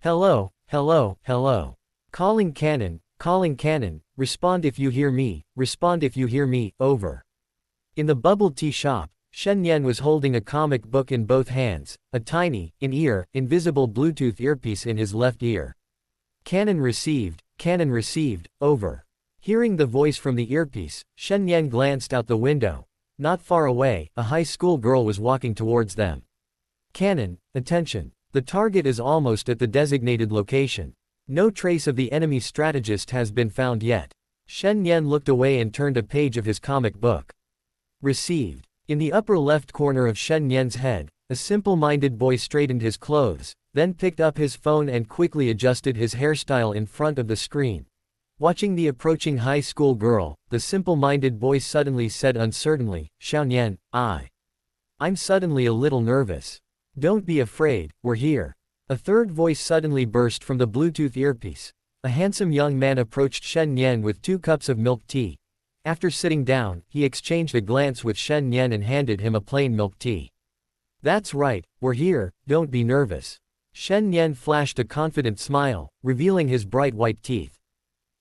Hello, hello, hello. Calling Cannon, respond if you hear me, respond if you hear me, over. In the bubble tea shop, Shen Nian was holding a comic book in both hands, a tiny, in-ear, invisible Bluetooth earpiece in his left ear. Cannon received, over. Hearing the voice from the earpiece, Shen Nian glanced out the window. Not far away, a high school girl was walking towards them. Cannon, attention. The target is almost at the designated location. No trace of the enemy strategist has been found yet. Shen Nian looked away and turned a page of his comic book. Received. In the upper left corner of Shen Nian's head, a simple-minded boy straightened his clothes, then picked up his phone and quickly adjusted his hairstyle in front of the screen. Watching the approaching high school girl, the simple-minded boy suddenly said uncertainly, "Xiao Nian, I'm suddenly a little nervous." "Don't be afraid, we're here." A third voice suddenly burst from the Bluetooth earpiece. A handsome young man approached Shen Nian with 2 cups of milk tea. After sitting down, he exchanged a glance with Shen Nian and handed him a plain milk tea. "That's right, we're here, don't be nervous." Shen Nian flashed a confident smile, revealing his bright white teeth.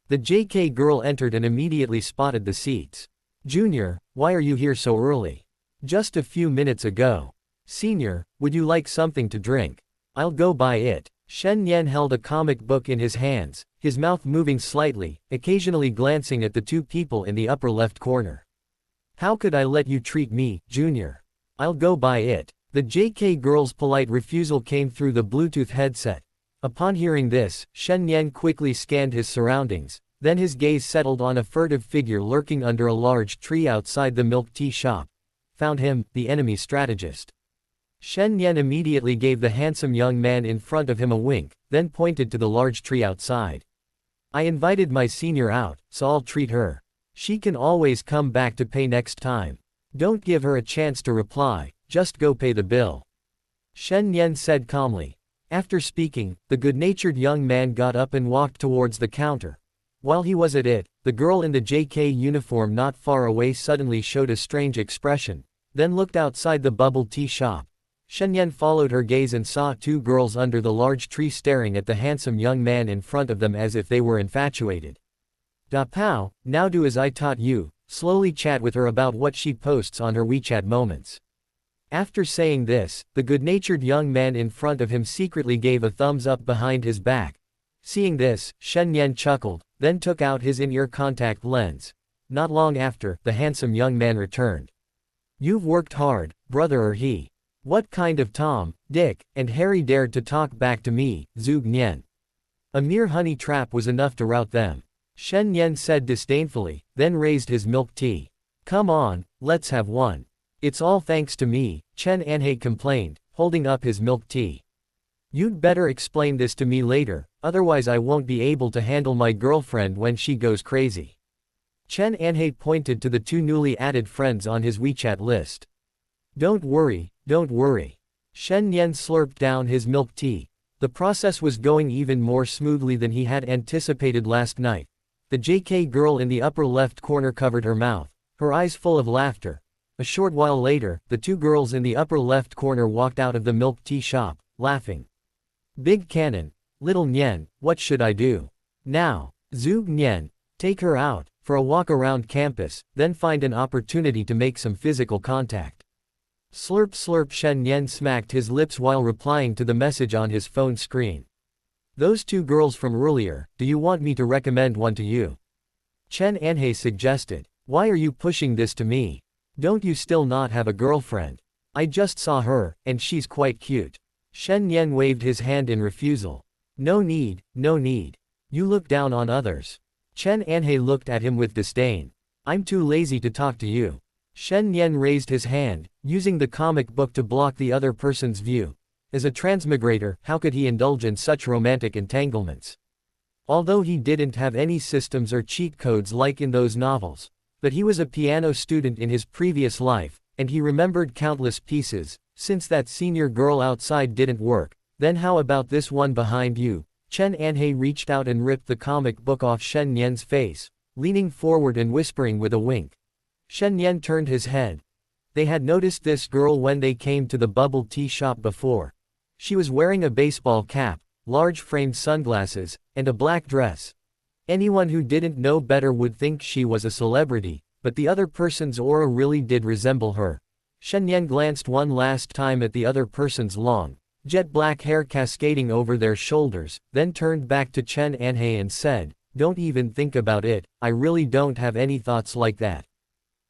The JK girl entered and immediately spotted the seats. "Junior, why are you here so early?" "Just a few minutes ago." "Senior, would you like something to drink?" "I'll go buy it." Shen Nian held a comic book in his hands, his mouth moving slightly, occasionally glancing at the 2 people in the upper left corner. "How could I let you treat me, Junior? I'll go buy it." The JK girl's polite refusal came through the Bluetooth headset. Upon hearing this, Shen Nian quickly scanned his surroundings, then his gaze settled on a furtive figure lurking under a large tree outside the milk tea shop. Found him, the enemy strategist. Shen Nian immediately gave the handsome young man in front of him a wink, then pointed to the large tree outside. "I invited my senior out, so I'll treat her. She can always come back to pay next time. Don't give her a chance to reply, just go pay the bill," Shen Nian said calmly. After speaking, the good-natured young man got up and walked towards the counter. While he was at it, the girl in the JK uniform not far away suddenly showed a strange expression, then looked outside the bubble tea shop. Shen Nian followed her gaze and saw 2 girls under the large tree staring at the handsome young man in front of them as if they were infatuated. "Da Pao, now do as I taught you, slowly chat with her about what she posts on her WeChat moments." After saying this, the good-natured young man in front of him secretly gave a thumbs up behind his back. Seeing this, Shen Nian chuckled, then took out his in-ear contact lens. Not long after, the handsome young man returned. "You've worked hard, brother or he. What kind of Tom, Dick, and Harry dared to talk back to me, Zhuge Nian? A mere honey trap was enough to rout them," Shen Nian said disdainfully, then raised his milk tea. "Come on, let's have one." "It's all thanks to me," Chen Anhei complained, holding up his milk tea. "You'd better explain this to me later, otherwise I won't be able to handle my girlfriend when she goes crazy." Chen Anhei pointed to the 2 newly added friends on his WeChat list. Don't worry. Shen Nian slurped down his milk tea. The process was going even more smoothly than he had anticipated last night. The JK girl in the upper left corner covered her mouth, her eyes full of laughter. A short while later, the 2 girls in the upper left corner walked out of the milk tea shop, laughing. "Big Cannon, little Nian, what should I do now?" "Zhuge Nian, take her out for a walk around campus, then find an opportunity to make some physical contact." Slurp slurp. Shen Nian smacked his lips while replying to the message on his phone screen. "Those 2 girls from earlier, do you want me to recommend one to you?" Chen Anhei suggested. "Why are you pushing this to me? Don't you still not have a girlfriend? I just saw her, and she's quite cute." Shen Nian waved his hand in refusal. No need. You look down on others." Chen Anhei looked at him with disdain. "I'm too lazy to talk to you." Shen Nian raised his hand, using the comic book to block the other person's view. As a transmigrator, how could he indulge in such romantic entanglements? Although he didn't have any systems or cheat codes like in those novels, but he was a piano student in his previous life, and he remembered countless pieces. Since that senior girl outside didn't work, then how about this one behind you? Chen Anhei reached out and ripped the comic book off Shen Nian's face, leaning forward and whispering with a wink. Shen Nian turned his head. They had noticed this girl when they came to the bubble tea shop before. She was wearing a baseball cap, large framed sunglasses, and a black dress. Anyone who didn't know better would think she was a celebrity, but the other person's aura really did resemble her. Shen Nian glanced one last time at the other person's long, jet black hair cascading over their shoulders, then turned back to Chen Anhei and said, "Don't even think about it, I really don't have any thoughts like that."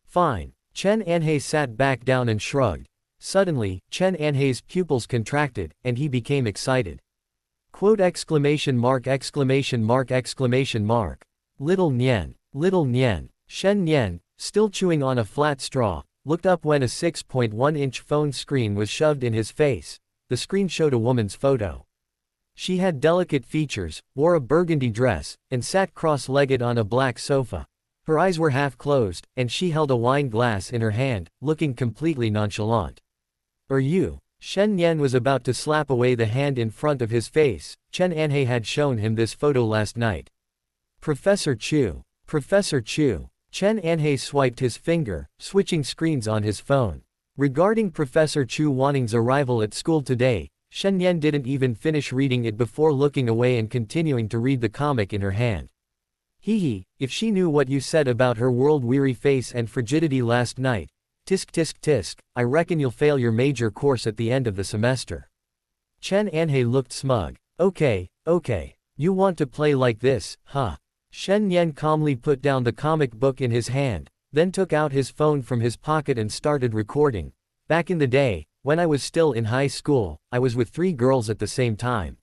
"Fine." Chen Anhei sat back down and shrugged. Suddenly, Chen Anhei's pupils contracted, and he became excited. Quote exclamation mark exclamation mark exclamation mark. Little Nian. Little Nian. Shen Nian, still chewing on a flat straw, looked up when a 6.1-inch phone screen was shoved in his face. The screen showed a woman's photo. She had delicate features, wore a burgundy dress, and sat cross-legged on a black sofa. Her eyes were half closed, and she held a wine glass in her hand, looking completely nonchalant. "Are you?" Shen Nian was about to slap away the hand in front of his face. Chen Anhei had shown him this photo last night. "Professor Chu. Professor Chu." Chen Anhei swiped his finger, switching screens on his phone. Regarding Professor Chu Wanning's arrival at school today, Shen Nian didn't even finish reading it before looking away and continuing to read the comic in her hand. "Hee, if she knew what you said about her world-weary face and frigidity last night. Tisk tisk tisk, I reckon you'll fail your major course at the end of the semester." Chen Anhei looked smug. Okay, you want to play like this, huh?" Shen Nian calmly put down the comic book in his hand, then took out his phone from his pocket and started recording. "Back in the day, when I was still in high school, I was with 3 girls at the same time."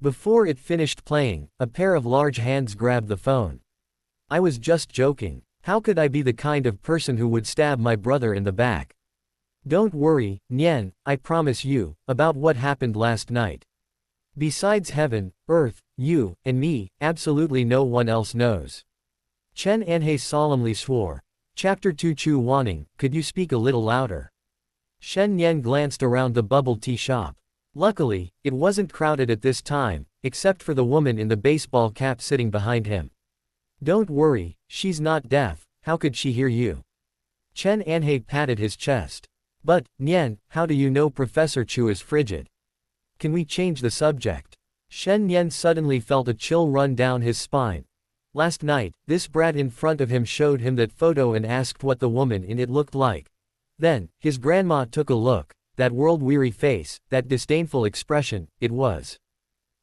Before it finished playing, a pair of large hands grabbed the phone. "I was just joking. How could I be the kind of person who would stab my brother in the back? Don't worry, Nian, I promise you, about what happened last night. Besides heaven, earth, you, and me, absolutely no one else knows." Chen Anhei solemnly swore. Chapter 2 Chu Wanning, could you speak a little louder? Shen Nian glanced around the bubble tea shop. Luckily, it wasn't crowded at this time, except for the woman in the baseball cap sitting behind him. "Don't worry, she's not deaf, how could she hear you?" Chen Anhei patted his chest. "But, Nian, how do you know Professor Chu is frigid? Can we change the subject?" Shen Nian suddenly felt a chill run down his spine. Last night, this brat in front of him showed him that photo and asked what the woman in it looked like. Then, his grandma took a look, that world-weary face, that disdainful expression, it was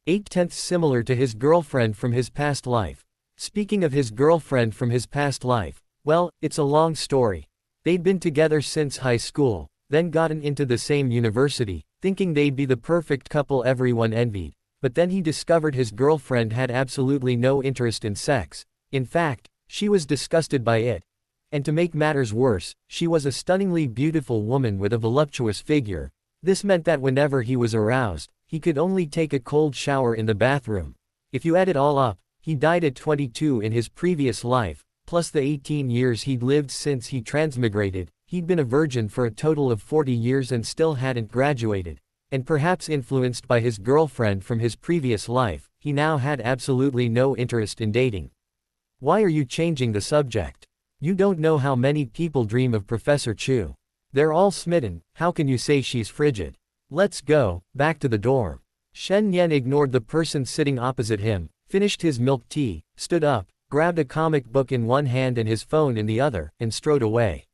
8/10 similar to his girlfriend from his past life. Speaking of his girlfriend from his past life, well, it's a long story. They'd been together since high school, then gotten into the same university, thinking they'd be the perfect couple everyone envied. But then he discovered his girlfriend had absolutely no interest in sex. In fact, she was disgusted by it. And to make matters worse, she was a stunningly beautiful woman with a voluptuous figure. This meant that whenever he was aroused, he could only take a cold shower in the bathroom. If you add it all up, he died at 22 in his previous life, plus the 18 years he'd lived since he transmigrated. He'd been a virgin for a total of 40 years and still hadn't graduated. And perhaps influenced by his girlfriend from his previous life, he now had absolutely no interest in dating. "Why are you changing the subject? You don't know how many people dream of Professor Chu. They're all smitten, how can you say she's frigid? Let's go, back to the dorm." Shen Nian ignored the person sitting opposite him, finished his milk tea, stood up, grabbed a comic book in one hand and his phone in the other, and strode away.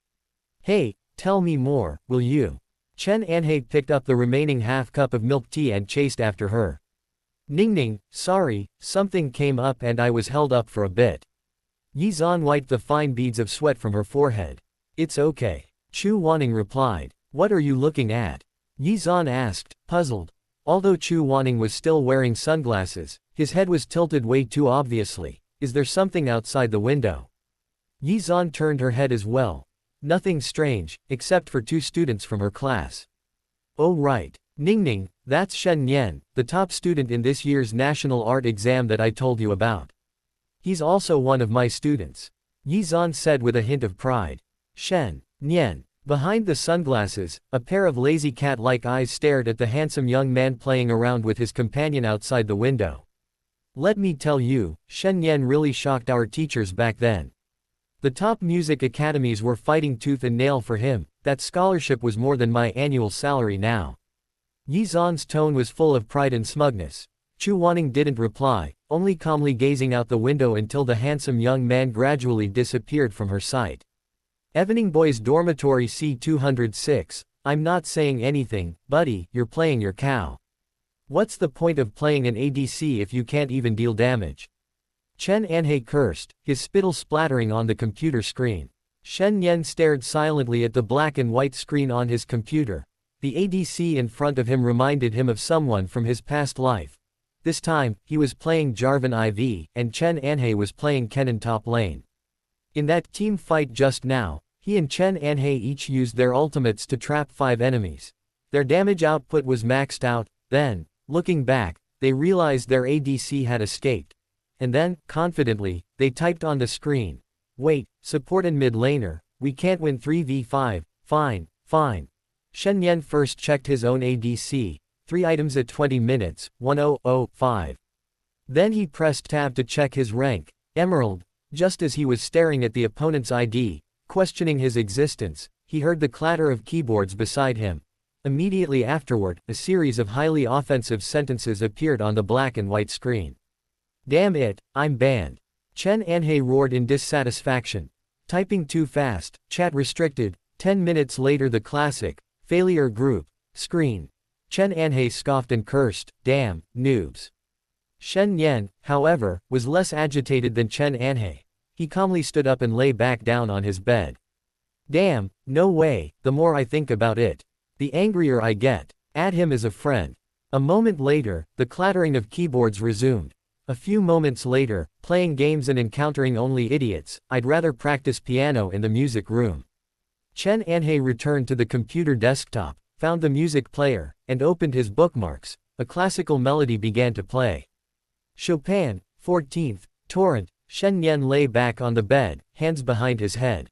"Hey, tell me more, will you?" Chen Anhei picked up the remaining half cup of milk tea and chased after her. "Ningning, sorry, something came up and I was held up for a bit." Yi Zan wiped the fine beads of sweat from her forehead. "It's okay." Chu Wanning replied. "What are you looking at?" Yi Zan asked, puzzled. Although Chu Wanning was still wearing sunglasses, his head was tilted way too obviously. "Is there something outside the window?" Yi Zan turned her head as well. "Nothing strange, except for 2 students from her class." "Oh right. Ningning, that's Shen Nian, the top student in this year's national art exam that I told you about. He's also one of my students," Yi Zan said with a hint of pride. Shen Nian. Behind the sunglasses, a pair of lazy cat-like eyes stared at the handsome young man playing around with his companion outside the window. "Let me tell you, Shen Nian really shocked our teachers back then. The top music academies were fighting tooth and nail for him. That scholarship was more than my annual salary now." Yi Zan's tone was full of pride and smugness. Chu Wanning didn't reply, only calmly gazing out the window until the handsome young man gradually disappeared from her sight. Evening Boys Dormitory C206, I'm not saying anything, buddy, you're playing your cow. What's the point of playing an ADC if you can't even deal damage? Chen Anhei cursed, his spittle splattering on the computer screen. Shen Nian stared silently at the black and white screen on his computer. The ADC in front of him reminded him of someone from his past life. This time, he was playing Jarvan IV, and Chen Anhei was playing Kennen top lane. In that team fight just now, he and Chen Anhei each used their ultimates to trap 5 enemies. Their damage output was maxed out, then, looking back, they realized their ADC had escaped. And then, confidently, they typed on the screen. Wait, support and mid laner, we can't win 3v5, fine, fine. Shen Nian first checked his own ADC, 3 items at 20 minutes, 1005. Then he pressed tab to check his rank, Emerald. Just as he was staring at the opponent's ID, questioning his existence, he heard the clatter of keyboards beside him. Immediately afterward, a series of highly offensive sentences appeared on the black and white screen. Damn it, I'm banned. Chen Anhei roared in dissatisfaction. Typing too fast, chat restricted. 10 minutes later the classic, failure group, screen. Chen Anhei scoffed and cursed, damn, noobs. Shen Nian, however, was less agitated than Chen Anhei. He calmly stood up and lay back down on his bed. Damn, no way, the more I think about it, the angrier I get. Add him as a friend. A moment later, the clattering of keyboards resumed. A few moments later, playing games and encountering only idiots, I'd rather practice piano in the music room. Chen Anhei returned to the computer desktop, found the music player, and opened his bookmarks. A classical melody began to play. Chopin, 14th, Torrent. Shen Nian lay back on the bed, hands behind his head.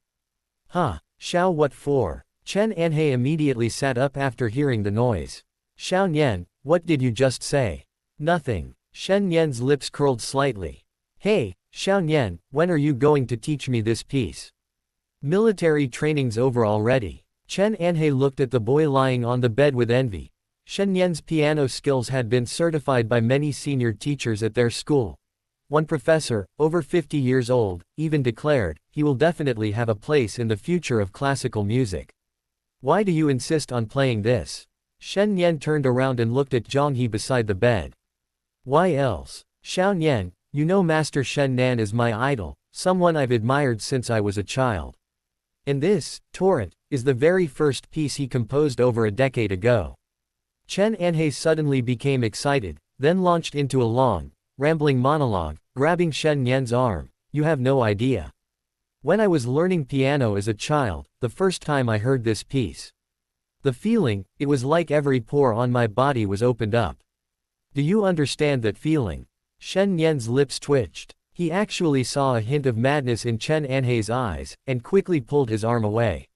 Huh, Xiao, what for? Chen Anhei immediately sat up after hearing the noise. Xiao Nian, what did you just say? Nothing. Shen Nian's lips curled slightly. Hey, Xiao Nian, when are you going to teach me this piece? Military training's over already. Chen Anhei looked at the boy lying on the bed with envy. Shen Nian's piano skills had been certified by many senior teachers at their school. One professor, over 50 years old, even declared, he will definitely have a place in the future of classical music. Why do you insist on playing this? Shen Nian turned around and looked at Zhang He beside the bed. Why else? Xiao Nian, you know Master Shen Nian is my idol, someone I've admired since I was a child. And this, Torrent, is the very first piece he composed over a decade ago. Chen Anhei suddenly became excited, then launched into a long, rambling monologue, grabbing Shen Nian's arm. You have no idea. When I was learning piano as a child, the first time I heard this piece. The feeling, it was like every pore on my body was opened up. Do you understand that feeling? Shen Nian's lips twitched. He actually saw a hint of madness in Chen Anhei's eyes, and quickly pulled his arm away.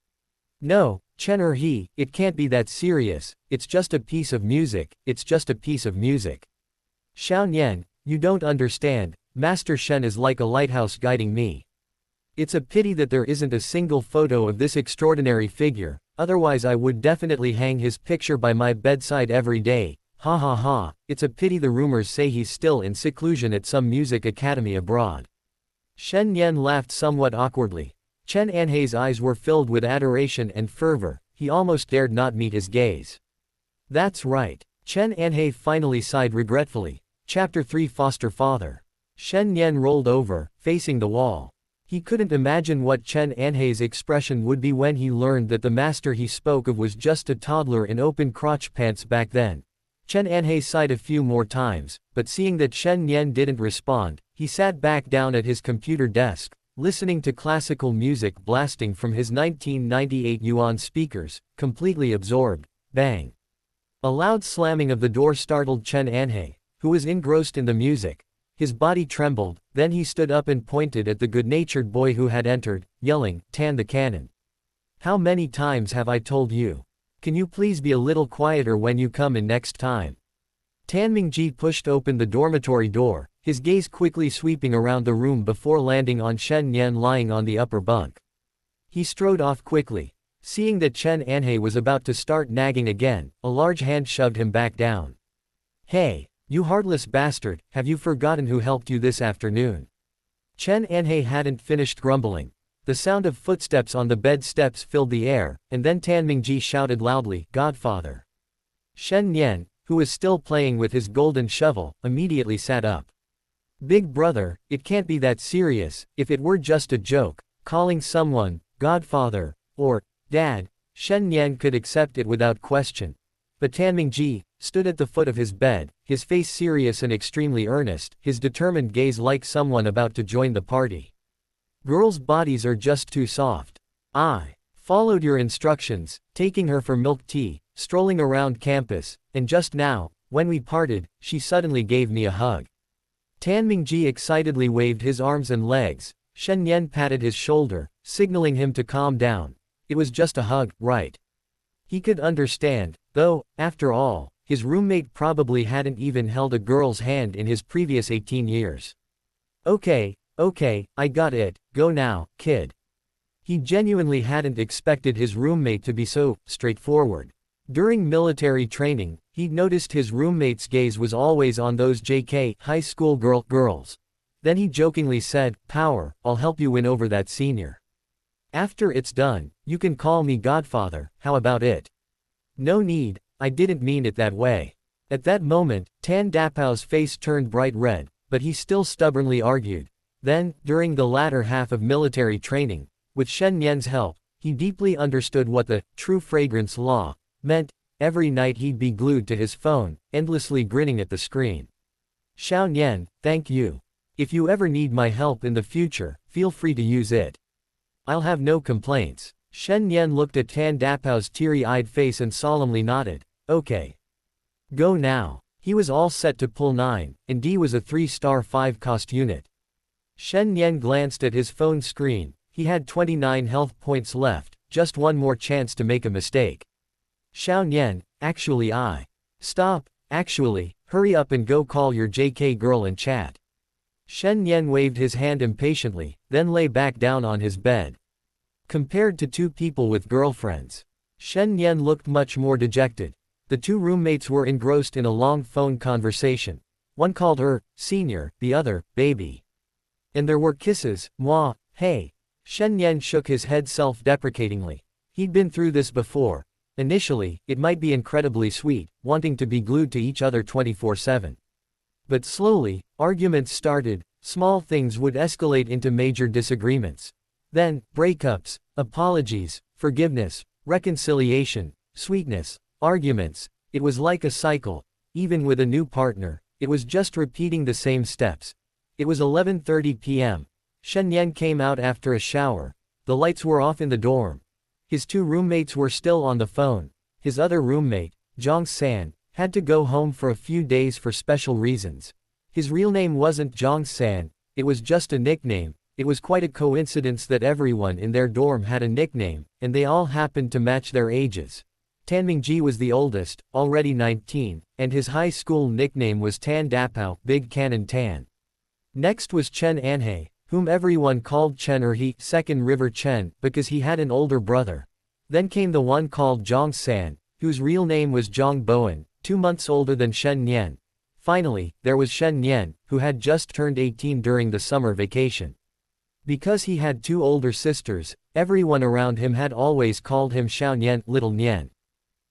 No, Chen He, it can't be that serious, it's just a piece of music, it's just a piece of music. Xiao Nian, you don't understand, Master Shen is like a lighthouse guiding me. It's a pity that there isn't a single photo of this extraordinary figure, otherwise I would definitely hang his picture by my bedside every day. Ha ha ha, it's a pity the rumors say he's still in seclusion at some music academy abroad. Shen Nian laughed somewhat awkwardly. Chen Anhei's eyes were filled with adoration and fervor, he almost dared not meet his gaze. That's right. Chen Anhei finally sighed regretfully. Chapter 3 Foster Father. Shen Nian rolled over, facing the wall. He couldn't imagine what Chen Anhei's expression would be when he learned that the master he spoke of was just a toddler in open crotch pants back then. Chen Anhei sighed a few more times, but seeing that Shen Nian didn't respond, he sat back down at his computer desk, listening to classical music blasting from his 1998 Yuan speakers, completely absorbed. Bang! A loud slamming of the door startled Chen Anhei, who was engrossed in the music. His body trembled, then he stood up and pointed at the good-natured boy who had entered, yelling, Tan the cannon. How many times have I told you? Can you please be a little quieter when you come in next time? Tan Mingji pushed open the dormitory door, his gaze quickly sweeping around the room before landing on Shen Nian lying on the upper bunk. He strode off quickly. Seeing that Chen Anhei was about to start nagging again, a large hand shoved him back down. Hey, You heartless bastard, have you forgotten who helped you this afternoon? Chen Anhe hadn't finished grumbling. The sound of footsteps on the bed steps filled the air, and then Tan Mingji shouted loudly, "Godfather." Shen Nian, who was still playing with his golden shovel, immediately sat up. Big brother, it can't be that serious. If it were just a joke, calling someone Godfather or Dad, Shen Nian could accept it without question. But Tan Mingji stood at the foot of his bed, his face serious and extremely earnest, his determined gaze like someone about to join the party. Girls' bodies are just too soft. I followed your instructions, taking her for milk tea, strolling around campus, and just now, when we parted, she suddenly gave me a hug. Tan Mingji excitedly waved his arms and legs. Shen Nian patted his shoulder, signaling him to calm down. It was just a hug, right? He could understand, though, after all, his roommate probably hadn't even held a girl's hand in his previous 18 years. Okay, I got it, go now, kid. He genuinely hadn't expected his roommate to be so straightforward. During military training, he'd noticed his roommate's gaze was always on those JK high school girls. Then he jokingly said, "Power, I'll help you win over that senior. After it's done, you can call me Godfather, how about it?" "No need, I didn't mean it that way." At that moment, Tan Dapao's face turned bright red, but he still stubbornly argued. Then, during the latter half of military training, with Shen Nian's help, he deeply understood what the true fragrance law meant. Every night he'd be glued to his phone, endlessly grinning at the screen. "Xiao Nian, thank you. If you ever need my help in the future, feel free to use it. I'll have no complaints." Shen Nian looked at Tan Dapao's teary-eyed face and solemnly nodded. "Okay. Go now." He was all set to pull 9, and D was a 3-star 5-cost unit. Shen Nian glanced at his phone screen. He had 29 health points left, just one more chance to make a mistake. "Xiao Nian, actually Stop, actually, hurry up and go call your JK girl and chat." Shen Nian waved his hand impatiently, then lay back down on his bed. Compared to two people with girlfriends, Shen Nian looked much more dejected. The two roommates were engrossed in a long phone conversation. One called her senior, the other baby. And there were kisses. Mwah, hey. Shen Nian shook his head self-deprecatingly. He'd been through this before. Initially, it might be incredibly sweet, wanting to be glued to each other 24/7. But slowly, arguments started. Small things would escalate into major disagreements. Then, breakups, apologies, forgiveness, reconciliation, sweetness, arguments. It was like a cycle. Even with a new partner, it was just repeating the same steps. It was 11:30 p.m. Shen Nian came out after a shower. The lights were off in the dorm. His two roommates were still on the phone. His other roommate, Zhang San, had to go home for a few days for special reasons. His real name wasn't Zhang San, it was just a nickname. It was quite a coincidence that everyone in their dorm had a nickname, and they all happened to match their ages. Tan Mingji was the oldest, already 19, and his high school nickname was Tan Dapao, Big Cannon Tan. Next was Chen Anhe, whom everyone called Chen or he, Second River Chen, because he had an older brother. Then came the one called Zhang San, whose real name was Zhang Bowen, 2 months older than Shen Nian. Finally, there was Shen Nian, who had just turned 18 during the summer vacation. Because he had two older sisters, everyone around him had always called him Xiao Nian, Little Nian.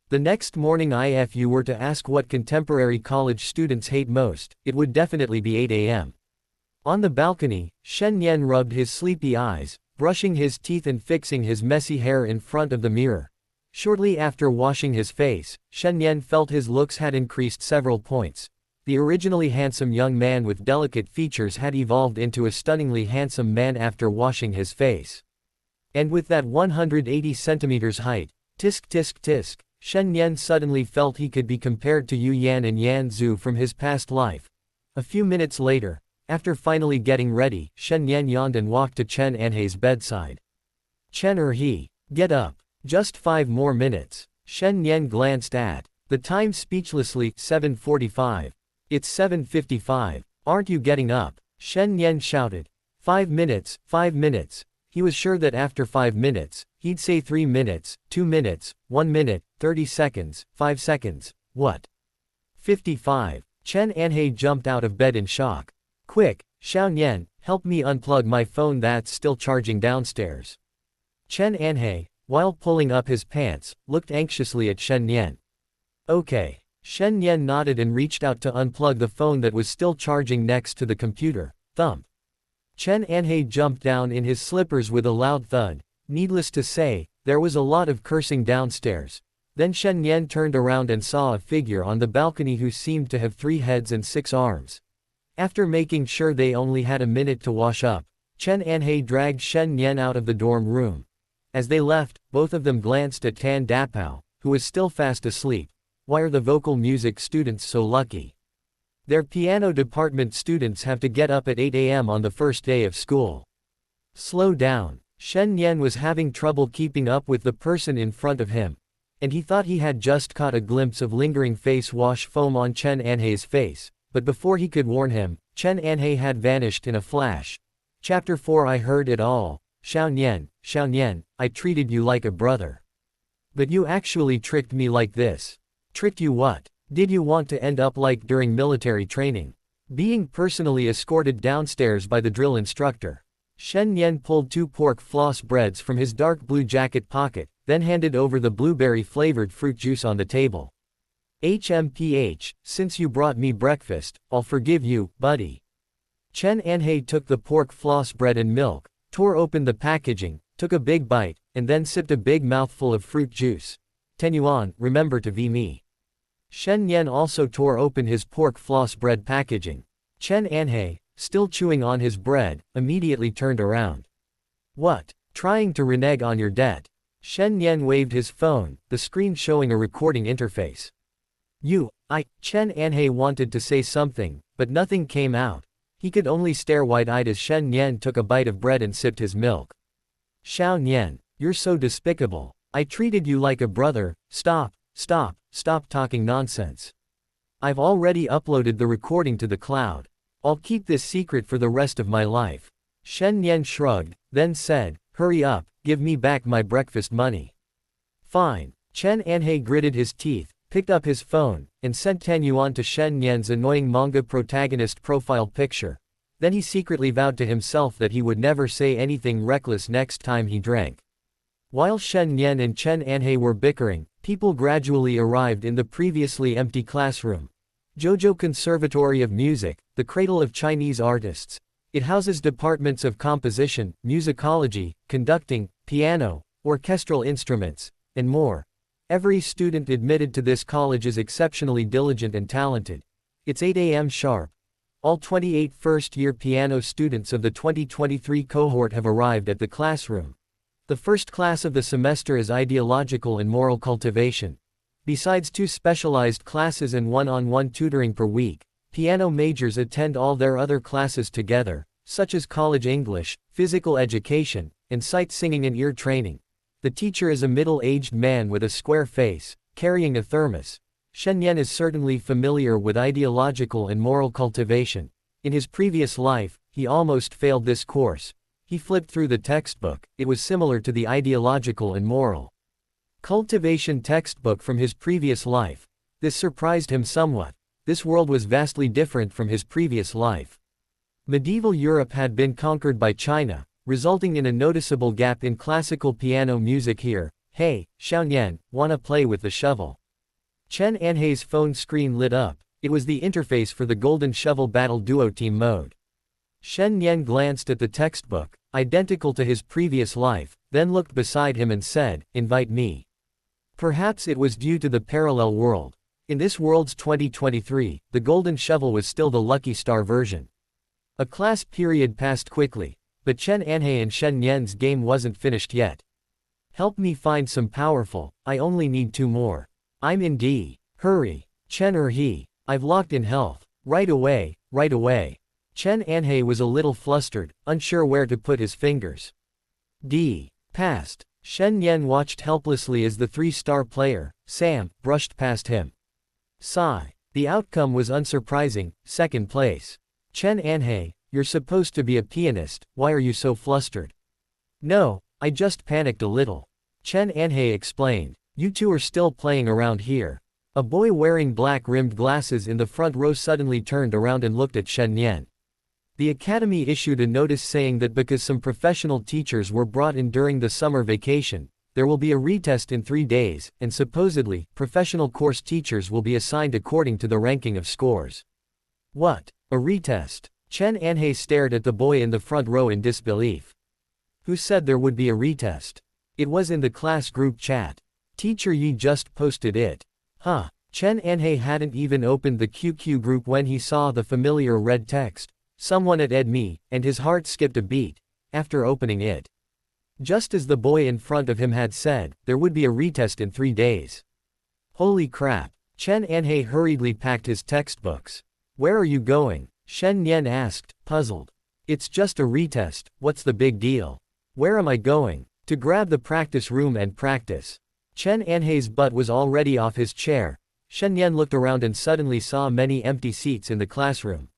The next morning if you were to ask what contemporary college students hate most, it would definitely be 8 a.m. On the balcony, Shen Nian rubbed his sleepy eyes, brushing his teeth and fixing his messy hair in front of the mirror. Shortly after washing his face, Shen Nian felt his looks had increased several points. The originally handsome young man with delicate features had evolved into a stunningly handsome man after washing his face. And with that 180 centimeters height, tisk tisk tisk, Shen Nian suddenly felt he could be compared to Yu Yan and Yan Zhu from his past life. A few minutes later, after finally getting ready, Shen Nian yawned and walked to Chen Anhe's bedside. "Chen or he, get up. Just 5 more minutes." Shen Nian glanced at the time speechlessly. 7:45. "It's 7:55. Aren't you getting up?" Shen Nian shouted. 5 minutes, 5 minutes. He was sure that after 5 minutes, he'd say 3 minutes, 2 minutes, 1 minute, 30 seconds, 5 seconds. What? 55. Chen Anhei jumped out of bed in shock. Quick, Xiao Nian, help me unplug my phone that's still charging downstairs. Chen Anhei, while pulling up his pants, looked anxiously at Shen Nian. Okay. Shen Nian nodded and reached out to unplug the phone that was still charging next to the computer. Thump. Chen Anhei jumped down in his slippers with a loud thud. Needless to say, there was a lot of cursing downstairs. Then Shen Nian turned around and saw a figure on the balcony who seemed to have 3 heads and 6 arms. After making sure they only had a minute to wash up, Chen Anhei dragged Shen Nian out of the dorm room. As they left, both of them glanced at Tan Dapao, who was still fast asleep. Why are the vocal music students so lucky? Their piano department students have to get up at 8 a.m. on the first day of school. Slow down. Shen Nian was having trouble keeping up with the person in front of him, and he thought he had just caught a glimpse of lingering face wash foam on Chen Anhei's face, but before he could warn him, Chen Anhei had vanished in a flash. Chapter 4 I heard it all. Xiao Nian, I treated you like a brother. But you actually tricked me like this. Tricked you what? Did you want to end up like during military training? Being personally escorted downstairs by the drill instructor. Shen Nian pulled 2 pork floss breads from his dark blue jacket pocket, then handed over the blueberry-flavored fruit juice on the table. HMPH, since you brought me breakfast, I'll forgive you, buddy. Chen Anhei took the pork floss bread and milk, tore open the packaging, took a big bite, and then sipped a big mouthful of fruit juice. 10 yuan, remember to V me. Shen Nian also tore open his pork floss bread packaging. Chen Anhei, still chewing on his bread, immediately turned around. What? Trying to renege on your debt? Shen Nian waved his phone, the screen showing a recording interface. Chen Anhei wanted to say something, but nothing came out. He could only stare wide-eyed as Shen Nian took a bite of bread and sipped his milk. Xiao Nian, you're so despicable. I treated you like a brother. Stop talking nonsense. I've already uploaded the recording to the cloud. I'll keep this secret for the rest of my life. Shen Nian shrugged, then said, hurry up, give me back my breakfast money. Fine. Chen Anhei gritted his teeth, picked up his phone, and sent 10 yuan to Shen Nian's annoying manga protagonist profile picture. Then he secretly vowed to himself that he would never say anything reckless next time he drank. While Shen Nian and Chen Anhei were bickering, people gradually arrived in the previously empty classroom. Zhou Conservatory of Music, the cradle of Chinese artists. It houses departments of composition, musicology, conducting, piano, orchestral instruments, and more. Every student admitted to this college is exceptionally diligent and talented. It's 8 a.m. sharp. All 28 first-year piano students of the 2023 cohort have arrived at the classroom. The first class of the semester is ideological and moral cultivation. Besides 2 specialized classes and one-on-one tutoring per week, piano majors attend all their other classes together, such as college English, physical education, and sight singing and ear training. The teacher is a middle-aged man with a square face, carrying a thermos. Shen Nian is certainly familiar with ideological and moral cultivation. In his previous life, he almost failed this course. He flipped through the textbook. It was similar to the ideological and moral cultivation textbook from his previous life. This surprised him somewhat. This world was vastly different from his previous life. Medieval Europe had been conquered by China, resulting in a noticeable gap in classical piano music here. Hey, Xiao Nian, wanna play with the shovel? Chen Anhei's phone screen lit up. It was the interface for the Golden Shovel Battle Duo Team mode. Shen Nian glanced at the textbook, identical to his previous life, then looked beside him and said, invite me. Perhaps it was due to the parallel world. In this world's 2023, the Golden Shovel was still the Lucky Star version. A class period passed quickly, but Chen Anhei and Shen Nian's game wasn't finished yet. Help me find some powerful, I only need 2 more. I'm in D. Hurry. Chen or he. I've locked in health. Right away. Chen Anhei was a little flustered, unsure where to put his fingers. D. Passed. Shen Nian watched helplessly as the 3-star player, Sam, brushed past him. Sigh. The outcome was unsurprising, 2nd place. Chen Anhei, you're supposed to be a pianist, why are you so flustered? No, I just panicked a little. Chen Anhei explained. You 2 are still playing around here. A boy wearing black-rimmed glasses in the front row suddenly turned around and looked at Shen Nian. The academy issued a notice saying that because some professional teachers were brought in during the summer vacation, there will be a retest in 3 days, and supposedly, professional course teachers will be assigned according to the ranking of scores. What? A retest? Chen Anhei stared at the boy in the front row in disbelief. Who said there would be a retest? It was in the class group chat. Teacher Yi just posted it. Huh. Chen Anhei hadn't even opened the QQ group when he saw the familiar red text, "Someone at ed.me," and his heart skipped a beat, after opening it. Just as the boy in front of him had said, there would be a retest in 3 days. Holy crap. Chen Anhei hurriedly packed his textbooks. Where are you going? Shen Nian asked, puzzled. It's just a retest, what's the big deal? Where am I going? To grab the practice room and practice. Chen Anhei's butt was already off his chair. Shen Nian looked around and suddenly saw many empty seats in the classroom.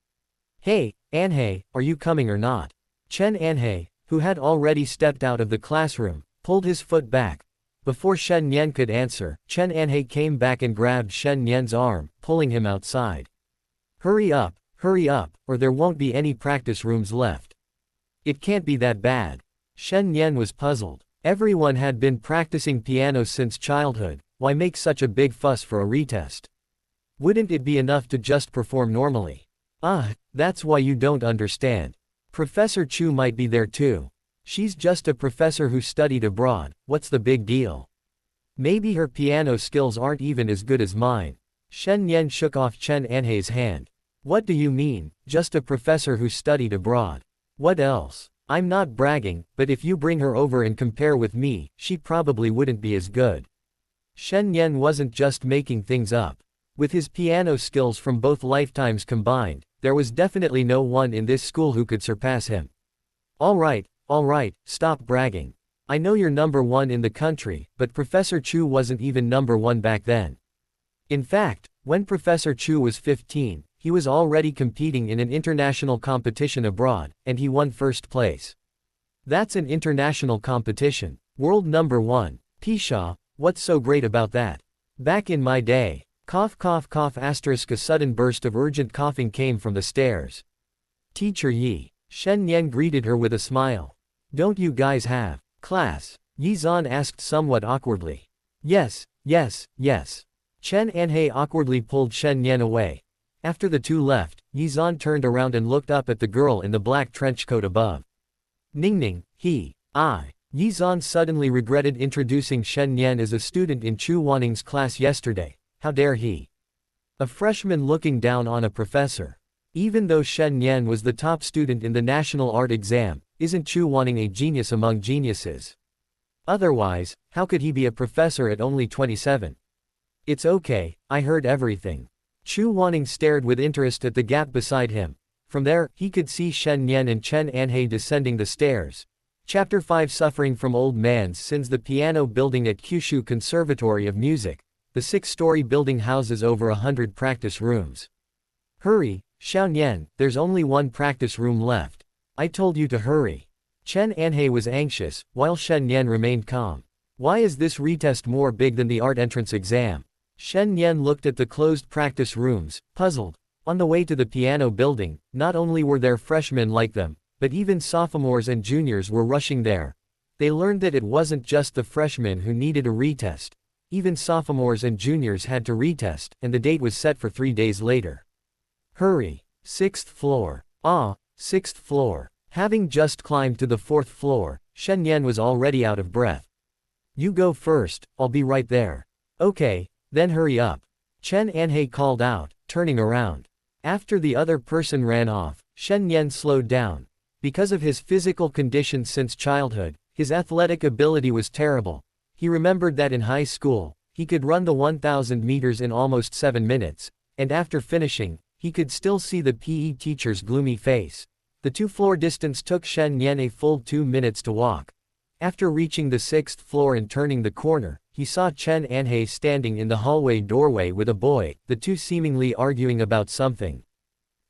Hey, Anhei, are you coming or not? Chen Anhei, who had already stepped out of the classroom, pulled his foot back. Before Shen Nian could answer, Chen Anhei came back and grabbed Shen Nian's arm, pulling him outside. Hurry up, or there won't be any practice rooms left. It can't be that bad. Shen Nian was puzzled. Everyone had been practicing piano since childhood, why make such a big fuss for a retest? Wouldn't it be enough to just perform normally? That's why you don't understand. Professor Chu might be there too. She's just a professor who studied abroad, what's the big deal? Maybe her piano skills aren't even as good as mine. Shen Nian shook off Chen Anhei's hand. What do you mean, just a professor who studied abroad? What else? I'm not bragging, but if you bring her over and compare with me, she probably wouldn't be as good. Shen Nian wasn't just making things up. With his piano skills from both lifetimes combined, there was definitely no one in this school who could surpass him. All right, stop bragging. I know you're number 1 in the country, but Professor Chu wasn't even number 1 back then. In fact, when Professor Chu was 15, he was already competing in an international competition abroad, and he won first place. That's an international competition. World number 1. Pisha, what's so great about that? Back in my day. Cough. A sudden burst of urgent coughing came from the stairs. Teacher Yi. Shen Nian greeted her with a smile. Don't you guys have class? Yi Zan asked somewhat awkwardly. Yes. Chen Anhei awkwardly pulled Shen Nian away. After the two left, Yi Zan turned around and looked up at the girl in the black trench coat above. Ning, Yi Zan suddenly regretted introducing Shen Nian as a student in Chu Wanning's class yesterday. How dare he? A freshman looking down on a professor. Even though Shen Nian was the top student in the national art exam, isn't Chu Wanning a genius among geniuses? Otherwise, how could he be a professor at only 27? It's okay, I heard everything. Chu Wanning stared with interest at the gap beside him. From there, he could see Shen Nian and Chen Anhei descending the stairs. Chapter 5 Suffering from old man's sins. The piano building at Kyushu Conservatory of Music. The 6-story building houses over 100 practice rooms. Hurry, Xiao Nian, there's only 1 practice room left. I told you to hurry. Chen Anhei was anxious, while Shen Nian remained calm. Why is this retest more big than the art entrance exam? Shen Nian looked at the closed practice rooms, puzzled. On the way to the piano building, not only were there freshmen like them, but even sophomores and juniors were rushing there. They learned that it wasn't just the freshmen who needed a retest. Even sophomores and juniors had to retest, and the date was set for 3 days later. Hurry. 6th floor. 6th floor. Having just climbed to the 4th floor, Shen Nian was already out of breath. You go first, I'll be right there. Okay, then hurry up. Chen Anhei called out, turning around. After the other person ran off, Shen Nian slowed down. Because of his physical condition since childhood, his athletic ability was terrible. He remembered that in high school, he could run the 1,000 meters in almost 7 minutes, and after finishing, he could still see the PE teacher's gloomy face. The 2-floor distance took Shen Nian a full 2 minutes to walk. After reaching the 6th floor and turning the corner, he saw Chen Anhei standing in the hallway doorway with a boy, the two seemingly arguing about something.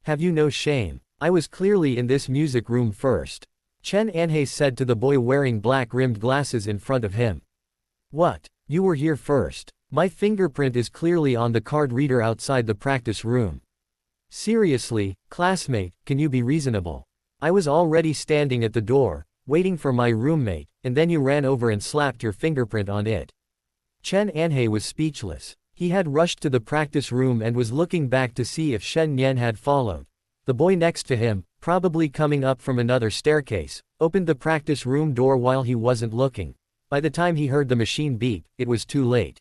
Have you no shame? I was clearly in this music room first. Chen Anhei said to the boy wearing black-rimmed glasses in front of him. What? You were here first? My fingerprint is clearly on the card reader outside the practice room. Seriously, classmate, can you be reasonable? I was already standing at the door, waiting for my roommate, and then you ran over and slapped your fingerprint on it. Chen Anhe was speechless. He had rushed to the practice room and was looking back to see if Shen Nian had followed. The boy next to him, probably coming up from another staircase, opened the practice room door while he wasn't looking. By the time he heard the machine beep, it was too late.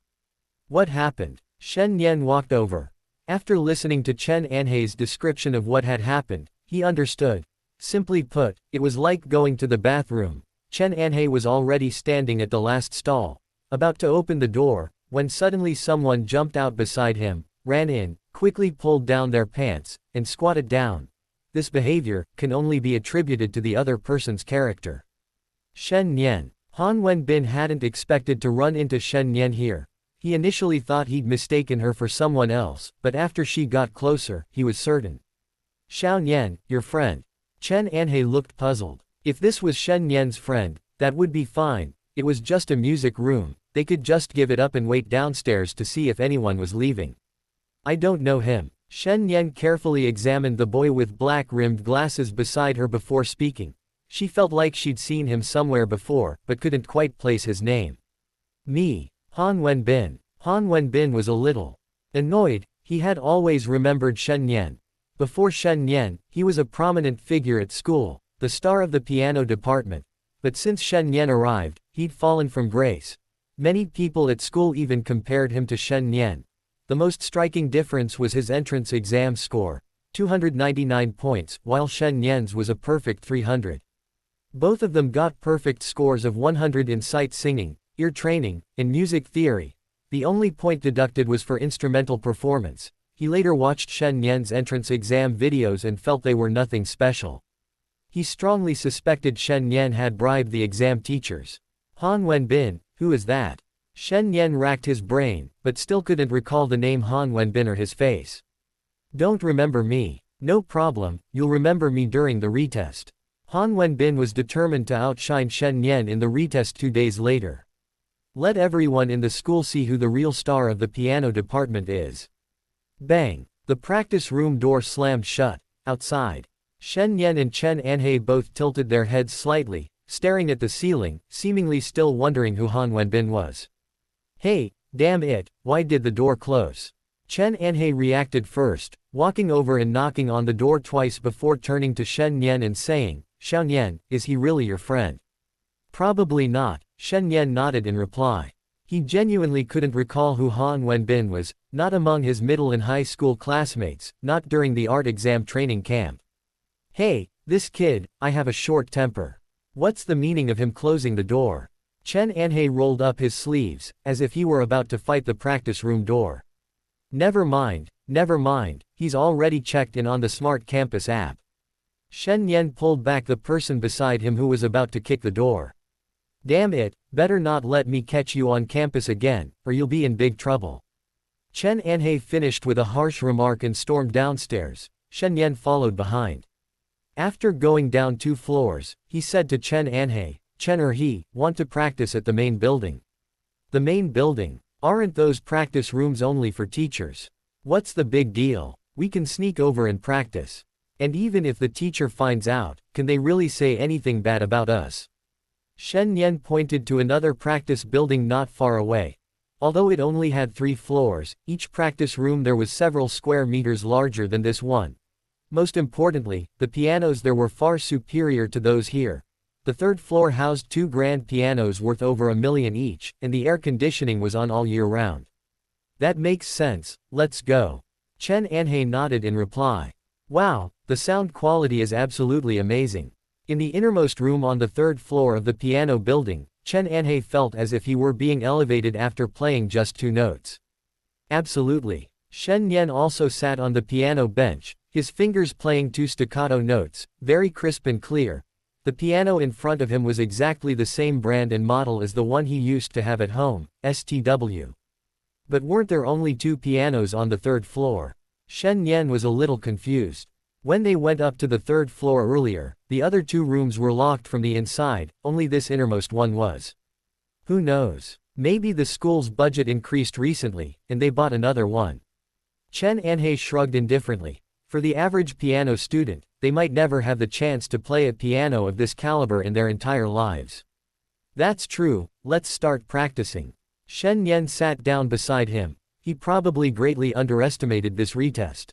What happened? Shen Nian walked over. After listening to Chen Anhe's description of what had happened, he understood. Simply put, it was like going to the bathroom. Chen Anhe was already standing at the last stall, about to open the door, when suddenly someone jumped out beside him, ran in, quickly pulled down their pants, and squatted down. This behavior can only be attributed to the other person's character. Shen Nian. Han Wenbin hadn't expected to run into Shen Nian here. He initially thought he'd mistaken her for someone else, but after she got closer, he was certain. Xiao Nian, your friend. Chen Anhe looked puzzled. If this was Shen Nian's friend, that would be fine. It was just a music room. They could just give it up and wait downstairs to see if anyone was leaving. I don't know him. Shen Nian carefully examined the boy with black-rimmed glasses beside her before speaking. She felt like she'd seen him somewhere before, but couldn't quite place his name. Me. Han Wenbin. Han Wenbin was a little annoyed. He had always remembered Shen Nian. Before Shen Nian, he was a prominent figure at school, the star of the piano department. But since Shen Nian arrived, he'd fallen from grace. Many people at school even compared him to Shen Nian. The most striking difference was his entrance exam score, 299 points, while Shen Nian's was a perfect 300. Both of them got perfect scores of 100 in sight singing, ear training, and music theory. The only point deducted was for instrumental performance. He later watched Shen Nian's entrance exam videos and felt they were nothing special. He strongly suspected Shen Nian had bribed the exam teachers. Han Wenbin, who is that? Shen Nian racked his brain, but still couldn't recall the name Han Wenbin or his face. Don't remember me. No problem, you'll remember me during the retest. Han Wenbin was determined to outshine Shen Nian in the retest 2 days later. Let everyone in the school see who the real star of the piano department is. Bang! The practice room door slammed shut. Outside, Shen Nian and Chen Anhe both tilted their heads slightly, staring at the ceiling, seemingly still wondering who Han Wenbin was. Hey, damn it, why did the door close? Chen Anhe reacted first, walking over and knocking on the door twice before turning to Shen Nian and saying, Xiao Nian, is he really your friend? Probably not, Shen Nian nodded in reply. He genuinely couldn't recall who Han Wenbin was, not among his middle and high school classmates, not during the art exam training camp. Hey, this kid, I have a short temper. What's the meaning of him closing the door? Chen Anhe rolled up his sleeves, as if he were about to fight the practice room door. Never mind, he's already checked in on the Smart Campus app. Shen Nian pulled back the person beside him who was about to kick the door. Damn it, better not let me catch you on campus again, or you'll be in big trouble. Chen Anhe finished with a harsh remark and stormed downstairs. Shen Nian followed behind. After going down 2 floors, he said to Chen Anhe, Chen or he, want to practice at the main building. The main building? Aren't those practice rooms only for teachers? What's the big deal? We can sneak over and practice. And even if the teacher finds out, can they really say anything bad about us? Shen Nian pointed to another practice building not far away. Although it only had 3 floors, each practice room there was several square meters larger than this one. Most importantly, the pianos there were far superior to those here. The 3rd floor housed 2 grand pianos worth over $1 million each, and the air conditioning was on all year round. That makes sense, let's go. Chen Anhe nodded in reply. Wow, the sound quality is absolutely amazing. In the innermost room on the 3rd floor of the piano building, Chen Anhe felt as if he were being elevated after playing just 2 notes. Absolutely. Shen Nian also sat on the piano bench, his fingers playing 2 staccato notes, very crisp and clear. The piano in front of him was exactly the same brand and model as the one he used to have at home, STW. But weren't there only 2 pianos on the 3rd floor? Shen Nian was a little confused. When they went up to the 3rd floor earlier, the other 2 rooms were locked from the inside, only this innermost one was. Who knows? Maybe the school's budget increased recently, and they bought another one. Chen Anhei shrugged indifferently. For the average piano student, they might never have the chance to play a piano of this caliber in their entire lives. That's true, let's start practicing. Shen Nian sat down beside him. He probably greatly underestimated this retest.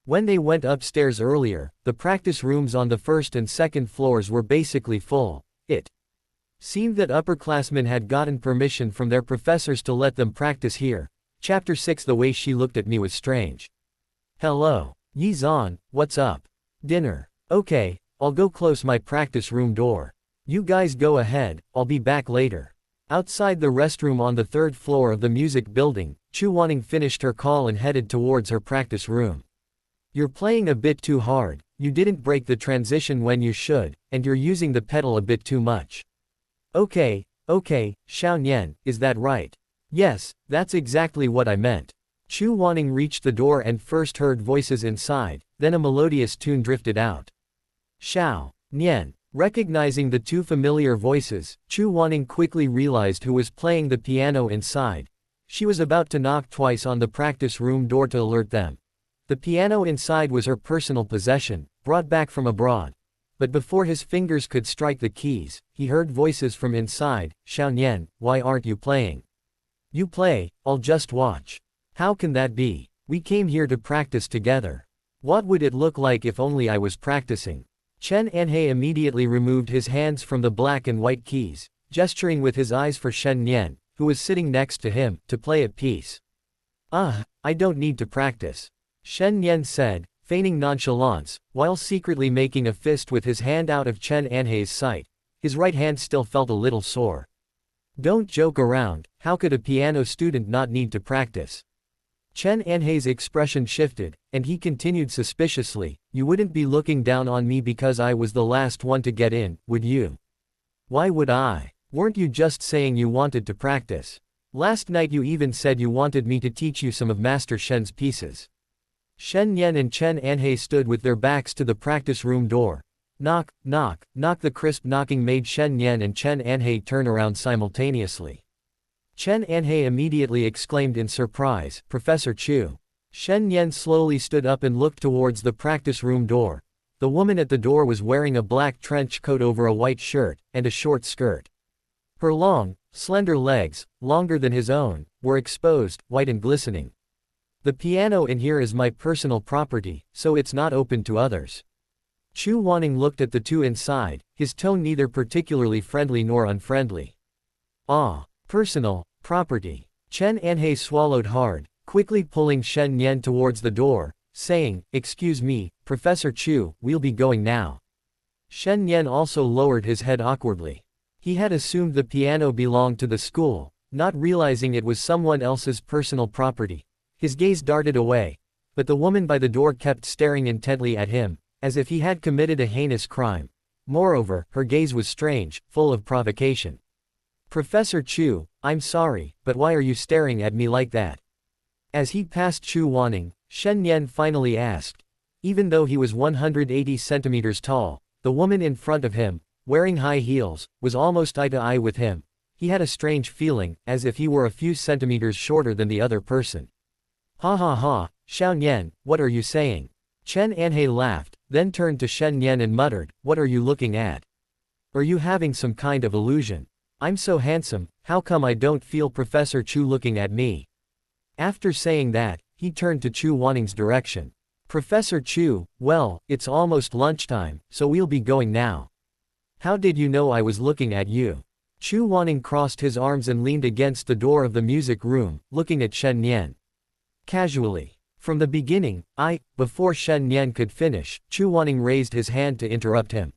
When they went upstairs earlier, the practice rooms on the first and second floors were basically full. It seemed that upperclassmen had gotten permission from their professors to let them practice here. Chapter 6. The way she looked at me was strange. Hello. Yi Zan, what's up? Dinner. Okay, I'll go close my practice room door. You guys go ahead, I'll be back later. Outside the restroom on the third floor of the music building, Chu Wanning finished her call and headed towards her practice room. You're playing a bit too hard, you didn't break the transition when you should, and you're using the pedal a bit too much. Okay, Xiao Nian, is that right? Yes, that's exactly what I meant. Chu Wanning reached the door and first heard voices inside, then a melodious tune drifted out. Xiao Nian. Recognizing the two familiar voices, Chu Wanning quickly realized who was playing the piano inside. She was about to knock twice on the practice room door to alert them. The piano inside was her personal possession, brought back from abroad. But before his fingers could strike the keys, he heard voices from inside. Xiao Nian, why aren't you playing? You play, I'll just watch. How can that be? We came here to practice together. What would it look like if only I was practicing? Chen Anhei immediately removed his hands from the black and white keys, gesturing with his eyes for Shen Nian, who was sitting next to him, to play at peace. I don't need to practice. Shen Nian said, feigning nonchalance, while secretly making a fist with his hand out of Chen Anhei's sight. His right hand still felt a little sore. Don't joke around, how could a piano student not need to practice? Chen Anhei's expression shifted, and he continued suspiciously, you wouldn't be looking down on me because I was the last one to get in, would you? Why would I? Weren't you just saying you wanted to practice? Last night you even said you wanted me to teach you some of Master Shen's pieces. Shen Nian and Chen Anhei stood with their backs to the practice room door. Knock, knock, knock. The crisp knocking made Shen Nian and Chen Anhei turn around simultaneously. Chen Anhei immediately exclaimed in surprise, Professor Chu. Shen Nian slowly stood up and looked towards the practice room door. The woman at the door was wearing a black trench coat over a white shirt, and a short skirt. Her long, slender legs, longer than his own, were exposed, white and glistening. The piano in here is my personal property, so it's not open to others. Chu Wanning looked at the two inside, his tone neither particularly friendly nor unfriendly. Personal property. Chen Anhei swallowed hard, quickly pulling Shen Nian towards the door, saying, Excuse me, Professor Chu, we'll be going now. Shen Nian also lowered his head awkwardly. He had assumed the piano belonged to the school, not realizing it was someone else's personal property. His gaze darted away, but the woman by the door kept staring intently at him, as if he had committed a heinous crime. Moreover, her gaze was strange, full of provocation. Professor Chu, I'm sorry, but why are you staring at me like that? As he passed Chu Wanning, Shen Nian finally asked. Even though he was 180 centimeters tall, the woman in front of him, wearing high heels, was almost eye to eye with him. He had a strange feeling, as if he were a few centimeters shorter than the other person. Ha ha ha, Xiao Nian, what are you saying? Chen Anhei laughed, then turned to Shen Nian and muttered, What are you looking at? Are you having some kind of illusion? I'm so handsome, how come I don't feel Professor Chu looking at me? After saying that, he turned to Chu Wanning's direction. Professor Chu, well, it's almost lunchtime, so we'll be going now. How did you know I was looking at you? Chu Wanning crossed his arms and leaned against the door of the music room, looking at Shen Nian. Casually. From the beginning, before Shen Nian could finish, Chu Wanning raised his hand to interrupt him.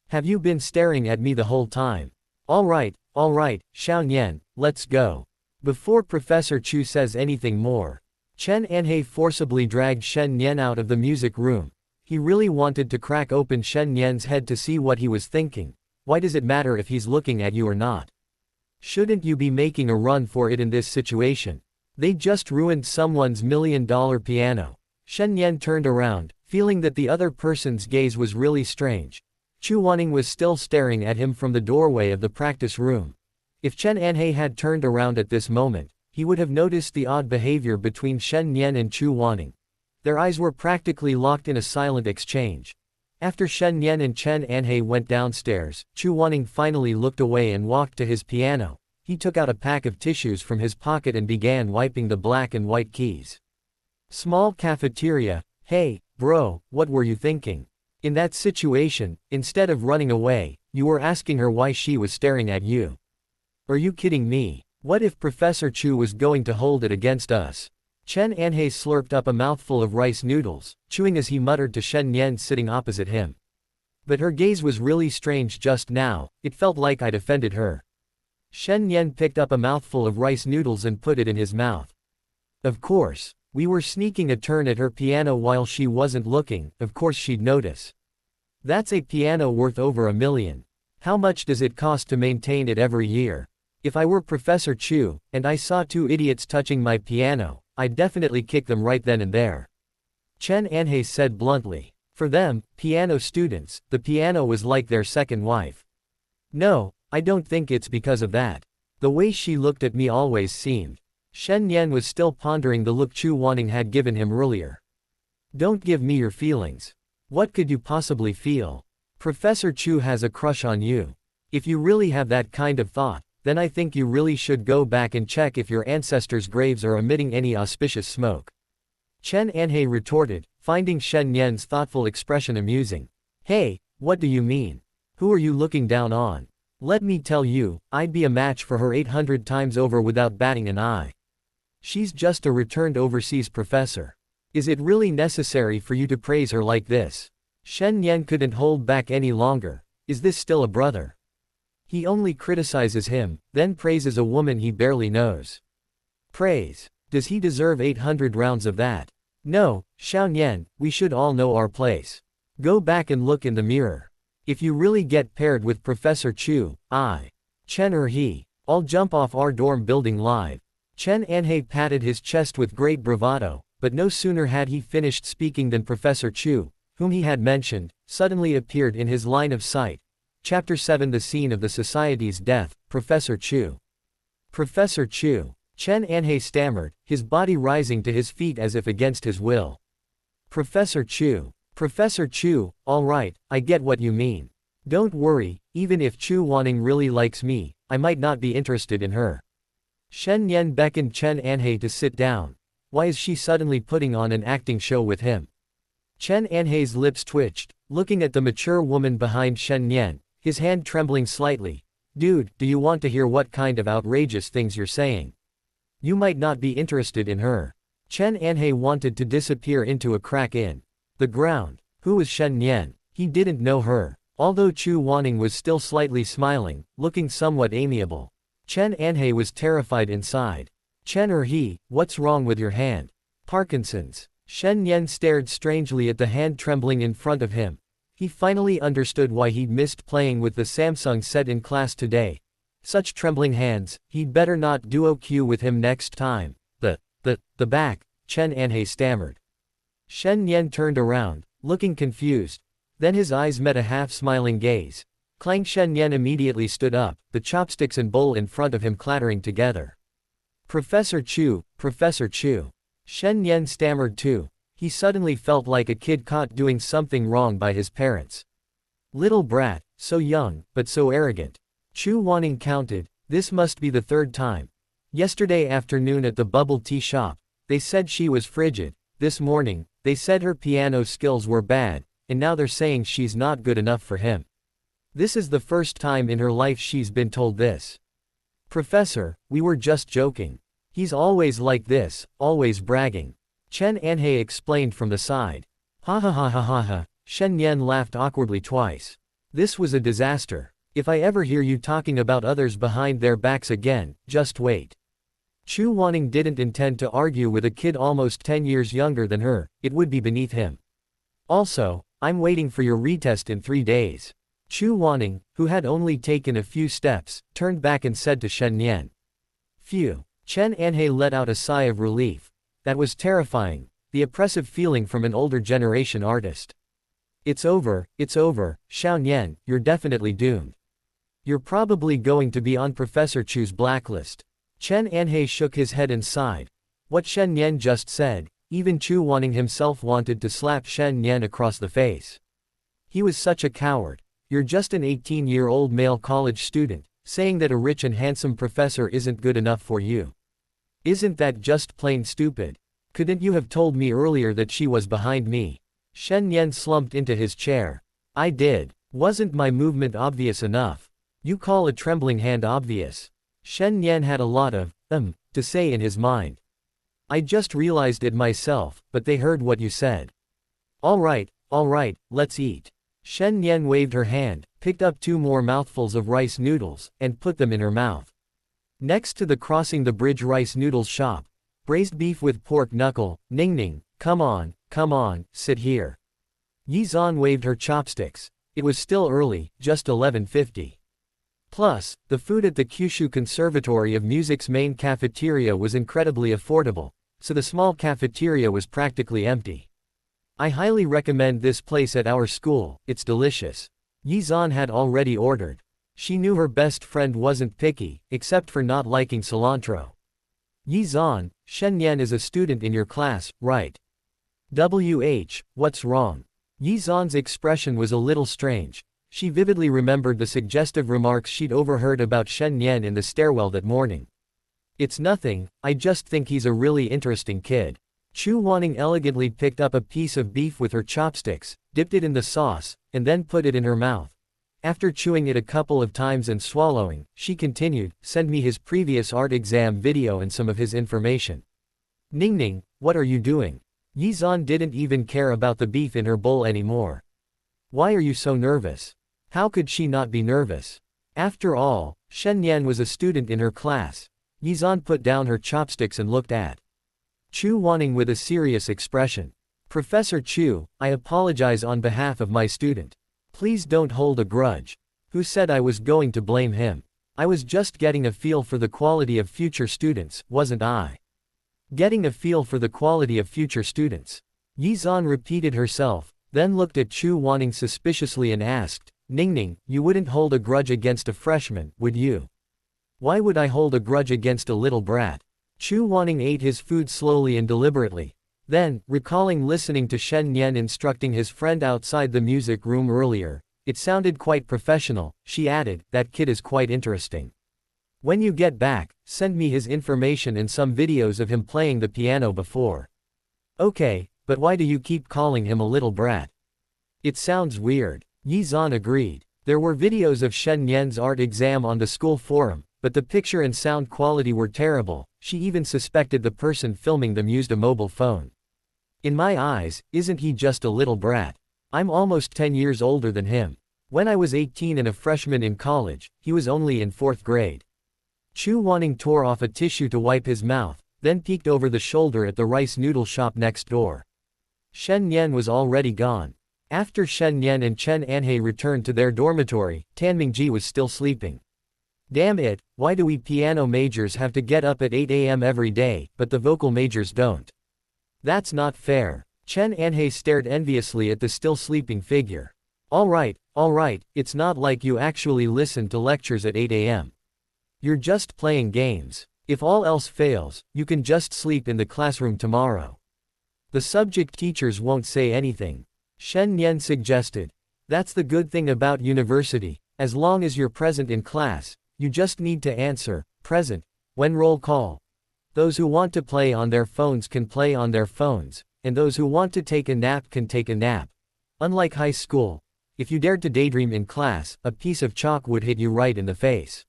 Have you been staring at me the whole time? All right, Xiao Nian, let's go. Before Professor Chu says anything more, Chen Anhei forcibly dragged Shen Nian out of the music room. He really wanted to crack open Shen Nian's head to see what he was thinking. Why does it matter if he's looking at you or not? Shouldn't you be making a run for it in this situation? They just ruined someone's $1 million piano. Shen Nian turned around, feeling that the other person's gaze was really strange. Chu Wanning was still staring at him from the doorway of the practice room. If Chen Anhe had turned around at this moment, he would have noticed the odd behavior between Shen Nian and Chu Wanning. Their eyes were practically locked in a silent exchange. After Shen Nian and Chen Anhe went downstairs, Chu Wanning finally looked away and walked to his piano. He took out a pack of tissues from his pocket and began wiping the black and white keys. Small cafeteria. Hey, bro, what were you thinking? In that situation, instead of running away, you were asking her why she was staring at you. Are you kidding me? What if Professor Chu was going to hold it against us? Chen Anhe slurped up a mouthful of rice noodles, chewing as he muttered to Shen Nian sitting opposite him. But her gaze was really strange just now, it felt like I'd offended her. Shen Nian picked up a mouthful of rice noodles and put it in his mouth. Of course, we were sneaking a turn at her piano while she wasn't looking, of course she'd notice. That's a piano worth over $1 million. How much does it cost to maintain it every year? If I were Professor Chu, and I saw two idiots touching my piano, I'd definitely kick them right then and there. Chen Anhe said bluntly. For them, piano students, the piano was like their second wife. No, I don't think it's because of that. The way she looked at me always seemed. Shen Nian was still pondering the look Chu Wanning had given him earlier. Don't give me your feelings. What could you possibly feel? Professor Chu has a crush on you. If you really have that kind of thought, then I think you really should go back and check if your ancestors' graves are emitting any auspicious smoke. Chen Anhe retorted, finding Shen Nian's thoughtful expression amusing. Hey, what do you mean? Who are you looking down on? Let me tell you, I'd be a match for her 800 times over without batting an eye. She's just a returned overseas professor. Is it really necessary for you to praise her like this? Shen Nian couldn't hold back any longer. Is this still a brother? He only criticizes him, then praises a woman he barely knows. Praise. Does he deserve 800 rounds of that? No, Xiao Nian, we should all know our place. Go back and look in the mirror. If you really get paired with Professor Chu, Chen or he, I'll jump off our dorm building live. Chen Anhe patted his chest with great bravado, but no sooner had he finished speaking than Professor Chu, whom he had mentioned, suddenly appeared in his line of sight. Chapter 7 The Scene of the Society's Death, Professor Chu. Professor Chu. Chen Anhe stammered, his body rising to his feet as if against his will. Professor Chu. Professor Chu, all right, I get what you mean. Don't worry, even if Chu Wanning really likes me, I might not be interested in her. Shen Nian beckoned Chen Anhe to sit down. Why is she suddenly putting on an acting show with him? Chen Anhe's lips twitched, looking at the mature woman behind Shen Nian, his hand trembling slightly. Dude, do you want to hear what kind of outrageous things you're saying? You might not be interested in her. Chen Anhe wanted to disappear into a crack in the ground. Who was Shen Nian? He didn't know her. Although Chu Wanning was still slightly smiling, looking somewhat amiable. Chen Anhe was terrified inside. Chen or he, what's wrong with your hand? Parkinson's. Shen Nian stared strangely at the hand trembling in front of him. He finally understood why he'd missed playing with the Samsung set in class today. Such trembling hands, he'd better not duo Q with him next time. The back, Chen Anhe stammered. Shen Nian turned around, looking confused. Then his eyes met a half-smiling gaze. Clang. Shen Nian immediately stood up, the chopsticks and bowl in front of him clattering together. Professor Chu, Professor Chu. Shen Nian stammered too. He suddenly felt like a kid caught doing something wrong by his parents. Little brat, so young, but so arrogant. Chu Wanning counted, this must be the third time. Yesterday afternoon at the bubble tea shop, they said she was frigid. This morning, they said her piano skills were bad, and now they're saying she's not good enough for him. This is the first time in her life she's been told this. Professor, we were just joking. He's always like this, always bragging. Chen Anhe explained from the side. Ha ha ha ha ha ha. Shen Nian laughed awkwardly twice. This was a disaster. If I ever hear you talking about others behind their backs again, just wait. Chu Wanning didn't intend to argue with a kid almost 10 years younger than her, it would be beneath him. Also, I'm waiting for your retest in 3 days. Chu Wanning, who had only taken a few steps, turned back and said to Shen Nian. Phew. Chen Anhe let out a sigh of relief. That was terrifying, the oppressive feeling from an older generation artist. It's over, Xiao Nian, you're definitely doomed. You're probably going to be on Professor Chu's blacklist. Chen Anhe shook his head and sighed. What Shen Nian just said, even Chu Wanning himself wanted to slap Shen Nian across the face. He was such a coward. You're just an 18-year-old male college student, saying that a rich and handsome professor isn't good enough for you. Isn't that just plain stupid? Couldn't you have told me earlier that she was behind me? Shen Nian slumped into his chair. I did. Wasn't my movement obvious enough? You call a trembling hand obvious? Shen Nian had a lot of, to say in his mind. I just realized it myself, but they heard what you said. All right, let's eat. Shen Nian waved her hand, picked up 2 more mouthfuls of rice noodles, and put them in her mouth. Next to the Crossing the Bridge rice noodles shop, braised beef with pork knuckle, Ning, come on, sit here. Yi Zan waved her chopsticks. It was still early, just 11:50. Plus, the food at the Kyushu Conservatory of Music's main cafeteria was incredibly affordable, so the small cafeteria was practically empty. I highly recommend this place at our school, it's delicious. Yi Zan had already ordered. She knew her best friend wasn't picky, except for not liking cilantro. Yi Zan, Shen Nian is a student in your class, right? What's wrong? Yi Zan's expression was a little strange. She vividly remembered the suggestive remarks she'd overheard about Shen Nian in the stairwell that morning. It's nothing, I just think he's a really interesting kid. Chu Wanning elegantly picked up a piece of beef with her chopsticks, dipped it in the sauce, and then put it in her mouth. After chewing it a couple of times and swallowing, she continued, send me his previous art exam video and some of his information. Ning, what are you doing? Yi Zan didn't even care about the beef in her bowl anymore. Why are you so nervous? How could she not be nervous? After all, Shen Nian was a student in her class. Yi Zan put down her chopsticks and looked at Chu Wanning with a serious expression. Professor Chu, I apologize on behalf of my student. Please don't hold a grudge. Who said I was going to blame him? I was just getting a feel for the quality of future students, wasn't I? Getting a feel for the quality of future students. Yi Zan repeated herself, then looked at Chu Wanning suspiciously and asked, Ning, you wouldn't hold a grudge against a freshman, would you? Why would I hold a grudge against a little brat? Chu Wanning ate his food slowly and deliberately. Then, recalling listening to Shen Nian instructing his friend outside the music room earlier, it sounded quite professional, she added, that kid is quite interesting. When you get back, send me his information and some videos of him playing the piano before. Okay, but why do you keep calling him a little brat? It sounds weird. Yi Zan agreed. There were videos of Shen Nian's art exam on the school forum, but the picture and sound quality were terrible. She even suspected the person filming them used a mobile phone. In my eyes, isn't he just a little brat? I'm almost 10 years older than him. When I was 18 and a freshman in college, he was only in 4th grade. Chu Wanning tore off a tissue to wipe his mouth, then peeked over the shoulder at the rice noodle shop next door. Shen Nian was already gone. After Shen Nian and Chen Anhe returned to their dormitory, Tan Mingji was still sleeping. Damn it, why do we piano majors have to get up at 8 a.m. every day, but the vocal majors don't? That's not fair. Chen Anhe stared enviously at the still sleeping figure. All right, it's not like you actually listen to lectures at 8 a.m. You're just playing games. If all else fails, you can just sleep in the classroom tomorrow. The subject teachers won't say anything. Shen Nian suggested. That's the good thing about university, as long as you're present in class, you just need to answer, present, when roll call. Those who want to play on their phones can play on their phones, and those who want to take a nap can take a nap. Unlike high school, if you dared to daydream in class, a piece of chalk would hit you right in the face.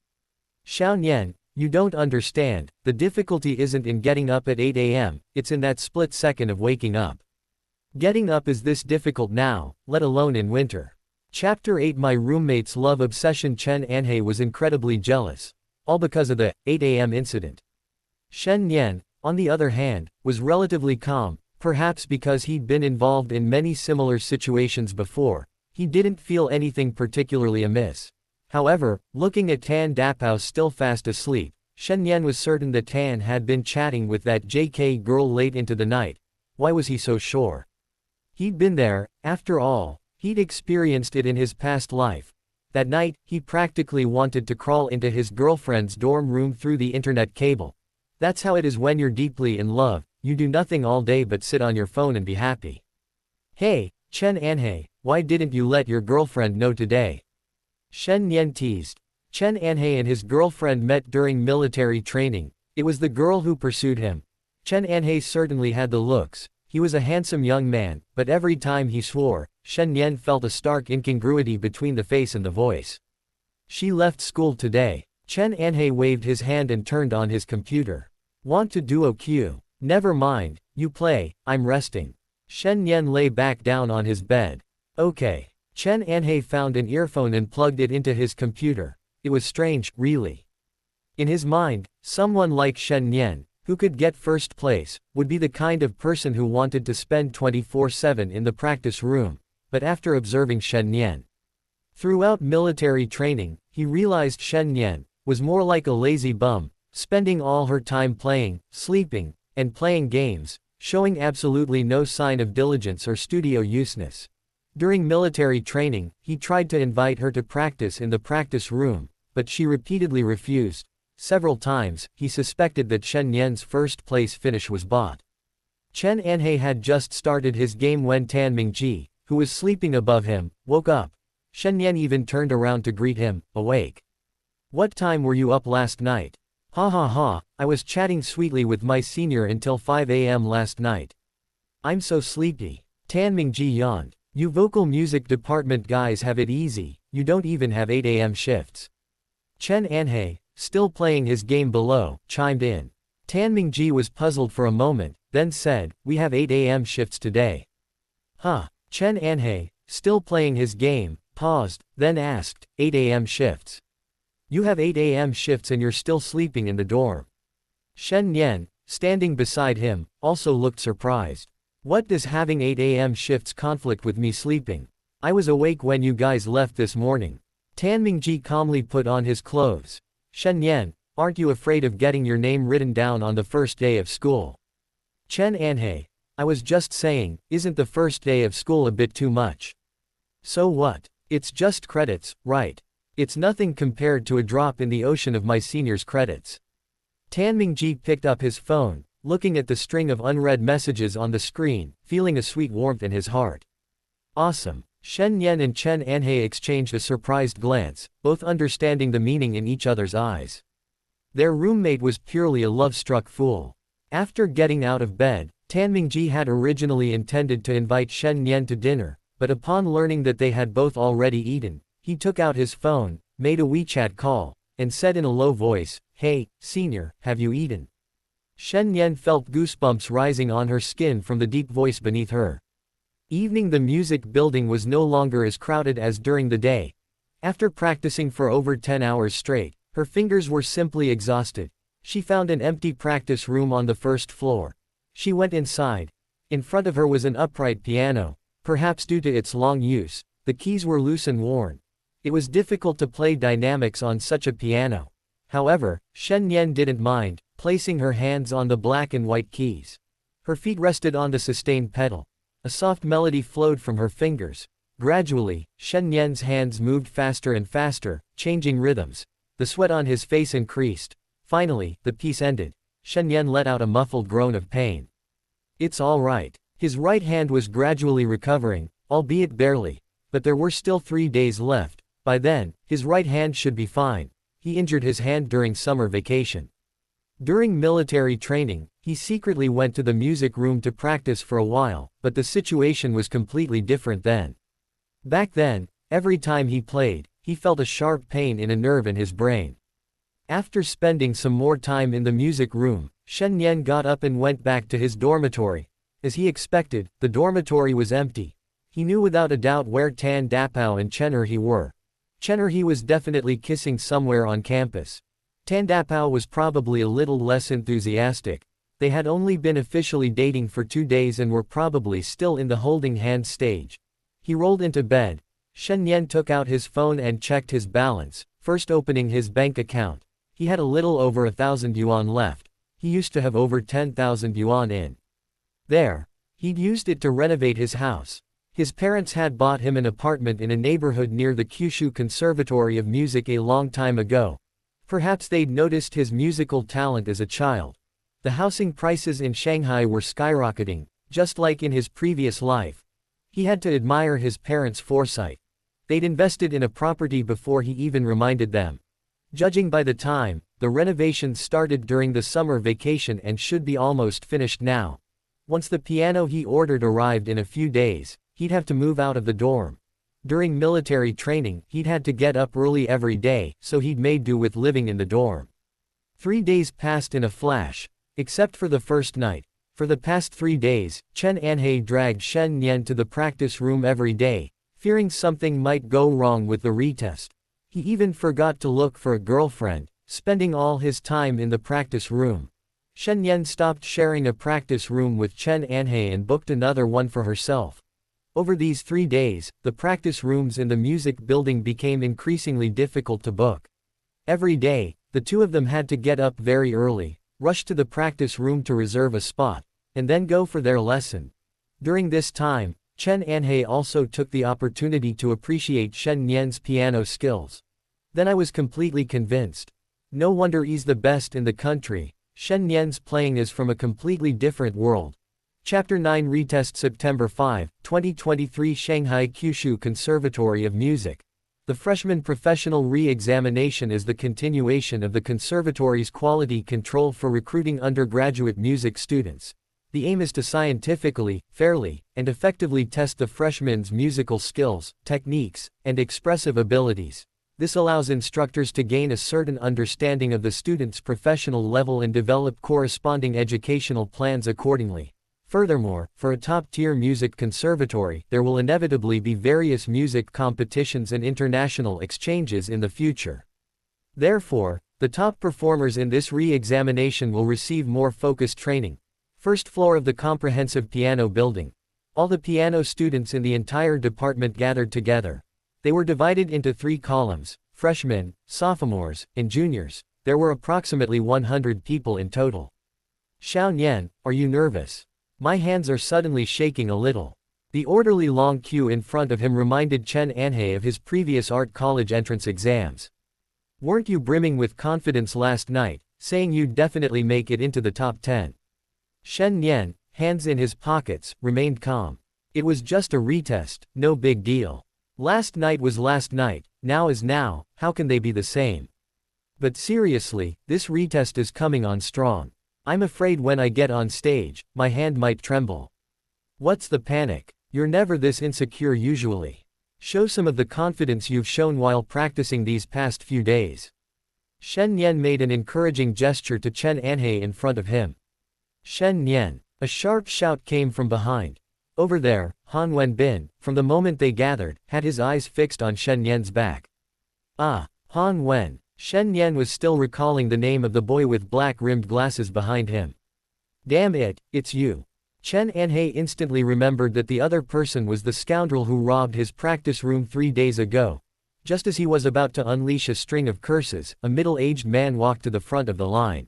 Xiao Nian, you don't understand, the difficulty isn't in getting up at 8 a.m., it's in that split second of waking up. Getting up is this difficult now, let alone in winter. Chapter 8 My roommate's love obsession. Chen Anhe was incredibly jealous. All because of the 8 a.m. incident. Shen Nian, on the other hand, was relatively calm, perhaps because he'd been involved in many similar situations before. He didn't feel anything particularly amiss. However, looking at Tan Dapao still fast asleep, Shen Nian was certain that Tan had been chatting with that JK girl late into the night. Why was he so sure? He'd been there, after all. He'd experienced it in his past life. That night, he practically wanted to crawl into his girlfriend's dorm room through the internet cable. That's how it is when you're deeply in love, you do nothing all day but sit on your phone and be happy. Hey, Chen Anhei, why didn't you let your girlfriend know today? Shen Nian teased. Chen Anhei and his girlfriend met during military training. It was the girl who pursued him. Chen Anhei certainly had the looks. He was a handsome young man, but every time he swore, Shen Nian felt a stark incongruity between the face and the voice. She left school today. Chen Anhei waved his hand and turned on his computer. Want to duo Q? Never mind, you play, I'm resting. Shen Nian lay back down on his bed. Okay. Chen Anhei found an earphone and plugged it into his computer. It was strange, really. In his mind, someone like Shen Nian, who could get first place, would be the kind of person who wanted to spend 24/7 in the practice room, but after observing Shen Nian throughout military training, he realized Shen Nian was more like a lazy bum, spending all her time playing, sleeping, and playing games, showing absolutely no sign of diligence or studio useness. During military training, he tried to invite her to practice in the practice room, but she repeatedly refused. Several times, he suspected that Shen Nian's first-place finish was bought. Chen Anhei had just started his game when Tan Mingji, who was sleeping above him, woke up. Shen Nian even turned around to greet him, awake. What time were you up last night? Ha ha ha, I was chatting sweetly with my senior until 5 a.m. last night. I'm so sleepy. Tan Mingji yawned. You vocal music department guys have it easy, you don't even have 8 a.m. shifts. Chen Anhei, still playing his game below, chimed in. Tan Mingji was puzzled for a moment, then said, we have 8 a.m. shifts today. Huh. Chen Anhei, still playing his game, paused, then asked, 8 a.m. shifts. You have 8 a.m. shifts and you're still sleeping in the dorm. Shen Nian, standing beside him, also looked surprised. What does having 8 a.m. shifts conflict with me sleeping? I was awake when you guys left this morning. Tan Mingji calmly put on his clothes. Shen Nian, aren't you afraid of getting your name written down on the first day of school? Chen Anhei, I was just saying, isn't the first day of school a bit too much? So what? It's just credits, right? It's nothing compared to a drop in the ocean of my senior's credits. Tan Mingji picked up his phone, looking at the string of unread messages on the screen, feeling a sweet warmth in his heart. Awesome. Shen Nian and Chen Anhei exchanged a surprised glance, both understanding the meaning in each other's eyes. Their roommate was purely a love-struck fool. After getting out of bed, Tan Mingji had originally intended to invite Shen Nian to dinner, but upon learning that they had both already eaten, he took out his phone, made a WeChat call, and said in a low voice, Hey, senior, have you eaten? Shen Nian felt goosebumps rising on her skin from the deep voice beneath her. Evening. The music building was no longer as crowded as during the day. After practicing for over 10 hours straight, her fingers were simply exhausted. She found an empty practice room on the first floor. She went inside. In front of her was an upright piano. Perhaps due to its long use, the keys were loose and worn. It was difficult to play dynamics on such a piano. However, Shen Nian didn't mind, placing her hands on the black and white keys. Her feet rested on the sustained pedal. A soft melody flowed from her fingers. Gradually, Shen Nian's hands moved faster and faster, changing rhythms. The sweat on his face increased. Finally, the piece ended. Shen Nian let out a muffled groan of pain. It's all right. His right hand was gradually recovering, albeit barely, but there were still 3 days left. By then, his right hand should be fine. He injured his hand during summer vacation. During military training, he secretly went to the music room to practice for a while, but the situation was completely different then. Back then, every time he played, he felt a sharp pain in a nerve in his brain. After spending some more time in the music room, Shen Nian got up and went back to his dormitory. As he expected, the dormitory was empty. He knew without a doubt where Tan Dapao and Chen Erhe were. Chen Erhe was definitely kissing somewhere on campus. Tan Dapao was probably a little less enthusiastic. They had only been officially dating for 2 days and were probably still in the holding hands stage. He rolled into bed. Shen Nian took out his phone and checked his balance, first opening his bank account. He had a little over 1,000 yuan left. He used to have over 10,000 yuan in there. He'd used it to renovate his house. His parents had bought him an apartment in a neighborhood near the Kyushu Conservatory of Music a long time ago. Perhaps they'd noticed his musical talent as a child. The housing prices in Shanghai were skyrocketing, just like in his previous life. He had to admire his parents' foresight. They'd invested in a property before he even reminded them. Judging by the time, the renovations started during the summer vacation and should be almost finished now. Once the piano he ordered arrived in a few days, he'd have to move out of the dorm. During military training, he'd had to get up early every day, so he'd made do with living in the dorm. 3 days passed in a flash, except for the first night. For the past 3 days, Chen Anhei dragged Shen Nian to the practice room every day, fearing something might go wrong with the retest. He even forgot to look for a girlfriend, spending all his time in the practice room. Shen Nian stopped sharing a practice room with Chen Anhei and booked another one for herself. Over these 3 days, the practice rooms in the music building became increasingly difficult to book. Every day, the two of them had to get up very early, rush to the practice room to reserve a spot, and then go for their lesson. During this time, Chen Anhei also took the opportunity to appreciate Shen Nian's piano skills. Then I was completely convinced. No wonder he's the best in the country. Shen Nian's playing is from a completely different world. Chapter 9 Retest September 5, 2023 Shanghai Kyushu Conservatory of Music. The freshman professional re-examination is the continuation of the conservatory's quality control for recruiting undergraduate music students. The aim is to scientifically, fairly, and effectively test the freshmen's musical skills, techniques, and expressive abilities. This allows instructors to gain a certain understanding of the student's professional level and develop corresponding educational plans accordingly. Furthermore, for a top-tier music conservatory, there will inevitably be various music competitions and international exchanges in the future. Therefore, the top performers in this re-examination will receive more focused training. First floor of the comprehensive piano building. All the piano students in the entire department gathered together. They were divided into 3 columns: freshmen, sophomores, and juniors. There were approximately 100 people in total. Xiao Nian, are you nervous? My hands are suddenly shaking a little. The orderly long queue in front of him reminded Chen Anhei of his previous art college entrance exams. Weren't you brimming with confidence last night, saying you'd definitely make it into the top 10? Shen Nian, hands in his pockets, remained calm. It was just a retest, no big deal. Last night was last night, now is now, how can they be the same? But seriously, this retest is coming on strong. I'm afraid when I get on stage, my hand might tremble. What's the panic? You're never this insecure usually. Show some of the confidence you've shown while practicing these past few days. Shen Nian made an encouraging gesture to Chen Anhei in front of him. Shen Nian. A sharp shout came from behind. Over there, Han Wenbin, from the moment they gathered, had his eyes fixed on Shen Nian's back. Ah, Han Wen. Shen Nian was still recalling the name of the boy with black-rimmed glasses behind him. Damn it, it's you. Chen Anhei instantly remembered that the other person was the scoundrel who robbed his practice room 3 days ago. Just as he was about to unleash a string of curses, a middle-aged man walked to the front of the line.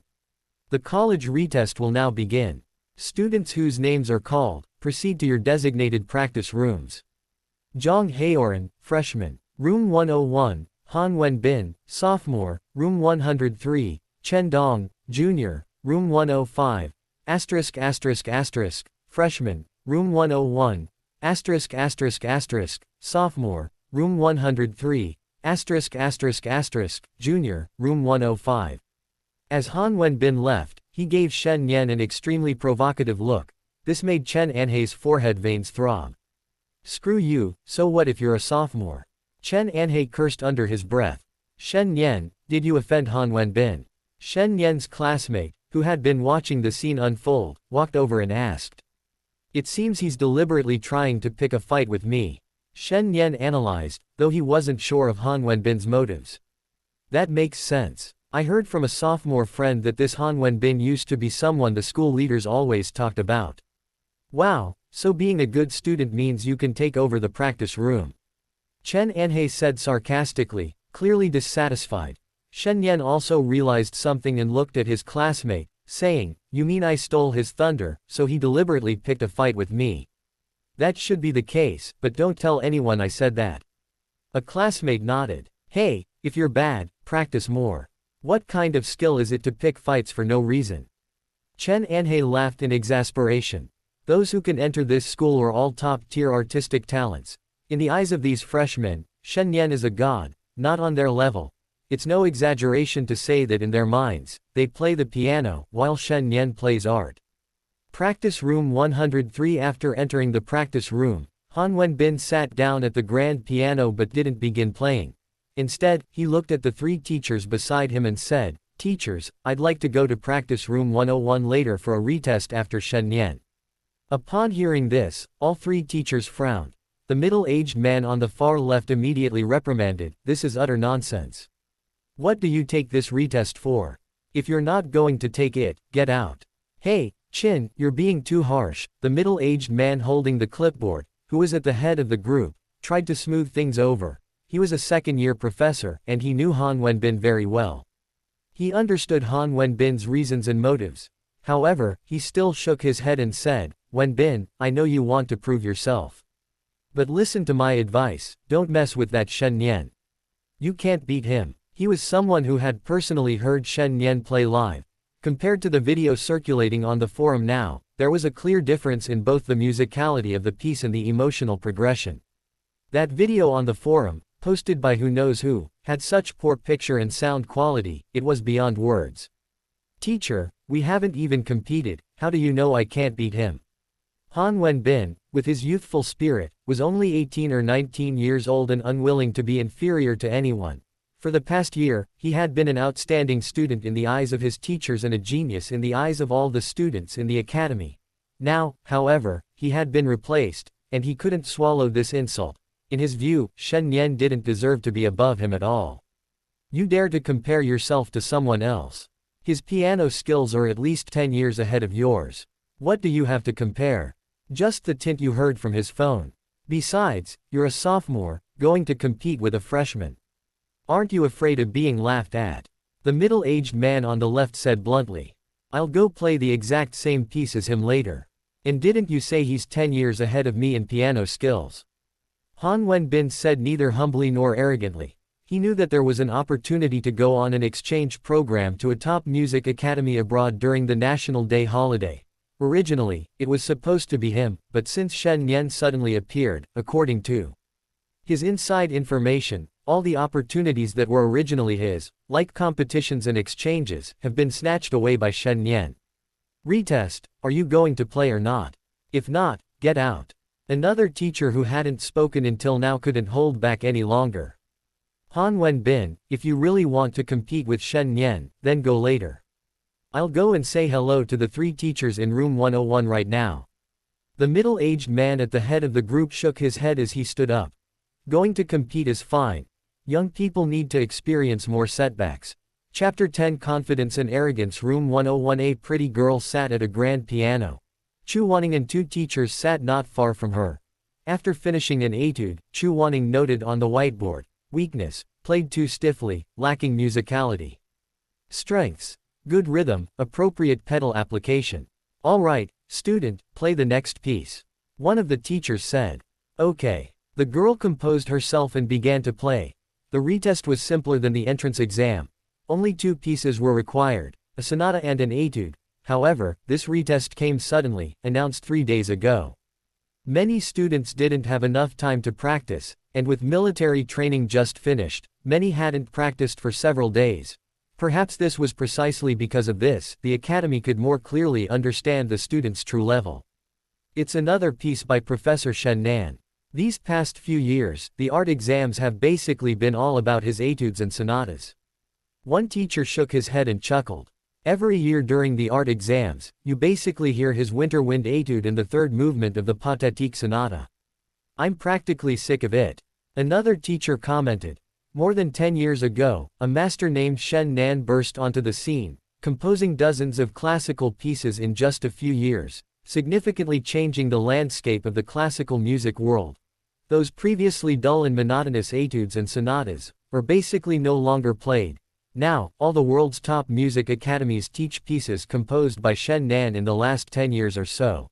The college retest will now begin. Students whose names are called, proceed to your designated practice rooms. Zhang Haoran, freshman, room 101, Han Wenbin, sophomore, room 103, Chen Dong, junior, room 105, freshman, room 101, sophomore, room 103, junior, room 105. As Han Wenbin left, he gave Shen Nian an extremely provocative look. This made Chen Anhei's forehead veins throb. Screw you, so what if you're a sophomore? Chen Anhei cursed under his breath. Shen Nian, did you offend Han Wenbin? Shen Nian's classmate, who had been watching the scene unfold, walked over and asked. It seems he's deliberately trying to pick a fight with me. Shen Nian analyzed, though he wasn't sure of Han Wenbin's motives. That makes sense. I heard from a sophomore friend that this Han Wenbin used to be someone the school leaders always talked about. Wow, so being a good student means you can take over the practice room. Chen Anhei said sarcastically, clearly dissatisfied. Shen Nian also realized something and looked at his classmate, saying, you mean I stole his thunder, so he deliberately picked a fight with me. That should be the case, but don't tell anyone I said that. A classmate nodded. Hey, if you're bad, practice more. What kind of skill is it to pick fights for no reason? Chen Anhei laughed in exasperation. Those who can enter this school are all top-tier artistic talents. In the eyes of these freshmen, Shen Nian is a god, not on their level. It's no exaggeration to say that in their minds, they play the piano, while Shen Nian plays art. Practice room 103. After entering the practice room, Han Wenbin sat down at the grand piano but didn't begin playing. Instead, he looked at the three teachers beside him and said, "Teachers, I'd like to go to practice room 101 later for a retest after Shen Nian." Upon hearing this, all three teachers frowned. The middle-aged man on the far left immediately reprimanded, "This is utter nonsense. What do you take this retest for? If you're not going to take it, get out." "Hey, Chin, you're being too harsh," the middle-aged man holding the clipboard, who was at the head of the group, tried to smooth things over. He was a second-year professor, and he knew Han Wenbin very well. He understood Han Wenbin's reasons and motives. However, he still shook his head and said, "Wenbin, I know you want to prove yourself. But listen to my advice, don't mess with that Shen Nian. You can't beat him." He was someone who had personally heard Shen Nian play live. Compared to the video circulating on the forum now, there was a clear difference in both the musicality of the piece and the emotional progression. That video on the forum, posted by who knows who, had such poor picture and sound quality, it was beyond words. "Teacher, we haven't even competed, how do you know I can't beat him?" Han Wenbin, with his youthful spirit, was only 18 or 19 years old and unwilling to be inferior to anyone. For the past year, he had been an outstanding student in the eyes of his teachers and a genius in the eyes of all the students in the academy. Now, however, he had been replaced, and he couldn't swallow this insult. In his view, Shen Nian didn't deserve to be above him at all. "You dare to compare yourself to someone else? His piano skills are at least 10 years ahead of yours. What do you have to compare? Just the tint you heard from his phone. Besides, you're a sophomore, going to compete with a freshman. Aren't you afraid of being laughed at?" The middle-aged man on the left said bluntly. "I'll go play the exact same piece as him later. And didn't you say he's 10 years ahead of me in piano skills?" Han Wenbin said neither humbly nor arrogantly. He knew that there was an opportunity to go on an exchange program to a top music academy abroad during the National Day holiday. Originally, it was supposed to be him, but since Shen Nian suddenly appeared, according to his inside information, all the opportunities that were originally his, like competitions and exchanges, have been snatched away by Shen Nian. "Retest, are you going to play or not? If not, get out." Another teacher who hadn't spoken until now couldn't hold back any longer. "Han Wenbin, if you really want to compete with Shen Nian, then go later. I'll go and say hello to the three teachers in room 101 right now." The middle-aged man at the head of the group shook his head as he stood up. "Going to compete is fine. Young people need to experience more setbacks." Chapter 10 Confidence and Arrogance. Room 101. A pretty girl sat at a grand piano. Chu Wanning and two teachers sat not far from her. After finishing an etude, Chu Wanning noted on the whiteboard, "Weakness, played too stiffly, lacking musicality. Strengths, good rhythm, appropriate pedal application. All right, student, play the next piece." One of the teachers said. "Okay." The girl composed herself and began to play. The retest was simpler than the entrance exam. Only 2 pieces were required, a sonata and an etude. However, this retest came suddenly, announced 3 days ago. Many students didn't have enough time to practice, and with military training just finished, many hadn't practiced for several days. Perhaps this was precisely because of this, the academy could more clearly understand the students' true level. It's another piece by Professor Shen Nian. These past few years, the art exams have basically been all about his etudes and sonatas. One teacher shook his head and chuckled. Every year during the art exams, you basically hear his Winter Wind etude and the third movement of the Pathétique sonata. I'm practically sick of it. Another teacher commented. More than 10 years ago, a master named Shen Nian burst onto the scene, composing dozens of classical pieces in just a few years, significantly changing the landscape of the classical music world. Those previously dull and monotonous etudes and sonatas were basically no longer played. Now, all the world's top music academies teach pieces composed by Shen Nian in the last 10 years or so.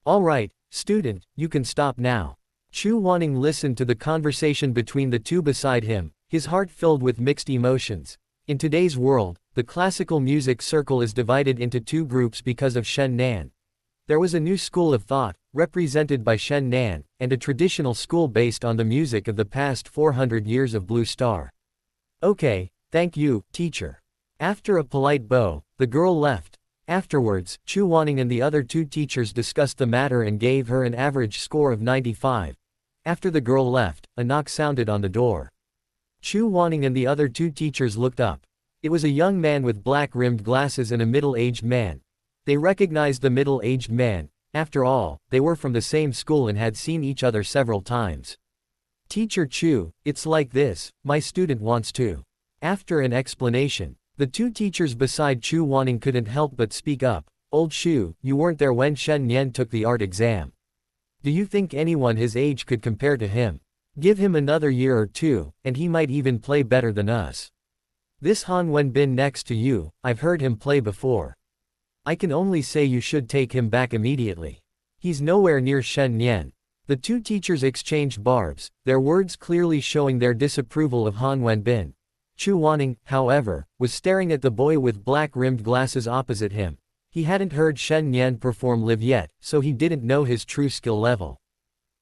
All right, Student, you can stop now. Chu Wanning listened to the conversation between the two beside him, his heart filled with mixed emotions. In today's world, the classical music circle is divided into two groups because of Shen Nian. There was a new school of thought, represented by Shen Nian, and a traditional school based on the music of the past 400 years of Blue Star. Okay, thank you, teacher. After a polite bow, the girl left. Afterwards, Chu Wanning and the other two teachers discussed the matter and gave her an average score of 95. After the girl left, a knock sounded on the door. Chu Wanning and the other two teachers looked up. It was a young man with black-rimmed glasses and a middle-aged man. They recognized the middle-aged man. After all, they were from the same school and had seen each other several times. Teacher Chu, it's like this, my student wants to. After an explanation, the two teachers beside Chu Wanning couldn't help but speak up. Old Chu, you weren't there when Shen Nian took the art exam. Do you think anyone his age could compare to him? Give him another year or two, and he might even play better than us. This Han Wenbin next to you, I've heard him play before. I can only say you should take him back immediately. He's nowhere near Shen Nian. The two teachers exchanged barbs, their words clearly showing their disapproval of Han Wenbin. Chu Wanning, however, was staring at the boy with black-rimmed glasses opposite him. He hadn't heard Shen Nian perform live yet, so he didn't know his true skill level.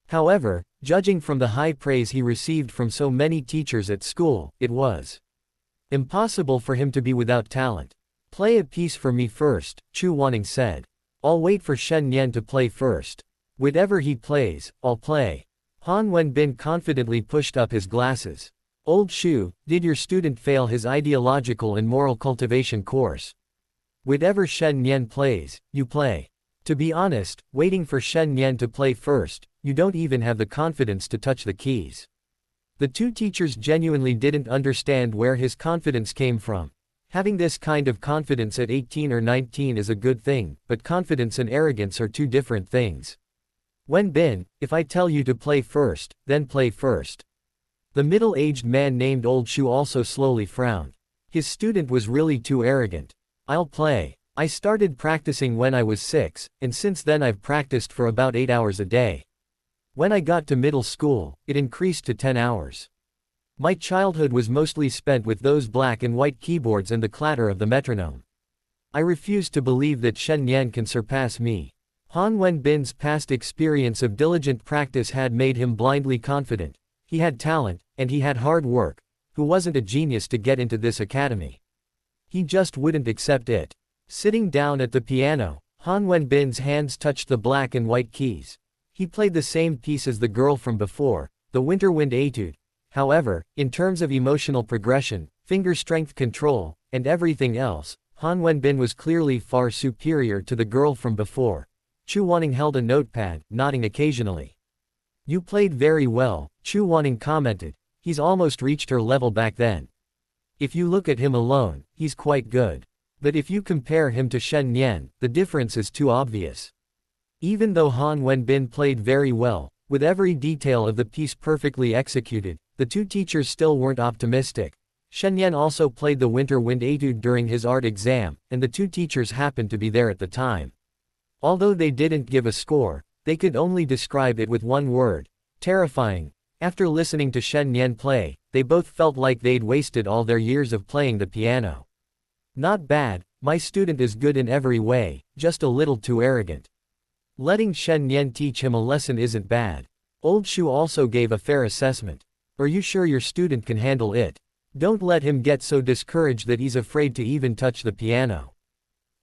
However, judging from the high praise he received from so many teachers at school, it was impossible for him to be without talent. Play a piece for me first, Chu Wanning said. I'll wait for Shen Nian to play first. Whatever he plays, I'll play. Han Wenbin confidently pushed up his glasses. Old Chu, did your student fail his ideological and moral cultivation course? Whatever Shen Nian plays, you play. To be honest, waiting for Shen Nian to play first, you don't even have the confidence to touch the keys. The two teachers genuinely didn't understand where his confidence came from. Having this kind of confidence at 18 or 19 is a good thing, but confidence and arrogance are two different things. Wenbin, if I tell you to play first, then play first. The middle-aged man named Old Chu also slowly frowned. His student was really too arrogant. I'll play. I started practicing when I was 6, and since then I've practiced for about 8 hours a day. When I got to middle school, it increased to 10 hours. My childhood was mostly spent with those black and white keyboards and the clatter of the metronome. I refuse to believe that Shen Nian can surpass me. Han Wenbin's past experience of diligent practice had made him blindly confident. He had talent, and he had hard work. Who wasn't a genius to get into this academy? He just wouldn't accept it. Sitting down at the piano, Han Wenbin's hands touched the black and white keys. He played the same piece as the girl from before, the Winter Wind Etude. However, in terms of emotional progression, finger strength control, and everything else, Han Wenbin was clearly far superior to the girl from before. Chu Wanning held a notepad, nodding occasionally. You played very well, Chu Wanning commented. He's almost reached her level back then. If you look at him alone, he's quite good. But if you compare him to Shen Nian, the difference is too obvious. Even though Han Wenbin played very well, with every detail of the piece perfectly executed, the two teachers still weren't optimistic. Shen Nian also played the Winter Wind Etude during his art exam, and the two teachers happened to be there at the time. Although they didn't give a score, they could only describe it with one word: terrifying. After listening to Shen Nian play, they both felt like they'd wasted all their years of playing the piano. Not bad, my student is good in every way, just a little too arrogant. Letting Shen Nian teach him a lesson isn't bad. Old Chu also gave a fair assessment. Are you sure your student can handle it? Don't let him get so discouraged that he's afraid to even touch the piano.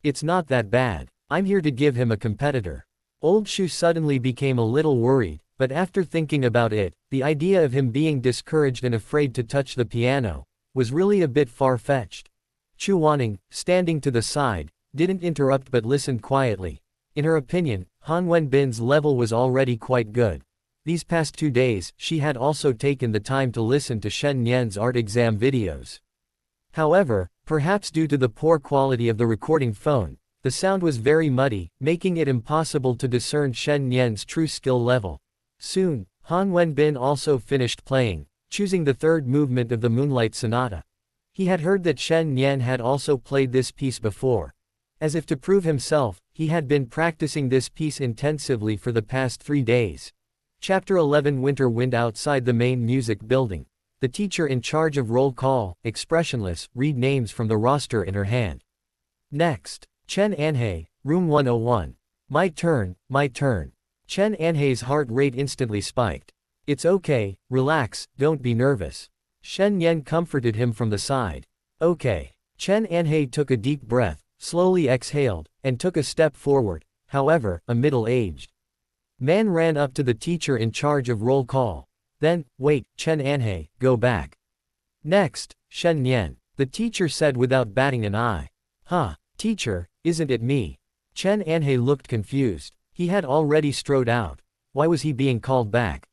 It's not that bad. I'm here to give him a competitor. Old Chu suddenly became a little worried, but after thinking about it, the idea of him being discouraged and afraid to touch the piano was really a bit far-fetched. Chu Wanning, standing to the side, didn't interrupt but listened quietly. In her opinion, Han Wenbin's level was already quite good. These past 2 days, she had also taken the time to listen to Shen Nian's art exam videos. However, perhaps due to the poor quality of the recording phone, the sound was very muddy, making it impossible to discern Shen Nian's true skill level. Soon, Han Wenbin also finished playing, choosing the third movement of the Moonlight Sonata. He had heard that Shen Nian had also played this piece before. As if to prove himself, He had been practicing this piece intensively for the past 3 days. Chapter 11 Winter Wind. Outside the main music building, the teacher in charge of roll call, expressionless, read names from the roster in her hand. Next. Chen Anhei, room 101. My turn, my turn. Chen Anhei's heart rate instantly spiked. It's okay, relax, don't be nervous. Shen Nian comforted him from the side. Okay. Chen Anhei took a deep breath, slowly exhaled, and took a step forward. However, a middle-aged man ran up to the teacher in charge of roll call. Then, wait, Chen Anhei, go back. Next, Shen Nian, the teacher said without batting an eye. Huh, teacher, isn't it me? Chen Anhei looked confused. He had already strode out. Why was he being called back?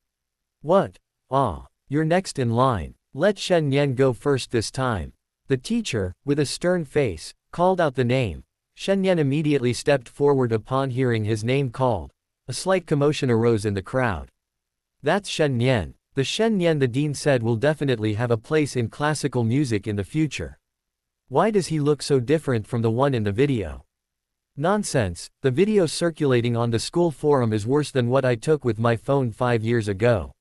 What? Ah, you're next in line. Let Shen Nian go first this time. The teacher, with a stern face, called out the name. Shen Nian immediately stepped forward upon hearing his name called. A slight commotion arose in the crowd. That's Shen Nian. The Shen Nian the dean said will definitely have a place in classical music in the future. Why does he look so different from the one in the video? Nonsense, the video circulating on the school forum is worse than what I took with my phone 5 years ago.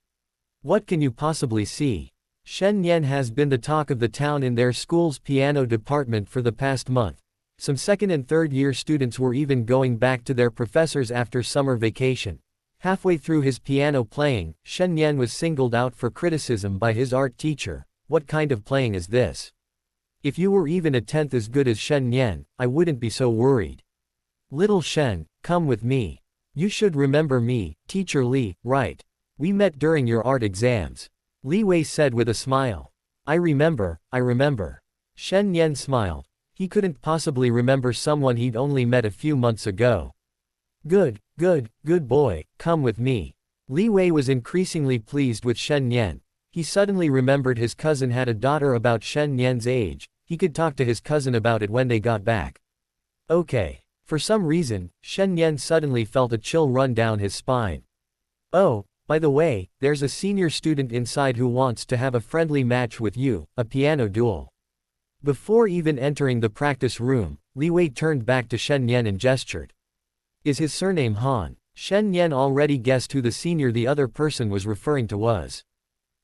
What can you possibly see? Shen Nian has been the talk of the town in their school's piano department for the past month. Some second and third year students were even going back to their professors after summer vacation. Halfway through his piano playing, Shen Nian was singled out for criticism by his art teacher. What kind of playing is this? If you were even a tenth as good as Shen Nian, I wouldn't be so worried. Little Shen, come with me. You should remember me, Teacher Li, right? We met during your art exams. Li Wei said with a smile. I remember. Shen Nian smiled. He couldn't possibly remember someone he'd only met a few months ago. Good boy, come with me. Li Wei was increasingly pleased with Shen Nian. He suddenly remembered his cousin had a daughter about Shen Nian's age. He could talk to his cousin about it when they got back. Okay. For some reason, Shen Nian suddenly felt a chill run down his spine. Oh, by the way, there's a senior student inside who wants to have a friendly match with you, a piano duel. Before even entering the practice room, Li Wei turned back to Shen Nian and gestured. Is his surname Han? Shen Nian already guessed who the senior the other person was referring to was.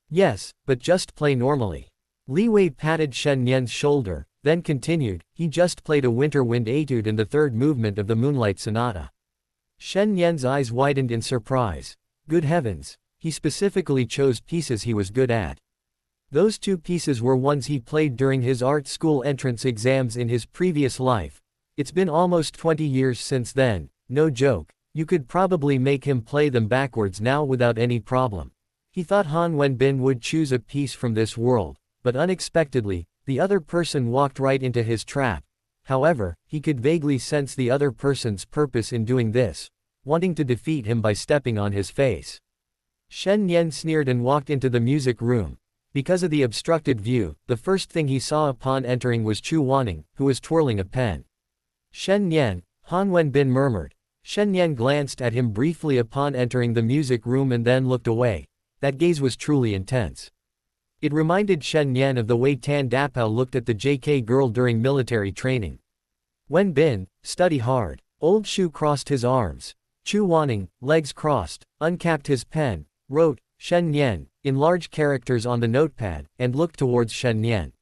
Yes, but just play normally. Li Wei patted Shen Nian's shoulder, then continued, he just played a Winter Wind etude in the third movement of the Moonlight Sonata. Shen Nian's eyes widened in surprise. Good heavens, he specifically chose pieces he was good at. Those 2 pieces were ones he played during his art school entrance exams in his previous life. It's been almost 20 years since then, no joke, you could probably make him play them backwards now without any problem. He thought Han Wenbin would choose a piece from this world, but unexpectedly, the other person walked right into his trap. However, he could vaguely sense the other person's purpose in doing this, wanting to defeat him by stepping on his face. Shen Nian sneered and walked into the music room. Because of the obstructed view, the first thing he saw upon entering was Chu Wanning, who was twirling a pen. Shen Nian, Han Wenbin murmured. Shen Nian glanced at him briefly upon entering the music room and then looked away. That gaze was truly intense. It reminded Shen Nian of the way Tan Dapao looked at the JK girl during military training. Wenbin, study hard. Old Shu crossed his arms. Chu Wanning, legs crossed, uncapped his pen, wrote, Shen Nian, in large characters on the notepad, and looked towards Shen Nian.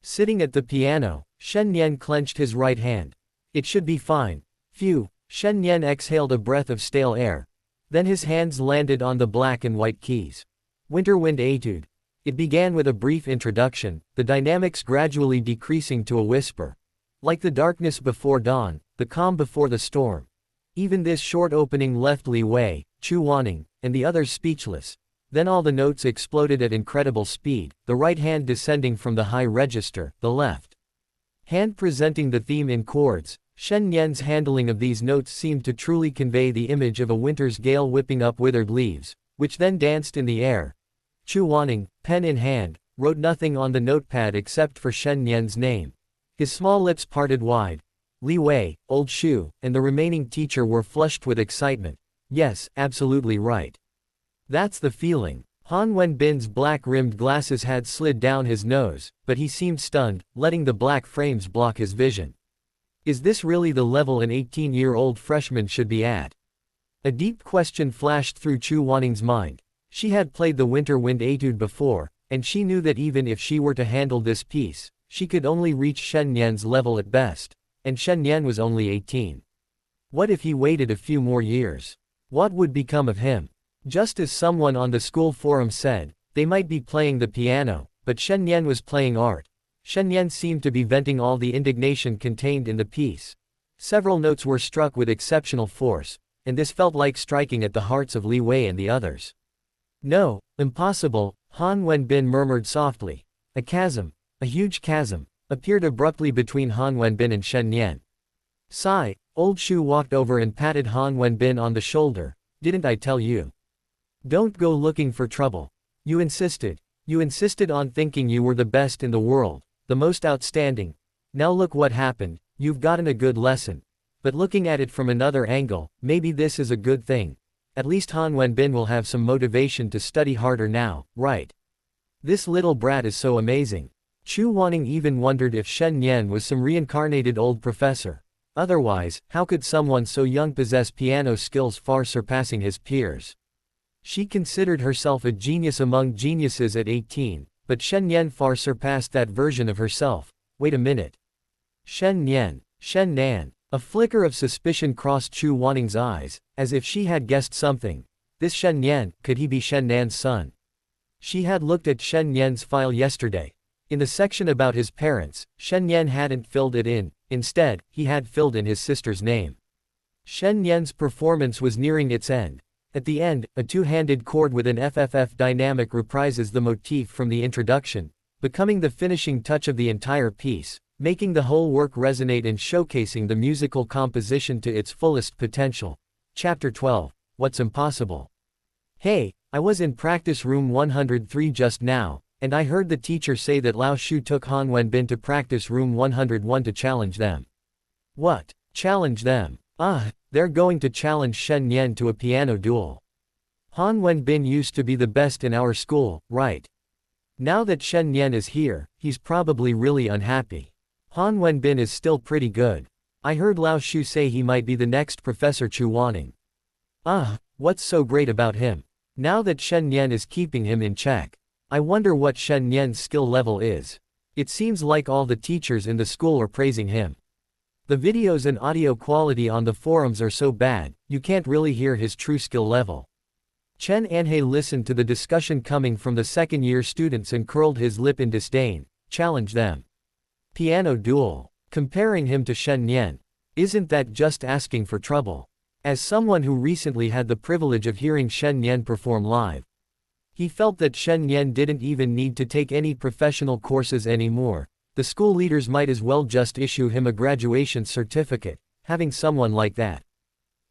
Sitting at the piano, Shen Nian clenched his right hand. It should be fine. Phew, Shen Nian exhaled a breath of stale air. Then his hands landed on the black and white keys. Winter Wind Etude. It began with a brief introduction, the dynamics gradually decreasing to a whisper. Like the darkness before dawn, the calm before the storm. Even this short opening left Li Wei, Chu Wanning, and the others speechless. Then all the notes exploded at incredible speed, the right hand descending from the high register, the left hand presenting the theme in chords. Shen Nian's handling of these notes seemed to truly convey the image of a winter's gale whipping up withered leaves, which then danced in the air. Chu Wanning, pen in hand, wrote nothing on the notepad except for Shen Nian's name. His small lips parted wide. Li Wei, Old Shu, and the remaining teacher were flushed with excitement. Yes, absolutely right. That's the feeling. Han Wenbin's black-rimmed glasses had slid down his nose, but he seemed stunned, letting the black frames block his vision. Is this really the level an 18-year-old freshman should be at? A deep question flashed through Chu Wanning's mind. She had played the Winter Wind Etude before, and she knew that even if she were to handle this piece, she could only reach Shen Nian's level at best, and Shen Nian was only 18. What if he waited a few more years? What would become of him? Just as someone on the school forum said, they might be playing the piano, but Shen Nian was playing art. Shen Nian seemed to be venting all the indignation contained in the piece. Several notes were struck with exceptional force, and this felt like striking at the hearts of Li Wei and the others. No, impossible, Han Wenbin murmured softly. A chasm, a huge chasm, appeared abruptly between Han Wenbin and Shen Nian. Sigh, old Shu walked over and patted Han Wenbin on the shoulder. Didn't I tell you? Don't go looking for trouble. You insisted. You insisted on thinking you were the best in the world, the most outstanding. Now look what happened, you've gotten a good lesson. But looking at it from another angle, maybe this is a good thing. At least Han Wenbin will have some motivation to study harder now, right? This little brat is so amazing. Chu Wanning even wondered if Shen Nian was some reincarnated old professor. Otherwise, how could someone so young possess piano skills far surpassing his peers? She considered herself a genius among geniuses at 18, but Shen Nian far surpassed that version of herself. Wait a minute. Shen Nian, Shen Nian. A flicker of suspicion crossed Chu Wanning's eyes, as if she had guessed something. This Shen Nian, could he be Shen Nian's son? She had looked at Shen Nian's file yesterday. In the section about his parents, Shen Nian hadn't filled it in, instead, he had filled in his sister's name. Shen Nian's performance was nearing its end. At the end, a two-handed chord with an FFF dynamic reprises the motif from the introduction, becoming the finishing touch of the entire piece, making the whole work resonate and showcasing the musical composition to its fullest potential. Chapter 12. What's Impossible? Hey, I was in practice room 103 just now, and I heard the teacher say that Lao Shu took Han Wenbin to practice room 101 to challenge them. What? Challenge them? They're going to challenge Shen Nian to a piano duel. Han Wenbin used to be the best in our school, right? Now that Shen Nian is here, he's probably really unhappy. Han Wenbin is still pretty good. I heard Lao Shu say he might be the next Professor Chu Wanning. What's so great about him? Now that Shen Nian is keeping him in check. I wonder what Shen Nian's skill level is. It seems like all the teachers in the school are praising him. The videos and audio quality on the forums are so bad, you can't really hear his true skill level. Chen Anhe listened to the discussion coming from the second-year students and curled his lip in disdain. Challenge them. Piano duel. Comparing him to Shen Nian. Isn't that just asking for trouble? As someone who recently had the privilege of hearing Shen Nian perform live, he felt that Shen Nian didn't even need to take any professional courses anymore. The school leaders might as well just issue him a graduation certificate. Having someone like that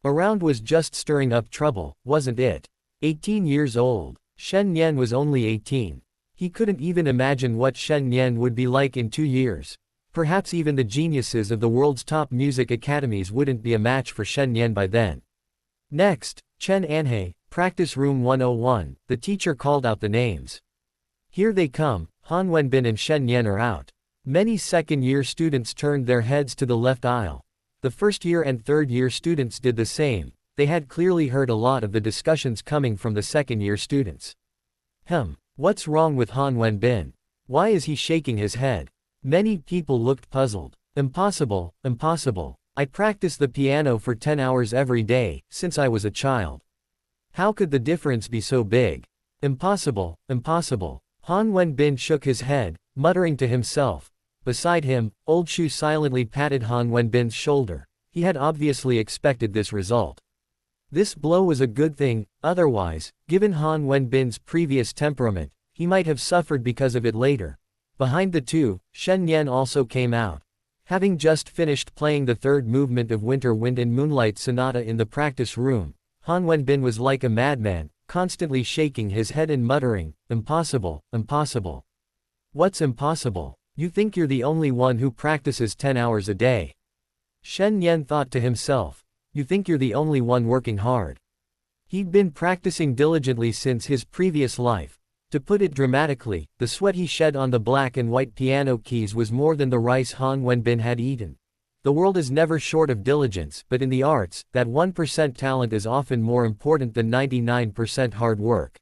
around was just stirring up trouble, wasn't it? 18 years old. Shen Nian was only 18. He couldn't even imagine what Shen Nian would be like in 2 years. Perhaps even the geniuses of the world's top music academies wouldn't be a match for Shen Nian by then. Next, Chen Anhe, practice room 101, the teacher called out the names. Here they come, Han Wenbin and Shen Nian are out. Many second-year students turned their heads to the left aisle. The first-year and third-year students did the same. They had clearly heard a lot of the discussions coming from the second-year students. What's wrong with Han Wenbin? Why is he shaking his head? Many people looked puzzled. Impossible, impossible. I practice the piano for 10 hours every day, since I was a child. How could the difference be so big? Impossible, impossible. Han Wenbin shook his head, muttering to himself. Beside him, old Shu silently patted Han Wenbin's shoulder. He had obviously expected this result. This blow was a good thing, otherwise, given Han Wenbin's previous temperament, he might have suffered because of it later. Behind the two, Shen Nian also came out. Having just finished playing the third movement of Winter Wind and Moonlight Sonata in the practice room, Han Wenbin was like a madman, constantly shaking his head and muttering, "Impossible, impossible. What's impossible? You think you're the only one who practices 10 hours a day." Shen Nian thought to himself. You think you're the only one working hard. He'd been practicing diligently since his previous life. To put it dramatically, the sweat he shed on the black and white piano keys was more than the rice Han Wenbin had eaten. The world is never short of diligence, but in the arts, that 1% talent is often more important than 99% hard work.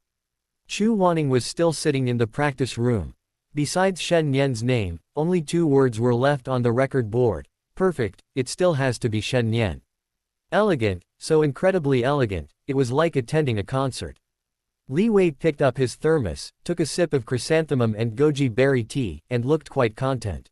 Chu Wanning was still sitting in the practice room. Besides Shen Nian's name, only 2 words were left on the record board. Perfect, it still has to be Shen Nian. Elegant, so incredibly elegant, it was like attending a concert. Li Wei picked up his thermos, took a sip of chrysanthemum and goji berry tea, and looked quite content.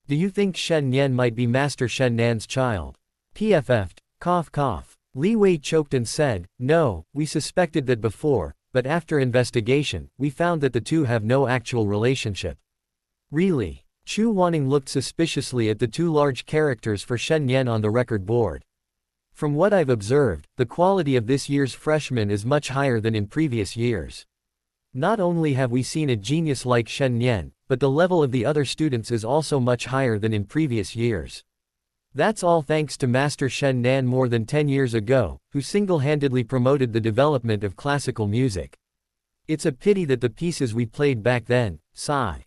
Do you think Shen Nian might be Master Shen Nian's child? PFF'd, cough cough. Li Wei choked and said, no, we suspected that before, but after investigation, we found that the two have no actual relationship. Really? Chu Wanning looked suspiciously at the 2 large characters for Shen Nian on the record board. From what I've observed, the quality of this year's freshmen is much higher than in previous years. Not only have we seen a genius like Shen Nian, but the level of the other students is also much higher than in previous years. That's all thanks to Master Shen Nian more than 10 years ago, who single-handedly promoted the development of classical music. It's a pity that the pieces we played back then, sigh.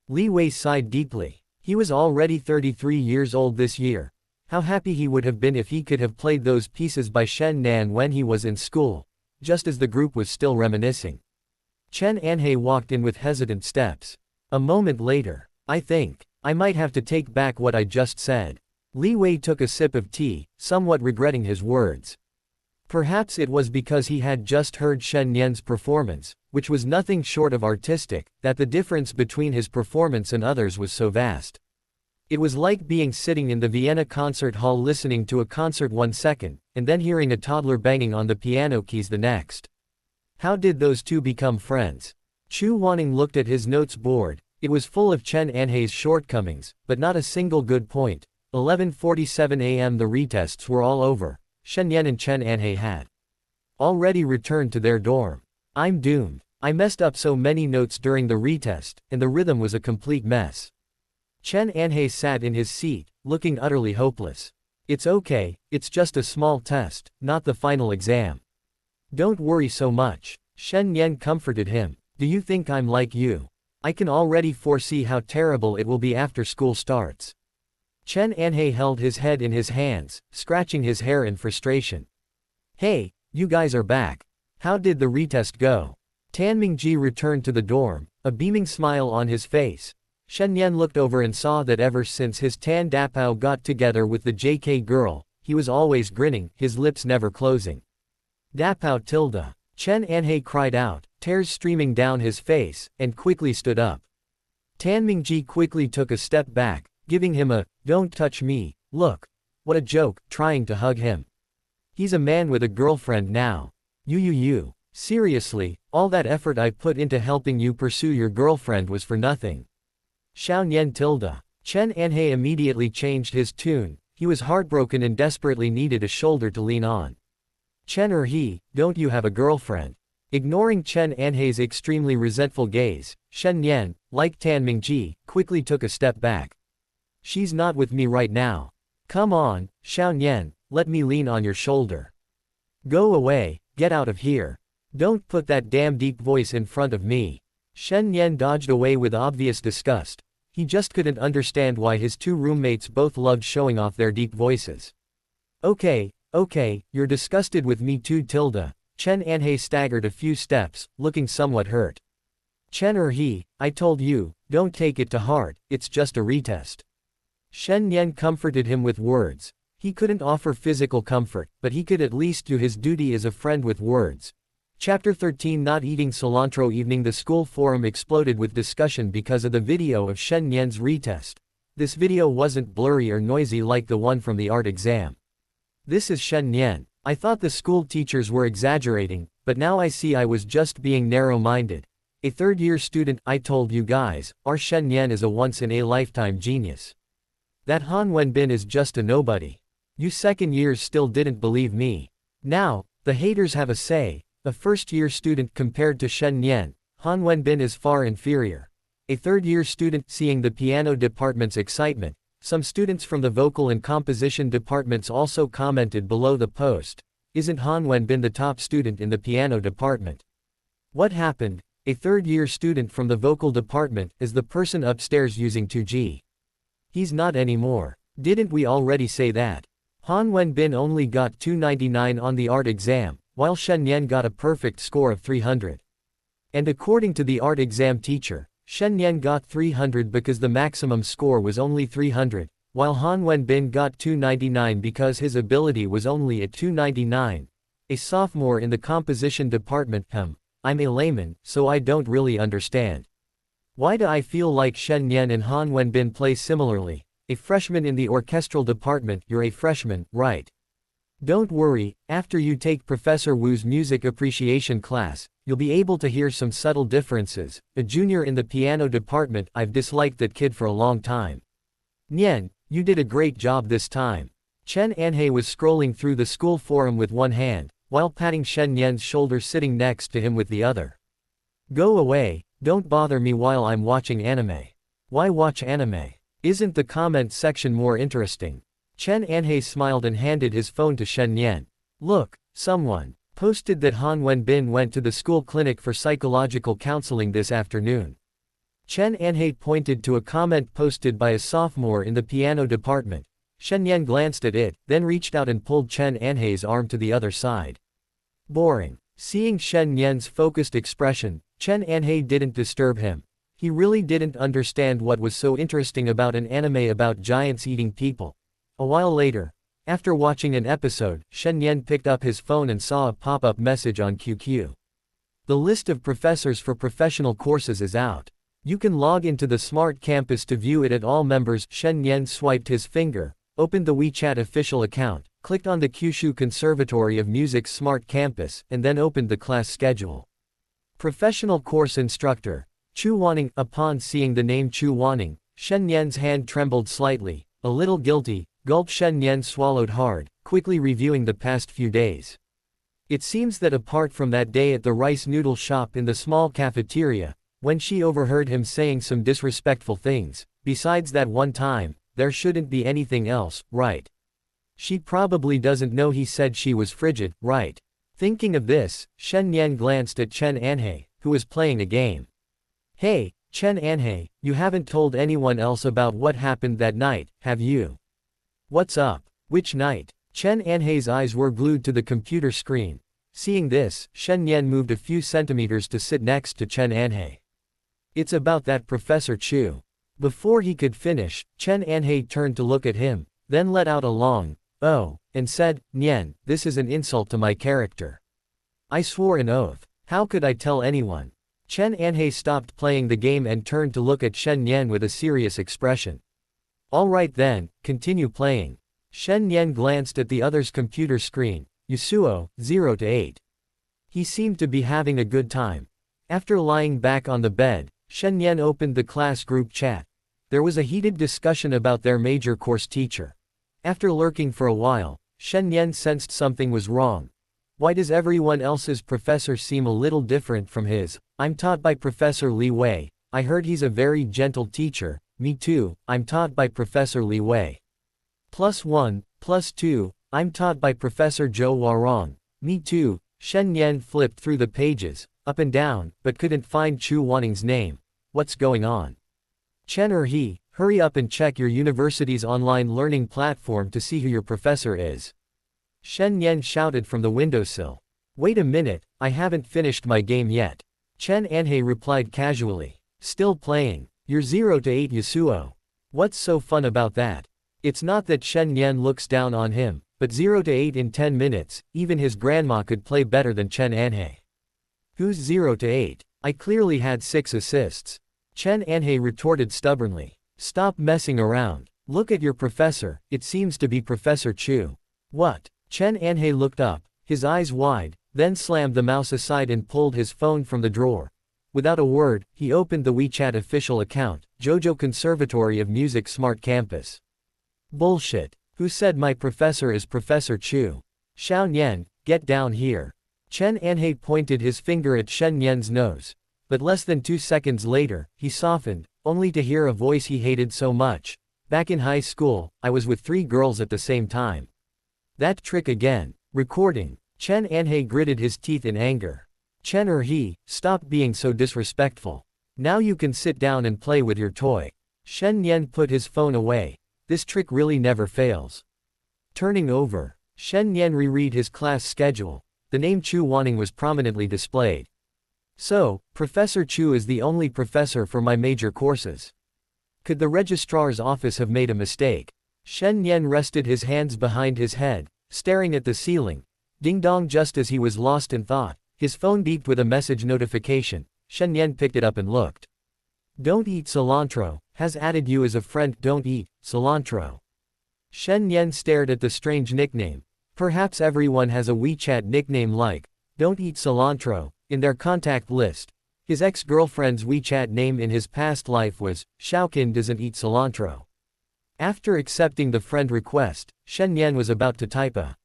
Li Wei sighed deeply. He was already 33 years old this year. How happy he would have been if he could have played those pieces by Shen Nian when he was in school, just as the group was still reminiscing. Chen Anhei walked in with hesitant steps. A moment later, I think, I might have to take back what I just said. Li Wei took a sip of tea, somewhat regretting his words. Perhaps it was because he had just heard Shen Nian's performance, which was nothing short of artistic, that the difference between his performance and others was so vast. It was like being sitting in the Vienna concert hall listening to a concert 1 second, and then hearing a toddler banging on the piano keys the next. How did those 2 become friends? Chu Wanning looked at his notes board. It was full of Chen Anhei's shortcomings, but not a single good point. 11:47 a.m. The retests were all over. Shen Nian and Chen Anhei had already returned to their dorm. I'm doomed. I messed up so many notes during the retest, and the rhythm was a complete mess. Chen Anhei sat in his seat, looking utterly hopeless. It's okay, it's just a small test, not the final exam. Don't worry so much. Shen Nian comforted him. Do you think I'm like you? I can already foresee how terrible it will be after school starts. Chen Anhei held his head in his hands, scratching his hair in frustration. Hey, you guys are back. How did the retest go? Tan Mingji returned to the dorm, a beaming smile on his face. Shen Nian looked over and saw that ever since his Tan Dapao got together with the JK girl, he was always grinning, his lips never closing. Dapao tilde. Chen Anhei cried out, tears streaming down his face, and quickly stood up. Tan Mingji quickly took a step back, giving him a, don't touch me, look. What a joke, trying to hug him. He's a man with a girlfriend now. You. Seriously, all that effort I put into helping you pursue your girlfriend was for nothing. Xiao Nian tilde. Chen Anhei immediately changed his tune. He was heartbroken and desperately needed a shoulder to lean on. Chen He, don't you have a girlfriend? Ignoring Chen Anhei's extremely resentful gaze, Shen Nian, like Tan Mingji, quickly took a step back. She's not with me right now. Come on, Xiao Nian, let me lean on your shoulder. Go away, get out of here. Don't put that damn deep voice in front of me. Shen Nian dodged away with obvious disgust. He just couldn't understand why his 2 roommates both loved showing off their deep voices. Okay, you're disgusted with me too tilde. Chen Anhei staggered a few steps, looking somewhat hurt. Chen He, I told you, don't take it to heart, it's just a retest. Shen Nian comforted him with words. He couldn't offer physical comfort, but he could at least do his duty as a friend with words. Chapter 13 Not Eating Cilantro Evening. The school forum exploded with discussion because of the video of Shen Nian's retest. This video wasn't blurry or noisy like the one from the art exam. This is Shen Nian. I thought the school teachers were exaggerating, but now I see I was just being narrow-minded. A third-year student. I told you guys, our Shen Nian is a once-in-a-lifetime genius. That Han Wenbin is just a nobody. You second years still didn't believe me. Now, the haters have a say. A first-year student compared to Shen Nian, Han Wenbin is far inferior. A third-year student. Seeing the piano department's excitement, some students from the vocal and composition departments also commented below the post. Isn't Han Wenbin the top student in the piano department? What happened? A third-year student from the vocal department is the person upstairs using 2G. He's not anymore. Didn't we already say that? Han Wenbin only got 299 on the art exam, while Shen Nian got a perfect score of 300. And according to the art exam teacher, Shen Nian got 300 because the maximum score was only 300, while Han Wenbin got 299 because his ability was only at 299. A sophomore in the composition department. I'm a layman, so I don't really understand. Why do I feel like Shen Nian and Han Wenbin play similarly? A freshman in the orchestral department. You're a freshman, right? Don't worry, after you take Professor Wu's music appreciation class, you'll be able to hear some subtle differences. A junior in the piano department. I've disliked that kid for a long time. Nian, you did a great job this time. Chen Anhei was scrolling through the school forum with one hand, while patting Shen Nian's shoulder, sitting next to him with the other. Go away, don't bother me while I'm watching anime. Why watch anime? Isn't the comment section more interesting? Chen Anhei smiled and handed his phone to Shen Nian. Look, someone posted that Han Wenbin went to the school clinic for psychological counseling this afternoon. Chen Anhei pointed to a comment posted by a sophomore in the piano department. Shen Nian glanced at it, then reached out and pulled Chen Anhei's arm to the other side. Boring. Seeing Shen Nian's focused expression, Chen Anhei didn't disturb him. He really didn't understand what was so interesting about an anime about giants eating people. A while later, after watching an episode, Shen Nian picked up his phone and saw a pop-up message on QQ. The list of professors for professional courses is out. You can log into the Smart Campus to view it at all members. Shen Nian swiped his finger, opened the WeChat official account, clicked on the Kyushu Conservatory of Music's Smart Campus, and then opened the class schedule. Professional course instructor, Chu Wanning. Upon seeing the name Chu Wanning, Shen Nian's hand trembled slightly. A little guilty, gulp. Shen Nian swallowed hard, quickly reviewing the past few days. It seems that apart from that day at the rice noodle shop in the small cafeteria, when she overheard him saying some disrespectful things, besides that one time, there shouldn't be anything else, right? She probably doesn't know he said she was frigid, right? Thinking of this, Shen Nian glanced at Chen Anhei, who was playing a game. Hey, Chen Anhei, you haven't told anyone else about what happened that night, have you? What's up? Which night? Chen Anhei's eyes were glued to the computer screen. Seeing this, Shen Nian moved a few centimeters to sit next to Chen Anhei. It's about that Professor Chu. Before he could finish, Chen Anhei turned to look at him, then let out a long, "Oh," and said, "Nian, this is an insult to my character. I swore an oath. How could I tell anyone?" Chen Anhei stopped playing the game and turned to look at Shen Nian with a serious expression. All right then, continue playing. Shen Nian glanced at the other's computer screen. Yasuo, 0 to 8. He seemed to be having a good time. After lying back on the bed, Shen Nian opened the class group chat. There was a heated discussion about their major course teacher. After lurking for a while, Shen Nian sensed something was wrong. Why does everyone else's professor seem a little different from his? I'm taught by Professor Li Wei. I heard he's a very gentle teacher. Me too, I'm taught by Professor Li Wei. +1, +2, I'm taught by Professor Zhou Warong. Me too. Shen Nian flipped through the pages, up and down, but couldn't find Chu Wanning's name. What's going on? Chen or he, hurry up and check your university's online learning platform to see who your professor is. Shen Nian shouted from the windowsill. Wait a minute, I haven't finished my game yet. Chen Anhei replied casually. Still playing. You're 0 to 8 Yasuo. What's so fun about that? It's not that Shen Nian looks down on him, but 0 to 8 in 10 minutes, even his grandma could play better than Chen Anhei. Who's 0 to 8? I clearly had 6 assists. Chen Anhei retorted stubbornly. Stop messing around. Look at your professor, it seems to be Professor Chu. What? Chen Anhei looked up, his eyes wide, then slammed the mouse aside and pulled his phone from the drawer. Without a word, he opened the WeChat official account, Jojo Conservatory of Music Smart Campus. Bullshit. Who said my professor is Professor Chu? Xiao Nian, get down here. Chen Anhei pointed his finger at Shen Nian's nose. But less than 2 seconds later, he softened, only to hear a voice he hated so much. Back in high school, I was with 3 girls at the same time. That trick again. Recording. Chen Anhei gritted his teeth in anger. Chen or he, stop being so disrespectful. Now you can sit down and play with your toy. Shen Nian put his phone away. This trick really never fails. Turning over, Shen Nian reread his class schedule. The name Chu Wanning was prominently displayed. So, Professor Chu is the only professor for my major courses. Could the registrar's office have made a mistake? Shen Nian rested his hands behind his head, staring at the ceiling. Ding dong, just as he was lost in thought, his phone beeped with a message notification. Shen Nian picked it up and looked. Don't eat cilantro, has added you as a friend. Don't eat cilantro. Shen Nian stared at the strange nickname. Perhaps everyone has a WeChat nickname like, don't eat cilantro, in their contact list. His ex-girlfriend's WeChat name in his past life was, Xiaoqin doesn't eat cilantro. After accepting the friend request, Shen Nian was about to type a.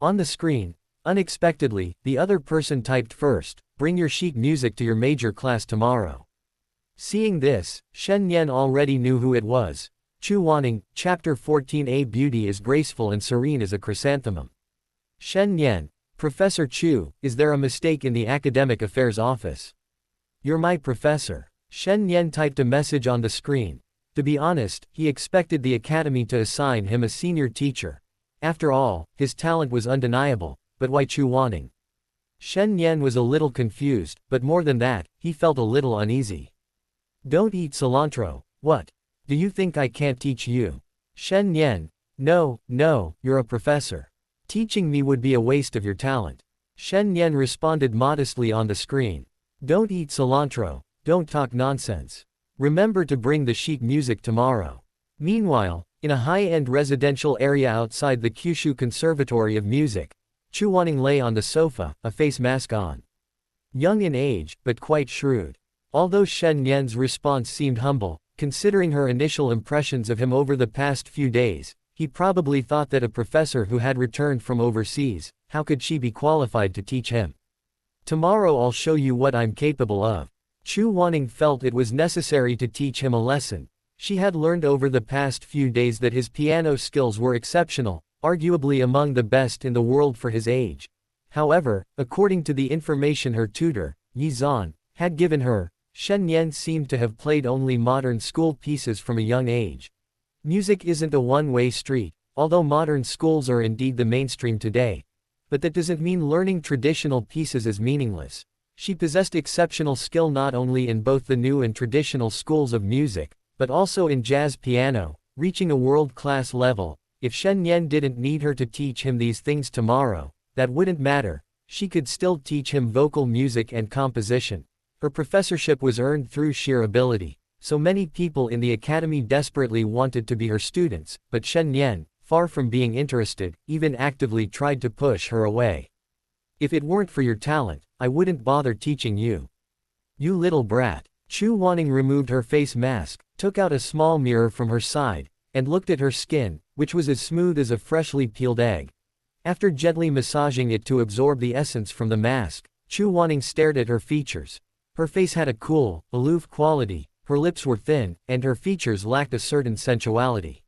On the screen, unexpectedly, the other person typed first, bring your sheet music to your major class tomorrow. Seeing this, Shen Nian already knew who it was. Chu Wanning, Chapter 14a. Beauty is graceful and serene as a chrysanthemum. Shen Nian, Professor Chu, is there a mistake in the academic affairs office? You're my professor. Shen Nian typed a message on the screen. To be honest, he expected the academy to assign him a senior teacher. After all, his talent was undeniable, but why Chu Wanning? Shen Nian was a little confused, but more than that, he felt a little uneasy. Don't eat cilantro, what? Do you think I can't teach you? Shen Nian, no, you're a professor. Teaching me would be a waste of your talent. Shen Nian responded modestly on the screen. Don't eat cilantro, don't talk nonsense. Remember to bring the sheet music tomorrow. Meanwhile, in a high-end residential area outside the Kyushu Conservatory of Music, Chu Wanning lay on the sofa, a face mask on. Young in age, but quite shrewd. Although Shen Nian's response seemed humble, considering her initial impressions of him over the past few days, he probably thought that a professor who had returned from overseas, how could she be qualified to teach him? Tomorrow I'll show you what I'm capable of. Chu Wanning felt it was necessary to teach him a lesson. She had learned over the past few days that his piano skills were exceptional, arguably among the best in the world for his age. However, according to the information her tutor, Yi Zan, had given her, Shen Nian seemed to have played only modern school pieces from a young age. Music isn't a one-way street, although modern schools are indeed the mainstream today. But that doesn't mean learning traditional pieces is meaningless. She possessed exceptional skill not only in both the new and traditional schools of music, but also in jazz piano, reaching a world-class level. If Shen Nian didn't need her to teach him these things tomorrow, that wouldn't matter. She could still teach him vocal music and composition. Her professorship was earned through sheer ability. So many people in the academy desperately wanted to be her students, but Shen Nian, far from being interested, even actively tried to push her away. If it weren't for your talent, I wouldn't bother teaching you. You little brat. Chu Wanning removed her face mask, took out a small mirror from her side, and looked at her skin, which was as smooth as a freshly peeled egg. After gently massaging it to absorb the essence from the mask, Chu Wanning stared at her features. Her face had a cool, aloof quality, her lips were thin, and her features lacked a certain sensuality.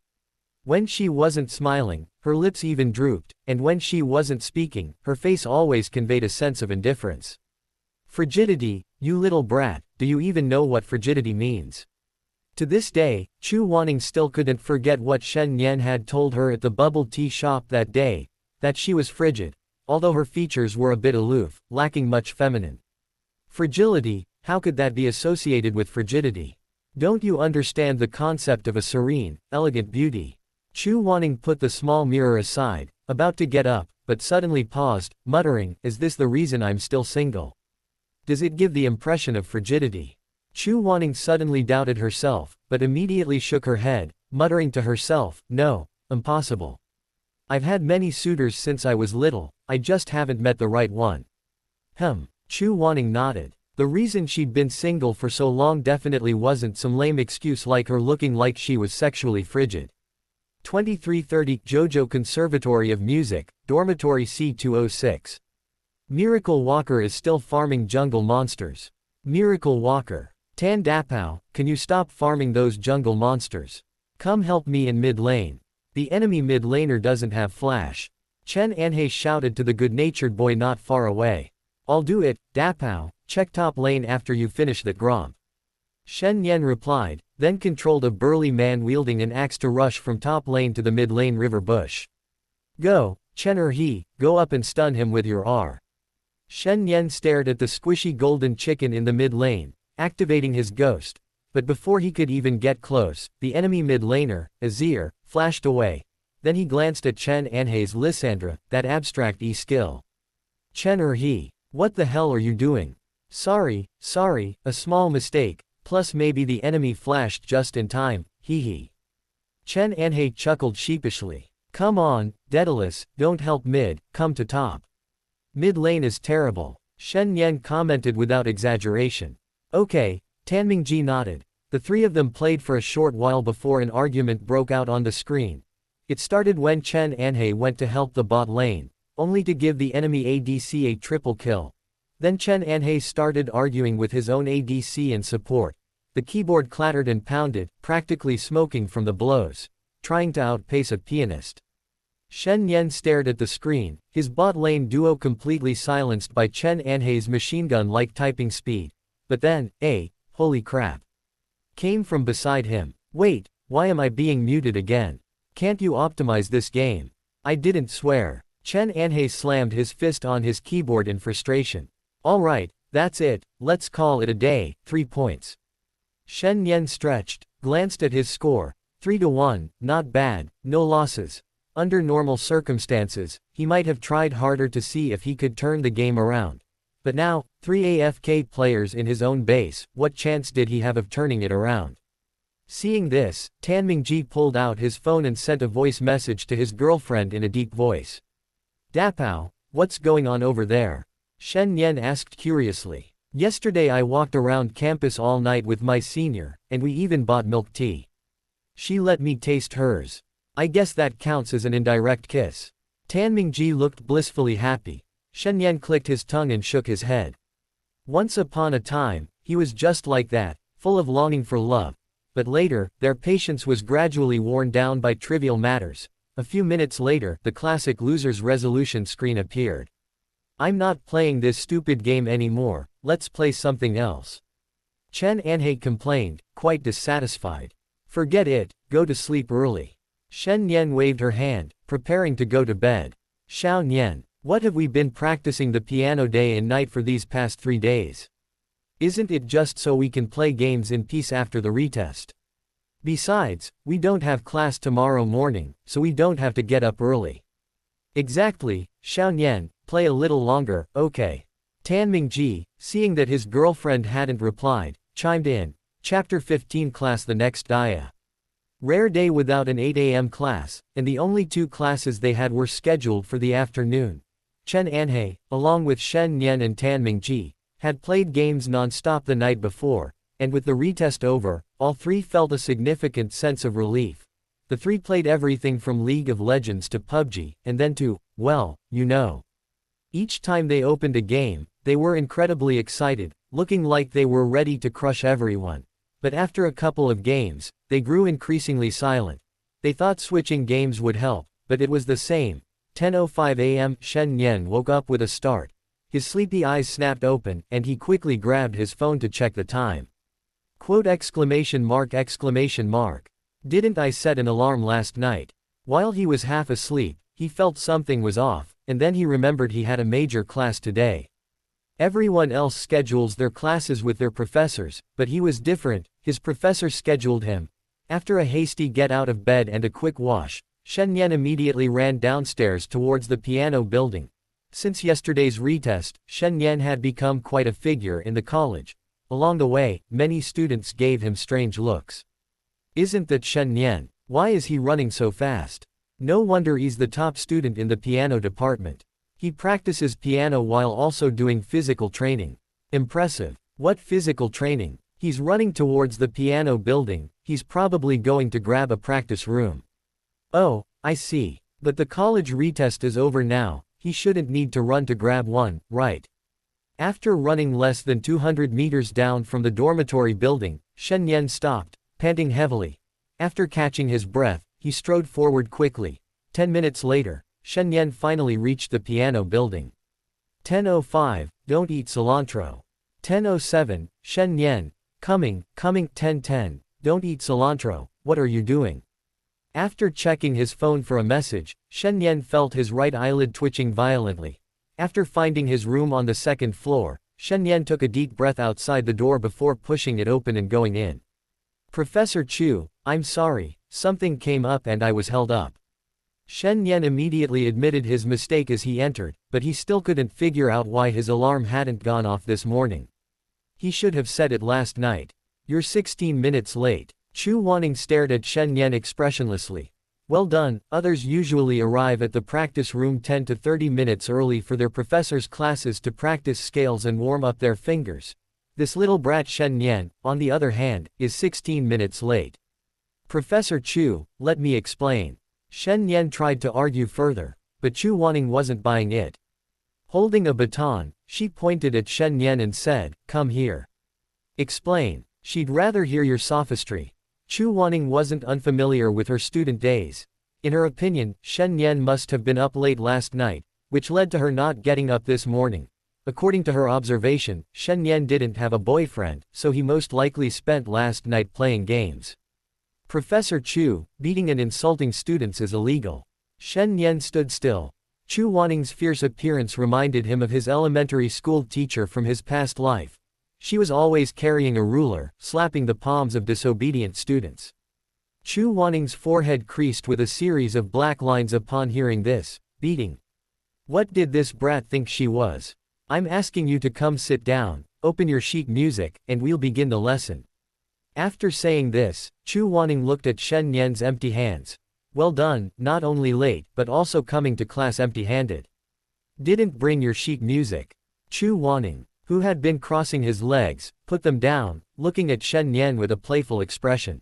When she wasn't smiling, her lips even drooped, and when she wasn't speaking, her face always conveyed a sense of indifference. Frigidity, you little brat, do you even know what frigidity means? To this day, Chu Wanning still couldn't forget what Shen Nian had told her at the bubble tea shop that day, that she was frigid, although her features were a bit aloof, lacking much feminine. Fragility, how could that be associated with frigidity? Don't you understand the concept of a serene, elegant beauty? Chu Wanning put the small mirror aside, about to get up, but suddenly paused, muttering, is this the reason I'm still single? Does it give the impression of frigidity? Chu Wanning suddenly doubted herself, but immediately shook her head, muttering to herself, no, impossible. I've had many suitors since I was little, I just haven't met the right one. Chu Wanning nodded. The reason she'd been single for so long definitely wasn't some lame excuse like her looking like she was sexually frigid. 2330 Jojo Conservatory of Music, Dormitory C206. Miracle Walker is still farming jungle monsters. Miracle Walker. Tan Dapao, can you stop farming those jungle monsters? Come help me in mid lane. The enemy mid laner doesn't have flash. Chen Anhei shouted to the good-natured boy not far away. I'll do it, Dapao, check top lane after you finish that gromp. Shen Nian replied, then controlled a burly man wielding an axe to rush from top lane to the mid lane river bush. Go, Chen He, go up and stun him with your R. Shen Nian stared at the squishy golden chicken in the mid lane, activating his ghost, but before he could even get close, the enemy mid laner, Azir, flashed away. Then he glanced at Chen Anhei's Lysandra, that abstract E-skill. Chen He, what the hell are you doing? Sorry, a small mistake, plus maybe the enemy flashed just in time, hee. Chen Anhei chuckled sheepishly. Come on, Daedalus, don't help mid, come to top. Mid lane is terrible, Shen Nian commented without exaggeration. Okay, Tanmingji nodded. The three of them played for a short while before an argument broke out on the screen. It started when Chen Anhei went to help the bot lane, only to give the enemy ADC a triple kill. Then Chen Anhei started arguing with his own ADC and support. The keyboard clattered and pounded, practically smoking from the blows, trying to outpace a pianist. Shen Nian stared at the screen, his bot lane duo completely silenced by Chen Anhei's machine gun-like typing speed. But then, holy crap, came from beside him. Wait, why am I being muted again? Can't you optimize this game? I didn't swear. Chen Anhei slammed his fist on his keyboard in frustration. Alright, that's it, let's call it a day, 3 points. Shen Nian stretched, glanced at his score, 3-1, not bad, no losses. Under normal circumstances, he might have tried harder to see if he could turn the game around. But now, 3 AFK players in his own base, what chance did he have of turning it around? Seeing this, Tanmingji pulled out his phone and sent a voice message to his girlfriend in a deep voice. Dapao, what's going on over there? Shen Nian asked curiously. Yesterday I walked around campus all night with my senior, and we even bought milk tea. She let me taste hers. I guess that counts as an indirect kiss. Tanmingji looked blissfully happy. Shen Nian clicked his tongue and shook his head. Once upon a time, he was just like that, full of longing for love. But later, their patience was gradually worn down by trivial matters. A few minutes later, the classic loser's resolution screen appeared. I'm not playing this stupid game anymore, let's play something else. Chen Anhei complained, quite dissatisfied. Forget it, go to sleep early. Shen Nian waved her hand, preparing to go to bed. Xiao Nian, what have we been practicing the piano day and night for these past 3 days? Isn't it just so we can play games in peace after the retest? Besides, we don't have class tomorrow morning, so we don't have to get up early. Exactly, Xiao Nian, play a little longer, okay. Tanmingji, seeing that his girlfriend hadn't replied, chimed in. Chapter 15 class the next dia. Rare day without an 8 a.m. class, and the only 2 classes they had were scheduled for the afternoon. Chen Anhei, along with Shen Nian and Tanmingji, had played games non-stop the night before, and with the retest over, all 3 felt a significant sense of relief. The 3 played everything from League of Legends to PUBG, and then to, well, you know. Each time they opened a game, they were incredibly excited, looking like they were ready to crush everyone. But after a couple of games, they grew increasingly silent. They thought switching games would help, but it was the same. 10:05 a.m. Shen Nian woke up with a start. His sleepy eyes snapped open, and he quickly grabbed his phone to check the time. Quote exclamation mark. Didn't I set an alarm last night? While he was half asleep, he felt something was off, and then he remembered he had a major class today. Everyone else schedules their classes with their professors, but he was different, his professor scheduled him. After a hasty get out of bed and a quick wash, Shen Nian immediately ran downstairs towards the piano building. Since yesterday's retest, Shen Nian had become quite a figure in the college. Along the way, many students gave him strange looks. Isn't that Shen Nian? Why is he running so fast? No wonder he's the top student in the piano department. He practices piano while also doing physical training. Impressive. What physical training? He's running towards the piano building, he's probably going to grab a practice room. Oh, I see. But the college retest is over now, he shouldn't need to run to grab one, right? After running less than 200 meters down from the dormitory building, Shen Nian stopped, panting heavily. After catching his breath, he strode forward quickly. 10 minutes later, Shen Nian finally reached the piano building. 10:05, don't eat cilantro. 10:07, Shen Nian, coming. 10:10, Don't eat cilantro, what are you doing? After checking his phone for a message, Shen Nian felt his right eyelid twitching violently. After finding his room on the second floor, Shen Nian took a deep breath outside the door before pushing it open and going in. Professor Chu, I'm sorry, something came up and I was held up. Shen Nian immediately admitted his mistake as he entered, but he still couldn't figure out why his alarm hadn't gone off this morning. He should have said it last night. You're 16 minutes late. Chu Wanning stared at Shen Nian expressionlessly. Well done, others usually arrive at the practice room 10 to 30 minutes early for their professor's classes to practice scales and warm up their fingers. This little brat Shen Nian, on the other hand, is 16 minutes late. Professor Chu, let me explain. Shen Nian tried to argue further, but Chu Wanning wasn't buying it. Holding a baton, she pointed at Shen Nian and said, come here. Explain. She'd rather hear your sophistry. Chu Wanning wasn't unfamiliar with her student days. In her opinion, Shen Nian must have been up late last night, which led to her not getting up this morning. According to her observation, Shen Nian didn't have a boyfriend, so he most likely spent last night playing games. Professor Chu, beating and insulting students is illegal. Shen Nian stood still. Chu Wanning's fierce appearance reminded him of his elementary school teacher from his past life. She was always carrying a ruler, slapping the palms of disobedient students. Chu Wanning's forehead creased with a series of black lines upon hearing this beating. What did this brat think she was? I'm asking you to come sit down, open your sheet music, and we'll begin the lesson. After saying this, Chu Wanning looked at Shen Nian's empty hands. Well done, not only late but also coming to class empty-handed. Didn't bring your sheet music. Chu Wanning, who had been crossing his legs, put them down, looking at Shen Nian with a playful expression.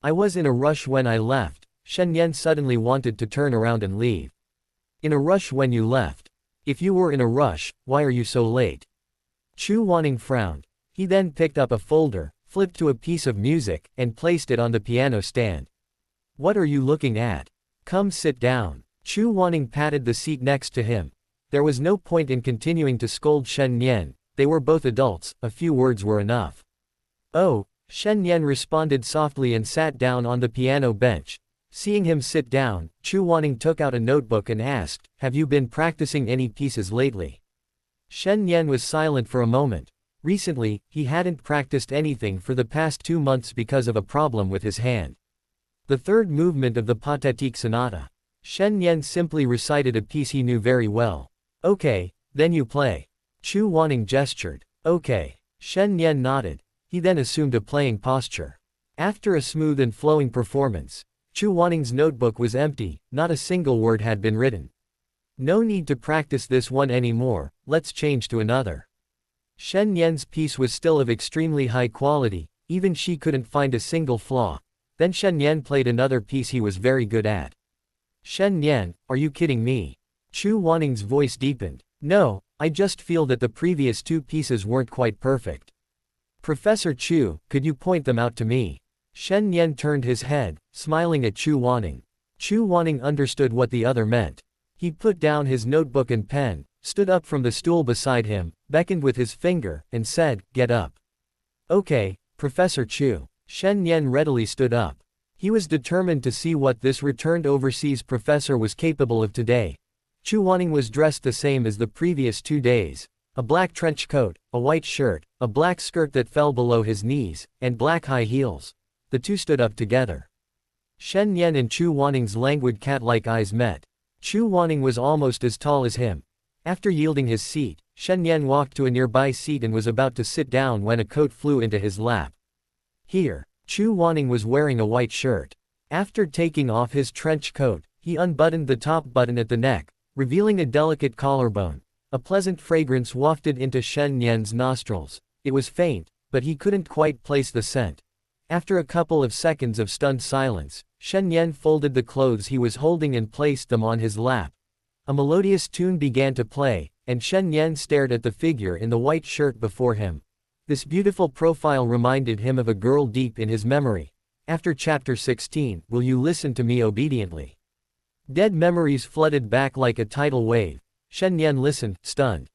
I was in a rush when I left. Shen Nian suddenly wanted to turn around and leave. In a rush when you left? If you were in a rush, why are you so late? Chu Wanning frowned. He then picked up a folder, flipped to a piece of music, and placed it on the piano stand. What are you looking at? Come sit down. Chu Wanning patted the seat next to him. There was no point in continuing to scold Shen Nian. They were both adults, a few words were enough. Oh, Shen Nian responded softly and sat down on the piano bench. Seeing him sit down, Chu Wanning took out a notebook and asked, have you been practicing any pieces lately? Shen Nian was silent for a moment. Recently, he hadn't practiced anything for the past 2 months because of a problem with his hand. The third movement of the Pathétique Sonata. Shen Nian simply recited a piece he knew very well. Okay, then you play. Chu Wanning gestured. Okay. Shen Nian nodded. He then assumed a playing posture. After a smooth and flowing performance, Chu Wanning's notebook was empty, not a single word had been written. No need to practice this one anymore, let's change to another. Shen Nian's piece was still of extremely high quality, even she couldn't find a single flaw. Then Shen Nian played another piece he was very good at. Shen Nian, are you kidding me? Chu Wanning's voice deepened. No, I just feel that the previous 2 pieces weren't quite perfect. Professor Chu, could you point them out to me? Shen Nian turned his head, smiling at Chu Wanning. Chu Wanning understood what the other meant. He put down his notebook and pen, stood up from the stool beside him, beckoned with his finger, and said, get up. Okay, Professor Chu. Shen Nian readily stood up. He was determined to see what this returned overseas professor was capable of today. Chu Wanning was dressed the same as the previous 2 days. A black trench coat, a white shirt, a black skirt that fell below his knees, and black high heels. The two stood up together. Shen Nian and Chu Wanning's languid cat-like eyes met. Chu Wanning was almost as tall as him. After yielding his seat, Shen Nian walked to a nearby seat and was about to sit down when a coat flew into his lap. Here, Chu Wanning was wearing a white shirt. After taking off his trench coat, he unbuttoned the top button at the neck, revealing a delicate collarbone. A pleasant fragrance wafted into Shen Nian's nostrils. It was faint, but he couldn't quite place the scent. After a couple of seconds of stunned silence, Shen Nian folded the clothes he was holding and placed them on his lap. A melodious tune began to play, and Shen Nian stared at the figure in the white shirt before him. This beautiful profile reminded him of a girl deep in his memory. After chapter 16, will you listen to me obediently? Dead memories flooded back like a tidal wave. Shen Nian listened, stunned.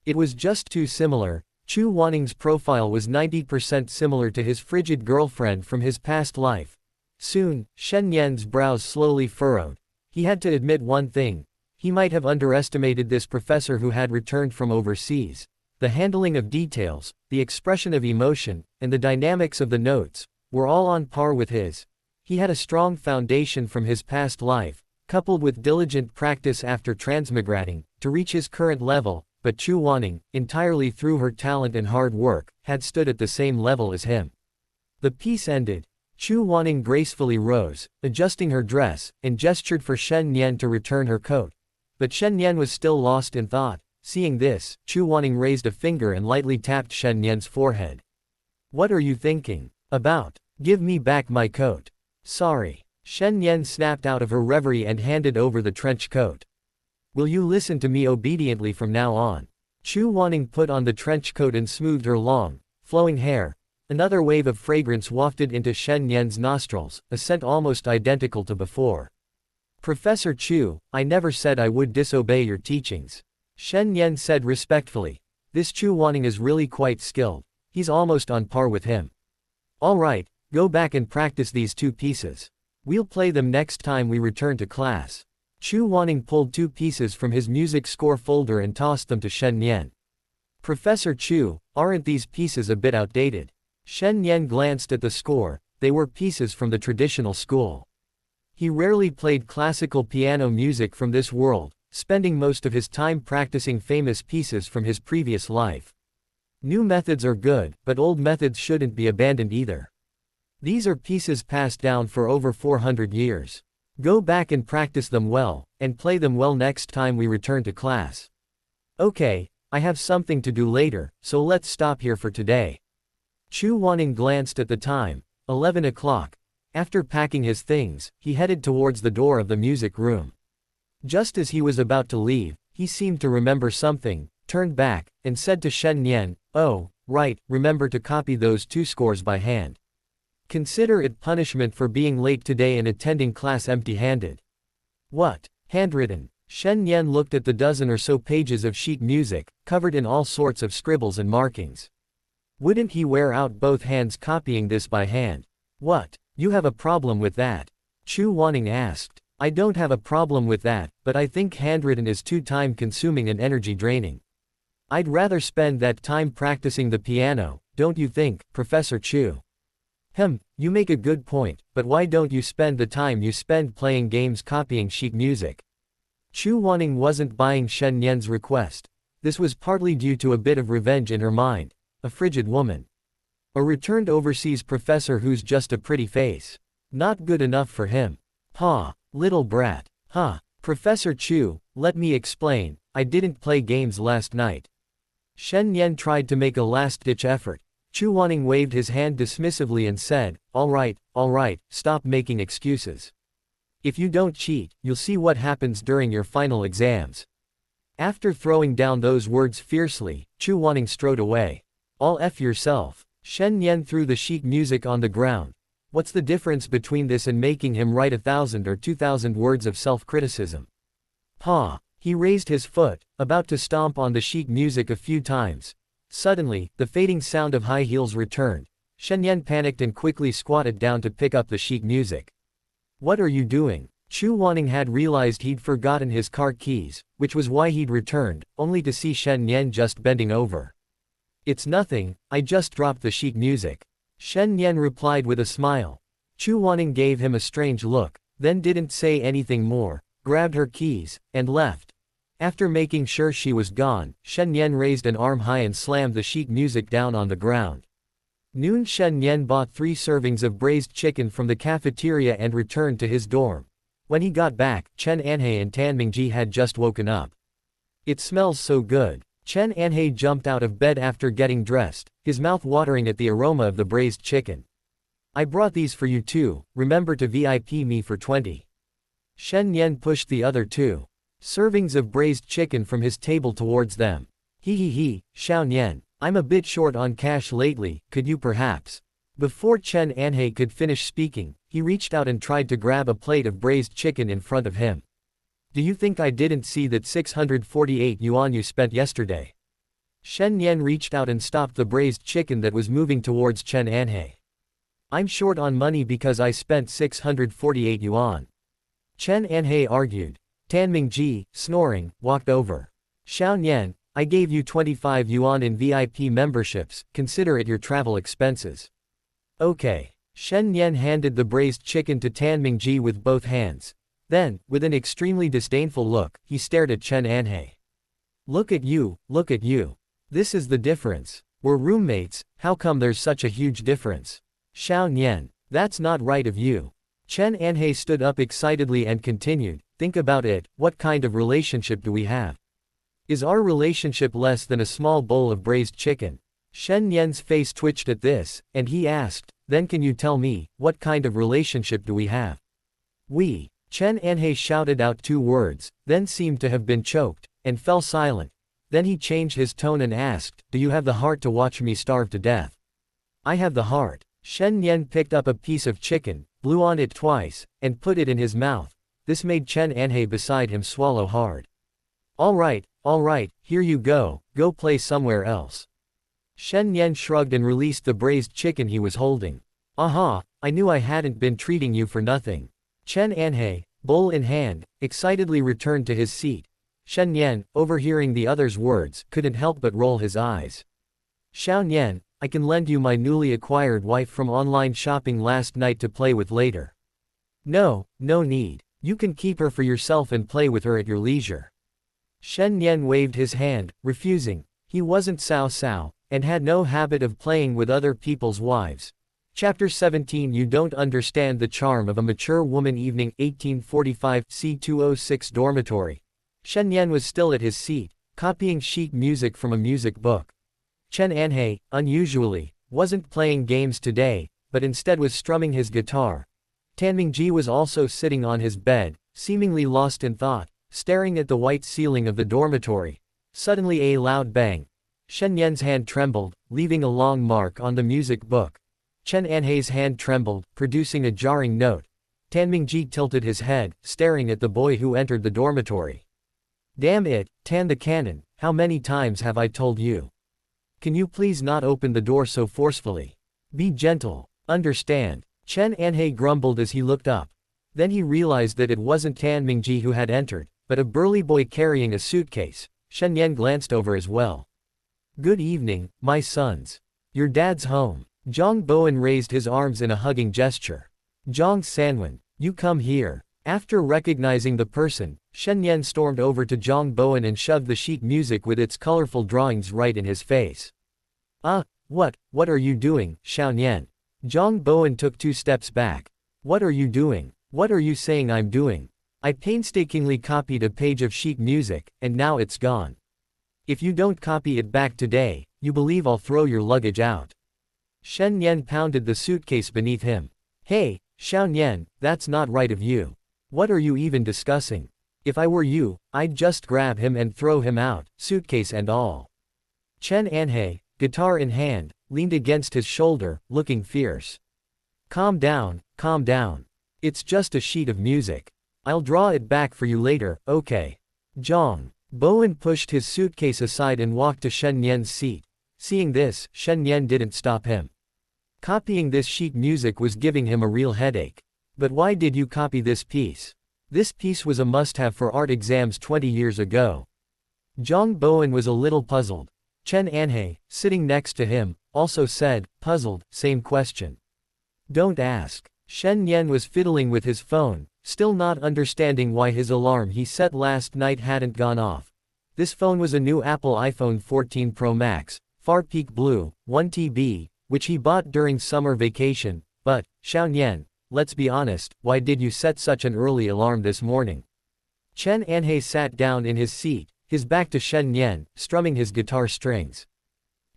It was just too similar, Chu Wanning's profile was 90% similar to his frigid girlfriend from his past life. Soon, Shen Nian's brows slowly furrowed. He had to admit one thing. He might have underestimated this professor who had returned from overseas. The handling of details, the expression of emotion, and the dynamics of the notes were all on par with his. He had a strong foundation from his past life, coupled with diligent practice after transmigrating, to reach his current level, but Chu Wanning, entirely through her talent and hard work, had stood at the same level as him. The piece ended. Chu Wanning gracefully rose, adjusting her dress, and gestured for Shen Nian to return her coat. But Shen Nian was still lost in thought. Seeing this, Chu Wanning raised a finger and lightly tapped Shen Nian's forehead. "What are you thinking about? Give me back my coat." "Sorry." Shen Nian snapped out of her reverie and handed over the trench coat. "Will you listen to me obediently from now on?" Chu Wanning put on the trench coat and smoothed her long, flowing hair. Another wave of fragrance wafted into Shen Nian's nostrils, a scent almost identical to before. "Professor Chu, I never said I would disobey your teachings," Shen Nian said respectfully. "This Chu Wanning is really quite skilled. He's almost on par with him. All right, go back and practice these two pieces. We'll play them next time we return to class." Chu Wanning pulled two pieces from his music score folder and tossed them to Shen Nian. "Professor Chu, aren't these pieces a bit outdated?" Shen Nian glanced at the score. They were pieces from the traditional school. He rarely played classical piano music from this world, spending most of his time practicing famous pieces from his previous life. New methods are good, but old methods shouldn't be abandoned either. These are pieces passed down for over 400 years. Go back and practice them well, and play them well next time we return to class. Okay, I have something to do later, so let's stop here for today. Chu Wanning glanced at the time, 11 o'clock. After packing his things, he headed towards the door of the music room. Just as he was about to leave, he seemed to remember something, turned back, and said to Shen Nian, "Oh, right, remember to copy those two scores by hand. Consider it punishment for being late today and attending class empty-handed." "What? Handwritten?" Shen Nian looked at the dozen or so pages of sheet music, covered in all sorts of scribbles and markings. Wouldn't he wear out both hands copying this by hand? "What? You have a problem with that?" Chu Wanning asked. "I don't have a problem with that, but I think handwritten is too time-consuming and energy-draining. I'd rather spend that time practicing the piano, don't you think, Professor Chu?" You make a good point, but why don't you spend the time you spend playing games copying sheet music?" Chu Wanning wasn't buying Shen Nian's request. This was partly due to a bit of revenge in her mind. A frigid woman. A returned overseas professor who's just a pretty face. Not good enough for him. Little brat. Professor Chu, let me explain, I didn't play games last night. Shen Nian tried to make a last-ditch effort. Chu Wanning waved his hand dismissively and said, all right, stop making excuses. If you don't cheat, you'll see what happens during your final exams. After throwing down those words fiercely, Chu Wanning strode away. All F yourself. Shen Nian threw the sheet music on the ground. What's the difference between this and making him write 1,000 or 2,000 words of self-criticism? He raised his foot, about to stomp on the sheet music a few times. Suddenly, the fading sound of high heels returned. Shen Nian panicked and quickly squatted down to pick up the sheet music. What are you doing? Chu Wanning had realized he'd forgotten his car keys, which was why he'd returned, only to see Shen Nian just bending over. It's nothing, I just dropped the sheet music. Shen Nian replied with a smile. Chu Wanning gave him a strange look, then didn't say anything more, grabbed her keys, and left. After making sure she was gone, Shen Nian raised an arm high and slammed the sheet music down on the ground. Noon Shen Nian bought 3 servings of braised chicken from the cafeteria and returned to his dorm. When he got back, Chen Anhei and Tan Mingji had just woken up. It smells so good. Chen Anhei jumped out of bed after getting dressed, his mouth watering at the aroma of the braised chicken. I brought these for you too, remember to VIP me for 20. Shen Nian pushed the other 2 servings of braised chicken from his table towards them. Xiao Nian, I'm a bit short on cash lately, could you perhaps? Before Chen Anhei could finish speaking, he reached out and tried to grab a plate of braised chicken in front of him. Do you think I didn't see that 648 yuan you spent yesterday? Shen Nian reached out and stopped the braised chicken that was moving towards Chen Anhei. I'm short on money because I spent 648 yuan. Chen Anhei argued. Tan Mingji, snoring, walked over. Xiao Nian, I gave you 25 yuan in VIP memberships, consider it your travel expenses. Okay. Shen Nian handed the braised chicken to Tan Mingji with both hands. Then, with an extremely disdainful look, he stared at Chen Anhei. Look at you, look at you. This is the difference. We're roommates, how come there's such a huge difference? Xiao Nian, that's not right of you. Chen Anhei stood up excitedly and continued, think about it, what kind of relationship do we have? Is our relationship less than a small bowl of braised chicken? Shen Nian's face twitched at this, and he asked, then can you tell me, what kind of relationship do we have? We. Chen Anhei shouted out 2 words, then seemed to have been choked, and fell silent. Then he changed his tone and asked, do you have the heart to watch me starve to death? I have the heart. Shen Nian picked up a piece of chicken, blew on it twice, and put it in his mouth. This made Chen Anhei beside him swallow hard. All right, here you go play somewhere else. Shen Nian shrugged and released the braised chicken he was holding. Aha, I knew I hadn't been treating you for nothing. Chen Anhei, bowl in hand, excitedly returned to his seat. Shen Nian, overhearing the other's words, couldn't help but roll his eyes. Xiao Nian, I can lend you my newly acquired wife from online shopping last night to play with later. No need. You can keep her for yourself and play with her at your leisure. Shen Nian waved his hand, refusing. He wasn't Cao, and had no habit of playing with other people's wives. Chapter 17 You don't understand the charm of a mature woman. Evening 1845 C206 dormitory. Shen Nian was still at his seat, copying sheet music from a music book. Chen Anhei, unusually, wasn't playing games today, but instead was strumming his guitar. Tan Mingji was also sitting on his bed, seemingly lost in thought, staring at the white ceiling of the dormitory. Suddenly a loud bang. Shen Nian's hand trembled, leaving a long mark on the music book. Chen Anhei's hand trembled, producing a jarring note. Tan Mingji tilted his head, staring at the boy who entered the dormitory. Damn it, Tan the Cannon, how many times have I told you? Can you please not open the door so forcefully? Be gentle. Understand. Chen Anhei grumbled as he looked up. Then he realized that it wasn't Tan Mingji who had entered, but a burly boy carrying a suitcase. Shen Nian glanced over as well. Good evening, my sons. Your dad's home. Zhang Bowen raised his arms in a hugging gesture. Zhang Sanwen, you come here. After recognizing the person, Shen Nian stormed over to Zhang Bowen and shoved the sheet music with its colorful drawings right in his face. What are you doing, Xiao Nian? Zhang Bowen took 2 steps back. What are you doing? What are you saying I'm doing? I painstakingly copied a page of sheet music, and now it's gone. If you don't copy it back today, you believe I'll throw your luggage out. Shen Nian pounded the suitcase beneath him. Hey, Xiao Nian, that's not right of you. What are you even discussing? If I were you, I'd just grab him and throw him out, suitcase and all. Chen Anhei, guitar in hand, leaned against his shoulder, looking fierce. Calm down. It's just a sheet of music. I'll draw it back for you later, okay? Zhang Bowen pushed his suitcase aside and walked to Shen Nian's seat. Seeing this, Shen Nian didn't stop him. Copying this sheet music was giving him a real headache. But why did you copy this piece? This piece was a must-have for art exams 20 years ago. Zhang Bowen was a little puzzled. Chen Anhei, sitting next to him, also said, puzzled, same question. Don't ask. Shen Nian was fiddling with his phone, still not understanding why his alarm he set last night hadn't gone off. This phone was a new Apple iPhone 14 Pro Max, Far Peak Blue, 1TB, which he bought during summer vacation. But, Xiao Nian, let's be honest, why did you set such an early alarm this morning? Chen Anhei sat down in his seat, his back to Shen Nian, strumming his guitar strings.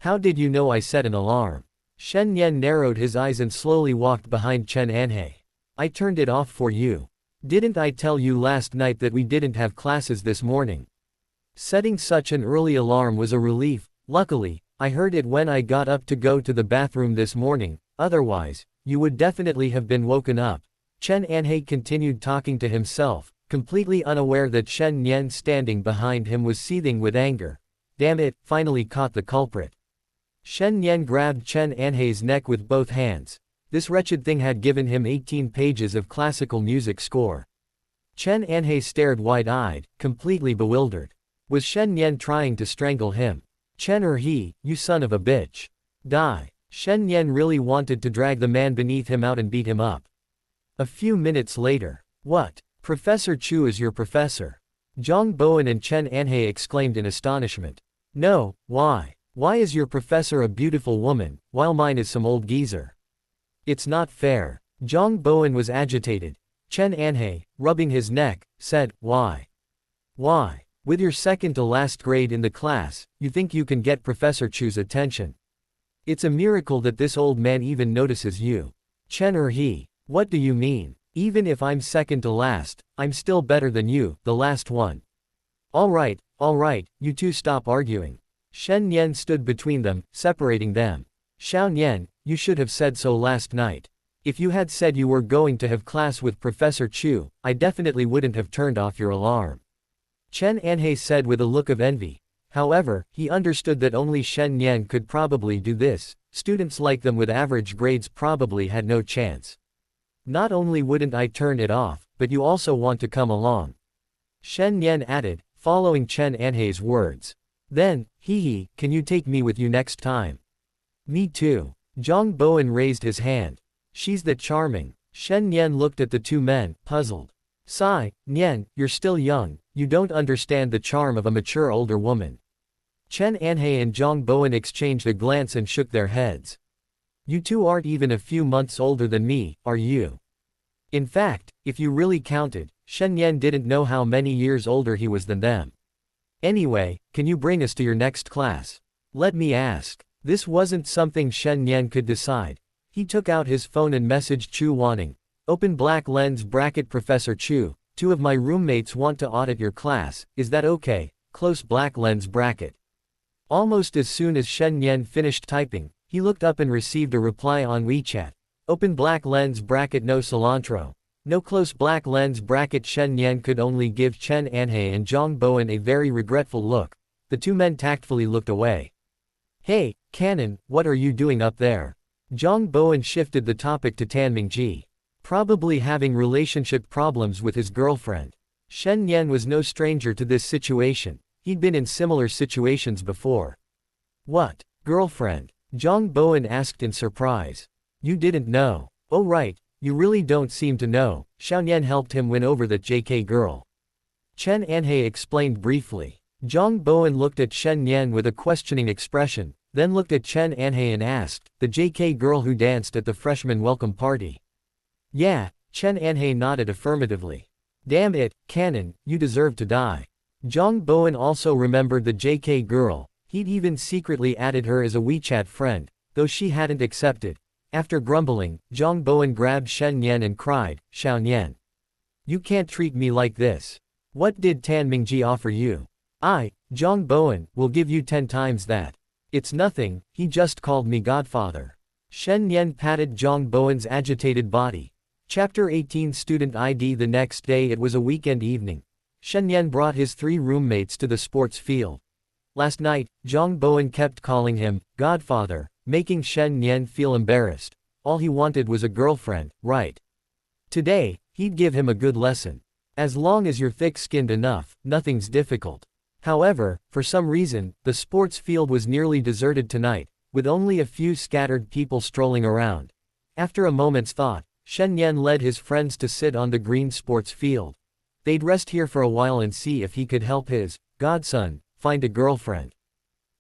How did you know I set an alarm? Shen Nian narrowed his eyes and slowly walked behind Chen Anhei. I turned it off for you. Didn't I tell you last night that we didn't have classes this morning? Setting such an early alarm was a relief. Luckily, I heard it when I got up to go to the bathroom this morning, otherwise, you would definitely have been woken up. Chen Anhei continued talking to himself, completely unaware that Shen Nian standing behind him was seething with anger. damn it, finally caught the culprit. Shen Nian grabbed Chen Anhei's neck with both hands. This wretched thing had given him 18 pages of classical music score. Chen Anhei stared wide-eyed, completely bewildered. Was Shen Nian trying to strangle him? Chen or he, you son of a bitch. Die. Shen Nian really wanted to drag the man beneath him out and beat him up. A few minutes later. What? Professor Chu is your professor? Zhang Bowen and Chen Anhei exclaimed in astonishment. No, why? Why is your professor a beautiful woman, while mine is some old geezer? It's not fair. Zhang Bowen was agitated. Chen Anhei, rubbing his neck, said, why? Why? With your second to last grade in the class, you think you can get Professor Chu's attention. It's a miracle that this old man even notices you. Chen or he? What do you mean? Even if I'm second to last, I'm still better than you, the last one. All right, you two stop arguing. Shen Nian stood between them, separating them. Xiao Nian, you should have said so last night. If you had said you were going to have class with Professor Chu, I definitely wouldn't have turned off your alarm. Chen Anhei said with a look of envy. However, he understood that only Shen Nian could probably do this. Students like them with average grades probably had no chance. Not only wouldn't I turn it off, but you also want to come along. Shen Nian added, following Chen Anhei's words. Then, hee, can you take me with you next time? Me too. Zhang Bowen raised his hand. She's that charming. Shen Nian looked at the two men, puzzled. Sigh, Nian, you're still young, you don't understand the charm of a mature older woman. Chen Anhei and Zhang Bowen exchanged a glance and shook their heads. You two aren't even a few months older than me, are you? In fact, if you really counted, Shen Nian didn't know how many years older he was than them. Anyway, can you bring us to your next class? Let me ask. This wasn't something Shen Nian could decide. He took out his phone and messaged Chu Wanning. Open black lens bracket Professor Chu, 2 of my roommates want to audit your class, is that okay? Close black lens bracket. Almost as soon as Shen Nian finished typing, he looked up and received a reply on WeChat. Open black lens bracket no cilantro. No close black lens bracket. Shen Nian could only give Chen Anhei and Zhang Bowen a very regretful look. The two men tactfully looked away. Hey, Canon, what are you doing up there? Zhang Bowen shifted the topic to Tan Mingji. Probably having relationship problems with his girlfriend. Shen Nian was no stranger to this situation. He'd been in similar situations before. What? Girlfriend? Zhang Bowen asked in surprise. You didn't know? Oh right, you really don't seem to know. Xiao Nian helped him win over that JK girl. Chen Anhei explained briefly. Zhang Bowen looked at Shen Nian with a questioning expression, then looked at Chen Anhei and asked, the JK girl who danced at the freshman welcome party. Yeah, Chen Anhei nodded affirmatively. Damn it, Canon, you deserve to die. Zhang Bowen also remembered the JK girl. He'd even secretly added her as a WeChat friend, though she hadn't accepted. After grumbling, Zhang Bowen grabbed Shen Nian and cried, Xiao Nian. You can't treat me like this. What did Tan Mingji offer you? Zhang Bowen, will give you 10 times that. It's nothing, he just called me godfather. Shen Nian patted Zhang Bowen's agitated body. Chapter 18 Student ID. The next day it was a weekend evening. Shen Nian brought his 3 roommates to the sports field. Last night, Zhang Bowen kept calling him godfather, making Shen Nian feel embarrassed. All he wanted was a girlfriend, right? Today, he'd give him a good lesson. As long as you're thick-skinned enough, nothing's difficult. However, for some reason, the sports field was nearly deserted tonight, with only a few scattered people strolling around. After a moment's thought, Shen Nian led his friends to sit on the green sports field. They'd rest here for a while and see if he could help his godson find a girlfriend.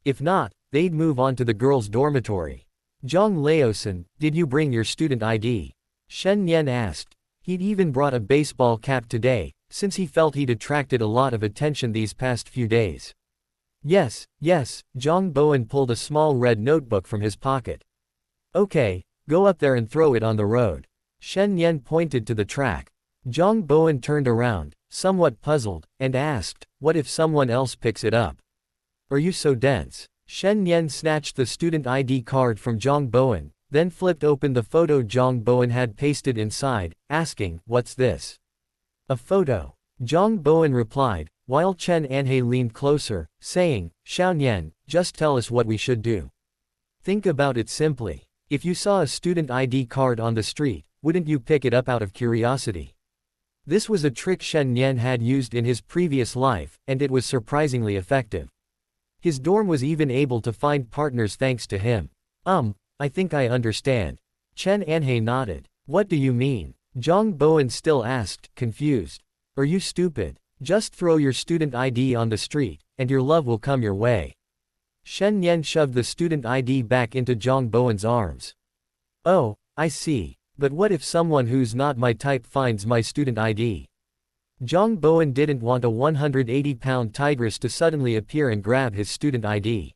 If not, they'd move on to the girls' dormitory. Zhang Laosan, did you bring your student ID? Shen Nian asked. He'd even brought a baseball cap today, since he felt he'd attracted a lot of attention these past few days. Yes, Zhang Bowen pulled a small red notebook from his pocket. Okay, go up there and throw it on the road. Shen Nian pointed to the track. Zhang Bowen turned around, somewhat puzzled, and asked, what if someone else picks it up? Are you so dense? Shen Nian snatched the student ID card from Zhang Bowen, then flipped open the photo Zhang Bowen had pasted inside, asking, what's this? A photo. Zhang Bowen replied, while Chen Anhe leaned closer, saying, Xiao Nian, just tell us what we should do. Think about it simply. If you saw a student ID card on the street, wouldn't you pick it up out of curiosity? This was a trick Shen Nian had used in his previous life, and it was surprisingly effective. His dorm was even able to find partners thanks to him. I think I understand. Chen Anhe nodded. What do you mean? Zhang Bowen still asked, confused. Are you stupid? Just throw your student ID on the street, and your love will come your way. Shen Nian shoved the student ID back into Zhang Bowen's arms. Oh, I see. But what if someone who's not my type finds my student ID? Zhang Bowen didn't want a 180-pound tigress to suddenly appear and grab his student ID.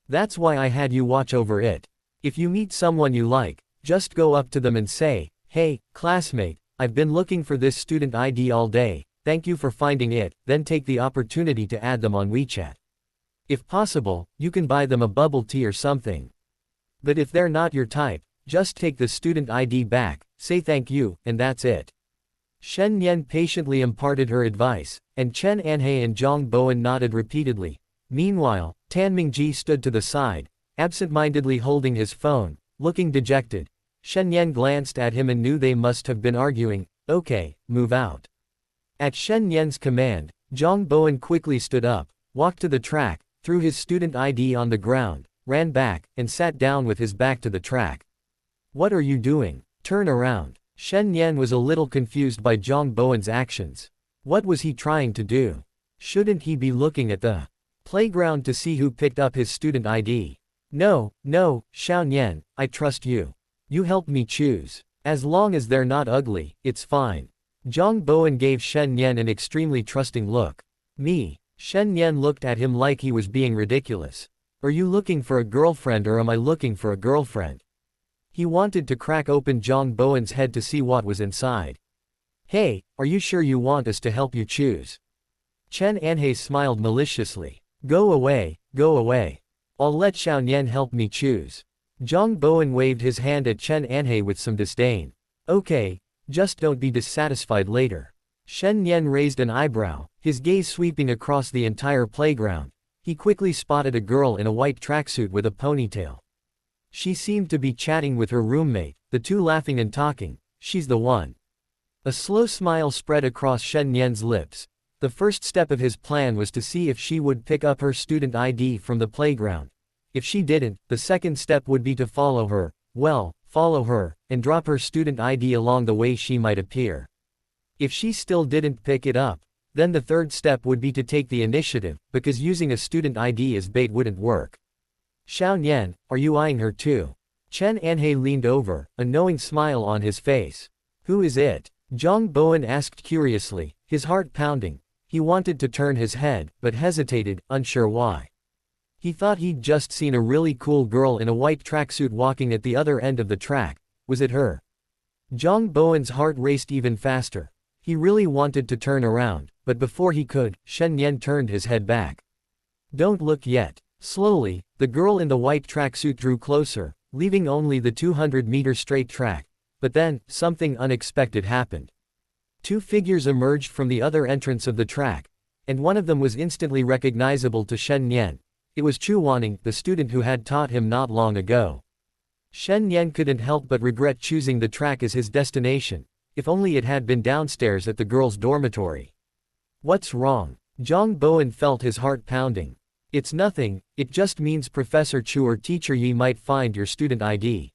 That's why I had you watch over it. If you meet someone you like, just go up to them and say, hey, classmate, I've been looking for this student ID all day, thank you for finding it, then take the opportunity to add them on WeChat. If possible, you can buy them a bubble tea or something. But if they're not your type, just take the student ID back, say thank you, and that's it. Shen Nian patiently imparted her advice, and Chen Anhe and Zhang Bowen nodded repeatedly. Meanwhile, Tan Mingji stood to the side, absent-mindedly holding his phone, looking dejected. Shen Nian glanced at him and knew they must have been arguing. Okay, move out. At Shen Nian's command, Zhang Bowen quickly stood up, walked to the track, threw his student ID on the ground, ran back, and sat down with his back to the track. What are you doing? Turn around. Shen Nian was a little confused by Zhang Bowen's actions. What was he trying to do? Shouldn't he be looking at the playground to see who picked up his student ID? No, Xiao Nian, I trust you. You help me choose. As long as they're not ugly, it's fine. Zhang Bowen gave Shen Nian an extremely trusting look. Me? Shen Nian looked at him like he was being ridiculous. Are you looking for a girlfriend or am I looking for a girlfriend? He wanted to crack open Zhang Bowen's head to see what was inside. Hey, are you sure you want us to help you choose? Chen Anhe smiled maliciously. Go away, go away. I'll let Xiao Nian help me choose. Zhang Bowen waved his hand at Chen Anhe with some disdain. Okay, just don't be dissatisfied later. Shen Nian raised an eyebrow, his gaze sweeping across the entire playground. He quickly spotted a girl in a white tracksuit with a ponytail. She seemed to be chatting with her roommate, the two laughing and talking. She's the one. A slow smile spread across Shen Nian's lips. The first step of his plan was to see if she would pick up her student ID from the playground. If she didn't, the second step would be to follow her, and drop her student ID along the way she might appear. If she still didn't pick it up, then the third step would be to take the initiative, because using a student ID as bait wouldn't work. Xiao Nian, are you eyeing her too? Chen Anhe leaned over, a knowing smile on his face. Who is it? Zhang Bowen asked curiously, his heart pounding. He wanted to turn his head, but hesitated, unsure why. He thought he'd just seen a really cool girl in a white tracksuit walking at the other end of the track. Was it her? Zhang Bowen's heart raced even faster. He really wanted to turn around, but before he could, Shen Nian turned his head back. Don't look yet. Slowly, the girl in the white tracksuit drew closer, leaving only the 200-meter straight track. But then, something unexpected happened. Two figures emerged from the other entrance of the track, and one of them was instantly recognizable to Shen Nian. It was Chu Wanning, the student who had taught him not long ago. Shen Nian couldn't help but regret choosing the track as his destination. If only it had been downstairs at the girls' dormitory. What's wrong? Zhang Bowen felt his heart pounding. It's nothing, it just means Professor Chu or Teacher Yi might find your student ID.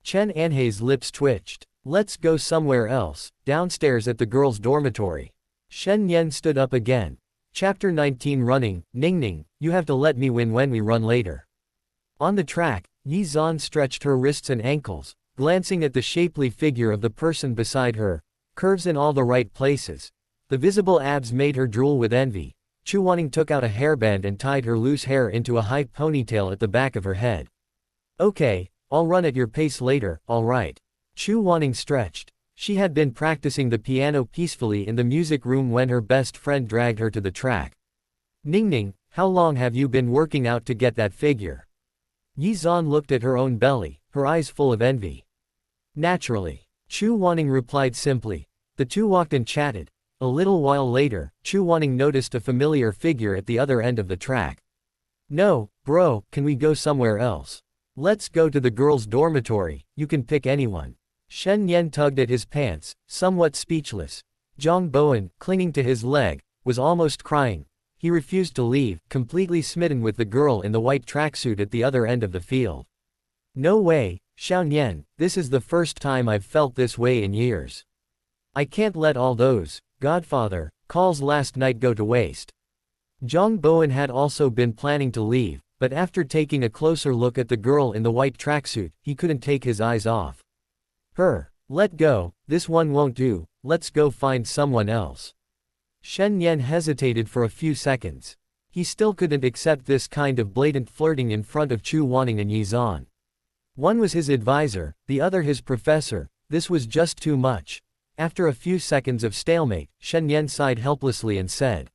Chen Anhe's lips twitched. Let's go somewhere else, downstairs at the girls' dormitory. Shen Nian stood up again. Chapter 19 Running. Ningning, you have to let me win when we run later. On the track, Yi Zhan stretched her wrists and ankles, glancing at the shapely figure of the person beside her. Curves in all the right places. The visible abs made her drool with envy. Chu Wanning took out a hairband and tied her loose hair into a high ponytail at the back of her head. Okay, I'll run at your pace later, alright. Chu Wanning stretched. She had been practicing the piano peacefully in the music room when her best friend dragged her to the track. Ningning, how long have you been working out to get that figure? Yi Zhan looked at her own belly, her eyes full of envy. Naturally. Chu Wanning replied simply. The two walked and chatted. A little while later, Chu Wanning noticed a familiar figure at the other end of the track. No, bro, can we go somewhere else? Let's go to the girls' dormitory, you can pick anyone. Shen Nian tugged at his pants, somewhat speechless. Zhang Bowen, clinging to his leg, was almost crying. He refused to leave, completely smitten with the girl in the white tracksuit at the other end of the field. No way, Xiao Nian, this is the first time I've felt this way in years. I can't let all those, Godfather, calls last night go to waste. Zhang Bowen had also been planning to leave, but after taking a closer look at the girl in the white tracksuit, he couldn't take his eyes off her. Let go, this one won't do, let's go find someone else. Shen Nian hesitated for a few seconds. He still couldn't accept this kind of blatant flirting in front of Chu Wanning and Yi Zan. One was his advisor, the other his professor, this was just too much. After a few seconds of stalemate, Shen Nian sighed helplessly and said,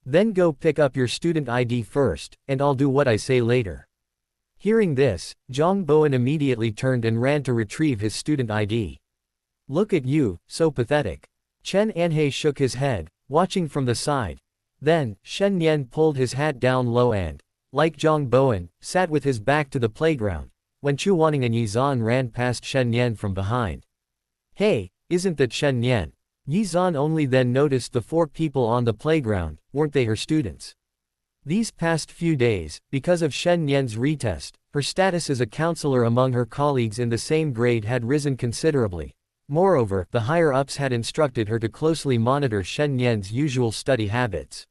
"Then go pick up your student ID first, and I'll do what I say later." Hearing this, Zhang Bowen immediately turned and ran to retrieve his student ID. Look at you, so pathetic. Chen Anhei shook his head, watching from the side. Then, Shen Nian pulled his hat down low and, like Zhang Bowen, sat with his back to the playground, when Chu Wanning and Yi Zan ran past Shen Nian from behind. Hey, isn't that Shen Nian? Yi Zan only then noticed the 4 people on the playground, weren't they her students? These past few days, because of Shen Nian's retest, her status as a counselor among her colleagues in the same grade had risen considerably. Moreover, the higher-ups had instructed her to closely monitor Shen Nian's usual study habits.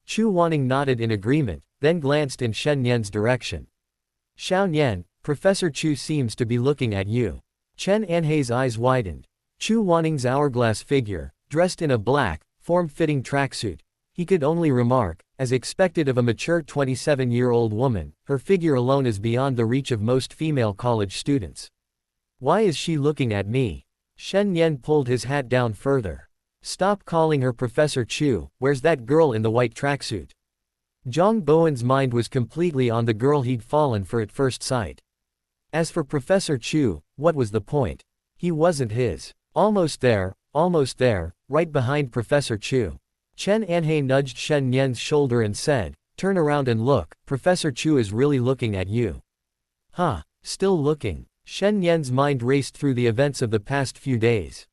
Chu Wanning nodded in agreement, then glanced in Shen Nian's direction. Xiao Nian, Professor Chu seems to be looking at you. Chen Anhei's eyes widened. Chu Wanning's hourglass figure, dressed in a black, form-fitting tracksuit. He could only remark, as expected of a mature 27-year-old woman, her figure alone is beyond the reach of most female college students. Why is she looking at me? Shen Nian pulled his hat down further. Stop calling her Professor Chu, where's that girl in the white tracksuit? Zhang Bowen's mind was completely on the girl he'd fallen for at first sight. As for Professor Chu, what was the point? He wasn't his. Almost there, right behind Professor Chu. Chen Anhei nudged Shen Nian's shoulder and said, turn around and look, Professor Chu is really looking at you. Huh, still looking. Shen Nian's mind raced through the events of the past few days.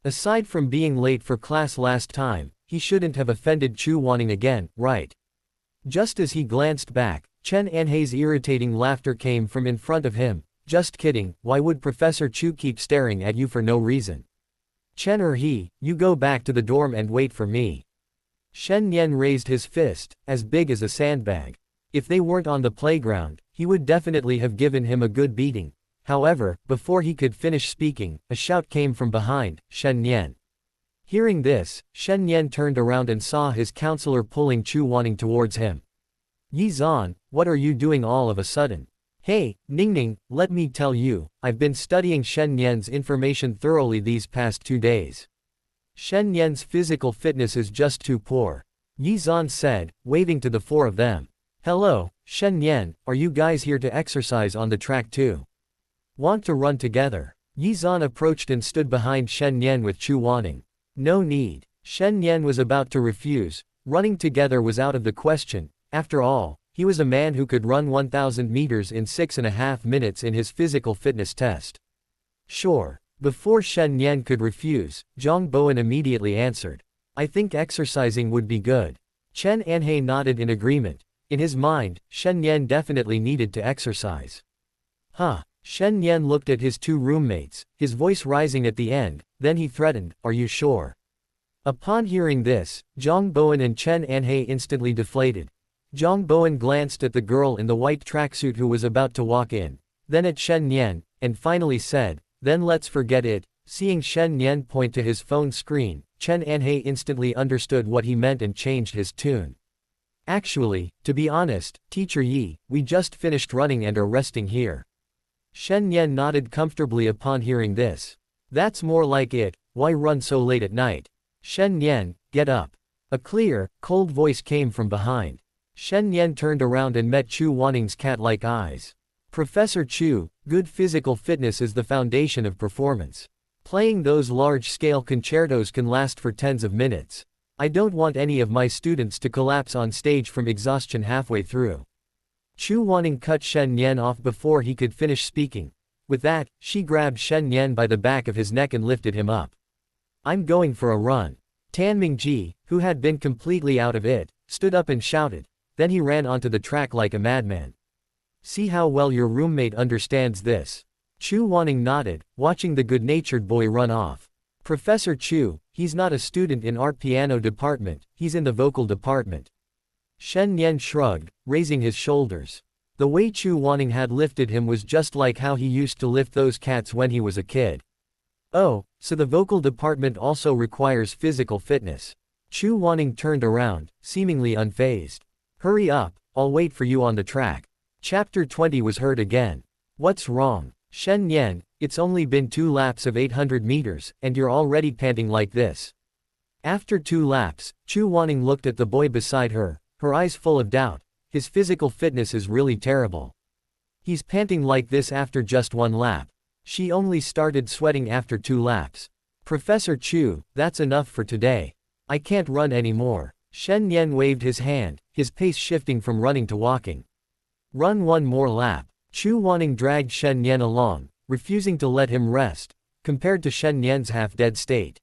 Aside from being late for class last time, he shouldn't have offended Chu Wanning again, right? Just as he glanced back, Chen Anhei's irritating laughter came from in front of him. Just kidding, why would Professor Chu keep staring at you for no reason? Chen or he, you go back to the dorm and wait for me. Shen Nian raised his fist, as big as a sandbag. If they weren't on the playground, he would definitely have given him a good beating. However, before he could finish speaking, a shout came from behind, Shen Nian. Hearing this, Shen Nian turned around and saw his counselor pulling Chu Wanning towards him. Yi Zan, what are you doing all of a sudden? Hey, Ningning, let me tell you, I've been studying Shen Nian's information thoroughly these past 2 days. Shen Nian's physical fitness is just too poor. Yi Zan said, waving to the 4 of them. Hello, Shen Nian, are you guys here to exercise on the track too? Want to run together? Yi Zan approached and stood behind Shen Nian with Chu Wanning. No need. Shen Nian was about to refuse. Running together was out of the question. After all, he was a man who could run 1,000 meters in 6.5 minutes in his physical fitness test. Sure. Before Shen Nian could refuse, Zhang Bowen immediately answered. I think exercising would be good. Chen Anhei nodded in agreement. In his mind, Shen Nian definitely needed to exercise. Huh. Shen Nian looked at his 2 roommates, his voice rising at the end, then he threatened, are you sure? Upon hearing this, Zhang Bowen and Chen Anhei instantly deflated. Zhang Bowen glanced at the girl in the white tracksuit who was about to walk in, then at Shen Nian, and finally said, then let's forget it. Seeing Shen Nian point to his phone screen, Chen Anhei instantly understood what he meant and changed his tune. Actually, to be honest, Teacher Yi, we just finished running and are resting here. Shen Nian nodded comfortably upon hearing this. That's more like it, why run so late at night? Shen Nian, get up. A clear, cold voice came from behind. Shen Nian turned around and met Chu Wanning's cat-like eyes. Professor Chu, good physical fitness is the foundation of performance. Playing those large-scale concertos can last for tens of minutes. I don't want any of my students to collapse on stage from exhaustion halfway through. Chu Wanning cut Shen Nian off before he could finish speaking. With that, she grabbed Shen Nian by the back of his neck and lifted him up. I'm going for a run. Tan Mingji, who had been completely out of it, stood up and shouted. Then he ran onto the track like a madman. See how well your roommate understands this. Chu Wanning nodded, watching the good-natured boy run off. Professor Chu, he's not a student in art piano department, he's in the vocal department. Shen Nian shrugged, raising his shoulders. The way Chu Wanning had lifted him was just like how he used to lift those cats when he was a kid. Oh, so the vocal department also requires physical fitness. Chu Wanning turned around, seemingly unfazed. Hurry up, I'll wait for you on the track. Chapter 20 was heard again. What's wrong? Shen Nian, it's only been 2 laps of 800 meters, and you're already panting like this. After 2 laps, Chu Wanning looked at the boy beside her, her eyes full of doubt. His physical fitness is really terrible. He's panting like this after just 1 lap. She only started sweating after 2 laps. Professor Chu, that's enough for today. I can't run anymore. Shen Nian waved his hand, his pace shifting from running to walking. Run 1 more lap. Chu Wanning dragged Shen Nian along, refusing to let him rest, compared to Shen Nian's half-dead state.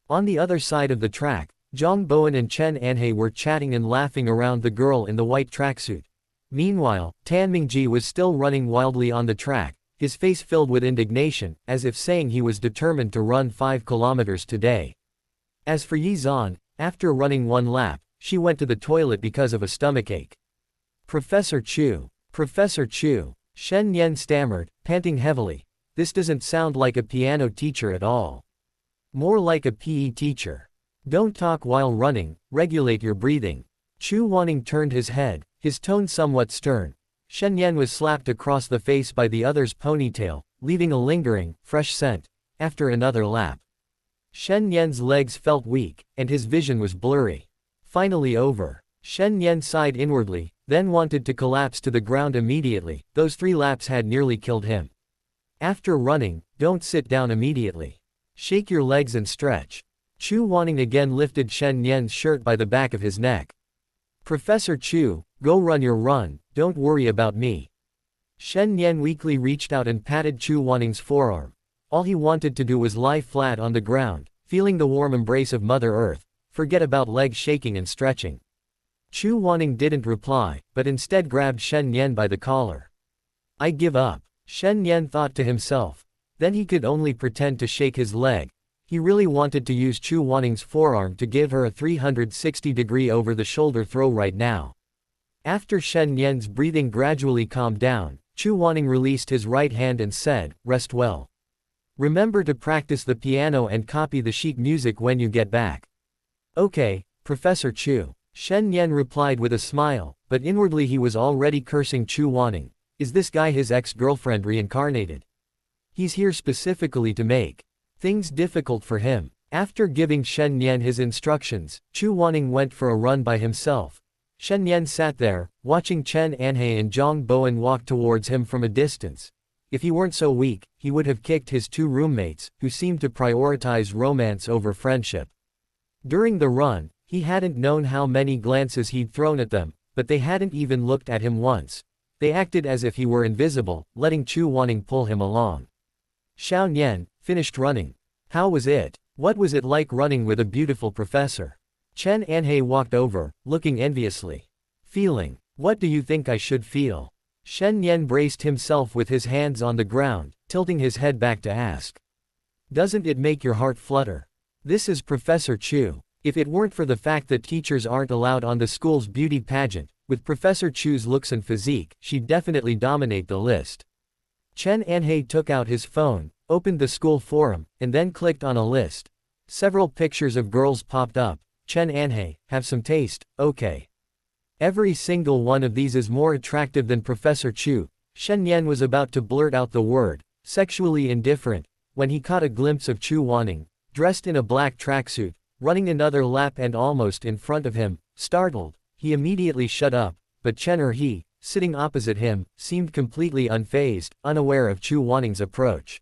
On the other side of the track, Zhang Bowen and Chen Anhe were chatting and laughing around the girl in the white tracksuit. Meanwhile, Tan Mingji was still running wildly on the track, his face filled with indignation, as if saying he was determined to run 5 kilometers today. As for Yi Zhan, after running 1 lap, she went to the toilet because of a stomachache. Professor Chu. Professor Chu. Shen Nian stammered, panting heavily. This doesn't sound like a piano teacher at all. More like a PE teacher. Don't talk while running, regulate your breathing. Chu Wanning turned his head, his tone somewhat stern. Shen Nian was slapped across the face by the other's ponytail, leaving a lingering, fresh scent. After another lap, Shen Nian's legs felt weak, and his vision was blurry. Finally over. Shen Nian sighed inwardly, then wanted to collapse to the ground immediately. Those 3 laps had nearly killed him. After running, don't sit down immediately. Shake your legs and stretch. Chu Wanning again lifted Shen Nian's shirt by the back of his neck. Professor Chu, go run your run, don't worry about me. Shen Nian weakly reached out and patted Chu Wanning's forearm. All he wanted to do was lie flat on the ground, feeling the warm embrace of Mother Earth, forget about leg shaking and stretching. Chu Wanning didn't reply, but instead grabbed Shen Nian by the collar. I give up. Shen Nian thought to himself. Then he could only pretend to shake his leg. He really wanted to use Chu Wanning's forearm to give her a 360-degree over-the-shoulder throw right now. After Shen Nian's breathing gradually calmed down, Chu Wanning released his right hand and said, rest well. Remember to practice the piano and copy the sheet music when you get back. Okay, Professor Chu. Shen Nian replied with a smile, but inwardly he was already cursing Chu Wanning. Is this guy his ex-girlfriend reincarnated? He's here specifically to make things difficult for him. After giving Shen Nian his instructions, Chu Wanning went for a run by himself. Shen Nian sat there, watching Chen Anhe and Zhang Bowen walk towards him from a distance. If he weren't so weak, he would have kicked his 2 roommates, who seemed to prioritize romance over friendship. During the run, he hadn't known how many glances he'd thrown at them, but they hadn't even looked at him once. They acted as if he were invisible, letting Chu Wanning pull him along. Xiao Nian finished running. How was it? What was it like running with a beautiful professor? Chen Anhe walked over, looking enviously. Feeling. What do you think I should feel? Shen Nian braced himself with his hands on the ground, tilting his head back to ask. Doesn't it make your heart flutter? This is Professor Chu. If it weren't for the fact that teachers aren't allowed on the school's beauty pageant, with Professor Chu's looks and physique, she'd definitely dominate the list. Chen Anhe took out his phone, opened the school forum, and then clicked on a list. Several pictures of girls popped up. Chen Anhe, have some taste, okay. Every single one of these is more attractive than Professor Chu. Shen Nian was about to blurt out the word, sexually indifferent, when he caught a glimpse of Chu Wanning, dressed in a black tracksuit, running another lap and almost in front of him. Startled, he immediately shut up, but Chen Erhe, sitting opposite him, seemed completely unfazed, unaware of Chu Wanning's approach.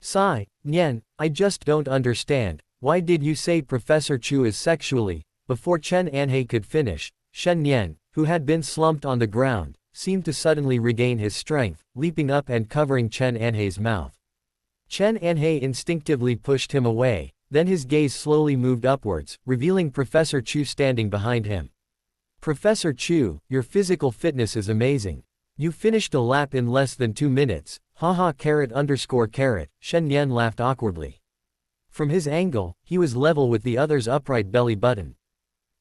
Sigh, Nian, I just don't understand, why did you say Professor Chu is sexually? Before Chen Anhei could finish, Shen Nian, who had been slumped on the ground, seemed to suddenly regain his strength, leaping up and covering Chen Anhei's mouth. Chen Anhei instinctively pushed him away, then his gaze slowly moved upwards, revealing Professor Chu standing behind him. Professor Chu, your physical fitness is amazing. You finished a lap in less than 2 minutes, haha _. Shen Nian laughed awkwardly. From his angle, he was level with the other's upright belly button.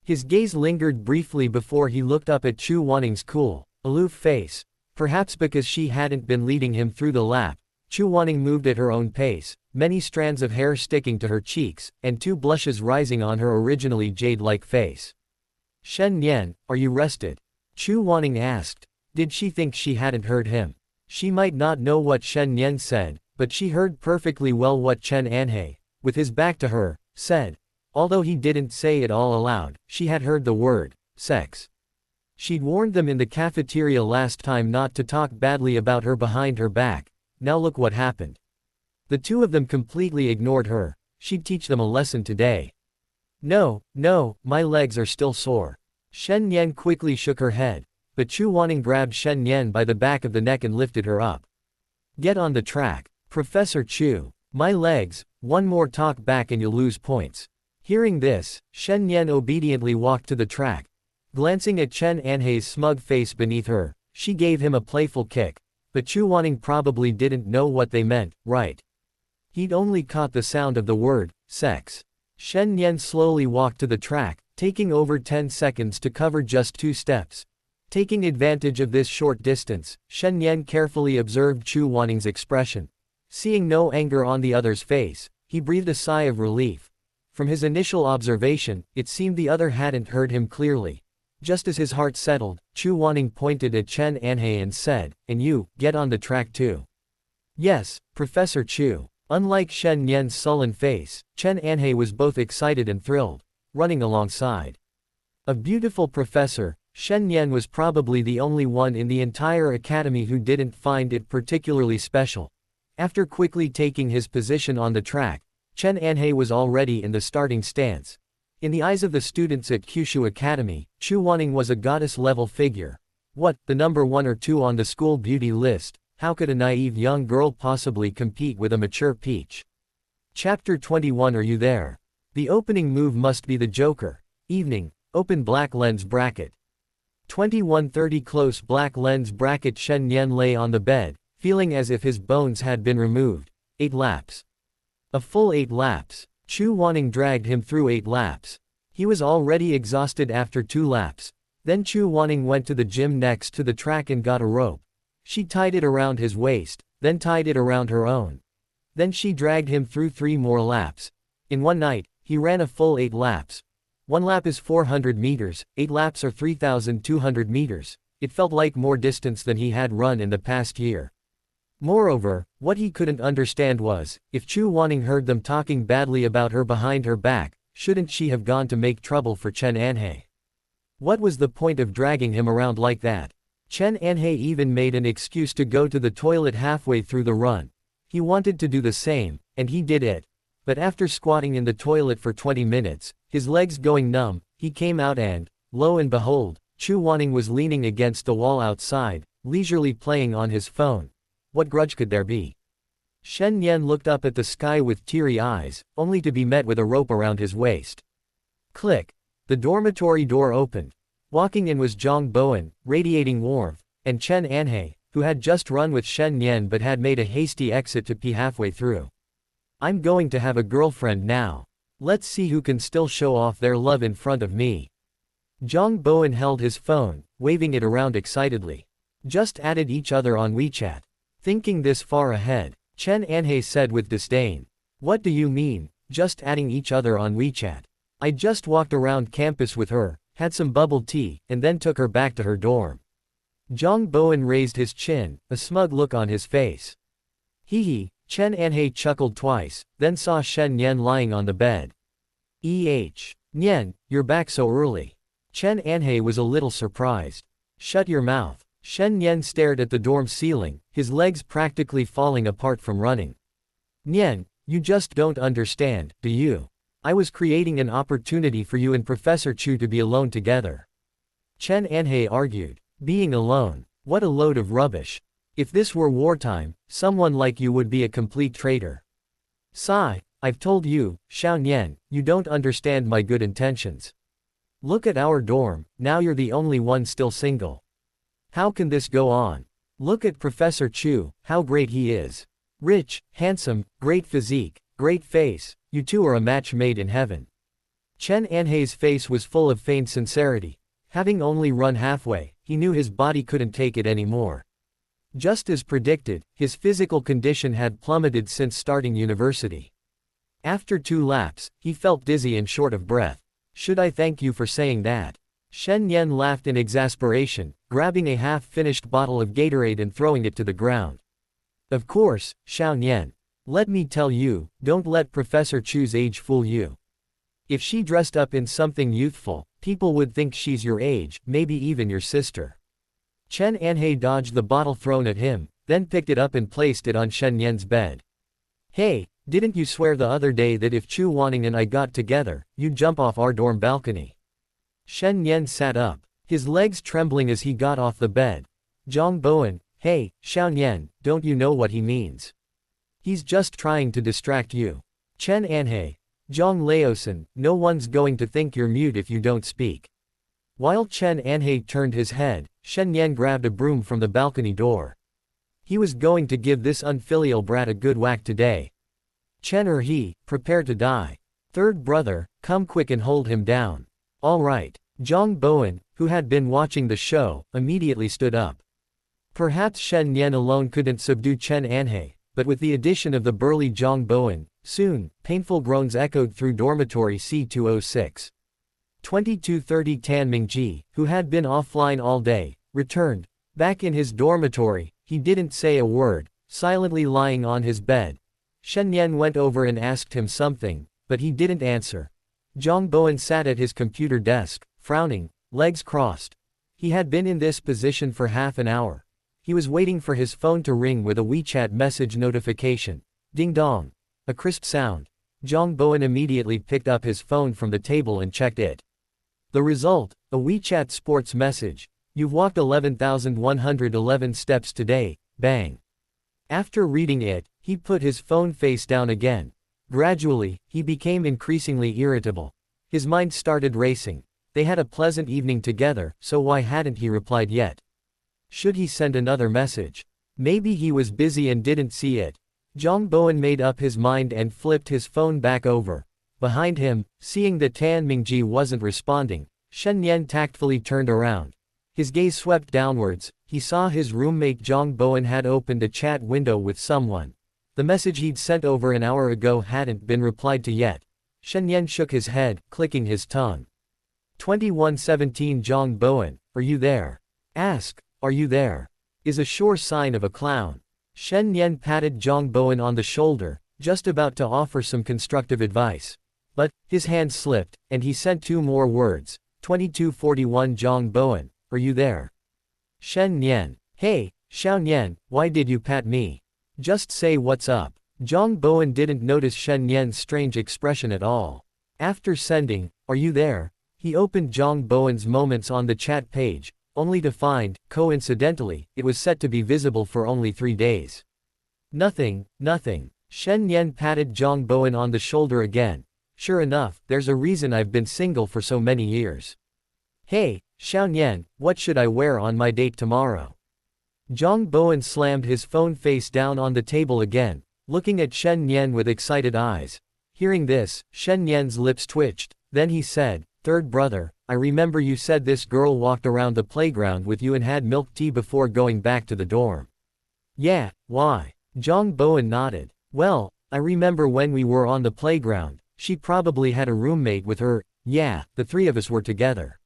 His gaze lingered briefly before he looked up at Chu Wanning's cool, aloof face. Perhaps because she hadn't been leading him through the lap, Chu Wanning moved at her own pace, many strands of hair sticking to her cheeks, and 2 blushes rising on her originally jade-like face. Shen Nian, are you rested? Chu Wanning asked. Did she think she hadn't heard him? She might not know what Shen Nian said, but she heard perfectly well what Chen Anhei, with his back to her, said. Although he didn't say it all aloud, she had heard the word, sex. She'd warned them in the cafeteria last time not to talk badly about her behind her back, now look what happened. The 2 of them completely ignored her, she'd teach them a lesson today. No, my legs are still sore. Shen Nian quickly shook her head, but Chu Wanning grabbed Shen Nian by the back of the neck and lifted her up. Get on the track, Professor Chu. My legs, one more talk back and you'll lose points. Hearing this, Shen Nian obediently walked to the track. Glancing at Chen Anhei's smug face beneath her, she gave him a playful kick, but Chu Wanning probably didn't know what they meant, right? He'd only caught the sound of the word, sex. Shen Nian slowly walked to the track, taking over 10 seconds to cover just 2 steps. Taking advantage of this short distance, Shen Nian carefully observed Chu Wanning's expression. Seeing no anger on the other's face, he breathed a sigh of relief. From his initial observation, it seemed the other hadn't heard him clearly. Just as his heart settled, Chu Wanning pointed at Chen Anhei and said, and you, get on the track too. Yes, Professor Chu. Unlike Shen Nian's sullen face, Chen Anhei was both excited and thrilled, running alongside. A beautiful professor, Shen Nian was probably the only one in the entire academy who didn't find it particularly special. After quickly taking his position on the track, Chen Anhei was already in the starting stance. In the eyes of the students at Kyushu Academy, Chu Wanning was a goddess-level figure. What, the number 1 or 2 on the school beauty list? How could a naive young girl possibly compete with a mature peach? Chapter 21. Are you there? The opening move must be the Joker. Evening, open black lens bracket. 21:30 close black lens bracket. Shen Nian lay on the bed, feeling as if his bones had been removed. 8 laps. A full 8 laps. Chu Wanning dragged him through 8 laps. He was already exhausted after 2 laps. Then Chu Wanning went to the gym next to the track and got a rope. She tied it around his waist, then tied it around her own. Then she dragged him through 3 more laps. In one night, he ran a full 8 laps. 1 lap is 400 meters, 8 laps are 3,200 meters. It felt like more distance than he had run in the past year. Moreover, what he couldn't understand was, if Chu Wanning heard them talking badly about her behind her back, shouldn't she have gone to make trouble for Chen Anhei? What was the point of dragging him around like that? Chen Anhei even made an excuse to go to the toilet halfway through the run. He wanted to do the same, and he did it. But after squatting in the toilet for 20 minutes, his legs going numb, he came out and, lo and behold, Chu Wanning was leaning against the wall outside, leisurely playing on his phone. What grudge could there be? Shen Nian looked up at the sky with teary eyes, only to be met with a rope around his waist. Click. The dormitory door opened. Walking in was Zhang Bowen, radiating warmth, and Chen Anhei, who had just run with Shen Nian but had made a hasty exit to pee halfway through. I'm going to have a girlfriend now. Let's see who can still show off their love in front of me. Zhang Bowen held his phone, waving it around excitedly. Just added each other on WeChat. Thinking this far ahead, Chen Anhei said with disdain. What do you mean, just adding each other on WeChat? I just walked around campus with her, had some bubble tea, and then took her back to her dorm. Zhang Bowen raised his chin, a smug look on his face. Hee. Chen Anhei chuckled twice, then saw Shen Nian lying on the bed. Nian, you're back so early. Chen Anhei was a little surprised. Shut your mouth. Shen Nian stared at the dorm ceiling, his legs practically falling apart from running. Nian, You just don't understand, do you? I was creating an opportunity for you and Professor Chu to be alone together. Chen Anhei argued. Being alone. What a load of rubbish. If this were wartime, someone like you would be a complete traitor. Sigh, I've told you, Xiao Nian, you don't understand my good intentions. Look at our dorm, now you're the only one still single. How can this go on? Look at Professor Chu, how great he is. Rich, handsome, great physique, great face, you two are a match made in heaven. Chen Anhei's face was full of feigned sincerity. Having only run halfway, he knew his body couldn't take it anymore. Just as predicted, his physical condition had plummeted since starting university. After 2 laps, he felt dizzy and short of breath. Should I thank you for saying that? Shen Nian laughed in exasperation, grabbing a half-finished bottle of Gatorade and throwing it to the ground. Of course, Xiao Nian. Let me tell you, don't let Professor Chu's age fool you. If she dressed up in something youthful, people would think she's your age, maybe even your sister. Chen Anhei dodged the bottle thrown at him, then picked it up and placed it on Shen Nian's bed. Hey, didn't you swear the other day that if Chu Wanning and I got together, you'd jump off our dorm balcony? Shen Nian sat up, his legs trembling as he got off the bed. Zhang Bowen, hey, Xiao Nian, don't you know what he means? He's just trying to distract you. Chen Anhei. Zhang Laosan, no one's going to think you're mute if you don't speak. While Chen Anhei turned his head, Shen Nian grabbed a broom from the balcony door. He was going to give this unfilial brat a good whack today. Chen or he, prepare to die. Third brother, come quick and hold him down. All right. Zhang Bowen, who had been watching the show, immediately stood up. Perhaps Shen Nian alone couldn't subdue Chen Anhei, but with the addition of the burly Zhang Bowen, soon, painful groans echoed through dormitory C206. 2230 Tan Mingji, who had been offline all day, returned. Back in his dormitory, he didn't say a word, silently lying on his bed. Shen Nian went over and asked him something, but he didn't answer. Zhang Bowen sat at his computer desk, frowning, legs crossed. He had been in this position for half an hour. He was waiting for his phone to ring with a WeChat message notification. Ding dong. A crisp sound. Zhang Bowen immediately picked up his phone from the table and checked it. The result, a WeChat sports message. You've walked 11,111 steps today, bang. After reading it, he put his phone face down again. Gradually, he became increasingly irritable. His mind started racing. They had a pleasant evening together, so why hadn't he replied yet? Should he send another message? Maybe he was busy and didn't see it. Zhang Bowen made up his mind and flipped his phone back over. Behind him, seeing that Tan Mingji wasn't responding, Shen Nian tactfully turned around. His gaze swept downwards. He saw his roommate Zhang Bowen had opened a chat window with someone. The message he'd sent over an hour ago hadn't been replied to yet. Shen Nian shook his head, clicking his tongue. 2117 Zhang Bowen, are you there? Ask, are you there? Is a sure sign of a clown. Shen Nian patted Zhang Bowen on the shoulder, just about to offer some constructive advice. But, his hand slipped, and he sent 2 more words. 2241 Zhang Bowen, are you there? Shen Nian. Hey, Xiao Nian, why did you pat me? Just say what's up. Zhang Bowen didn't notice Shen Nian's strange expression at all. After sending, are you there? He opened Zhang Bowen's moments on the chat page, only to find, coincidentally, it was set to be visible for only 3 days. Nothing, nothing. Shen Nian patted Zhang Bowen on the shoulder again. Sure enough, there's a reason I've been single for so many years. Hey, Xiao Nian, what should I wear on my date tomorrow? Zhang Bowen slammed his phone face down on the table again, looking at Shen Nian with excited eyes. Hearing this, Shen Nian's lips twitched, then he said, Third brother, I remember you said this girl walked around the playground with you and had milk tea before going back to the dorm. Yeah, why? Zhang Bowen nodded. Well, I remember when we were on the playground, she probably had a roommate with her. Yeah, the 3 of us were together.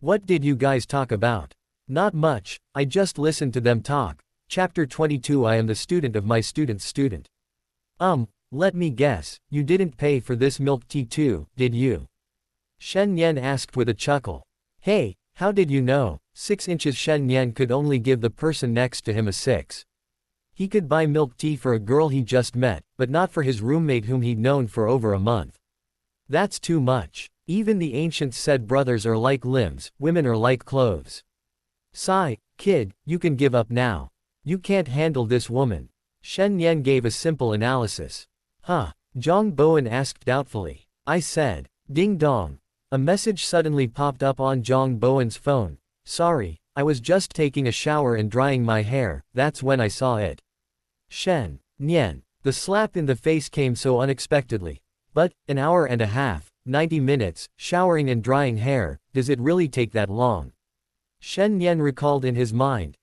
What did you guys talk about? Not much, I just listened to them talk. Chapter 22 I am the student of my student's student. Let me guess, you didn't pay for this milk tea too, did you? Shen Nian asked with a chuckle. Hey, how did you know? 6 inches. Shen Nian could only give the person next to him a 6. He could buy milk tea for a girl he just met, but not for his roommate whom he'd known for over a month. That's too much. Even the ancients said brothers are like limbs, women are like clothes. Sigh, kid, you can give up now. You can't handle this woman. Shen Nian gave a simple analysis. Huh? Zhang Bowen asked doubtfully. I said. Ding dong. A message suddenly popped up on Zhang Bowen's phone. Sorry, I was just taking a shower and drying my hair, that's when I saw it. Shen Nian. The slap in the face came so unexpectedly. But, an hour and a half, 90 minutes, showering and drying hair, does it really take that long? Shen Nian recalled in his mind,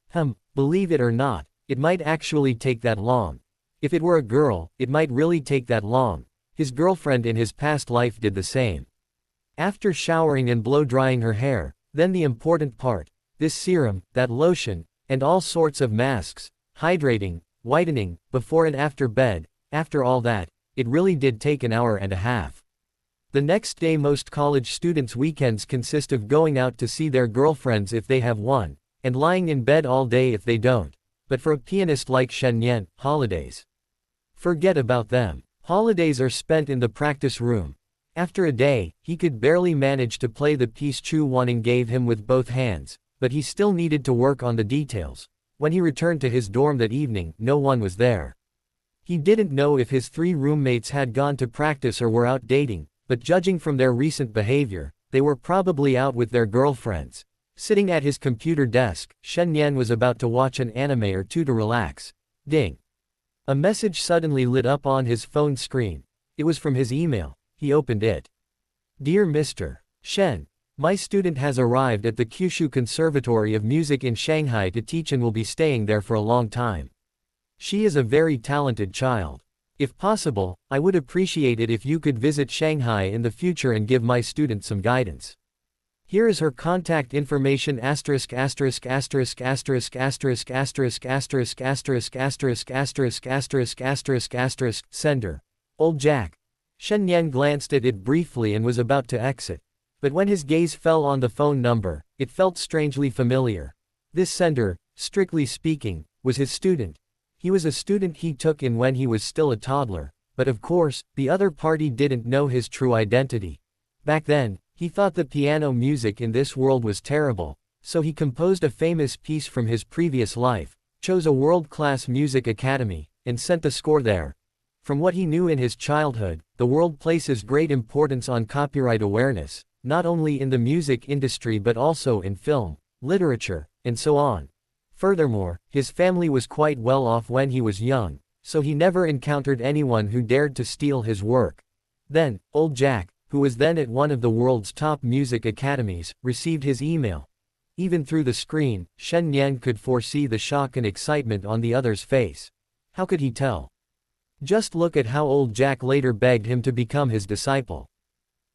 believe it or not, it might actually take that long. If it were a girl, it might really take that long. His girlfriend in his past life did the same. After showering and blow-drying her hair, then the important part, this serum, that lotion, and all sorts of masks, hydrating, whitening, before and after bed, after all that, it really did take an hour and a half. The next day most college students' weekends consist of going out to see their girlfriends if they have one, and lying in bed all day if they don't. But for a pianist like Shen Nian, holidays. Forget about them. Holidays are spent in the practice room. After a day, he could barely manage to play the piece Chu Wanning gave him with both hands, but he still needed to work on the details. When he returned to his dorm that evening, no one was there. He didn't know if his 3 roommates had gone to practice or were out dating, but judging from their recent behavior, they were probably out with their girlfriends. Sitting at his computer desk, Shen Nian was about to watch an anime or two to relax. Ding! A message suddenly lit up on his phone screen. It was from his email. He opened it. Dear Mr. Shen, my student has arrived at the Kyushu Conservatory of Music in Shanghai to teach and will be staying there for a long time. She is a very talented child. If possible, I would appreciate it if you could visit Shanghai in the future and give my student some guidance. Here is her contact information ************************************** Sender. Old Jack. Shen Nian glanced at it briefly and was about to exit. But when his gaze fell on the phone number, it felt strangely familiar. This sender, strictly speaking, was his student. He was a student he took in when he was still a toddler, but of course, the other party didn't know his true identity. Back then, he thought the piano music in this world was terrible, so he composed a famous piece from his previous life, chose a world-class music academy, and sent the score there. From what he knew in his childhood, the world places great importance on copyright awareness, not only in the music industry but also in film, literature, and so on. Furthermore, his family was quite well off when he was young, so he never encountered anyone who dared to steal his work. Then, old Jack, who was then at one of the world's top music academies, received his email. Even through the screen, Shen Nian could foresee the shock and excitement on the other's face. How could he tell? Just look at how old Jack later begged him to become his disciple.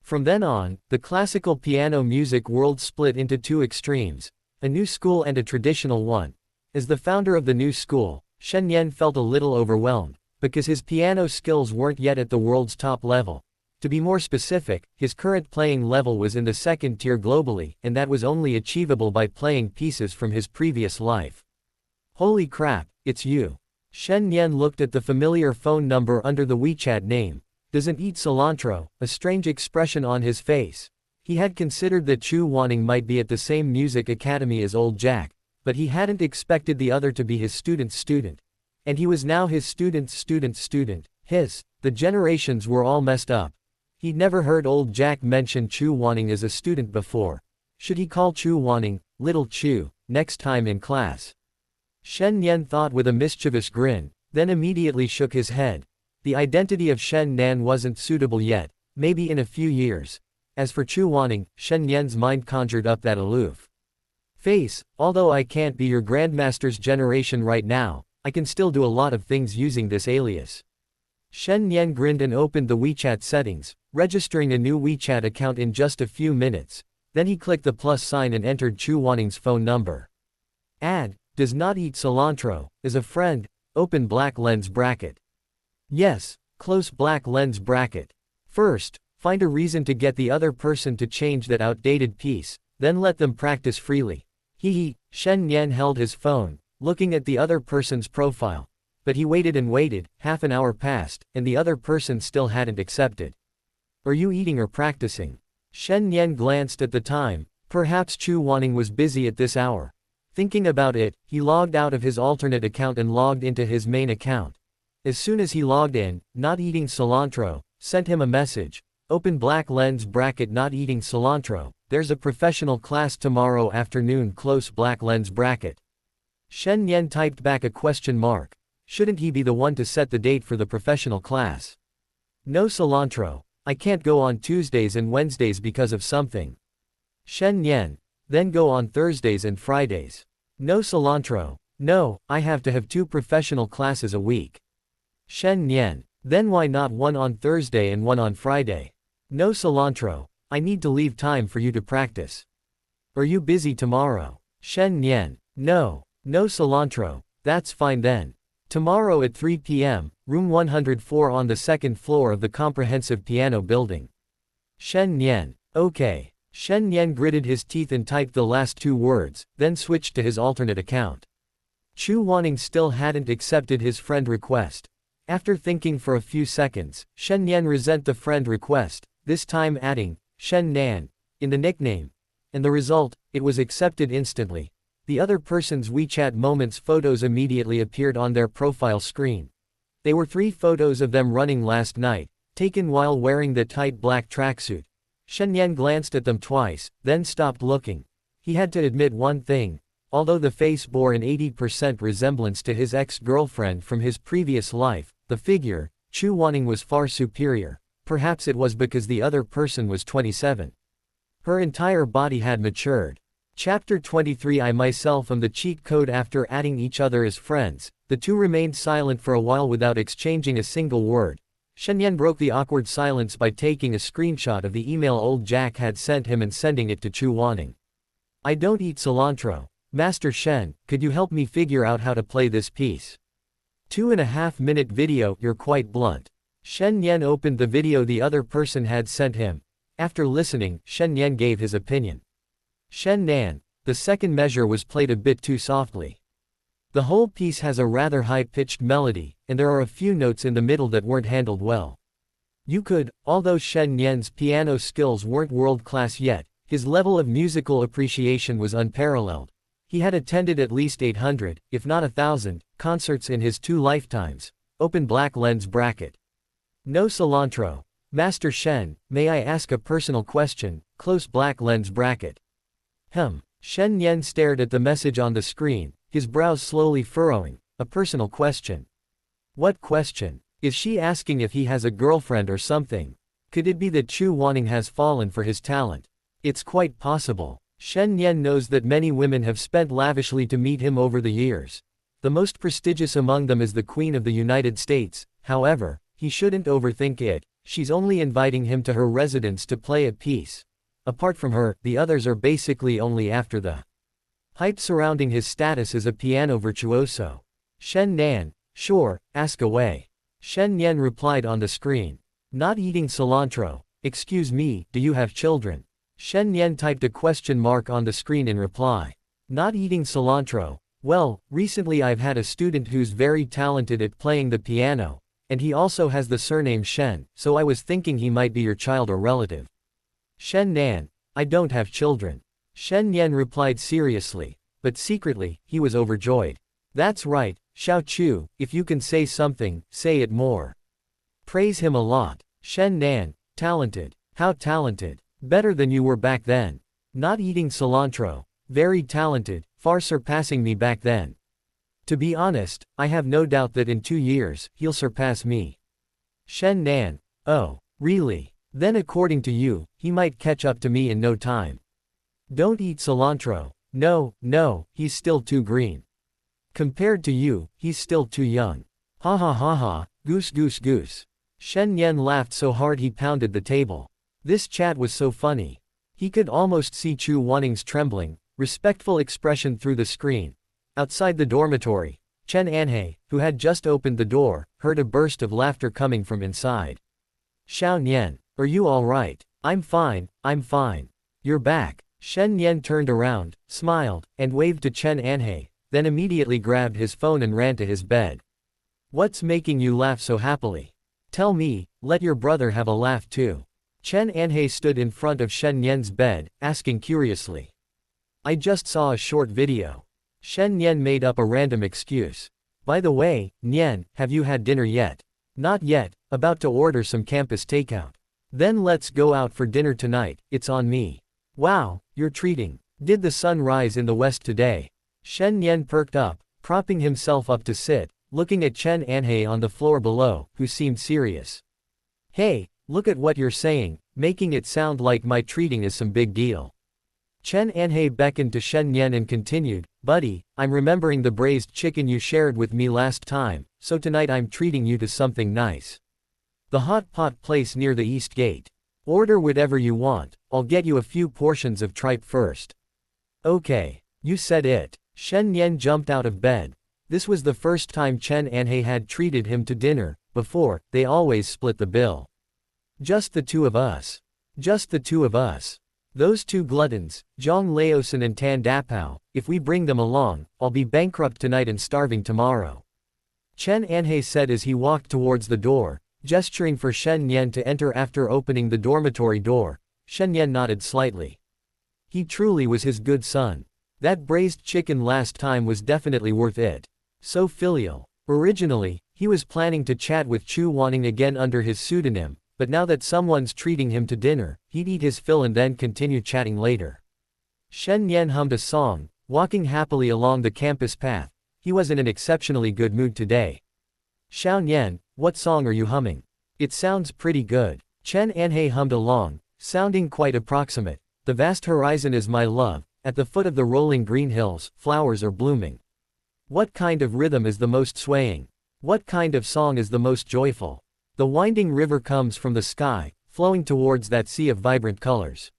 From then on, the classical piano music world split into 2 extremes, a new school and a traditional one. As the founder of the new school, Shen Nian felt a little overwhelmed, because his piano skills weren't yet at the world's top level. To be more specific, his current playing level was in the 2nd tier globally, and that was only achievable by playing pieces from his previous life. Holy crap, it's you. Shen Nian looked at the familiar phone number under the WeChat name. Doesn't eat cilantro, a strange expression on his face. He had considered that Chu Wanning might be at the same music academy as old Jack, but he hadn't expected the other to be his student's student. And he was now his student's student's student. The generations were all messed up. He'd never heard old Jack mention Chu Wanning as a student before. Should he call Chu Wanning, Little Chu, next time in class? Shen Nian thought with a mischievous grin, then immediately shook his head. The identity of Shen Nian wasn't suitable yet, maybe in a few years. As for Chu Wanning, Shen Nian's mind conjured up that aloof face. Although I can't be your grandmaster's generation right now, I can still do a lot of things using this alias. Shen Nian grinned and opened the WeChat settings, registering a new WeChat account in just a few minutes. Then he clicked the plus sign and entered Chu Wanning's phone number. Add, does not eat cilantro, is a friend, open black lens bracket. Yes, close black lens bracket. First, find a reason to get the other person to change that outdated piece, then let them practice freely. Shen Nian held his phone, looking at the other person's profile. But he waited and waited, half an hour passed, and the other person still hadn't accepted. Are you eating or practicing? Shen Nian glanced at the time. Perhaps Chu Wanning was busy at this hour. Thinking about it, he logged out of his alternate account and logged into his main account. As soon as he logged in, not eating cilantro, sent him a message. Open black lens bracket not eating cilantro, there's a professional class tomorrow afternoon close black lens bracket. Shen Nian typed back a question mark. Shouldn't he be the one to set the date for the professional class? No cilantro. I can't go on Tuesdays and Wednesdays because of something. Shen Nian. Then go on Thursdays and Fridays. No cilantro. No, I have to have 2 professional classes a week. Shen Nian. Then why not one on Thursday and one on Friday? No cilantro. I need to leave time for you to practice. Are you busy tomorrow? Shen Nian. No. No cilantro. That's fine then. Tomorrow at 3 p.m., room 104 on the 2nd floor of the comprehensive piano building. Shen Nian. Okay. Shen Nian gritted his teeth and typed the last 2 words, then switched to his alternate account. Chu Wanning still hadn't accepted his friend request. After thinking for a few seconds, Shen Nian resent the friend request, this time adding, Shen Nian, in the nickname. And the result, it was accepted instantly. The other person's WeChat Moments photos immediately appeared on their profile screen. They were 3 photos of them running last night, taken while wearing the tight black tracksuit. Shen Nian glanced at them twice, then stopped looking. He had to admit one thing. Although the face bore an 80% resemblance to his ex-girlfriend from his previous life, the figure, Chu Wanning, was far superior. Perhaps it was because the other person was 27. Her entire body had matured. Chapter 23 I myself am the cheat code. After adding each other as friends, the two remained silent for a while without exchanging a single word. Shen Nian broke the awkward silence by taking a screenshot of the email old Jack had sent him and sending it to Chu Wanning. I don't eat cilantro. Master Shen, could you help me figure out how to play this piece? 2.5-minute video. You're quite blunt. Shen Nian opened the video the other person had sent him. After listening, Shen Nian gave his opinion. Shen Nian, the second measure was played a bit too softly. The whole piece has a rather high-pitched melody, and there are a few notes in the middle that weren't handled well. You could, although Shen Nian's piano skills weren't world-class yet, his level of musical appreciation was unparalleled. He had attended at least 800, if not 1,000, concerts in his 2 lifetimes. Open black lens bracket. No cilantro. Master Shen, may I ask a personal question? Close black lens bracket. Shen Nian stared at the message on the screen, his brows slowly furrowing. A personal question. What question? Is she asking if he has a girlfriend or something? Could it be that Chu Wanning has fallen for his talent? It's quite possible. Shen Nian knows that many women have spent lavishly to meet him over the years. The most prestigious among them is the Queen of the United States. However, he shouldn't overthink it. She's only inviting him to her residence to play a piece. Apart from her, the others are basically only after the hype surrounding his status as a piano virtuoso. Shen Nian, sure, ask away. Shen Nian replied on the screen. Not eating cilantro. Excuse me, do you have children? Shen Nian typed a question mark on the screen in reply. Not eating cilantro. Well, recently I've had a student who's very talented at playing the piano, and he also has the surname Shen, so I was thinking he might be your child or relative. Shen Nian, I don't have children. Shen Nian replied seriously, but secretly, he was overjoyed. That's right, Xiao Chu, if you can say something, say it more. Praise him a lot. Shen Nian, talented. How talented? Better than you were back then. Not eating cilantro. Very talented, far surpassing me back then. To be honest, I have no doubt that in 2 years, he'll surpass me. Shen Nian, oh, really? Then according to you, he might catch up to me in no time. Don't eat cilantro. No, he's still too green. Compared to you, he's still too young. Ha ha ha ha, goose goose goose. Shen Nian laughed so hard he pounded the table. This chat was so funny. He could almost see Chu Wanning's trembling, respectful expression through the screen. Outside the dormitory, Chen Anhe, who had just opened the door, heard a burst of laughter coming from inside. Xiao Nian, are you alright? I'm fine. You're back. Shen Nian turned around, smiled, and waved to Chen Anhe, then immediately grabbed his phone and ran to his bed. What's making you laugh so happily? Tell me, let your brother have a laugh too. Chen Anhei stood in front of Shen Nian's bed, asking curiously. I just saw a short video. Shen Nian made up a random excuse. By the way, Nian, have you had dinner yet? Not yet, about to order some campus takeout. Then let's go out for dinner tonight, it's on me. Wow, you're treating. Did the sun rise in the west today? Shen Nian perked up, propping himself up to sit, looking at Chen Anhei on the floor below, who seemed serious. Hey, look at what you're saying, making it sound like my treating is some big deal. Chen Anhei beckoned to Shen Nian and continued, Buddy, I'm remembering the braised chicken you shared with me last time, so tonight I'm treating you to something nice. The hot pot place near the east gate. Order whatever you want, I'll get you a few portions of tripe first. Okay, you said it. Shen Nian jumped out of bed. This was the first time Chen Anhei had treated him to dinner. Before, they always split the bill. Just the two of us. Just the two of us. Those two gluttons, Zhang Laosan and Tan Dapao, if we bring them along, I'll be bankrupt tonight and starving tomorrow. Chen Anhei said as he walked towards the door, gesturing for Shen Nian to enter after opening the dormitory door. Shen Nian nodded slightly. He truly was his good son. That braised chicken last time was definitely worth it. So filial. Originally, he was planning to chat with Chu Wanning again under his pseudonym, but now that someone's treating him to dinner, he'd eat his fill and then continue chatting later. Shen Nian hummed a song, walking happily along the campus path. He was in an exceptionally good mood today. Xiao Nian, what song are you humming? It sounds pretty good. Chen Anhei hummed along, sounding quite approximate. The vast horizon is my love, at the foot of the rolling green hills, flowers are blooming. What kind of rhythm is the most swaying? What kind of song is the most joyful? The winding river comes from the sky, flowing towards that sea of vibrant colors.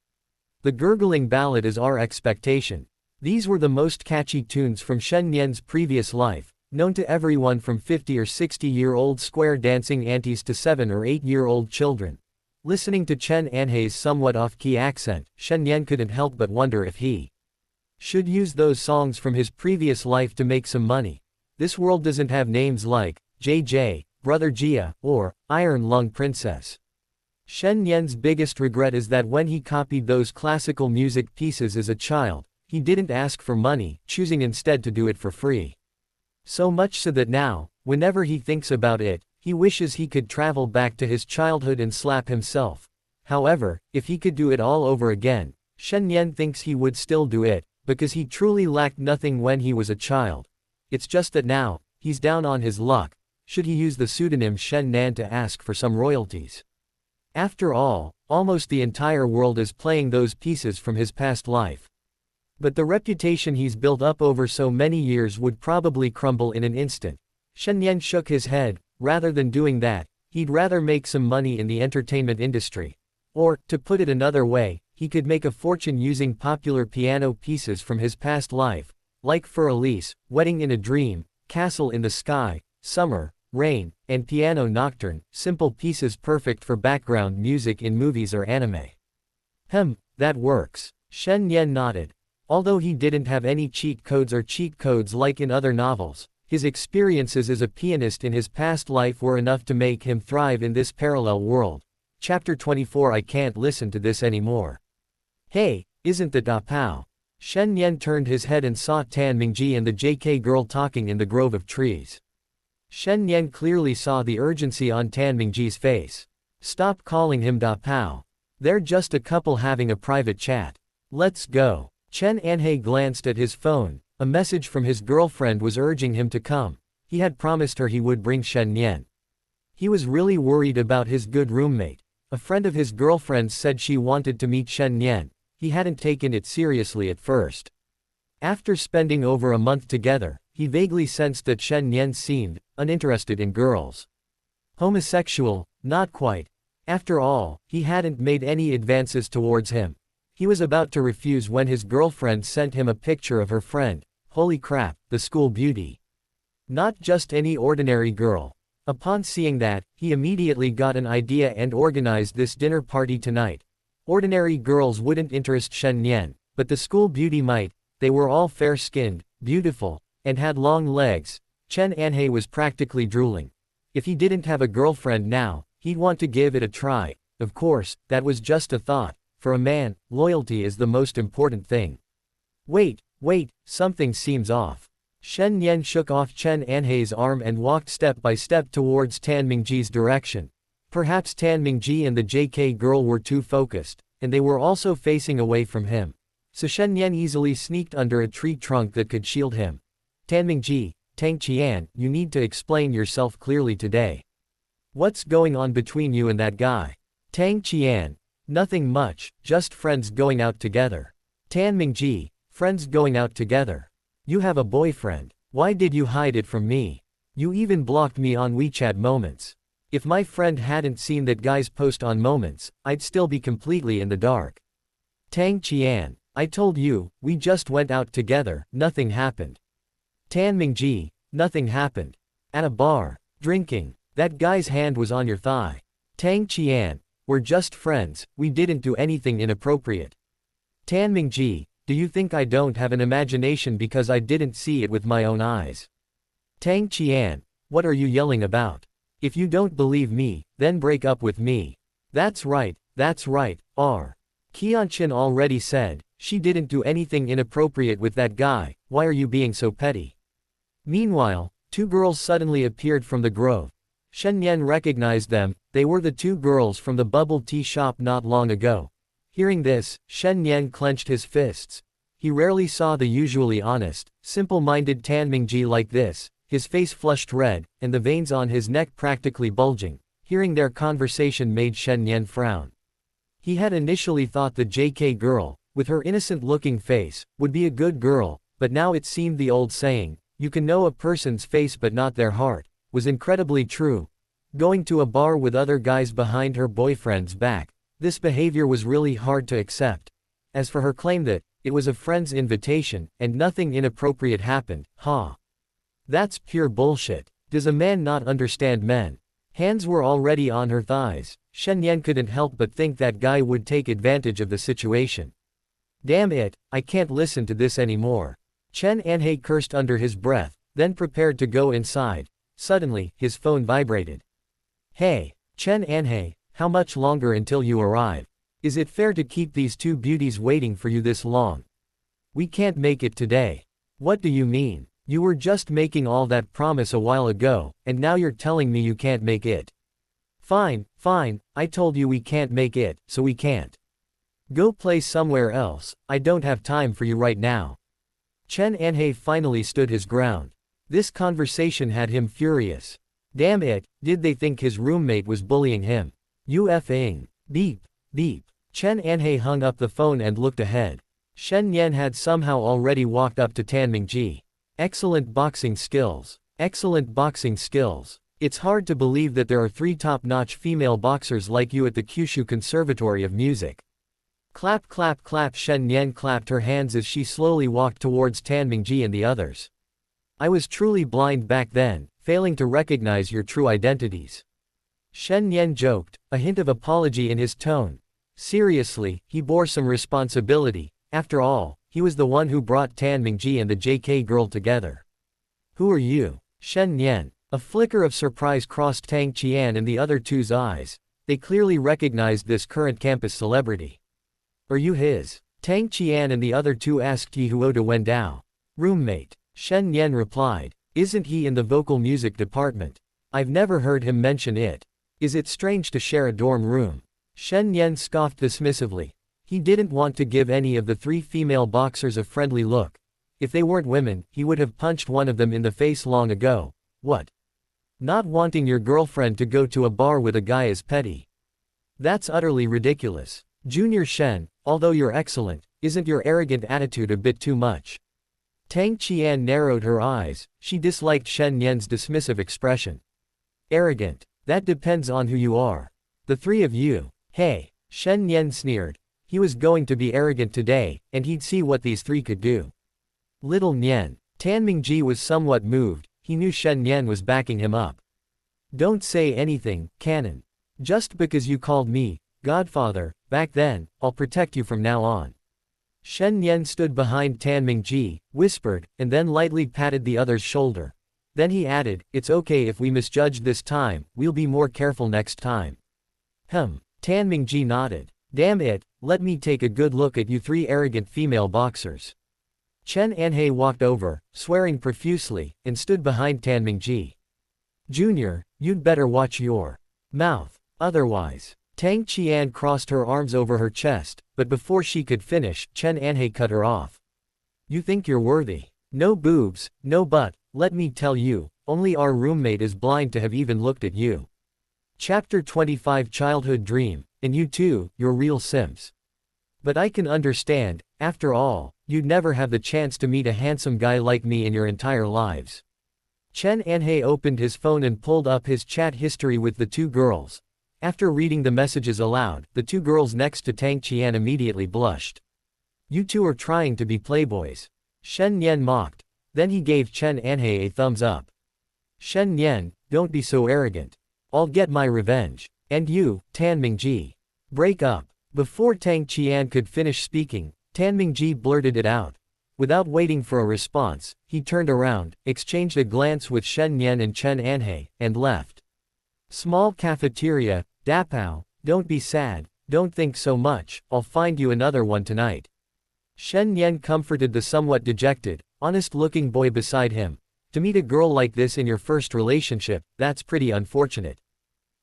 The gurgling ballad is our expectation. These were the most catchy tunes from Shen Nian's previous life, known to everyone from 50 or 60-year-old square dancing aunties to 7 or 8-year-old children. Listening to Chen Anhei's somewhat off-key accent, Shen Nian couldn't help but wonder if he should use those songs from his previous life to make some money. This world doesn't have names like JJ, Brother Jia, or Iron Lung Princess. Shen Nian's biggest regret is that when he copied those classical music pieces as a child, he didn't ask for money, choosing instead to do it for free. So much so that now, whenever he thinks about it, he wishes he could travel back to his childhood and slap himself. However, if he could do it all over again, Shen Nian thinks he would still do it, because he truly lacked nothing when he was a child. It's just that now, he's down on his luck. Should he use the pseudonym Shen Nian to ask for some royalties? After all, almost the entire world is playing those pieces from his past life. But the reputation he's built up over so many years would probably crumble in an instant. Shen Nian shook his head. Rather than doing that, he'd rather make some money in the entertainment industry. Or, to put it another way, he could make a fortune using popular piano pieces from his past life, like Fur Elise, Wedding in a Dream, Castle in the Sky, Summer, Rain, and Piano Nocturne, simple pieces perfect for background music in movies or anime. That works. Shen Nian nodded. Although he didn't have any cheat codes like in other novels, his experiences as a pianist in his past life were enough to make him thrive in this parallel world. Chapter 24. I can't listen to this anymore. Hey, isn't that Da Pao? Shen Nian turned his head and saw Tan Mingji and the JK girl talking in the grove of trees. Shen Nian clearly saw the urgency on Tan Mingji's face. Stop calling him Da Pao. They're just a couple having a private chat. Let's go. Chen Anhei glanced at his phone. A message from his girlfriend was urging him to come. He had promised her he would bring Shen Nian. He was really worried about his good roommate. A friend of his girlfriend's said she wanted to meet Shen Nian. He hadn't taken it seriously at first. After spending over a month together, he vaguely sensed that Shen Nian seemed uninterested in girls. Homosexual? Not quite. After all, he hadn't made any advances towards him. He was about to refuse when his girlfriend sent him a picture of her friend. Holy crap, the school beauty. Not just any ordinary girl. Upon seeing that, he immediately got an idea and organized this dinner party tonight. Ordinary girls wouldn't interest Shen Nian, but the school beauty might. They were all fair-skinned, beautiful, and had long legs. Chen Anhei was practically drooling. If he didn't have a girlfriend now, he'd want to give it a try. Of course, that was just a thought. For a man, loyalty is the most important thing. Wait, something seems off. Shen Nian shook off Chen Anhei's arm and walked step by step towards Tan Mingji's direction. Perhaps Tan Mingji and the JK girl were too focused, and they were also facing away from him. So Shen Nian easily sneaked under a tree trunk that could shield him. Tan Mingji, Tang Qian, you need to explain yourself clearly today. What's going on between you and that guy? Tang Qian, nothing much, just friends going out together. Tan Mingji, friends going out together. You have a boyfriend. Why did you hide it from me? You even blocked me on WeChat Moments. If my friend hadn't seen that guy's post on Moments, I'd still be completely in the dark. Tang Qian, I told you, we just went out together, nothing happened. Tan Mingji, nothing happened. At a bar, drinking, that guy's hand was on your thigh. Tang Qian, we're just friends, we didn't do anything inappropriate. Tan Mingji, do you think I don't have an imagination because I didn't see it with my own eyes? Tang Qian, what are you yelling about? If you don't believe me, then break up with me. That's right, R. Qianqin already said, she didn't do anything inappropriate with that guy, why are you being so petty? Meanwhile, two girls suddenly appeared from the grove. Shen Nian recognized them, they were the two girls from the bubble tea shop not long ago. Hearing this, Shen Nian clenched his fists. He rarely saw the usually honest, simple-minded Tan Mingji like this, his face flushed red, and the veins on his neck practically bulging. Hearing their conversation made Shen Nian frown. He had initially thought the JK girl, with her innocent-looking face, would be a good girl, but now it seemed the old saying, you can know a person's face but not their heart, was incredibly true. Going to a bar with other guys behind her boyfriend's back, this behavior was really hard to accept. As for her claim that, it was a friend's invitation, and nothing inappropriate happened, that's pure bullshit. Does a man not understand men? Hands were already on her thighs. Shen Nian couldn't help but think that guy would take advantage of the situation. Damn it, I can't listen to this anymore. Chen Anhei cursed under his breath, then prepared to go inside. Suddenly, his phone vibrated. Hey, Chen Anhei, how much longer until you arrive? Is it fair to keep these two beauties waiting for you this long? We can't make it today. What do you mean? You were just making all that promise a while ago, and now you're telling me you can't make it. Fine, I told you we can't make it, so we can't. Go play somewhere else, I don't have time for you right now. Chen Anhei finally stood his ground. This conversation had him furious. Damn it, did they think his roommate was bullying him? You effing. Beep. Chen Anhei hung up the phone and looked ahead. Shen Nian had somehow already walked up to Tan Mingji. Excellent boxing skills. It's hard to believe that there are 3 top-notch female boxers like you at the Kyushu Conservatory of Music. Clap. Shen Nian clapped her hands as she slowly walked towards Tan Mingji and the others. I was truly blind back then, failing to recognize your true identities. Shen Nian joked, a hint of apology in his tone. Seriously, he bore some responsibility. After all, he was the one who brought Tan Mingji and the JK girl together. Who are you? Shen Nian. A flicker of surprise crossed Tang Qian and the other two's eyes. They clearly recognized this current campus celebrity. Are you his? Tang Qian and the other two asked Yi Huoda Wendao. Roommate. Shen Nian replied. Isn't he in the vocal music department? I've never heard him mention it. Is it strange to share a dorm room? Shen Nian scoffed dismissively. He didn't want to give any of the 3 female boxers a friendly look. If they weren't women, he would have punched one of them in the face long ago. What? Not wanting your girlfriend to go to a bar with a guy is petty. That's utterly ridiculous. Junior Shen, although you're excellent, isn't your arrogant attitude a bit too much? Tang Qian narrowed her eyes. She disliked Shen Nian's dismissive expression. Arrogant. That depends on who you are. The 3 of you. Hey. Shen Nian sneered. He was going to be arrogant today, and he'd see what these 3 could do. Little Nian. Tan Mingji was somewhat moved. He knew Shen Nian was backing him up. Don't say anything, Canon. Just because you called me Godfather back then, I'll protect you from now on. Shen Nian stood behind Tan Mingji, whispered, and then lightly patted the other's shoulder. Then he added, "It's okay if we misjudged this time, we'll be more careful next time." Tan Mingji nodded. "Damn it, let me take a good look at you three arrogant female boxers." Chen Anhei walked over, swearing profusely, and stood behind Tan Mingji. "Junior, you'd better watch your mouth, otherwise." Tang Qian crossed her arms over her chest, but before she could finish, Chen Anhei cut her off. "You think you're worthy? No boobs, no butt, let me tell you, only our roommate is blind to have even looked at you." Chapter 25 Childhood Dream, and you too, you're real simps. But I can understand, after all, you'd never have the chance to meet a handsome guy like me in your entire lives. Chen Anhei opened his phone and pulled up his chat history with the two girls. After reading the messages aloud, the two girls next to Tang Qian immediately blushed. "You two are trying to be playboys." Shen Nian mocked. Then he gave Chen Anhei a thumbs up. "Shen Nian, don't be so arrogant. I'll get my revenge. And you, Tan Mingji. Break up." Before Tang Qian could finish speaking, Tan Mingji blurted it out. Without waiting for a response, he turned around, exchanged a glance with Shen Nian and Chen Anhei, and left. Small cafeteria, Dapao, don't be sad, don't think so much, I'll find you another one tonight. Shen Nian comforted the somewhat dejected, honest-looking boy beside him. To meet a girl like this in your first relationship, that's pretty unfortunate.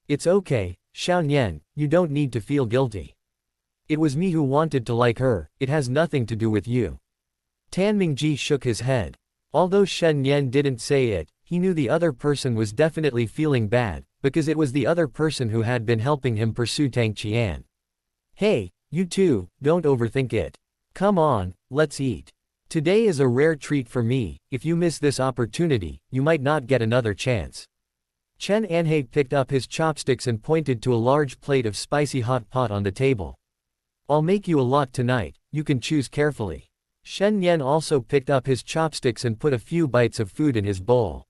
"It's okay, Xiao Nian, you don't need to feel guilty. It was me who wanted to like her, it has nothing to do with you." Tan Mingji shook his head. Although Shen Nian didn't say it, he knew the other person was definitely feeling bad, because it was the other person who had been helping him pursue Tang Qian. "Hey, you two, don't overthink it. Come on, let's eat. Today is a rare treat for me, if you miss this opportunity, you might not get another chance." Chen Anhei picked up his chopsticks and pointed to a large plate of spicy hot pot on the table. "I'll make you a lot tonight, you can choose carefully." Shen Nian also picked up his chopsticks and put a few bites of food in his bowl.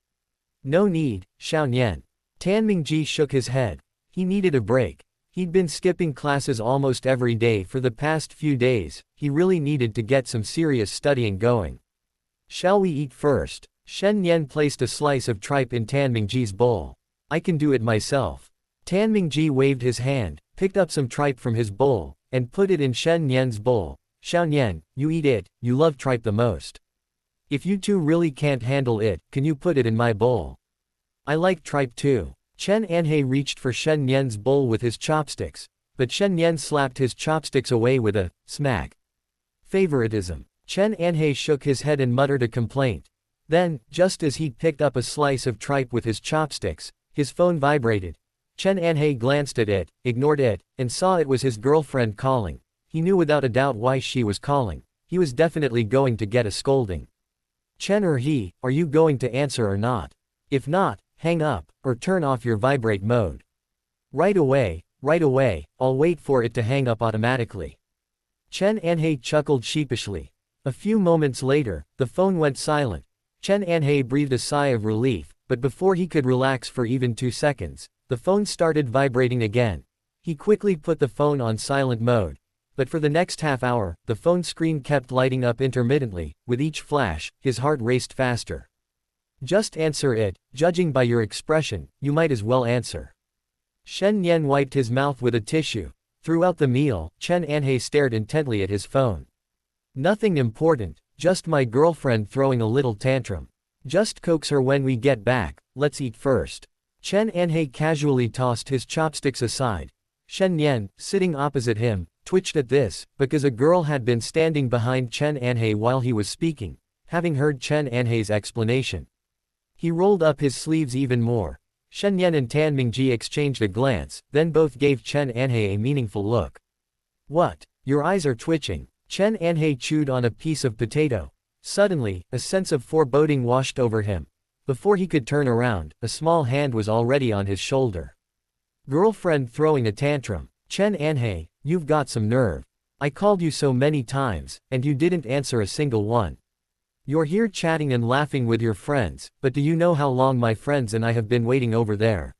"No need, Xiao Nian." Tan Mingji shook his head. He needed a break. He'd been skipping classes almost every day for the past few days, he really needed to get some serious studying going. "Shall we eat first?" Shen Nian placed a slice of tripe in Tan Mingji's bowl. "I can do it myself." Tan Mingji waved his hand, picked up some tripe from his bowl, and put it in Shen Nian's bowl. "Xiao Nian, you eat it, you love tripe the most. If you two really can't handle it, can you put it in my bowl? I like tripe too." Chen Anhei reached for Shen Nian's bowl with his chopsticks, but Shen Nian slapped his chopsticks away with a smack. "Favoritism." Chen Anhei shook his head and muttered a complaint. Then, just as he picked up a slice of tripe with his chopsticks, his phone vibrated. Chen Anhei glanced at it, ignored it, and saw it was his girlfriend calling. He knew without a doubt why she was calling. He was definitely going to get a scolding. "Chen or he, are you going to answer or not? If not, hang up, or turn off your vibrate mode." Right away, I'll wait for it to hang up automatically." Chen Anhei chuckled sheepishly. A few moments later, the phone went silent. Chen Anhei breathed a sigh of relief, but before he could relax for even 2 seconds, the phone started vibrating again. He quickly put the phone on silent mode. But for the next half hour, the phone screen kept lighting up intermittently. With each flash, his heart raced faster. "Just answer it, judging by your expression, you might as well answer." Shen Nian wiped his mouth with a tissue. Throughout the meal, Chen Anhei stared intently at his phone. "Nothing important, just my girlfriend throwing a little tantrum. Just coax her when we get back, let's eat first." Chen Anhei casually tossed his chopsticks aside. Shen Nian, sitting opposite him, twitched at this, because a girl had been standing behind Chen Anhei while he was speaking, having heard Chen Anhei's explanation. He rolled up his sleeves even more. Shen Nian and Tan Mingji exchanged a glance, then both gave Chen Anhei a meaningful look. "What? Your eyes are twitching." Chen Anhei chewed on a piece of potato. Suddenly, a sense of foreboding washed over him. Before he could turn around, a small hand was already on his shoulder. "Girlfriend throwing a tantrum. Chen Anhei, you've got some nerve. I called you so many times, and you didn't answer a single one. You're here chatting and laughing with your friends, but do you know how long my friends and I have been waiting over there?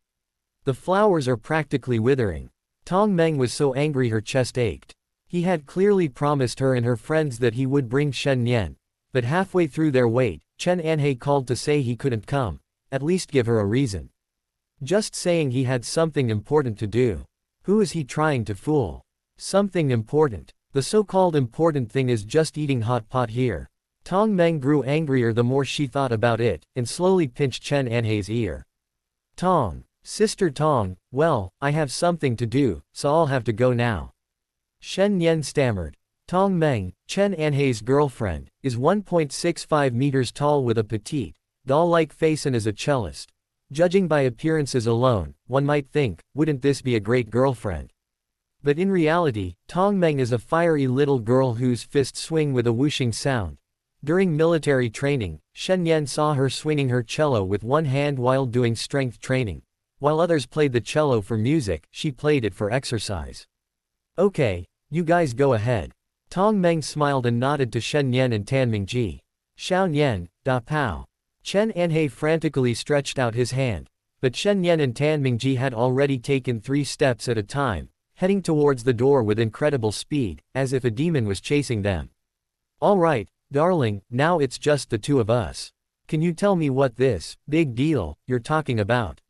The flowers are practically withering." Tong Meng was so angry her chest ached. He had clearly promised her and her friends that he would bring Shen Nian. But halfway through their wait, Chen Anhei called to say he couldn't come. At least give her a reason. Just saying he had something important to do. Who is he trying to fool? Something important. The so-called important thing is just eating hot pot here. Tong Meng grew angrier the more she thought about it, and slowly pinched Chen Anhei's ear. Tong. Sister Tong, well, I have something to do, so I'll have to go now. Shen Nian stammered. Tong Meng, Chen Anhei's girlfriend, is 1.65 meters tall with a petite, doll-like face and is a cellist. Judging by appearances alone, one might think, wouldn't this be a great girlfriend? But in reality, Tong Meng is a fiery little girl whose fists swing with a whooshing sound. During military training, Shen Nian saw her swinging her cello with one hand while doing strength training. While others played the cello for music, she played it for exercise. Okay, you guys go ahead. Tong Meng smiled and nodded to Shen Nian and Tanmingji. Xiao Nian, da pao. Chen Anhei frantically stretched out his hand. But Shen Nian and Tanmingji had already taken 3 steps at a time, heading towards the door with incredible speed, as if a demon was chasing them. All right, darling, now it's just the 2 of us. Can you tell me what this big deal you're talking about?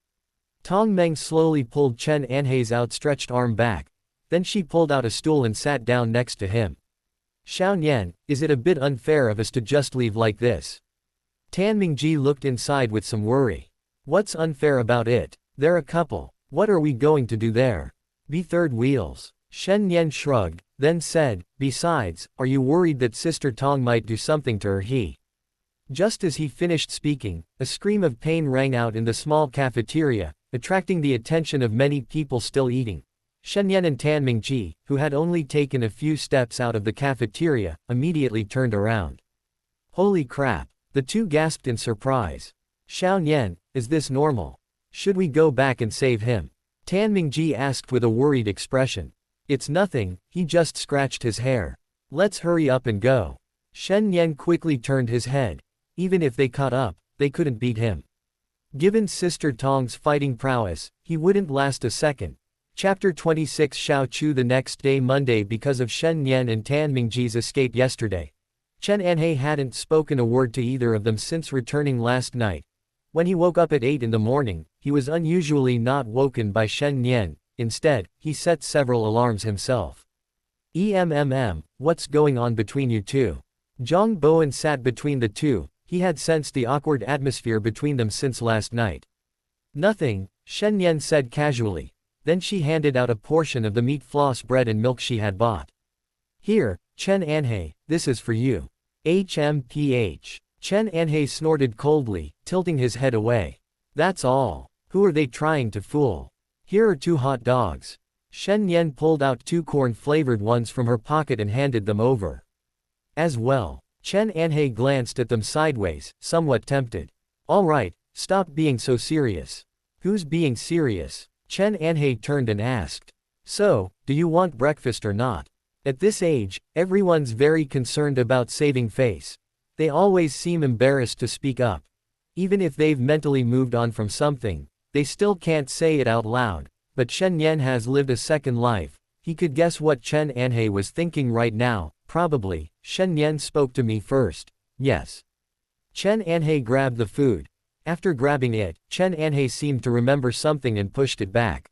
Tong Meng slowly pulled Chen Anhei's outstretched arm back. Then she pulled out a stool and sat down next to him. Xiao Nian, is it a bit unfair of us to just leave like this? Tanmingji looked inside with some worry. What's unfair about it? They're a couple. What are we going to do there? Be third wheels. Shen Nian shrugged, then said, besides, are you worried that Sister Tong might do something to her? Just as he finished speaking, a scream of pain rang out in the small cafeteria, attracting the attention of many people still eating. Shen Nian and Tanmingji, who had only taken a few steps out of the cafeteria, immediately turned around. Holy crap! The 2 gasped in surprise. Xiao Nian, is this normal? Should we go back and save him? Tanmingji asked with a worried expression. It's nothing, he just scratched his hair. Let's hurry up and go. Shen Nian quickly turned his head. Even if they caught up, they couldn't beat him. Given Sister Tong's fighting prowess, he wouldn't last a second. Chapter 26 Xiao Chu. The next day, Monday, because of Shen Nian and Tanmingji's escape yesterday, Chen Anhei hadn't spoken a word to either of them since returning last night. When he woke up at 8 in the morning, he was unusually not woken by Shen Nian. Instead, he set several alarms himself. What's going on between you two? Zhang Bowen sat between the two. He had sensed the awkward atmosphere between them since last night. Nothing, Shen Nian said casually. Then she handed out a portion of the meat floss bread and milk she had bought. Here, Chen Anhei, this is for you. HMPH. Chen Anhei snorted coldly, tilting his head away. That's all. Who are they trying to fool? Here are 2 hot dogs. Shen Nian pulled out 2 corn-flavored ones from her pocket and handed them over. As well. Chen Anhei glanced at them sideways, somewhat tempted. All right, stop being so serious. Who's being serious? Chen Anhei turned and asked. So, do you want breakfast or not? At this age, everyone's very concerned about saving face. They always seem embarrassed to speak up. Even if they've mentally moved on from something, they still can't say it out loud. But Shen Nian has lived a second life. He could guess what Chen Anhei was thinking right now. Probably, Shen Nian spoke to me first. Yes. Chen Anhei grabbed the food. After grabbing it, Chen Anhei seemed to remember something and pushed it back.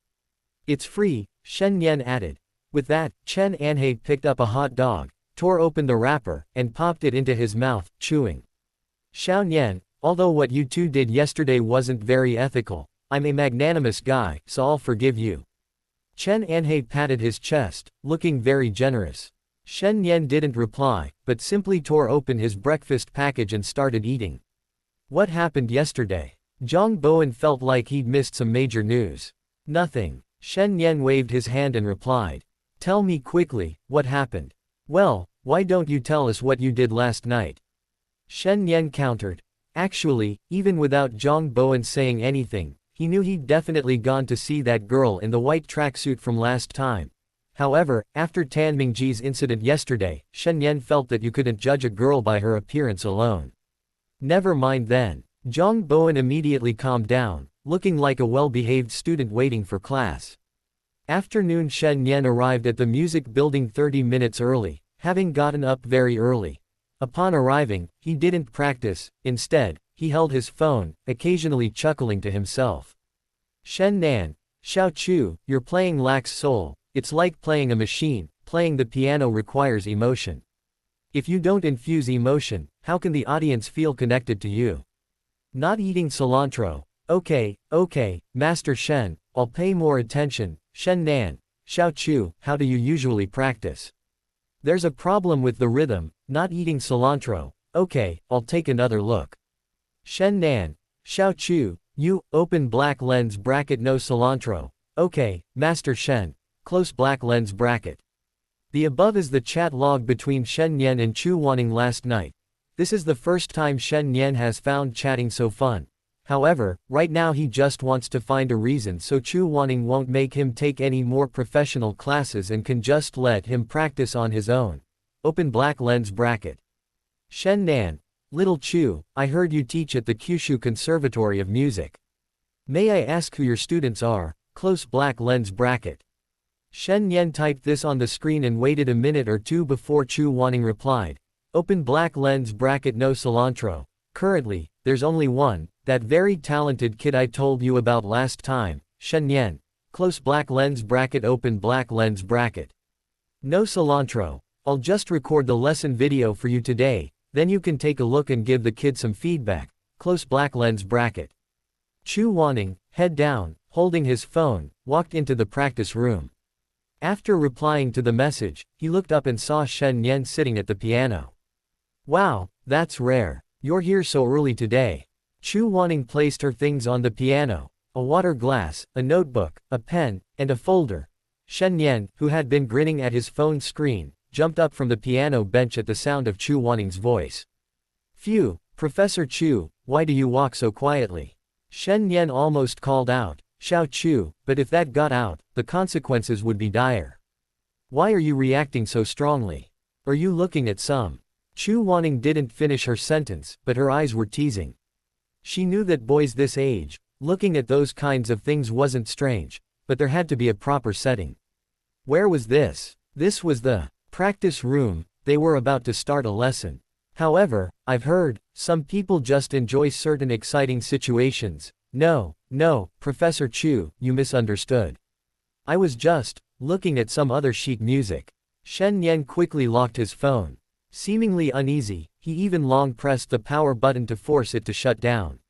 It's free, Shen Nian added. With that, Chen Anhei picked up a hot dog, tore open the wrapper, and popped it into his mouth, chewing. Xiao Nian, although what you 2 did yesterday wasn't very ethical, I'm a magnanimous guy, so I'll forgive you. Chen Anhei patted his chest, looking very generous. Shen Nian didn't reply, but simply tore open his breakfast package and started eating. What happened yesterday? Zhang Bowen felt like he'd missed some major news. Nothing. Shen Nian waved his hand and replied. Tell me quickly, what happened? Well, why don't you tell us what you did last night? Shen Nian countered. Actually, even without Zhang Bowen saying anything, he knew he'd definitely gone to see that girl in the white tracksuit from last time. However, after Tanmingji's incident yesterday, Shen Nian felt that you couldn't judge a girl by her appearance alone. Never mind then. Zhang Bowen immediately calmed down, looking like a well-behaved student waiting for class. Afternoon. Shen Nian arrived at the music building 30 minutes early, having gotten up very early. Upon arriving, he didn't practice. Instead, he held his phone, occasionally chuckling to himself. Shen Nian, Xiao Chu, your playing lacks soul, it's like playing a machine, playing the piano requires emotion. If you don't infuse emotion, how can the audience feel connected to you? Not eating cilantro. Okay, Master Shen, I'll pay more attention. Shen Nian, Xiao Chu, how do you usually practice? There's a problem with the rhythm, not eating cilantro. Okay, I'll take another look. Shen Nian, Xiao Chu, you, open black lens bracket no cilantro. Okay, Master Shen, close black lens bracket. The above is the chat log between Shen Nian and Chu Wanning last night. This is the first time Shen Nian has found chatting so fun. However, right now he just wants to find a reason so Chu Wanning won't make him take any more professional classes and can just let him practice on his own. Open black lens bracket. Shen Nian, little Chu, I heard you teach at the Kyushu Conservatory of Music. May I ask who your students are? Close black lens bracket. Shen Nian typed this on the screen and waited a minute or two before Chu Wanning replied. Open black lens bracket no cilantro. Currently, there's only one, that very talented kid I told you about last time, Shen Nian. Close black lens bracket open black lens bracket. No cilantro. I'll just record the lesson video for you today, then you can take a look and give the kid some feedback. Close black lens bracket. Chu Wanning, head down, holding his phone, walked into the practice room. After replying to the message, he looked up and saw Shen Nian sitting at the piano. Wow, that's rare. You're here so early today. Chu Wanning placed her things on the piano, a water glass, a notebook, a pen, and a folder. Shen Nian, who had been grinning at his phone screen, jumped up from the piano bench at the sound of Chu Wanning's voice. Phew, Professor Chu, why do you walk so quietly? Shen Nian almost called out, Xiao Chu, but if that got out, the consequences would be dire. Why are you reacting so strongly? Are you looking at some? Chu Wanning didn't finish her sentence, but her eyes were teasing. She knew that boys this age, looking at those kinds of things wasn't strange, but there had to be a proper setting. Where was this? This was the practice room. They were about to start a lesson. However, I've heard, some people just enjoy certain exciting situations. No, Professor Chu, you misunderstood. I was just looking at some other sheet music. Shen Nian quickly locked his phone. Seemingly uneasy, he even long pressed the power button to force it to shut down.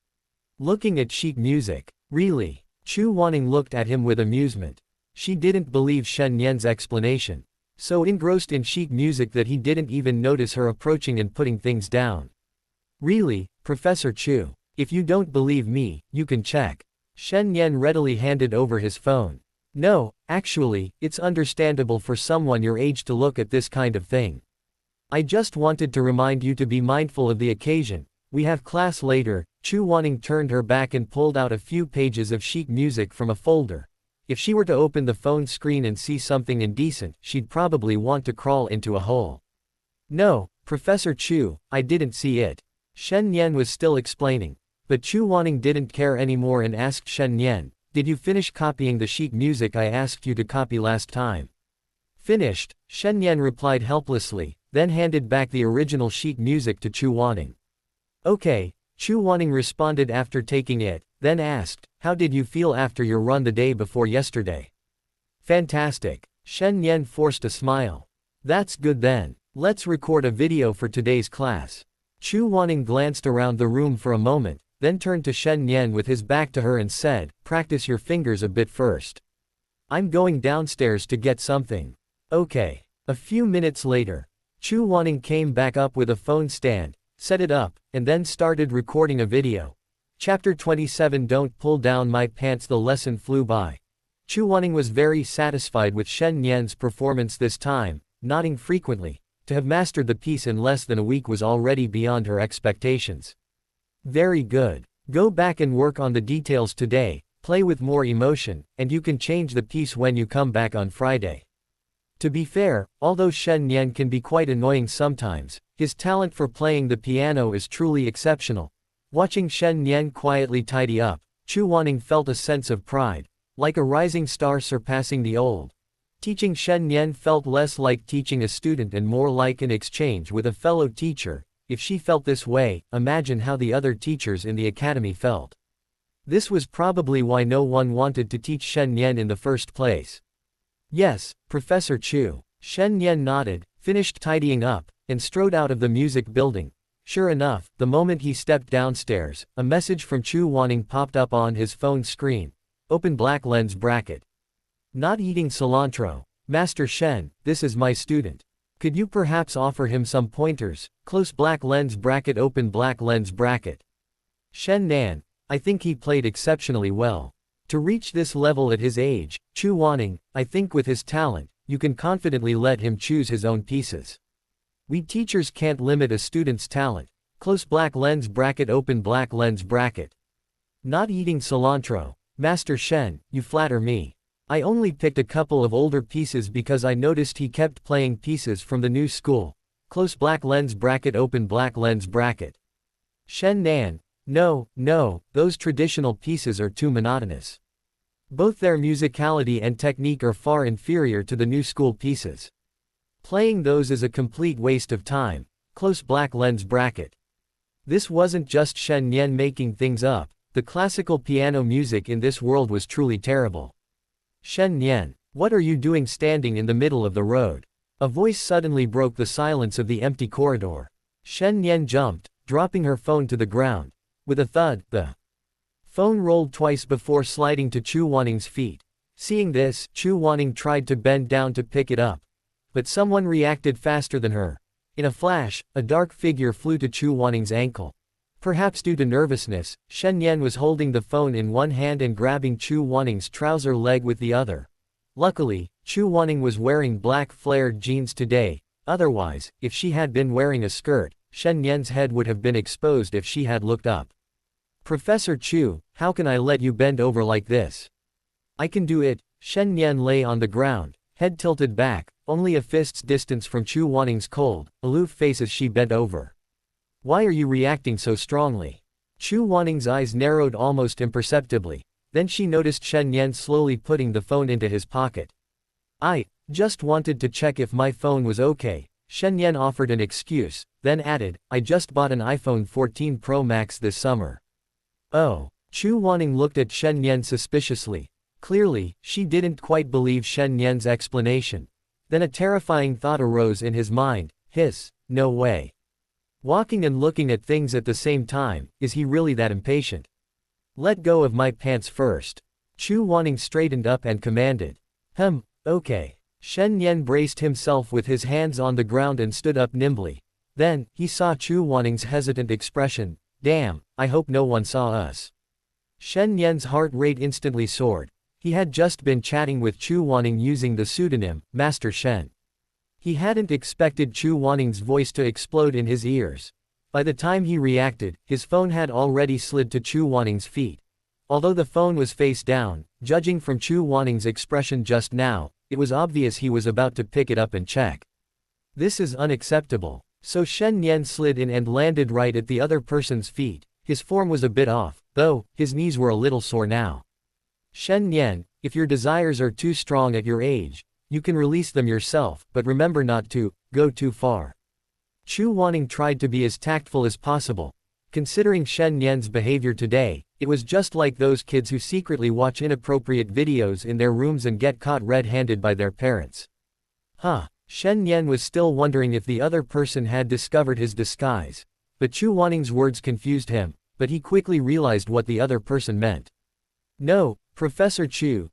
Looking at sheet music? Really? Chu Wanning looked at him with amusement. She didn't believe Shen Nian's explanation. So engrossed in sheet music that he didn't even notice her approaching and putting things down. Really, Professor Chu? If you don't believe me, you can check. Shen Nian readily handed over his phone. No, actually, it's understandable for someone your age to look at this kind of thing. I just wanted to remind you to be mindful of the occasion. We have class later. Chu Wanning turned her back and pulled out a few pages of sheet music from a folder. If she were to open the phone screen and see something indecent, she'd probably want to crawl into a hole. No, Professor Chu, I didn't see it. Shen Nian was still explaining. But Chu Wanning didn't care anymore and asked Shen Nian, did you finish copying the sheet music I asked you to copy last time? Finished, Shen Nian replied helplessly, then handed back the original sheet music to Chu Wanning. Okay, Chu Wanning responded after taking it, then asked, how did you feel after your run the day before yesterday? Fantastic. Shen Nian forced a smile. That's good then. Let's record a video for today's class. Chu Wanning glanced around the room for a moment, then turned to Shen Nian with his back to her and said, practice your fingers a bit first. I'm going downstairs to get something. Okay. A few minutes later, Chu Wanning came back up with a phone stand, set it up, and then started recording a video. Chapter 27 Don't Pull Down My Pants. The lesson flew by. Chu Wanning was very satisfied with Shen Nian's performance this time, nodding frequently. To have mastered the piece in less than a week was already beyond her expectations. Very good. Go back and work on the details today, play with more emotion, and you can change the piece when you come back on Friday. To be fair, although Shen Nian can be quite annoying sometimes, his talent for playing the piano is truly exceptional. Watching Shen Nian quietly tidy up, Chu Wanning felt a sense of pride, like a rising star surpassing the old. Teaching Shen Nian felt less like teaching a student and more like an exchange with a fellow teacher. if she felt this way, imagine how the other teachers in the academy felt. This was probably why no one wanted to teach Shen Nian in the first place. Yes, Professor Chu. Shen Nian nodded, finished tidying up, and strode out of the music building. Sure enough, the moment he stepped downstairs, a message from Chu Wanning popped up on his phone screen. Open black lens bracket. Not eating cilantro. Master Shen, this is my student. Could you perhaps offer him some pointers? Close black lens bracket, open black lens bracket. Shen Nian, I think he played exceptionally well. To reach this level at his age, Chu Wanning, I think with his talent, you can confidently let him choose his own pieces. We teachers can't limit a student's talent. Close black lens bracket, open black lens bracket. Not eating cilantro. Master Shen, you flatter me. I only picked a couple of older pieces because I noticed he kept playing pieces from the new school. Close black lens bracket, open black lens bracket. Shen Nian, no, those traditional pieces are too monotonous. Both their musicality and technique are far inferior to the new school pieces. Playing those is a complete waste of time. Close black lens bracket. This wasn't just Shen Nian making things up, the classical piano music in this world was truly terrible. Shen Nian, what are you doing standing in the middle of the road? A voice suddenly broke the silence of the empty corridor. Shen Nian jumped, dropping her phone to the ground. With a thud, the phone rolled twice before sliding to Chu Wanning's feet. Seeing this, Chu Wanning tried to bend down to pick it up. But someone reacted faster than her. In a flash, a dark figure flew to Chu Wanning's ankle. Perhaps due to nervousness, Shen Nian was holding the phone in one hand and grabbing Chu Wanning's trouser leg with the other. Luckily, Chu Wanning was wearing black flared jeans today, otherwise, if she had been wearing a skirt, Shen Nian's head would have been exposed if she had looked up. Professor Chu, how can I let you bend over like this? I can do it. Shen Nian lay on the ground, head tilted back, only a fist's distance from Chu Wanning's cold, aloof face as she bent over. Why are you reacting so strongly? Chu Wanning's eyes narrowed almost imperceptibly. Then she noticed Shen Nian slowly putting the phone into his pocket. I just wanted to check if my phone was okay. Shen Nian offered an excuse, then added, I just bought an iPhone 14 Pro Max this summer. Oh. Chu Wanning looked at Shen Nian suspiciously. Clearly, she didn't quite believe Shen Nian's explanation. Then a terrifying thought arose in his mind. No way. Walking and looking at things at the same time, is he really that impatient? Let go of my pants first. Chu Wanning straightened up and commanded. Okay. Shen Nian braced himself with his hands on the ground and stood up nimbly. Then, he saw Chu Wanning's hesitant expression. Damn, I hope no one saw us. Shen Nian's heart rate instantly soared. He had just been chatting with Chu Wanning using the pseudonym, Master Shen. He hadn't expected Chu Wanning's voice to explode in his ears. By the time he reacted, his phone had already slid to Chu Wanning's feet. Although the phone was face down, judging from Chu Wanning's expression just now, it was obvious he was about to pick it up and check. This is unacceptable. So Shen Nian slid in and landed right at the other person's feet. His form was a bit off, though, his knees were a little sore now. Shen Nian, if your desires are too strong at your age, you can release them yourself, but remember not to go too far. Chu Wanning tried to be as tactful as possible. Considering Shen Nian's behavior today, it was just like those kids who secretly watch inappropriate videos in their rooms and get caught red-handed by their parents. Shen Nian was still wondering if the other person had discovered his disguise. But Chu Wanning's words confused him, but he quickly realized what the other person meant. No, Professor Chu,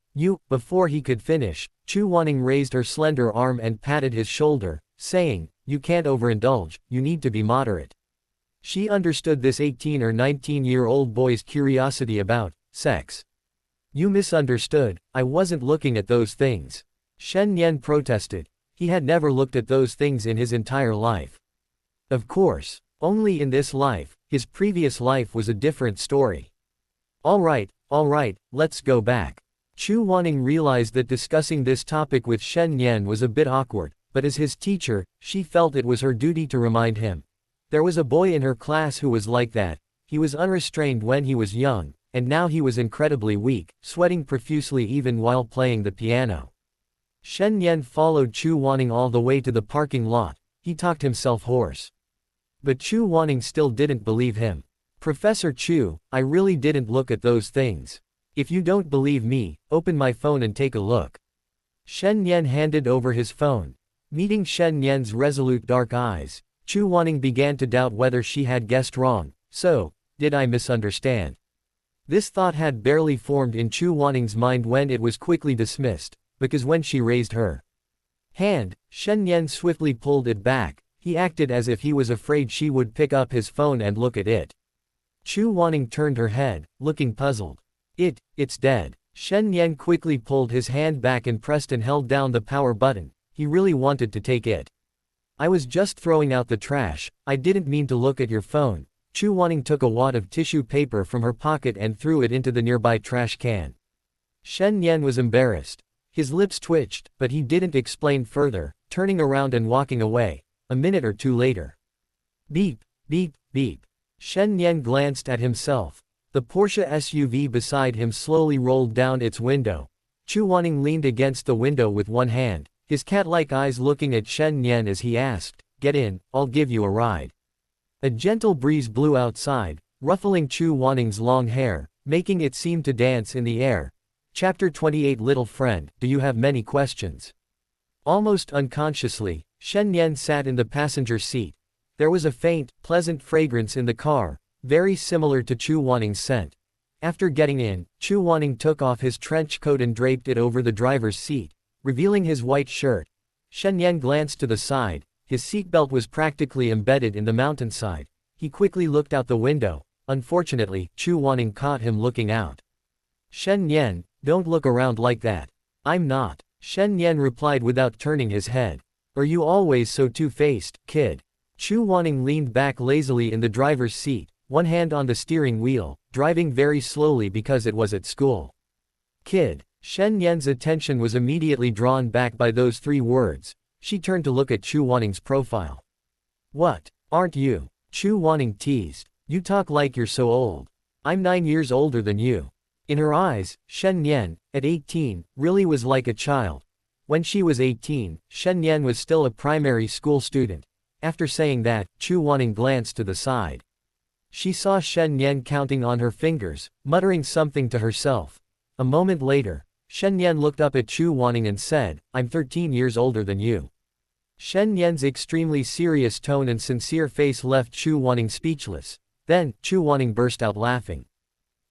before he could finish, Chu Wanning raised her slender arm and patted his shoulder, saying, you can't overindulge, you need to be moderate. She understood this 18 or 19-year-old boy's curiosity about sex. You misunderstood, I wasn't looking at those things. Shen Nian protested. He had never looked at those things in his entire life. Of course, only in this life, his previous life was a different story. All right, let's go back. Chu Wanning realized that discussing this topic with Shen Nian was a bit awkward, but as his teacher, she felt it was her duty to remind him. There was a boy in her class who was like that. He was unrestrained when he was young, and now he was incredibly weak, sweating profusely even while playing the piano. Shen Nian followed Chu Wanning all the way to the parking lot. He talked himself hoarse. But Chu Wanning still didn't believe him. Professor Chu, I really didn't look at those things. If you don't believe me, open my phone and take a look. Shen Nian handed over his phone. Meeting Shen Nian's resolute dark eyes, Chu Wanning began to doubt whether she had guessed wrong. So, did I misunderstand? This thought had barely formed in Chu Wanning's mind when it was quickly dismissed, because when she raised her hand, Shen Nian swiftly pulled it back. He acted as if he was afraid she would pick up his phone and look at it. Chu Wanning turned her head, looking puzzled. It's dead. Shen Nian quickly pulled his hand back and pressed and held down the power button. He really wanted to take it. I was just throwing out the trash, I didn't mean to look at your phone. Chu Wanning took a wad of tissue paper from her pocket and threw it into the nearby trash can. Shen Nian was embarrassed. His lips twitched, but he didn't explain further, turning around and walking away. A minute or two later. Beep, beep, beep. Shen Nian glanced at himself. The Porsche SUV beside him slowly rolled down its window. Chu Wanning leaned against the window with one hand, his cat-like eyes looking at Shen Nian as he asked, "Get in, I'll give you a ride." A gentle breeze blew outside, ruffling Chu Wanning's long hair, making it seem to dance in the air. Chapter 28. Little friend, do you have many questions? Almost unconsciously, Shen Nian sat in the passenger seat. There was a faint, pleasant fragrance in the car, very similar to Chu Wanning's scent. After getting in, Chu Wanning took off his trench coat and draped it over the driver's seat, revealing his white shirt. Shen Nian glanced to the side. His seatbelt was practically embedded in the mountainside. He quickly looked out the window. Unfortunately, Chu Wanning caught him looking out. Shen Nian, don't look around like that. I'm not. Shen Nian replied without turning his head. Are you always so two-faced, kid? Chu Wanning leaned back lazily in the driver's seat, one hand on the steering wheel, driving very slowly because it was at school. Kid. Shen Nian's attention was immediately drawn back by those three words. She turned to look at Chu Wanning's profile. What? Aren't you? Chu Wanning teased. You talk like you're so old. I'm 9 years older than you. In her eyes, Shen Nian, at 18, really was like a child. When she was 18, Shen Nian was still a primary school student. After saying that, Chu Wanning glanced to the side. She saw Shen Nian counting on her fingers, muttering something to herself. A moment later, Shen Nian looked up at Chu Wanning and said, I'm 13 years older than you. Shen Nian's extremely serious tone and sincere face left Chu Wanning speechless. Then, Chu Wanning burst out laughing.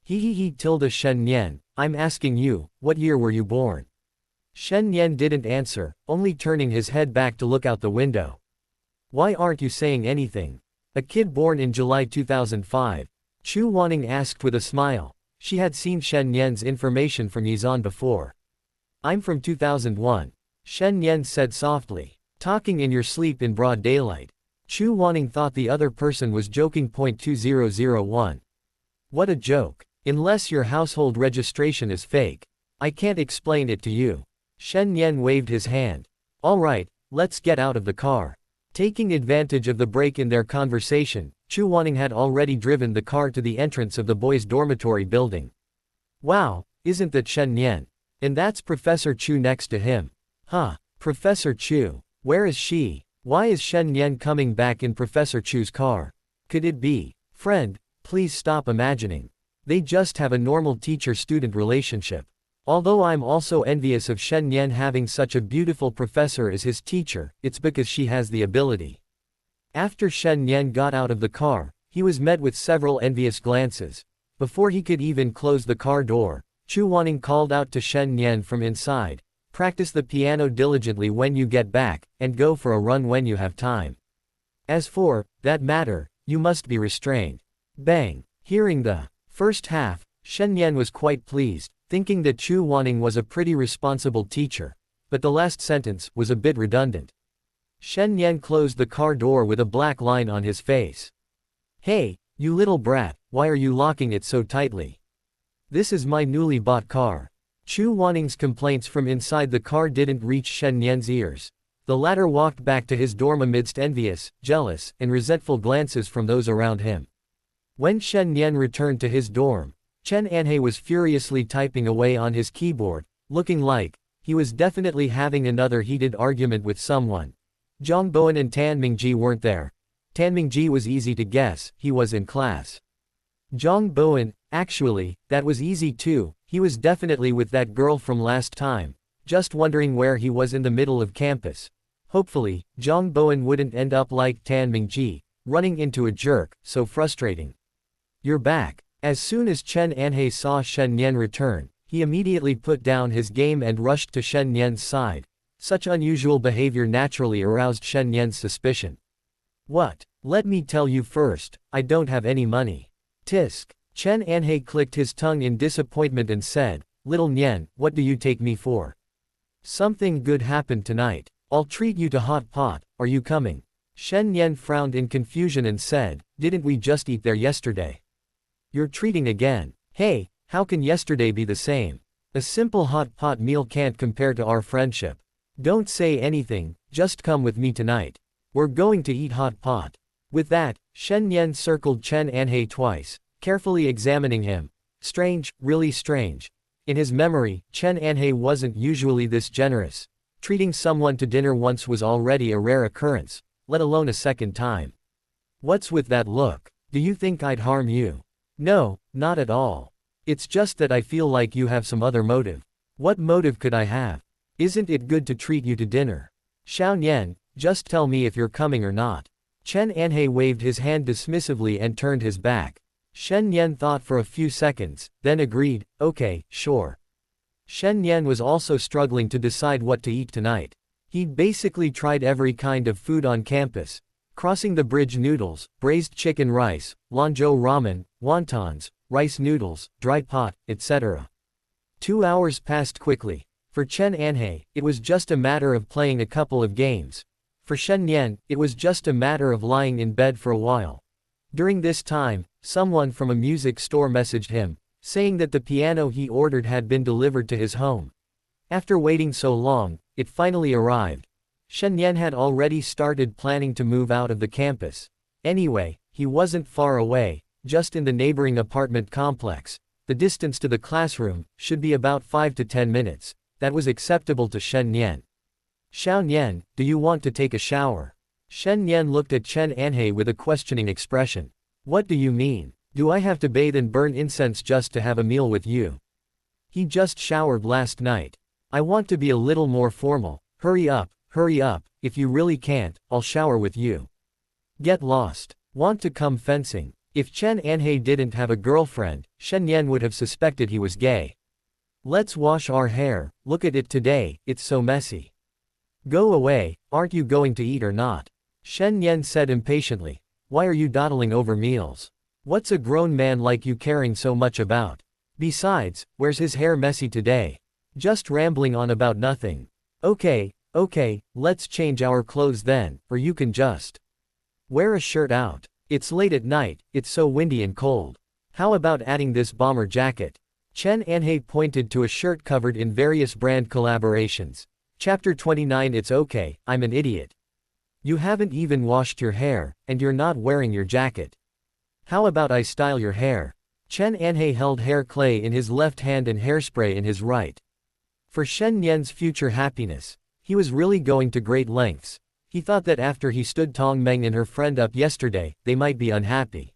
He tilde Shen Nian, I'm asking you, what year were you born? Shen Nian didn't answer, only turning his head back to look out the window. Why aren't you saying anything? A kid born in July 2005. Chu Wanning asked with a smile. She had seen Shen Nian's information from Yizan before. I'm from 2001. Shen Nian said softly. Talking in your sleep in broad daylight. Chu Wanning thought the other person was joking. 2001. What a joke. Unless your household registration is fake. I can't explain it to you. Shen Nian waved his hand. Alright, let's get out of the car. Taking advantage of the break in their conversation, Chu Wanning had already driven the car to the entrance of the boys' dormitory building. Wow, isn't that Shen Nian? And that's Professor Chu next to him. Huh, Professor Chu, where is she? Why is Shen Nian coming back in Professor Chu's car? Could it be? Friend, please stop imagining. They just have a normal teacher-student relationship. Although I'm also envious of Shen Nian having such a beautiful professor as his teacher, it's because she has the ability. After Shen Nian got out of the car, he was met with several envious glances. Before he could even close the car door, Chu Wanning called out to Shen Nian from inside, practice the piano diligently when you get back, and go for a run when you have time. As for that matter, you must be restrained. Bang! Hearing the first half, Shen Nian was quite pleased, thinking that Chu Wanning was a pretty responsible teacher, but the last sentence was a bit redundant. Shen Nian closed the car door with a black line on his face. Hey, you little brat, why are you locking it so tightly? This is my newly bought car. Chu Wanning's complaints from inside the car didn't reach Shen Nian's ears. The latter walked back to his dorm amidst envious, jealous, and resentful glances from those around him. When Shen Nian returned to his dorm, Chen Anhe was furiously typing away on his keyboard, looking like he was definitely having another heated argument with someone. Zhang Bowen and Tan Mingji weren't there. Tan Mingji was easy to guess, he was in class. Zhang Bowen, actually, that was easy too, he was definitely with that girl from last time, just wondering where he was in the middle of campus. Hopefully, Zhang Bowen wouldn't end up like Tan Mingji, running into a jerk, so frustrating. You're back. As soon as Chen Anhe saw Shen Nian return, he immediately put down his game and rushed to Shen Nian's side. Such unusual behavior naturally aroused Shen Nian's suspicion. What? Let me tell you first, I don't have any money. Tisk. Chen Anhe clicked his tongue in disappointment and said, Little Nian, what do you take me for? Something good happened tonight. I'll treat you to hot pot, are you coming? Shen Nian frowned in confusion and said, didn't we just eat there yesterday? You're treating again. Hey, how can yesterday be the same? A simple hot pot meal can't compare to our friendship. Don't say anything, just come with me tonight. We're going to eat hot pot. With that, Shen Nian circled Chen Anhe twice, carefully examining him. Strange, really strange. In his memory, Chen Anhe wasn't usually this generous. Treating someone to dinner once was already a rare occurrence, let alone a second time. What's with that look? Do you think I'd harm you? No, not at all. It's just that I feel like you have some other motive. What motive could I have? Isn't it good to treat you to dinner? Xiao Nian, just tell me if you're coming or not. Chen Anhe waved his hand dismissively and turned his back. Shen Nian thought for a few seconds, then agreed, okay, sure. Shen Nian was also struggling to decide what to eat tonight. He'd basically tried every kind of food on campus. Crossing the bridge noodles, braised chicken rice, Lanzhou ramen, wontons, rice noodles, dry pot, etc. 2 hours passed quickly. For Chen Anhe, it was just a matter of playing a couple of games. For Shen Nian, it was just a matter of lying in bed for a while. During this time, someone from a music store messaged him, saying that the piano he ordered had been delivered to his home. After waiting so long, it finally arrived. Shen Nian had already started planning to move out of the campus. Anyway, he wasn't far away, just in the neighboring apartment complex. The distance to the classroom should be about 5 to 10 minutes. That was acceptable to Shen Nian. Xiao Nian, do you want to take a shower? Shen Nian looked at Chen Anhe with a questioning expression. What do you mean? Do I have to bathe and burn incense just to have a meal with you? He just showered last night. I want to be a little more formal. Hurry up, if you really can't, I'll shower with you. Get lost. Want to come fencing? If Chen Anhe didn't have a girlfriend, Shen Nian would have suspected he was gay. Let's wash our hair, look at it today, it's so messy. Go away, aren't you going to eat or not? Shen Nian said impatiently. Why are you dawdling over meals? What's a grown man like you caring so much about? Besides, where's his hair messy today? Just rambling on about nothing. Okay, let's change our clothes then, or you can just wear a shirt out. It's late at night, it's so windy and cold. How about adding this bomber jacket? Chen Anhe pointed to a shirt covered in various brand collaborations. Chapter 29. It's okay, I'm an idiot. You haven't even washed your hair, and you're not wearing your jacket. How about I style your hair? Chen Anhe held hair clay in his left hand and hairspray in his right. For Shen Nian's future happiness, he was really going to great lengths. He thought that after he stood Tong Meng and her friend up yesterday, they might be unhappy.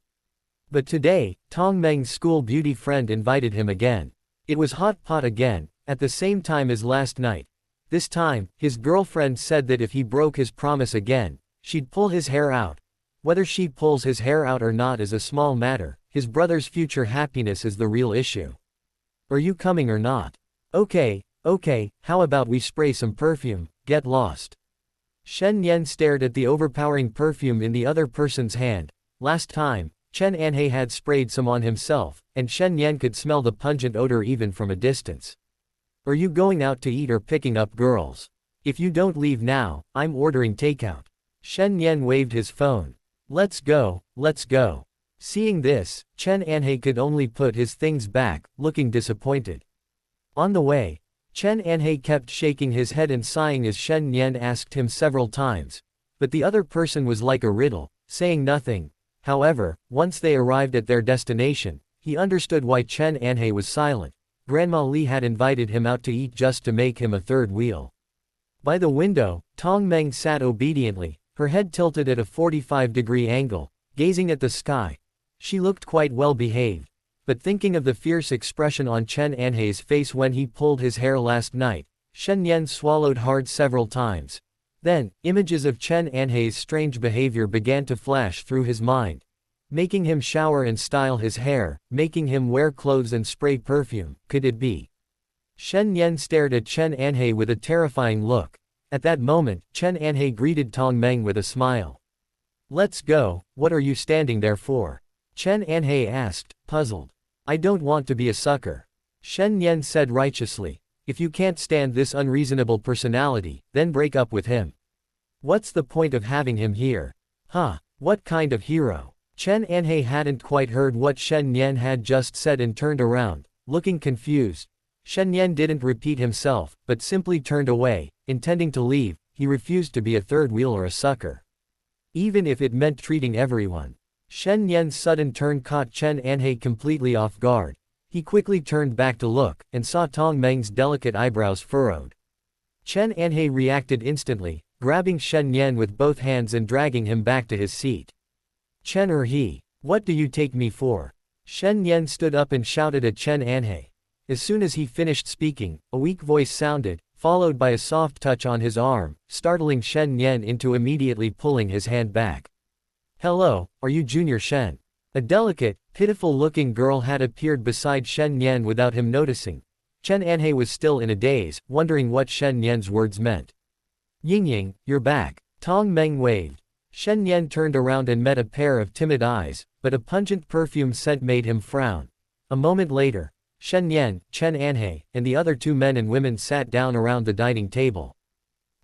But today, Tong Meng's school beauty friend invited him again. It was hot pot again, at the same time as last night. This time, his girlfriend said that if he broke his promise again, she'd pull his hair out. Whether she pulls his hair out or not is a small matter, his brother's future happiness is the real issue. Are you coming or not? Okay, how about we spray some perfume, get lost. Shen Nian stared at the overpowering perfume in the other person's hand. Last time, Chen Anhe had sprayed some on himself, and Shen Nian could smell the pungent odor even from a distance. Are you going out to eat or picking up girls? If you don't leave now, I'm ordering takeout. Shen Nian waved his phone. Let's go. Seeing this, Chen Anhe could only put his things back, looking disappointed. On the way, Chen Anhe kept shaking his head and sighing as Shen Nian asked him several times. But the other person was like a riddle, saying nothing. However, once they arrived at their destination, he understood why Chen Anhe was silent. Grandma Li had invited him out to eat just to make him a third wheel. By the window, Tong Meng sat obediently, her head tilted at a 45-degree angle, gazing at the sky. She looked quite well behaved. But thinking of the fierce expression on Chen Anhei's face when he pulled his hair last night, Shen Nian swallowed hard several times. Then, images of Chen Anhei's strange behavior began to flash through his mind. Making him shower and style his hair, making him wear clothes and spray perfume, could it be? Shen Nian stared at Chen Anhei with a terrifying look. At that moment, Chen Anhei greeted Tong Meng with a smile. "Let's go, what are you standing there for?" Chen Anhei asked, puzzled. "I don't want to be a sucker." Shen Nian said righteously. "If you can't stand this unreasonable personality, then break up with him. What's the point of having him here?" "Huh, what kind of hero?" Chen Anhei hadn't quite heard what Shen Nian had just said and turned around, looking confused. Shen Nian didn't repeat himself, but simply turned away, intending to leave. He refused to be a third wheel or a sucker. Even if it meant treating everyone. Shen Nian's sudden turn caught Chen Anhei completely off guard. He quickly turned back to look, and saw Tong Meng's delicate eyebrows furrowed. Chen Anhei reacted instantly, grabbing Shen Nian with both hands and dragging him back to his seat. "Chen he, what do you take me for?" Shen Nian stood up and shouted at Chen Anhei. As soon as he finished speaking, a weak voice sounded, followed by a soft touch on his arm, startling Shen Nian into immediately pulling his hand back. "Hello, are you Junior Shen?" A delicate, pitiful-looking girl had appeared beside Shen Nian without him noticing. Chen Anhei was still in a daze, wondering what Shen Nian's words meant. "Yingying, you're back." Tong Meng waved. Shen Nian turned around and met a pair of timid eyes, but a pungent perfume scent made him frown. A moment later, Shen Nian, Chen Anhei, and the other two men and women sat down around the dining table.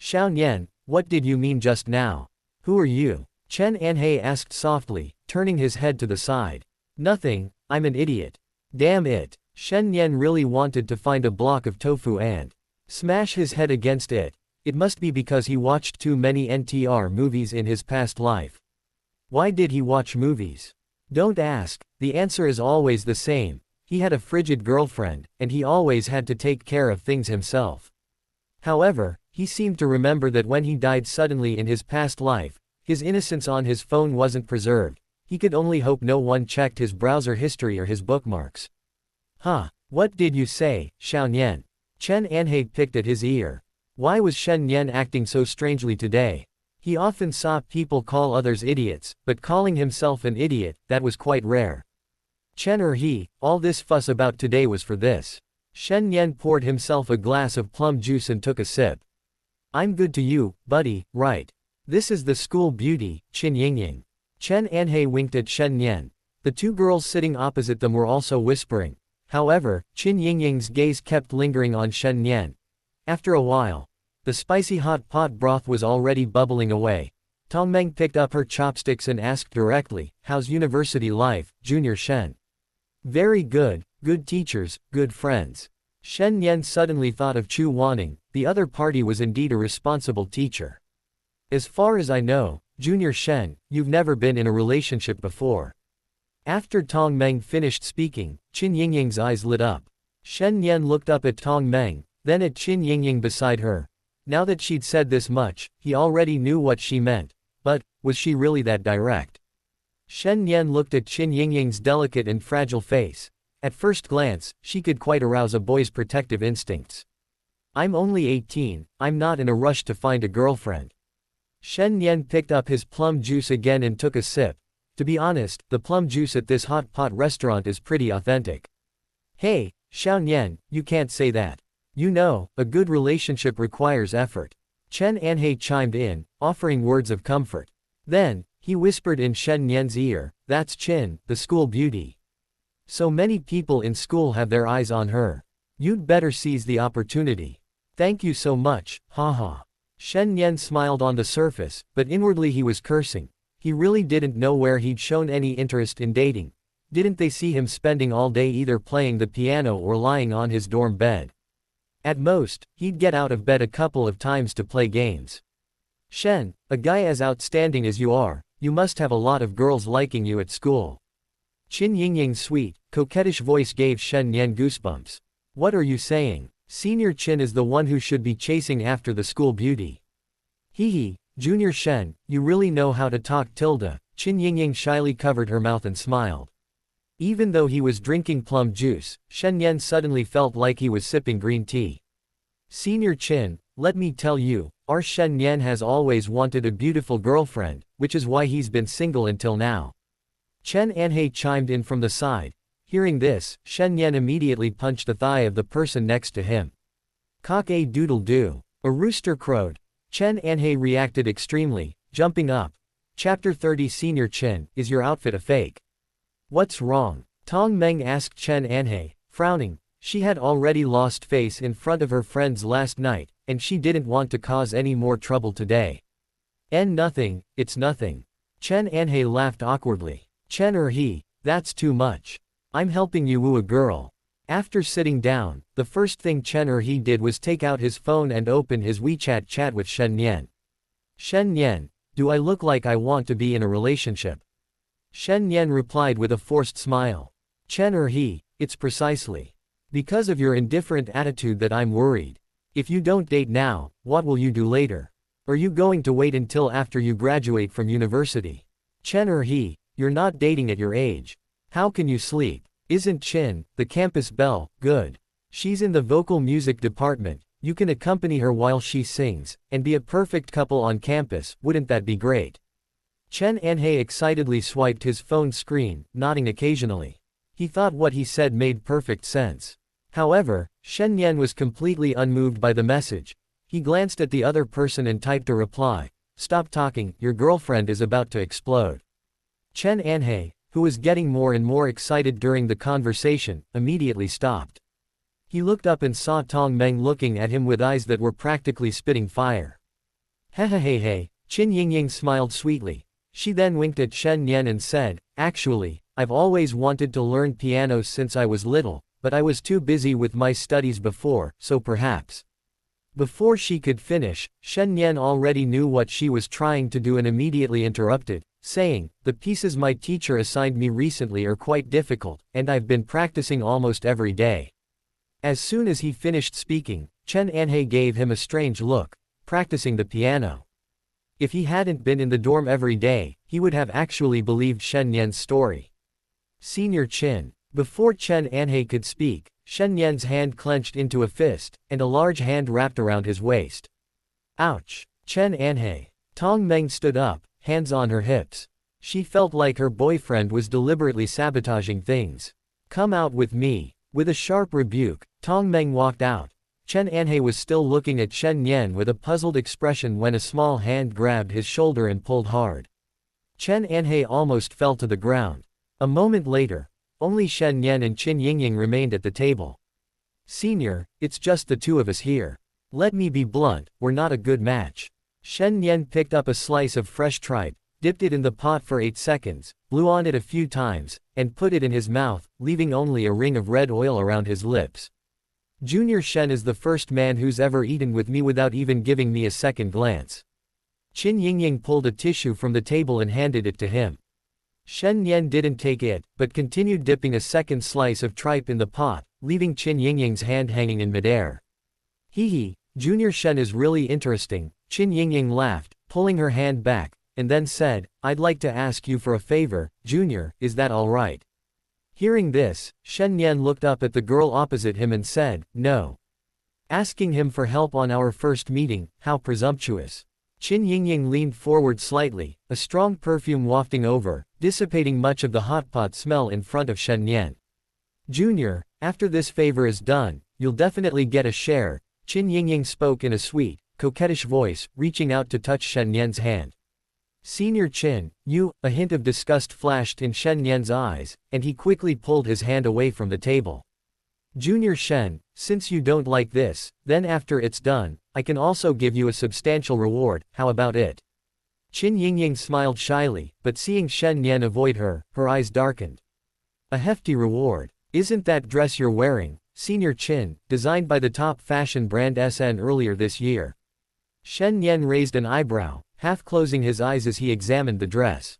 "Xiao Nian, what did you mean just now? Who are you?" Chen Anhei asked softly, turning his head to the side. "Nothing, I'm an idiot." "Damn it." Shen Nian really wanted to find a block of tofu and smash his head against it. It must be because he watched too many NTR movies in his past life. Why did he watch movies? Don't ask, the answer is always the same. He had a frigid girlfriend, and he always had to take care of things himself. However, he seemed to remember that when he died suddenly in his past life, his innocence on his phone wasn't preserved. He could only hope no one checked his browser history or his bookmarks. "Huh, what did you say, Xiao Nian?" Chen Anhei picked at his ear. Why was Shen Nian acting so strangely today? He often saw people call others idiots, but calling himself an idiot, that was quite rare. "Chen he, all this fuss about today was for this." Shen Nian poured himself a glass of plum juice and took a sip. "I'm good to you, buddy, right? This is the school beauty, Qin Yingying." Chen Anhei winked at Shen Nian. The two girls sitting opposite them were also whispering. However, Qin Yingying's gaze kept lingering on Shen Nian. After a while, the spicy hot pot broth was already bubbling away. Tong Meng picked up her chopsticks and asked directly, "How's university life, Junior Shen?" "Very good, good teachers, good friends." Shen Nian suddenly thought of Chu Wanning. The other party was indeed a responsible teacher. "As far as I know, Junior Shen, you've never been in a relationship before." After Tong Meng finished speaking, Qin Yingying's eyes lit up. Shen Nian looked up at Tong Meng, then at Qin Yingying beside her. Now that she'd said this much, he already knew what she meant. But, was she really that direct? Shen Nian looked at Qin Yingying's delicate and fragile face. At first glance, she could quite arouse a boy's protective instincts. "I'm only 18, I'm not in a rush to find a girlfriend." Shen Nian picked up his plum juice again and took a sip. To be honest, the plum juice at this hot pot restaurant is pretty authentic. "Hey, Xiao Nian, you can't say that. You know, a good relationship requires effort." Chen Anhei chimed in, offering words of comfort. Then, he whispered in Shen Nian's ear, "That's Qin, the school beauty. So many people in school have their eyes on her. You'd better seize the opportunity." "Thank you so much, haha." Shen Nian smiled on the surface, but inwardly he was cursing. He really didn't know where he'd shown any interest in dating. Didn't they see him spending all day either playing the piano or lying on his dorm bed? At most, he'd get out of bed a couple of times to play games. "Shen, a guy as outstanding as you are, you must have a lot of girls liking you at school." Qin Yingying's sweet, coquettish voice gave Shen Nian goosebumps. "What are you saying? Senior Qin is the one who should be chasing after the school beauty." "Hee, Junior Shen, you really know how to talk tilde. Qin Yingying shyly covered her mouth and smiled. Even though he was drinking plum juice, Shen Nian suddenly felt like he was sipping green tea. Senior Qin, let me tell you, our Shen Nian has always wanted a beautiful girlfriend, which is why he's been single until now. Chen Anhei chimed in from the side. Hearing this, Shen Nian immediately punched the thigh of the person next to him. Cock-a-doodle-doo. A rooster crowed. Chen Anhei reacted extremely, jumping up. Chapter 30 Senior Qin, is your outfit a fake? What's wrong? Tong Meng asked Chen Anhei, frowning. She had already lost face in front of her friends last night, and she didn't want to cause any more trouble today. Nothing, it's nothing. Chen Anhei laughed awkwardly. Chen he, that's too much. I'm helping you woo a girl. After sitting down, the first thing Chen he did was take out his phone and open his WeChat chat with Shen Nian. Shen Nian, do I look like I want to be in a relationship? Shen Nian replied with a forced smile. Chen he, it's precisely because of your indifferent attitude that I'm worried. If you don't date now, what will you do later? Are you going to wait until after you graduate from university? Chen he, you're not dating at your age. How can you sleep? Isn't Qin, the campus belle, good? She's in the vocal music department, you can accompany her while she sings, and be a perfect couple on campus, wouldn't that be great? Chen Anhei excitedly swiped his phone screen, nodding occasionally. He thought what he said made perfect sense. However, Shen Nian was completely unmoved by the message. He glanced at the other person and typed a reply. Stop talking, your girlfriend is about to explode. Chen Anhei, who was getting more and more excited during the conversation, immediately stopped. He looked up and saw Tong Meng looking at him with eyes that were practically spitting fire. Hey, Qin Yingying smiled sweetly. She then winked at Shen Nian and said, actually, I've always wanted to learn piano since I was little, but I was too busy with my studies before, so perhaps. Before she could finish, Shen Nian already knew what she was trying to do and immediately interrupted, saying, the pieces my teacher assigned me recently are quite difficult, and I've been practicing almost every day. As soon as he finished speaking, Chen Anhei gave him a strange look, practicing the piano. If he hadn't been in the dorm every day, he would have actually believed Shen Nian's story. Senior Qin. Before Chen Anhei could speak, Shen Nian's hand clenched into a fist, and a large hand wrapped around his waist. Ouch! Chen Anhei. Tong Meng stood up, hands on her hips. She felt like her boyfriend was deliberately sabotaging things. Come out with me. With a sharp rebuke, Tong Meng walked out. Chen Anhei was still looking at Shen Nian with a puzzled expression when a small hand grabbed his shoulder and pulled hard. Chen Anhei almost fell to the ground. A moment later, only Shen Nian and Qin Yingying remained at the table. Senior, it's just the two of us here. Let me be blunt, we're not a good match. Shen Nian picked up a slice of fresh tripe, dipped it in the pot for 8 seconds, blew on it a few times, and put it in his mouth, leaving only a ring of red oil around his lips. Junior Shen is the first man who's ever eaten with me without even giving me a second glance. Qin Yingying pulled a tissue from the table and handed it to him. Shen Nian didn't take it, but continued dipping a second slice of tripe in the pot, leaving Qin Yingying's hand hanging in midair. Hee, Junior Shen is really interesting, Qin Yingying laughed, pulling her hand back, and then said, I'd like to ask you for a favor, Junior, is that alright? Hearing this, Shen Nian looked up at the girl opposite him and said, no. Asking him for help on our first meeting, how presumptuous. Qin Yingying leaned forward slightly, a strong perfume wafting over, dissipating much of the hot pot smell in front of Shen Nian. Junior, after this favor is done, you'll definitely get a share, Qin Yingying spoke in a sweet, coquettish voice, reaching out to touch Shen Nian's hand. Senior Qin, you, a hint of disgust flashed in Shen Nian's eyes, and he quickly pulled his hand away from the table. Junior Shen, since you don't like this, then after it's done, I can also give you a substantial reward, how about it? Qin Yingying smiled shyly, but seeing Shen Nian avoid her, her eyes darkened. A hefty reward. Isn't that dress you're wearing, Senior Qin, designed by the top fashion brand SN earlier this year? Shen Nian raised an eyebrow, half closing his eyes as he examined the dress.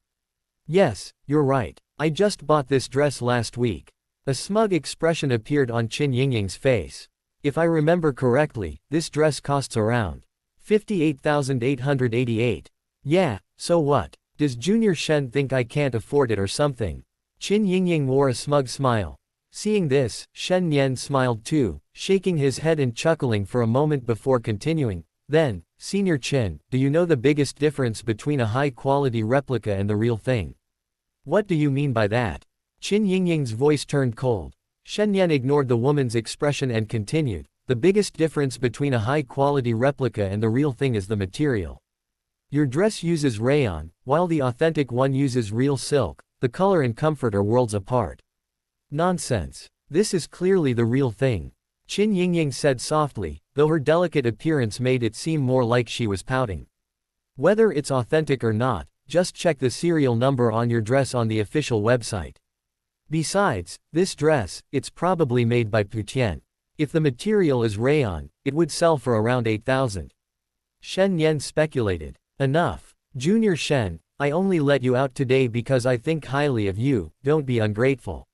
Yes, you're right. I just bought this dress last week. A smug expression appeared on Qin Yingying's face. If I remember correctly, this dress costs around 58,888. Yeah, so what? Does Junior Shen think I can't afford it or something? Qin Yingying wore a smug smile. Seeing this, Shen Nian smiled too, shaking his head and chuckling for a moment before continuing. Then, Senior Qin, do you know the biggest difference between a high-quality replica and the real thing? What do you mean by that? Qin Yingying's voice turned cold. Shen Nian ignored the woman's expression and continued. The biggest difference between a high-quality replica and the real thing is the material. Your dress uses rayon, while the authentic one uses real silk. The color and comfort are worlds apart. Nonsense. This is clearly the real thing. Qin Yingying said softly, though her delicate appearance made it seem more like she was pouting. Whether it's authentic or not, just check the serial number on your dress on the official website. Besides, this dress, it's probably made by Putian. If the material is rayon, it would sell for around 8,000. Shen Nian speculated. Enough. Junior Shen, I only let you out today because I think highly of you, don't be ungrateful.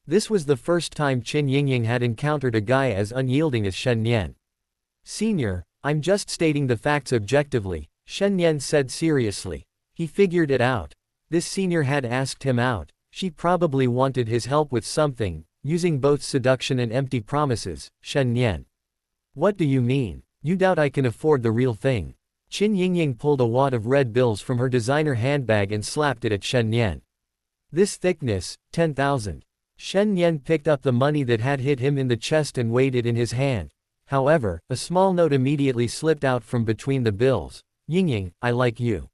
This was the first time Qin Yingying had encountered a guy as unyielding as Shen Nian. Senior, I'm just stating the facts objectively, Shen Nian said seriously. He figured it out. This senior had asked him out. She probably wanted his help with something, using both seduction and empty promises. Shen Nian. What do you mean? You doubt I can afford the real thing? Qin Yingying pulled a wad of red bills from her designer handbag and slapped it at Shen Nian. This thickness, 10,000. Shen Nian picked up the money that had hit him in the chest and weighed it in his hand. However, a small note immediately slipped out from between the bills. Yingying, I like you.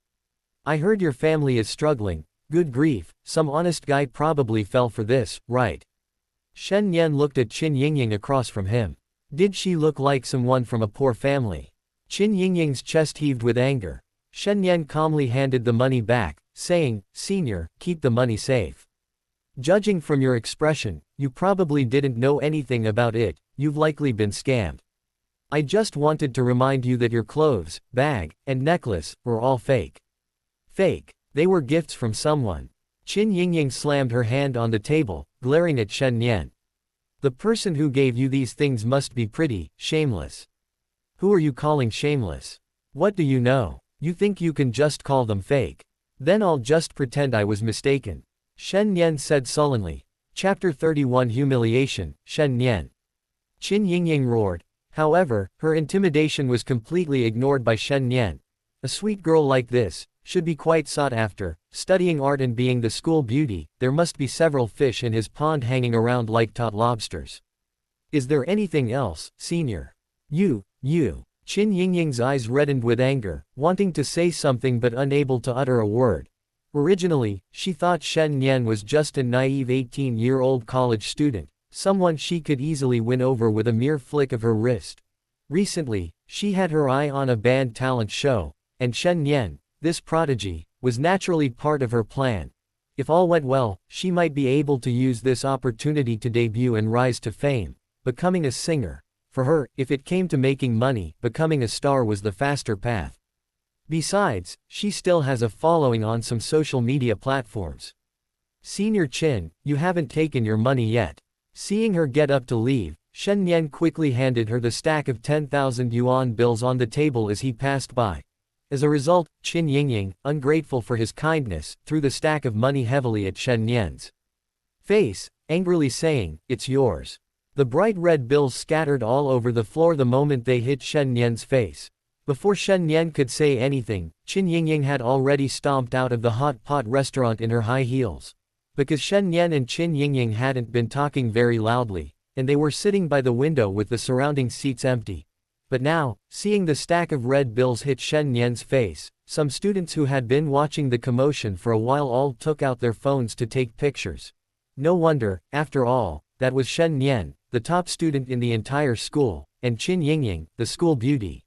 I heard your family is struggling. Good grief, some honest guy probably fell for this, right? Shen Nian looked at Qin Yingying across from him. Did she look like someone from a poor family? Qin Yingying's chest heaved with anger. Shen Nian calmly handed the money back, saying, Senior, keep the money safe. Judging from your expression, you probably didn't know anything about it, you've likely been scammed. I just wanted to remind you that your clothes, bag, and necklace were all fake. Fake. They were gifts from someone. Qin Yingying slammed her hand on the table, glaring at Shen Nian. The person who gave you these things must be pretty shameless. Who are you calling shameless? What do you know? You think you can just call them fake? Then I'll just pretend I was mistaken. Shen Nian said sullenly. Chapter 31 Humiliation, Shen Nian. Qin Yingying roared. However, her intimidation was completely ignored by Shen Nian. A sweet girl like this should be quite sought after. Studying art and being the school beauty, there must be several fish in his pond hanging around like taut lobsters. Is there anything else, Senior? You. Qin Yingying's eyes reddened with anger, wanting to say something but unable to utter a word. Originally, she thought Shen Nian was just a naive 18-year-old college student, someone she could easily win over with a mere flick of her wrist. Recently, she had her eye on a band talent show, and Shen Nian, this prodigy, was naturally part of her plan. If all went well, she might be able to use this opportunity to debut and rise to fame, becoming a singer. For her, if it came to making money, becoming a star was the faster path. Besides, she still has a following on some social media platforms. Senior Qin, you haven't taken your money yet. Seeing her get up to leave, Shen Nian quickly handed her the stack of 10,000 yuan bills on the table as he passed by. As a result, Qin Yingying, ungrateful for his kindness, threw the stack of money heavily at Shen Nian's face, angrily saying, It's yours. The bright red bills scattered all over the floor the moment they hit Shen Nian's face. Before Shen Nian could say anything, Qin Yingying had already stomped out of the hot pot restaurant in her high heels. Because Shen Nian and Qin Yingying hadn't been talking very loudly, and they were sitting by the window with the surrounding seats empty. But now, seeing the stack of red bills hit Shen Nian's face, some students who had been watching the commotion for a while all took out their phones to take pictures. No wonder, after all, that was Shen Nian, the top student in the entire school, and Qin Yingying, the school beauty.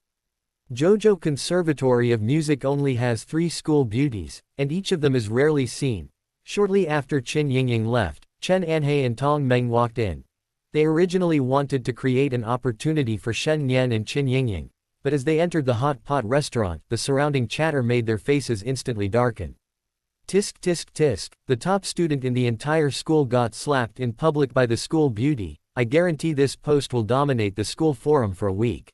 Zhouzhou Conservatory of Music only has 3 school beauties, and each of them is rarely seen. Shortly after Qin Yingying left, Chen Anhei and Tong Meng walked in. They originally wanted to create an opportunity for Shen Nian and Qin Yingying, but as they entered the hot pot restaurant, the surrounding chatter made their faces instantly darken. Tisk tisk tisk, the top student in the entire school got slapped in public by the school beauty. I guarantee this post will dominate the school forum for a week.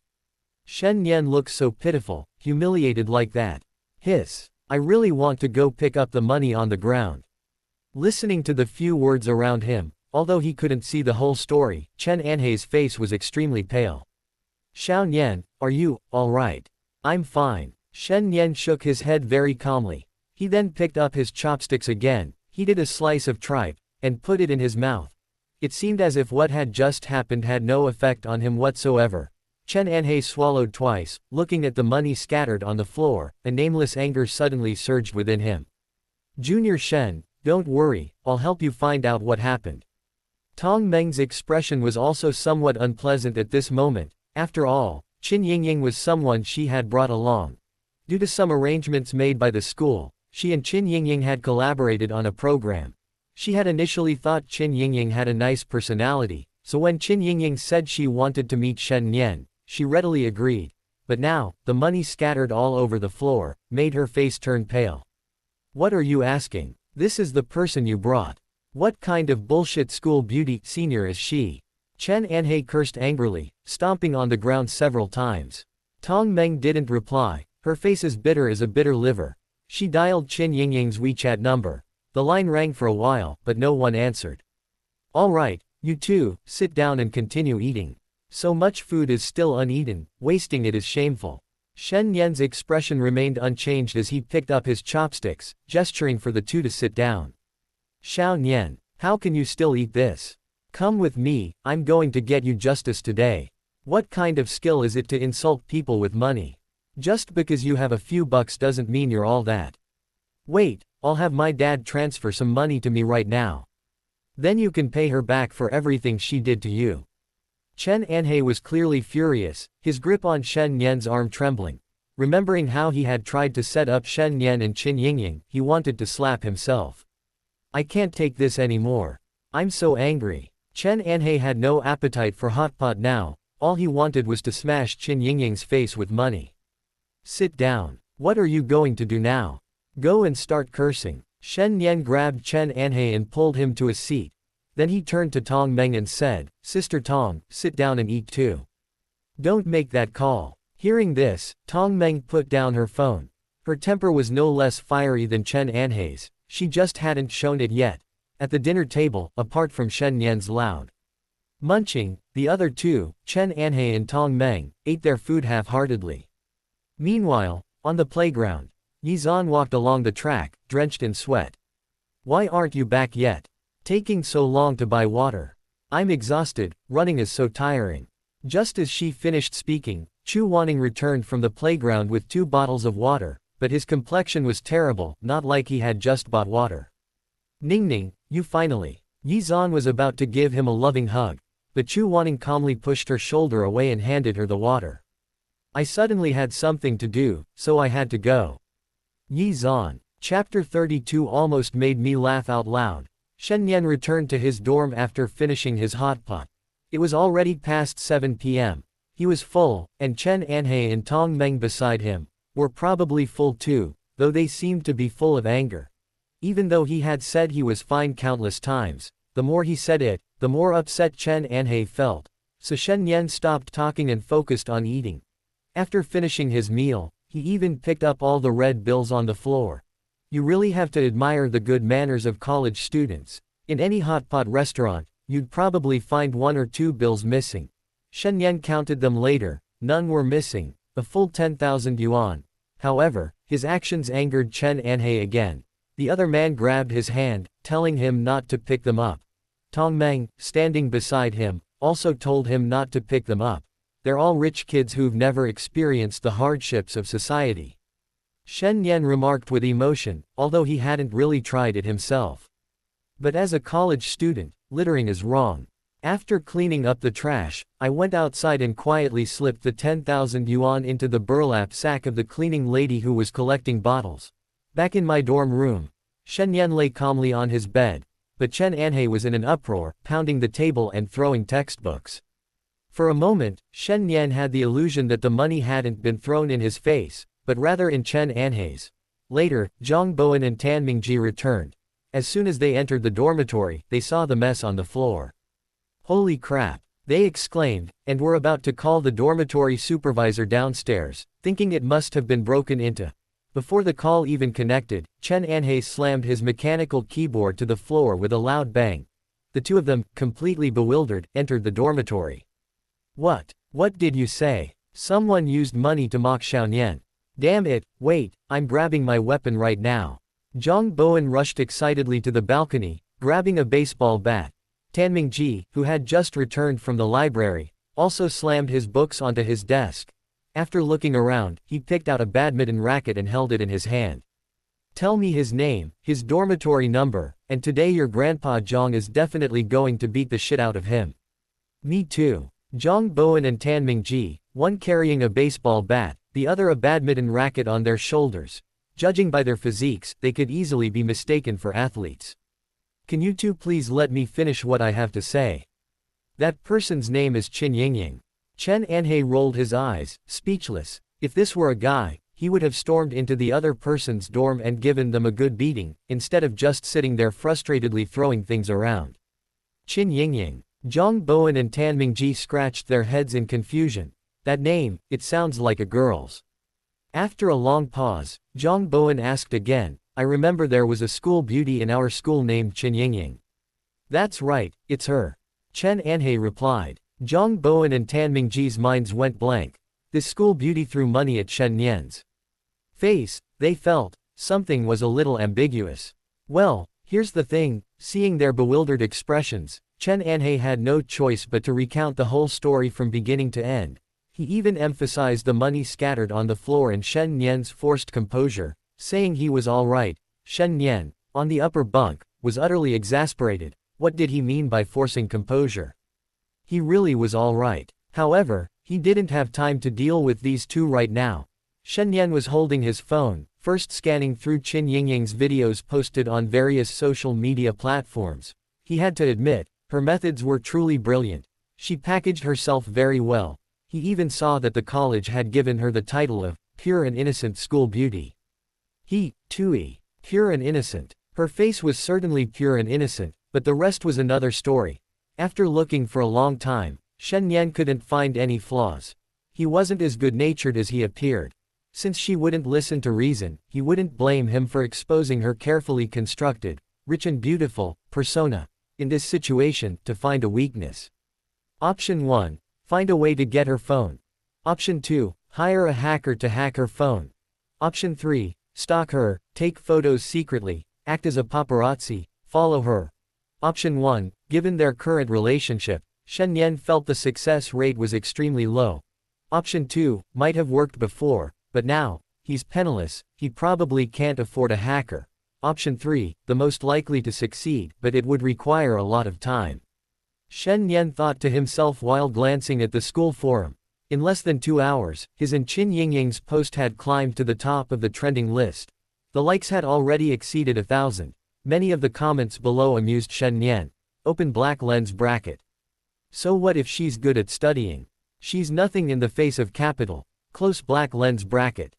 Shen Nian looked so pitiful, humiliated like that. Hiss. I really want to go pick up the money on the ground. Listening to the few words around him, although he couldn't see the whole story, Chen Anhei's face was extremely pale. Xiao Nian, are you all right? I'm fine. Shen Nian shook his head very calmly. He then picked up his chopsticks again, heated a slice of tripe, and put it in his mouth. It seemed as if what had just happened had no effect on him whatsoever. Chen Anhei swallowed twice, looking at the money scattered on the floor. A nameless anger suddenly surged within him. Junior Shen, don't worry, I'll help you find out what happened. Tong Meng's expression was also somewhat unpleasant at this moment. After all, Qin Yingying was someone she had brought along. Due to some arrangements made by the school, she and Qin Yingying had collaborated on a program. She had initially thought Qin Yingying had a nice personality, so when Qin Yingying said she wanted to meet Shen Nian, she readily agreed. But now, the money scattered all over the floor, made her face turn pale. What are you asking? This is the person you brought. What kind of bullshit school beauty senior is she? Chen Anhei cursed angrily, stomping on the ground several times. Tong Meng didn't reply, her face as bitter as a bitter liver. She dialed Qin Yingying's WeChat number. The line rang for a while, but no one answered. All right, you two, sit down and continue eating. So much food is still uneaten, wasting it is shameful. Shen Nian's expression remained unchanged as he picked up his chopsticks, gesturing for the two to sit down. Xiao Nian, how can you still eat this? Come with me, I'm going to get you justice today. What kind of skill is it to insult people with money? Just because you have a few bucks doesn't mean you're all that. Wait, I'll have my dad transfer some money to me right now. Then you can pay her back for everything she did to you. Chen Anhei was clearly furious, his grip on Shen Nian's arm trembling. Remembering how he had tried to set up Shen Nian and Qin Yingying, he wanted to slap himself. I can't take this anymore. I'm so angry. Chen Anhei had no appetite for hot pot now, all he wanted was to smash Qin Yingying's face with money. Sit down. What are you going to do now? Go and start cursing. Shen Nian grabbed Chen Anhei and pulled him to a seat. Then he turned to Tong Meng and said, Sister Tong, sit down and eat too. Don't make that call. Hearing this, Tong Meng put down her phone. Her temper was no less fiery than Chen Anhei's, she just hadn't shown it yet. At the dinner table, apart from Shen Nian's loud munching, the other two, Chen Anhei and Tong Meng, ate their food half-heartedly. Meanwhile, on the playground, Yizan walked along the track, drenched in sweat. Why aren't you back yet? Taking so long to buy water. I'm exhausted, running is so tiring. Just as she finished speaking, Chu Wanning returned from the playground with 2 bottles of water, but his complexion was terrible, not like he had just bought water. Ningning, you finally. Yizan was about to give him a loving hug, but Chu Wanning calmly pushed her shoulder away and handed her the water. I suddenly had something to do, so I had to go. Yizan. Chapter 32 almost made me laugh out loud. Shen Nian returned to his dorm after finishing his hot pot. It was already past 7 p.m. He was full, and Chen Anhei and Tong Meng beside him were probably full too, though they seemed to be full of anger. Even though he had said he was fine countless times, the more he said it, the more upset Chen Anhei felt. So Shen Nian stopped talking and focused on eating. After finishing his meal, he even picked up all the red bills on the floor. You really have to admire the good manners of college students. In any hot pot restaurant, you'd probably find 1 or 2 bills missing. Shen Nian counted them later, none were missing, a full 10,000 yuan. However, his actions angered Chen Anhei again. The other man grabbed his hand, telling him not to pick them up. Tong Meng, standing beside him, also told him not to pick them up. They're all rich kids who've never experienced the hardships of society. Shen Nian remarked with emotion, although he hadn't really tried it himself. But as a college student, littering is wrong. After cleaning up the trash, I went outside and quietly slipped the 10,000 yuan into the burlap sack of the cleaning lady who was collecting bottles. Back in my dorm room, Shen Nian lay calmly on his bed, but Chen Anhei was in an uproar, pounding the table and throwing textbooks. For a moment, Shen Nian had the illusion that the money hadn't been thrown in his face, but rather in Chen Anhei's. Later, Zhang Bowen and Tan Mingji returned. As soon as they entered the dormitory, they saw the mess on the floor. Holy crap! They exclaimed, and were about to call the dormitory supervisor downstairs, thinking it must have been broken into. Before the call even connected, Chen Nian slammed his mechanical keyboard to the floor with a loud bang. The two of them, completely bewildered, entered the dormitory. What did you say? Someone used money to mock Xiao Nian. Damn it, wait, I'm grabbing my weapon right now. Zhang Bowen rushed excitedly to the balcony, grabbing a baseball bat. Tan Mingji, who had just returned from the library, also slammed his books onto his desk. After looking around, he picked out a badminton racket and held it in his hand. Tell me his name, his dormitory number, and today your grandpa Zhang is definitely going to beat the shit out of him. Me too. Zhang Bowen and Tan Mingji, one carrying a baseball bat, the other a badminton racket on their shoulders. Judging by their physiques, they could easily be mistaken for athletes. Can you two please let me finish what I have to say? That person's name is Chen Yingying. Chen Nian rolled his eyes, speechless. If this were a guy, he would have stormed into the other person's dorm and given them a good beating, instead of just sitting there frustratedly throwing things around. Chen Yingying. Zhang Bowen and Tan Mingji scratched their heads in confusion. That name, it sounds like a girl's. After a long pause, Zhang Bowen asked again, I remember there was a school beauty in our school named Chen Yingying. That's right, it's her. Chen Nian replied. Zhang Bowen and Tan Mingji's minds went blank. This school beauty threw money at Shen Nian's face. They felt something was a little ambiguous. Well, here's the thing, seeing their bewildered expressions, Chen Nian had no choice but to recount the whole story from beginning to end. He even emphasized the money scattered on the floor and Shen Nian's forced composure, saying he was all right. Shen Nian, on the upper bunk, was utterly exasperated. What did he mean by forcing composure? He really was all right. However, he didn't have time to deal with these two right now. Shen Nian was holding his phone, first scanning through Chen Yingying's videos posted on various social media platforms. He had to admit, her methods were truly brilliant. She packaged herself very well. He even saw that the college had given her the title of pure and innocent school beauty. Tui, pure and innocent. Her face was certainly pure and innocent, but the rest was another story. After looking for a long time, Shen Nian couldn't find any flaws. He wasn't as good-natured as he appeared. Since she wouldn't listen to reason, he wouldn't blame him for exposing her carefully constructed, rich and beautiful, persona. In this situation, to find a weakness. Option 1. Find a way to get her phone. Option 2. Hire a hacker to hack her phone. Option 3. Stalk her, take photos secretly, act as a paparazzi, follow her. Option 1. Given their current relationship, Shen Nian felt the success rate was extremely low. Option 2. Might have worked before, but now, he's penniless, he probably can't afford a hacker. Option 3, the most likely to succeed, but it would require a lot of time. Shen Nian thought to himself while glancing at the school forum. In less than 2 hours, his and Chen Yingying's post had climbed to the top of the trending list. The likes had already exceeded 1,000. Many of the comments below amused Shen Nian. Open black lens bracket. So what if she's good at studying? She's nothing in the face of capital. Close black lens bracket.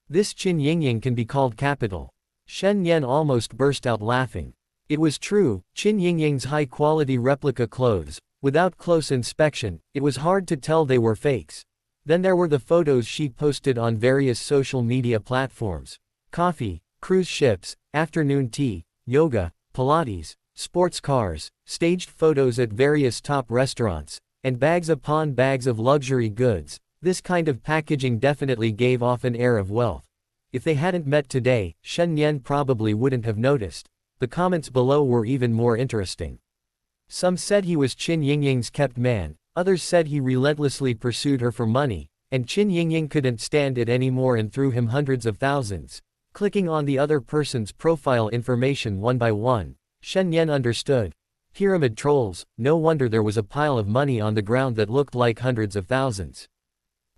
This Chen Yingying can be called capital. Shen Nian almost burst out laughing. It was true, Chen Yingying's high-quality replica clothes. Without close inspection, it was hard to tell they were fakes. Then there were the photos she posted on various social media platforms. Coffee, cruise ships, afternoon tea, yoga, Pilates, sports cars, staged photos at various top restaurants, and bags upon bags of luxury goods. This kind of packaging definitely gave off an air of wealth. If they hadn't met today, Shen Nian probably wouldn't have noticed. The comments below were even more interesting. Some said he was Chen Yingying's kept man, others said he relentlessly pursued her for money, and Chen Yingying couldn't stand it anymore and threw him hundreds of thousands. Clicking on the other person's profile information one by one, Shen Nian understood. Pyramid trolls, no wonder there was a pile of money on the ground that looked like hundreds of thousands.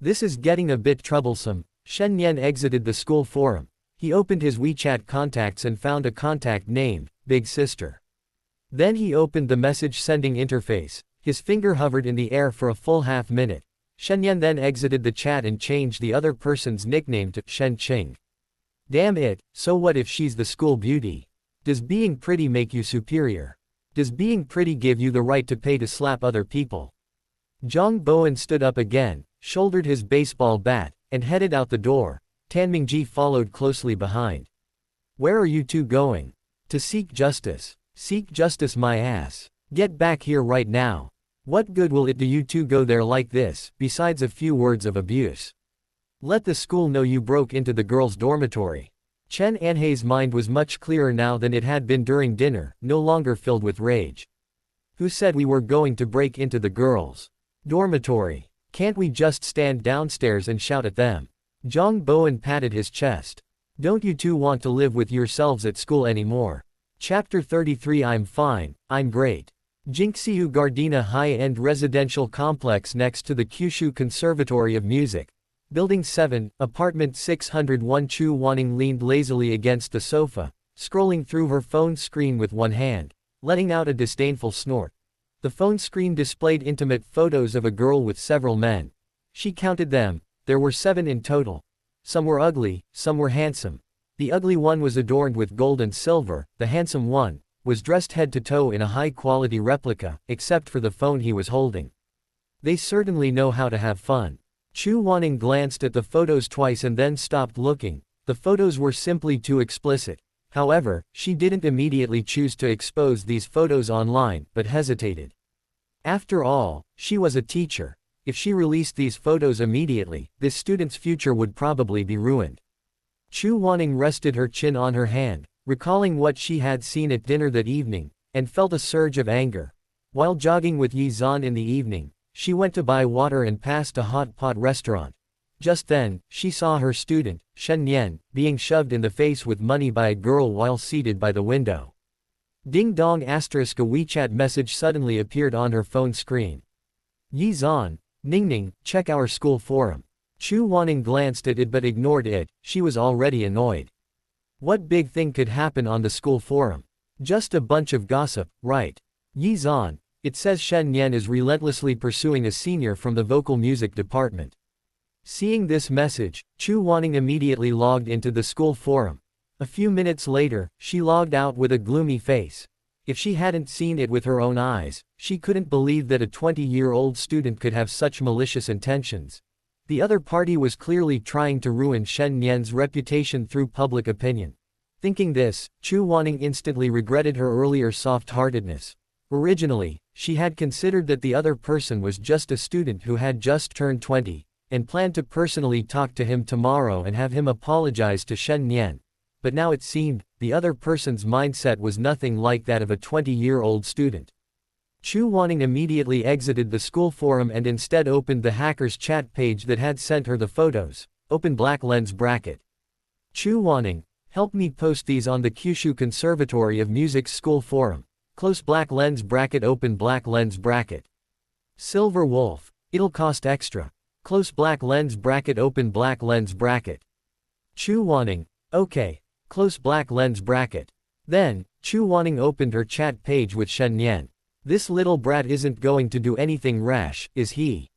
This is getting a bit troublesome. Shen Nian exited the school forum. He opened his WeChat contacts and found a contact named Big Sister. Then he opened the message-sending interface. His finger hovered in the air for a full half-minute. Shen Nian then exited the chat and changed the other person's nickname to Shen Qing. Damn it, so what if she's the school beauty? Does being pretty make you superior? Does being pretty give you the right to pay to slap other people? Zhang Bowen stood up again, shouldered his baseball bat, and headed out the door. Tan Mingji followed closely behind. Where are you two going? To seek justice. Seek justice my ass. Get back here right now. What good will it do you two go there like this, besides a few words of abuse? Let the school know you broke into the girls' dormitory. Chen Anhei's mind was much clearer now than it had been during dinner, no longer filled with rage. Who said we were going to break into the girls' dormitory? Can't we just stand downstairs and shout at them? Zhang Bowen patted his chest. Don't you two want to live with yourselves at school anymore? Chapter 33 I'm fine, I'm great. Jinxiu Gardena high-end residential complex next to the Kyushu Conservatory of Music. Building 7, apartment 601. Chu Wanning leaned lazily against the sofa, scrolling through her phone screen with one hand, letting out a disdainful snort. The phone screen displayed intimate photos of a girl with several men. She counted them, there were 7 in total. Some were ugly, some were handsome. The ugly one was adorned with gold and silver, the handsome one was dressed head to toe in a high-quality replica, except for the phone he was holding. They certainly know how to have fun. Chu Wanning glanced at the photos twice and then stopped looking. The photos were simply too explicit. However, she didn't immediately choose to expose these photos online, but hesitated. After all, she was a teacher. If she released these photos immediately, this student's future would probably be ruined. Chu Wanning rested her chin on her hand, recalling what she had seen at dinner that evening, and felt a surge of anger. While jogging with Yi Zhan in the evening, she went to buy water and passed a hot pot restaurant. Just then, she saw her student, Shen Nian, being shoved in the face with money by a girl while seated by the window. Ding dong asterisk a WeChat message suddenly appeared on her phone screen. Yi Zhan, Ningning, check our school forum. Chu Wanning glanced at it but ignored it, she was already annoyed. What big thing could happen on the school forum? Just a bunch of gossip, right? Yi Zhan, it says Shen Nian is relentlessly pursuing a senior from the vocal music department. Seeing this message, Chu Wanning immediately logged into the school forum. A few minutes later, she logged out with a gloomy face. If she hadn't seen it with her own eyes, she couldn't believe that a 20-year-old student could have such malicious intentions. The other party was clearly trying to ruin Shen Nian's reputation through public opinion. Thinking this, Chu Wanning instantly regretted her earlier soft-heartedness. Originally, she had considered that the other person was just a student who had just turned 20, and planned to personally talk to him tomorrow and have him apologize to Shen Nian. But now it seemed, the other person's mindset was nothing like that of a 20-year-old student. Chu Wanning immediately exited the school forum and instead opened the hacker's chat page that had sent her the photos. Open black lens bracket. Chu Wanning, help me post these on the Kyushu Conservatory of Music's school forum. Close black lens bracket. Open black lens bracket. Silver Wolf, it'll cost extra. Close black lens bracket. Open black lens bracket. Chu Wanning, okay. Close black lens bracket. Then, Chu Wanning opened her chat page with Shen Nian. This little brat isn't going to do anything rash, is he?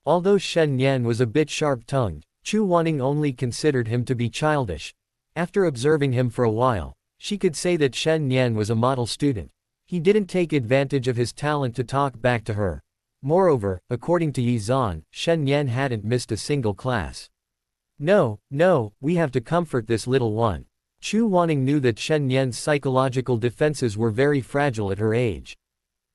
Although Shen Nian was a bit sharp-tongued, Chu Wanning only considered him to be childish. After observing him for a while, she could say that Shen Nian was a model student. He didn't take advantage of his talent to talk back to her. Moreover, according to Yi Zhan, Shen Nian hadn't missed a single class. No, we have to comfort this little one. Chu Wanning knew that Shen Nian's psychological defenses were very fragile at her age.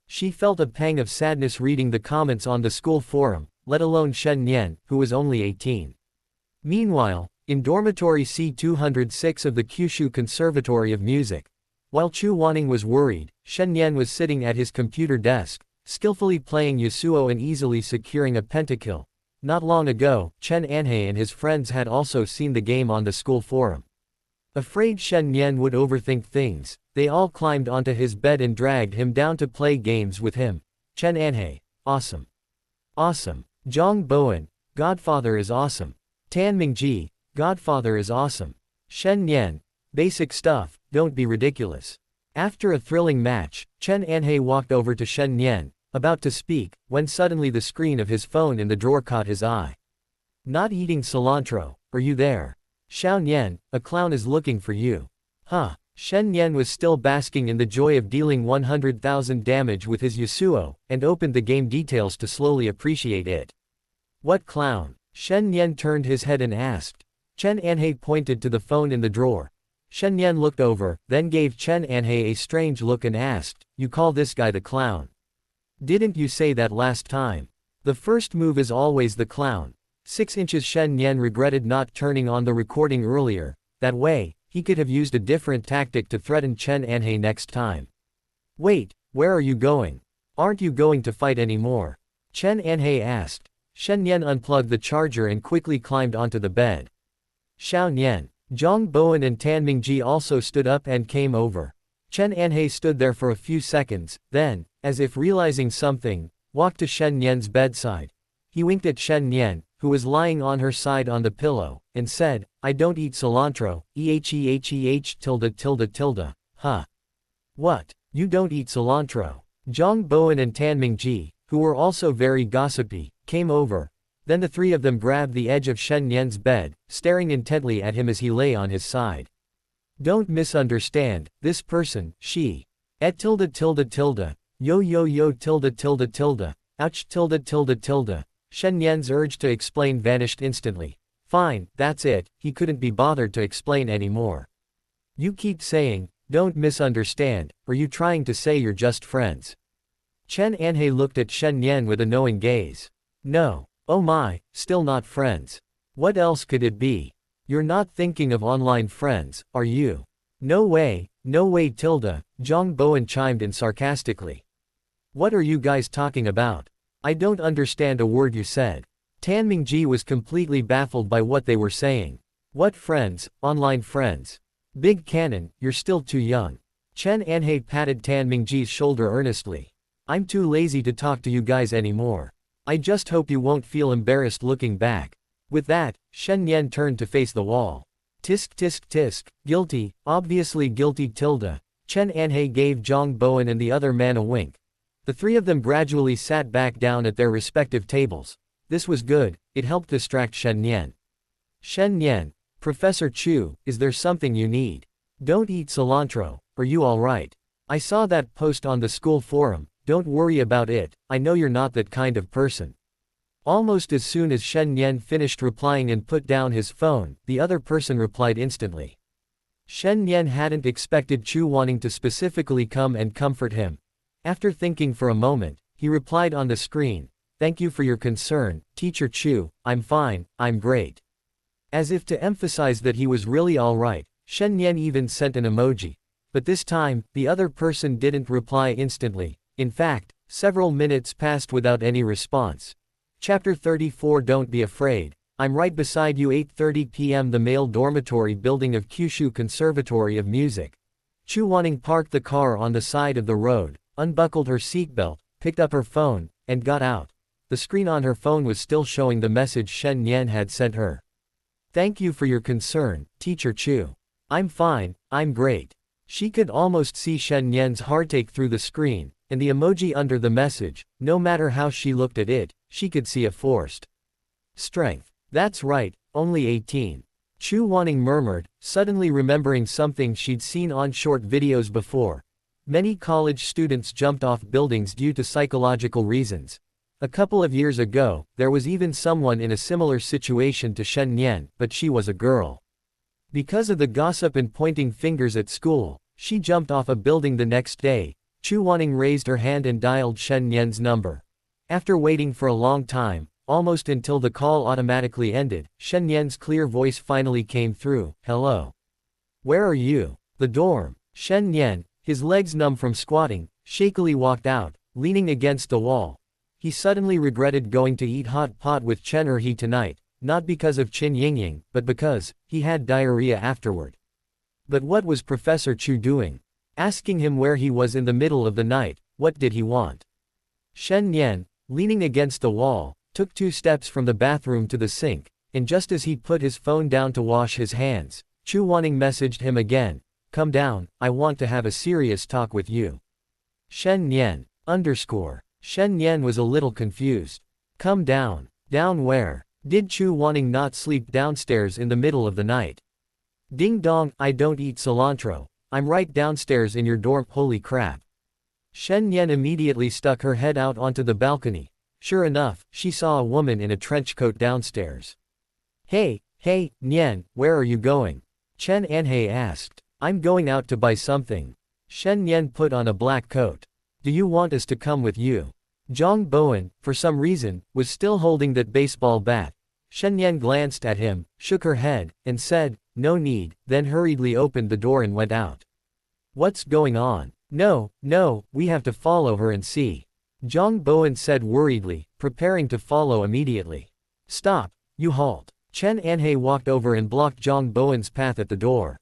She felt a pang of sadness reading the comments on the school forum, let alone Shen Nian, who was only 18. Meanwhile, in dormitory C206 of the Kyushu Conservatory of Music, while Chu Wanning was worried, Shen Nian was sitting at his computer desk, skillfully playing Yasuo and easily securing a pentakill. Not long ago, Chen Anhei and his friends had also seen the game on the school forum. Afraid Shen Nian would overthink things, they all climbed onto his bed and dragged him down to play games with him. Chen Anhei, awesome. Awesome. Zhang Bowen, Godfather is awesome. Tan Mingji, Godfather is awesome. Shen Nian, basic stuff, don't be ridiculous. After a thrilling match, Chen Anhei walked over to Shen Nian, about to speak, when suddenly the screen of his phone in the drawer caught his eye. Not eating cilantro, are you there? Xiao Nian, a clown is looking for you. Huh. Shen Nian was still basking in the joy of dealing 100,000 damage with his Yasuo, and opened the game details to slowly appreciate it. What clown? Shen Nian turned his head and asked. Chen Anhei pointed to the phone in the drawer. Shen Nian looked over, then gave Chen Anhei a strange look and asked, "You call this guy the clown? Didn't you say that last time? The first move is always the clown." 6 inches. Shen Nian regretted not turning on the recording earlier. That way, he could have used a different tactic to threaten Chen Anhei next time. "Wait, where are you going? Aren't you going to fight anymore?" Chen Anhei asked. Shen Nian unplugged the charger and quickly climbed onto the bed. Xiao Nian, Zhang Bowen and Tan Mingji also stood up and came over. Chen Anhei stood there for a few seconds, then, as if realizing something, walked to Shen Nian's bedside. He winked at Shen Nian, who was lying on her side on the pillow, and said, "I don't eat cilantro, Huh? What? You don't eat cilantro?" Zhang Bowen and Tan Mingji, who were also very gossipy, came over. Then the three of them grabbed the edge of Shen Nian's bed, staring intently at him as he lay on his side. "Don't misunderstand, this person, she. Yo yo yo ouch Shen Nian's urge to explain vanished instantly. Fine, that's it, he couldn't be bothered to explain anymore. "You keep saying, don't misunderstand, are you trying to say you're just friends?" Chen Anhei looked at Shen Nian with a knowing gaze. "No. Oh my, still not friends. What else could it be? You're not thinking of online friends, are you?" No way, Zhang Bowen chimed in sarcastically. "What are you guys talking about? I don't understand a word you said." Tan Mingji was completely baffled by what they were saying. "What friends, online friends? Big Cannon, you're still too young." Chen Anhei patted Tan Mingji's shoulder earnestly. "I'm too lazy to talk to you guys anymore. I just hope you won't feel embarrassed looking back." With that, Shen Nian turned to face the wall. Tisk, guilty, obviously guilty. Chen Anhei gave Zhang Bowen and the other man a wink. The three of them gradually sat back down at their respective tables. This was good, it helped distract Shen Nian. "Shen Nian, Professor Chu, is there something you need? Don't eat cilantro, are you alright? I saw that post on the school forum, don't worry about it, I know you're not that kind of person." Almost as soon as Shen Nian finished replying and put down his phone, the other person replied instantly. Shen Nian hadn't expected Chu Wanning to specifically come and comfort him. After thinking for a moment, he replied on the screen, "Thank you for your concern, Teacher Chu, I'm fine, I'm great." As if to emphasize that he was really alright, Shen Nian even sent an emoji. But this time, the other person didn't reply instantly. In fact, several minutes passed without any response. Chapter 34. Don't be afraid. I'm right beside you. 8:30 p.m. The male dormitory building of Kyushu Conservatory of Music. Chu Wanning parked the car on the side of the road, unbuckled her seatbelt, picked up her phone, and got out. The screen on her phone was still showing the message Shen Nian had sent her. "Thank you for your concern, Teacher Chu. I'm fine, I'm great." She could almost see Shen Nian's heartache through the screen, and the emoji under the message. No matter how she looked at it, she could see a forced strength. "That's right, only 18. Chu Wanning murmured, suddenly remembering something she'd seen on short videos before. Many college students jumped off buildings due to psychological reasons. A couple of years ago, there was even someone in a similar situation to Shen Nian, but she was a girl. Because of the gossip and pointing fingers at school, she jumped off a building the next day." Chu Wanning raised her hand and dialed Shen Nian's number. After waiting for a long time, almost until the call automatically ended, Shen Nian's clear voice finally came through. "Hello. Where are you?" "The dorm." Shen Nian, his legs numb from squatting, shakily walked out, leaning against the wall. He suddenly regretted going to eat hot pot with Chen Erhe tonight, not because of Qin Yingying, but because he had diarrhea afterward. But what was Professor Chu doing? Asking him where he was in the middle of the night, what did he want? Shen Nian, leaning against the wall, took 2 steps from the bathroom to the sink, and just as he put his phone down to wash his hands, Chu Wanning messaged him again. "Come down, I want to have a serious talk with you." Shen Nian, _ Shen Nian was a little confused. "Come down. Down where? Did Chu Wanning not sleep downstairs in the middle of the night?" "Ding dong, I don't eat cilantro. I'm right downstairs in your dorm. Holy crap. Shen Nian immediately stuck her head out onto the balcony. Sure enough, she saw a woman in a trench coat downstairs. Hey, Nian, where are you going? Chen Anhei asked. I'm going out to buy something. Shen Nian put on a black coat. Do you want us to come with you? Zhang Bowen, for some reason, was still holding that baseball bat. Shen Nian glanced at him, shook her head, and said, no need, then hurriedly opened the door and went out. What's going on? No, we have to follow her and see. Zhang Bowen said worriedly, preparing to follow immediately. Stop, you halt. Chen Anhei walked over and blocked Zhang Bowen's path at the door.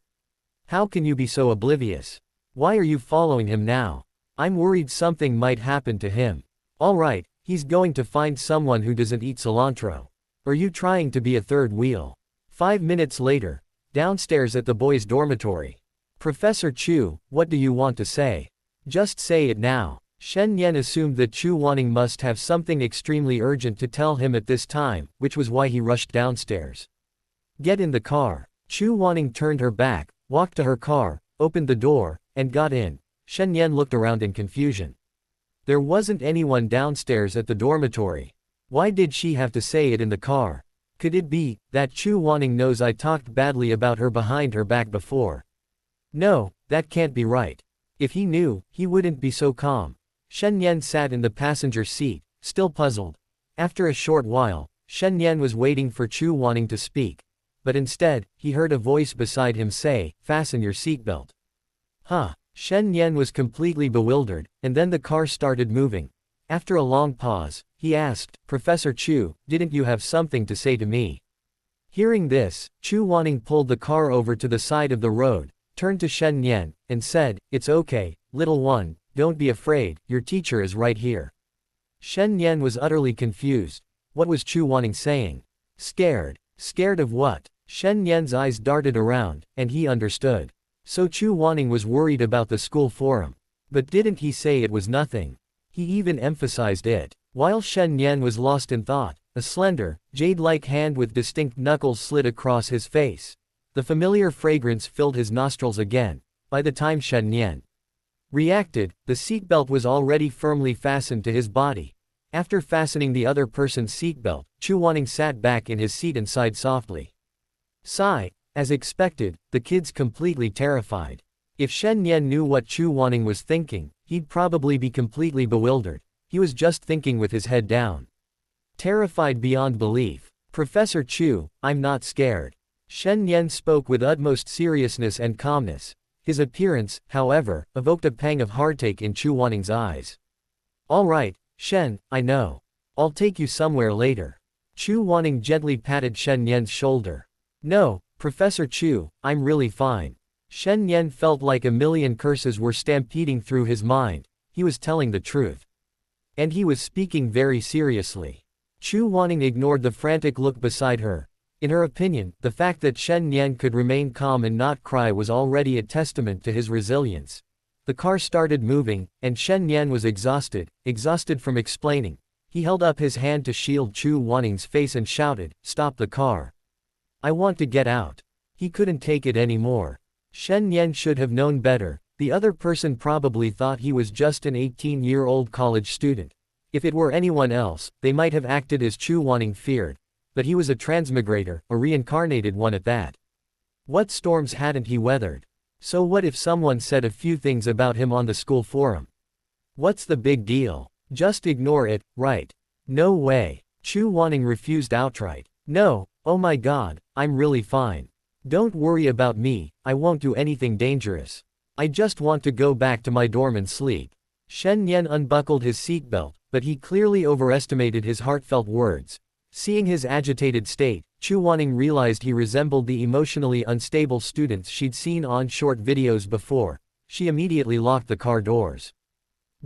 How can you be so oblivious? Why are you following him now? I'm worried something might happen to him. Alright, he's going to find someone who doesn't eat cilantro. Are you trying to be a third wheel? 5 minutes later, downstairs at the boys' dormitory. Professor Chu, what do you want to say? Just say it now. Shen Nian assumed that Chu Wanning must have something extremely urgent to tell him at this time, which was why he rushed downstairs. Get in the car. Chu Wanning turned her back, walked to her car, opened the door, and got in. Shen Nian looked around in confusion. There wasn't anyone downstairs at the dormitory. Why did she have to say it in the car? Could it be that Chu Wanning knows I talked badly about her behind her back before? No, that can't be right. If he knew, he wouldn't be so calm. Shen Nian sat in the passenger seat, still puzzled. After a short while, Shen Nian was waiting for Chu Wanning to speak. But instead, he heard a voice beside him say, fasten your seatbelt. Huh. Shen Nian was completely bewildered, and then the car started moving. After a long pause, he asked, Professor Chu, didn't you have something to say to me? Hearing this, Chu Wanning pulled the car over to the side of the road, turned to Shen Nian, and said, it's okay, little one, don't be afraid, your teacher is right here. Shen Nian was utterly confused. What was Chu Wanning saying? Scared. Scared of what? Shen Nian's eyes darted around, and he understood. So Chu Wanning was worried about the school forum. But didn't he say it was nothing? He even emphasized it. While Shen Nian was lost in thought, a slender, jade-like hand with distinct knuckles slid across his face. The familiar fragrance filled his nostrils again. By the time Shen Nian reacted, the seatbelt was already firmly fastened to his body. After fastening the other person's seatbelt, Chu Wanning sat back in his seat and sighed softly. Sigh. As expected, the kid's completely terrified. If Shen Nian knew what Chu Wanning was thinking, he'd probably be completely bewildered. He was just thinking with his head down. Terrified beyond belief. Professor Chu, I'm not scared. Shen Nian spoke with utmost seriousness and calmness. His appearance, however, evoked a pang of heartache in Chu Wanning's eyes. All right, Shen, I know. I'll take you somewhere later. Chu Wanning gently patted Shen Nian's shoulder. No, Professor Chu, I'm really fine. Shen Nian felt like a million curses were stampeding through his mind. He was telling the truth. And he was speaking very seriously. Chu Wanning ignored the frantic look beside her. In her opinion, the fact that Shen Nian could remain calm and not cry was already a testament to his resilience. The car started moving, and Shen Nian was exhausted from explaining. He held up his hand to shield Chu Wanning's face and shouted, "Stop the car. I want to get out." He couldn't take it anymore. Shen Nian should have known better. The other person probably thought he was just an 18-year-old college student. If it were anyone else, they might have acted as Chu Wanning feared. But he was a transmigrator, a reincarnated one at that. What storms hadn't he weathered? So what if someone said a few things about him on the school forum? What's the big deal? Just ignore it, right? No way. Chu Wanning refused outright. No, oh my god, I'm really fine. Don't worry about me, I won't do anything dangerous. I just want to go back to my dorm and sleep. Shen Nian unbuckled his seatbelt, but he clearly overestimated his heartfelt words. Seeing his agitated state, Chu Wanning realized he resembled the emotionally unstable students she'd seen on short videos before. She immediately locked the car doors.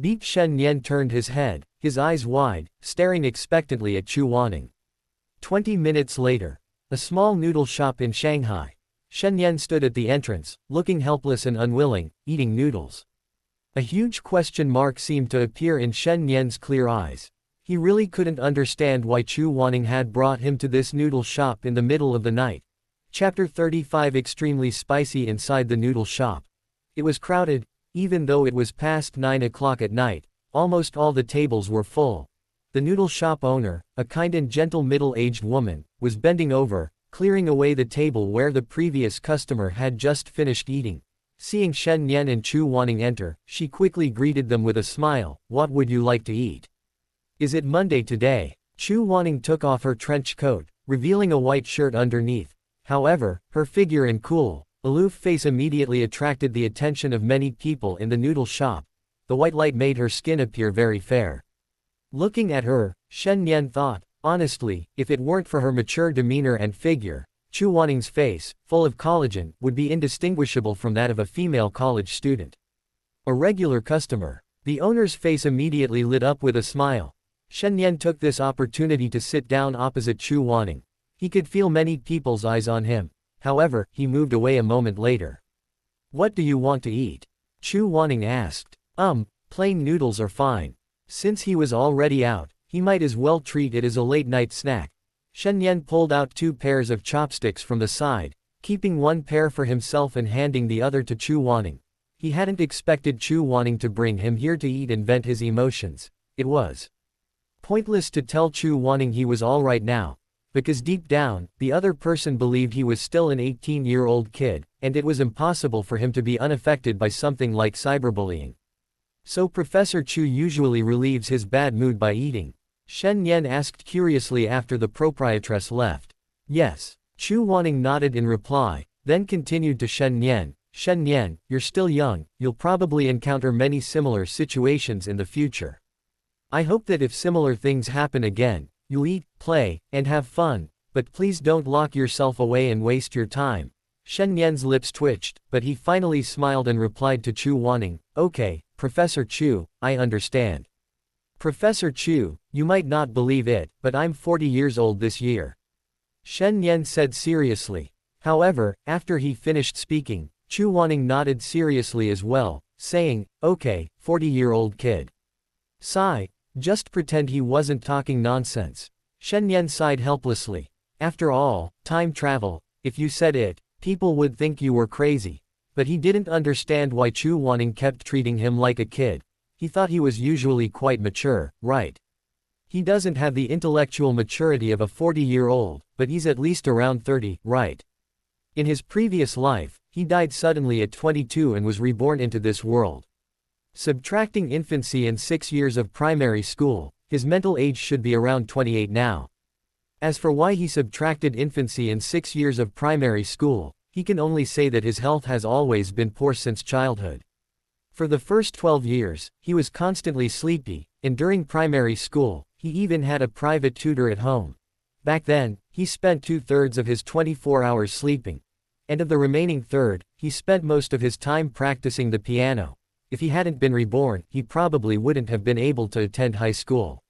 Beep. Shen Nian turned his head, his eyes wide, staring expectantly at Chu Wanning. 20 minutes later. A small noodle shop in Shanghai. Shen Nian stood at the entrance, looking helpless and unwilling, eating noodles. A huge question mark seemed to appear in Shen Nian's clear eyes. He really couldn't understand why Chu Wanning had brought him to this noodle shop in the middle of the night. Chapter 35. Extremely spicy inside the noodle shop. It was crowded, even though it was past 9 o'clock at night. Almost all the tables were full. The noodle shop owner, a kind and gentle middle-aged woman, was bending over, clearing away the table where the previous customer had just finished eating. Seeing Shen Nian and Chu Wanning enter, she quickly greeted them with a smile. "What would you like to eat? Is it Monday today?" Chu Wanning took off her trench coat, revealing a white shirt underneath. However, her figure and cool, aloof face immediately attracted the attention of many people in the noodle shop. The white light made her skin appear very fair. Looking at her, Shen Nian thought, honestly, if it weren't for her mature demeanor and figure, Chu Wanning's face, full of collagen, would be indistinguishable from that of a female college student. A regular customer. The owner's face immediately lit up with a smile. Shen Nian took this opportunity to sit down opposite Chu Wanning. He could feel many people's eyes on him. However, he moved away a moment later. "What do you want to eat?" Chu Wanning asked. Plain noodles are fine." Since he was already out, he might as well treat it as a late-night snack. Shen Nian pulled out 2 pairs of chopsticks from the side, keeping one pair for himself and handing the other to Chu Wanning. He hadn't expected Chu Wanning to bring him here to eat and vent his emotions. It was pointless to tell Chu Wanning he was alright now, because deep down, the other person believed he was still an 18-year-old kid, and it was impossible for him to be unaffected by something like cyberbullying. So Professor Chu usually relieves his bad mood by eating? Shen Nian asked curiously after the proprietress left. Yes. Chu Wanning nodded in reply, then continued to Shen Nian. "Shen Nian, you're still young, you'll probably encounter many similar situations in the future. I hope that if similar things happen again, you'll eat, play, and have fun, but please don't lock yourself away and waste your time." Shen Nian's lips twitched, but he finally smiled and replied to Chu Wanning, "Okay, Professor Chu, I understand." "Professor Chu, you might not believe it, but I'm 40 years old this year," Shen Nian said seriously. However, after he finished speaking, Chu Wanning nodded seriously as well, saying, "Okay, 40-year-old kid. Sigh, just pretend he wasn't talking nonsense." Shen Nian sighed helplessly. After all, time travel, if you said it, people would think you were crazy. But he didn't understand why Chu Wanning kept treating him like a kid. He thought he was usually quite mature, right? He doesn't have the intellectual maturity of a 40-year-old, but he's at least around 30, right? In his previous life, he died suddenly at 22 and was reborn into this world. Subtracting infancy and 6 years of primary school, his mental age should be around 28 now. As for why he subtracted infancy and 6 years of primary school, he can only say that his health has always been poor since childhood. For the first 12 years, he was constantly sleepy, and during primary school, he even had a private tutor at home. Back then, he spent 2/3 of his 24 hours sleeping. And of the remaining third, he spent most of his time practicing the piano. If he hadn't been reborn, he probably wouldn't have been able to attend high school.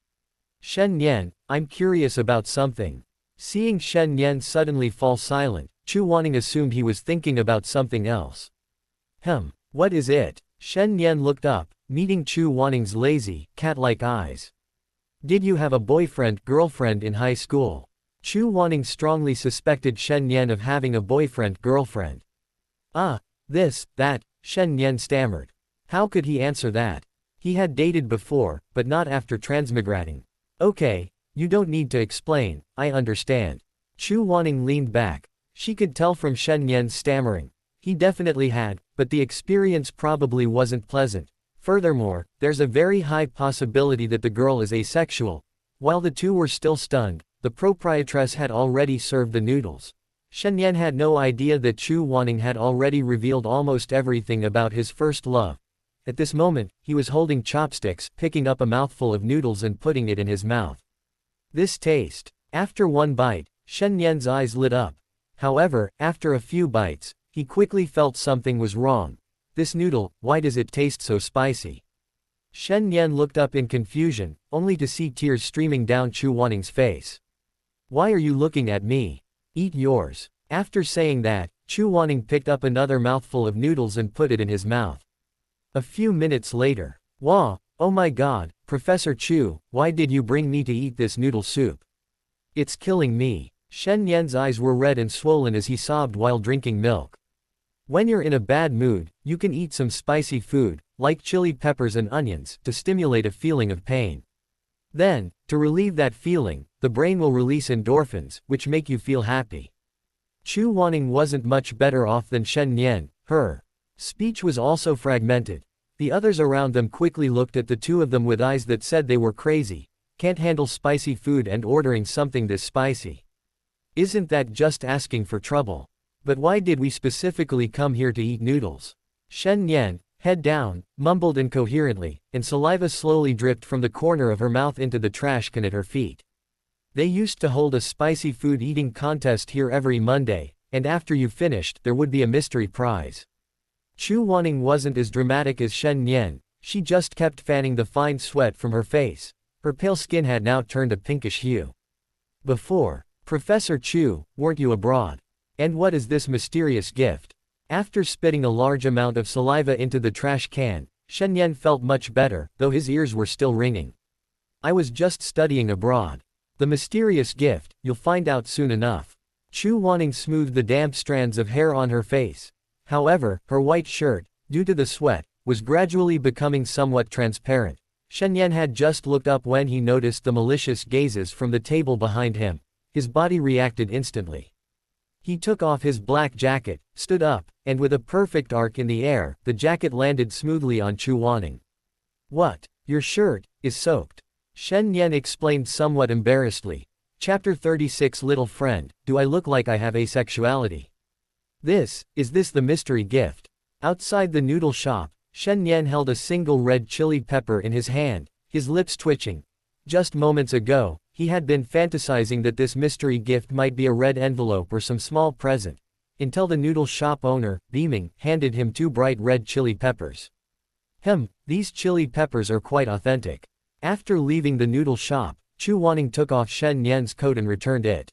"Shen Nian, I'm curious about something." Seeing Shen Nian suddenly fall silent, Chu Wanning assumed he was thinking about something else. What is it?" Shen Nian looked up, meeting Chu Wanning's lazy, cat-like eyes. "Did you have a boyfriend-girlfriend in high school?" Chu Wanning strongly suspected Shen Nian of having a boyfriend-girlfriend. That, Shen Nian stammered. How could he answer that? He had dated before, but not after transmigrating. "Okay, you don't need to explain, I understand." Chu Wanning leaned back. She could tell from Shen Nian's stammering. He definitely had, but the experience probably wasn't pleasant. Furthermore, there's a very high possibility that the girl is asexual. While the two were still stunned, the proprietress had already served the noodles. Shen Nian had no idea that Chu Wanning had already revealed almost everything about his first love. At this moment, he was holding chopsticks, picking up a mouthful of noodles and putting it in his mouth. This taste. After one bite, Shen Nian's eyes lit up. However, after a few bites, he quickly felt something was wrong. "This noodle, why does it taste so spicy?" Shen Nian looked up in confusion, only to see tears streaming down Chu Wanning's face. "Why are you looking at me? Eat yours." After saying that, Chu Wanning picked up another mouthful of noodles and put it in his mouth. A few minutes later. "Wah, oh my god, Professor Chu, why did you bring me to eat this noodle soup? It's killing me." Shen Nian's eyes were red and swollen as he sobbed while drinking milk. When you're in a bad mood, you can eat some spicy food, like chili peppers and onions, to stimulate a feeling of pain. Then, to relieve that feeling, the brain will release endorphins, which make you feel happy. Chu Wanning wasn't much better off than Shen Nian. Her speech was also fragmented. The others around them quickly looked at the two of them with eyes that said they were crazy, can't handle spicy food and ordering something this spicy. Isn't that just asking for trouble? But why did we specifically come here to eat noodles? Shen Nian, head down, mumbled incoherently, and saliva slowly dripped from the corner of her mouth into the trash can at her feet. They used to hold a spicy food eating contest here every Monday, and after you finished, there would be a mystery prize. Chu Wanning wasn't as dramatic as Shen Nian, she just kept fanning the fine sweat from her face. Her pale skin had now turned a pinkish hue. Before, Professor Chu, weren't you abroad? And what is this mysterious gift? After spitting a large amount of saliva into the trash can, Shen Nian felt much better, though his ears were still ringing. I was just studying abroad. The mysterious gift, you'll find out soon enough. Chu Wanning smoothed the damp strands of hair on her face. However, her white shirt, due to the sweat, was gradually becoming somewhat transparent. Shen Nian had just looked up when he noticed the malicious gazes from the table behind him. His body reacted instantly. He took off his black jacket, stood up, and with a perfect arc in the air, the jacket landed smoothly on Chu Wanning. What? Your shirt is soaked. Shen Nian explained somewhat embarrassedly. Chapter 36 Little friend, do I look like I have asexuality? Is this the mystery gift? Outside the noodle shop, Shen Nian held a single red chili pepper in his hand, his lips twitching. Just moments ago, he had been fantasizing that this mystery gift might be a red envelope or some small present, until the noodle shop owner, beaming, handed him 2 bright red chili peppers. These chili peppers are quite authentic. After leaving the noodle shop, Chu Wanning took off Shen Nian's coat and returned it.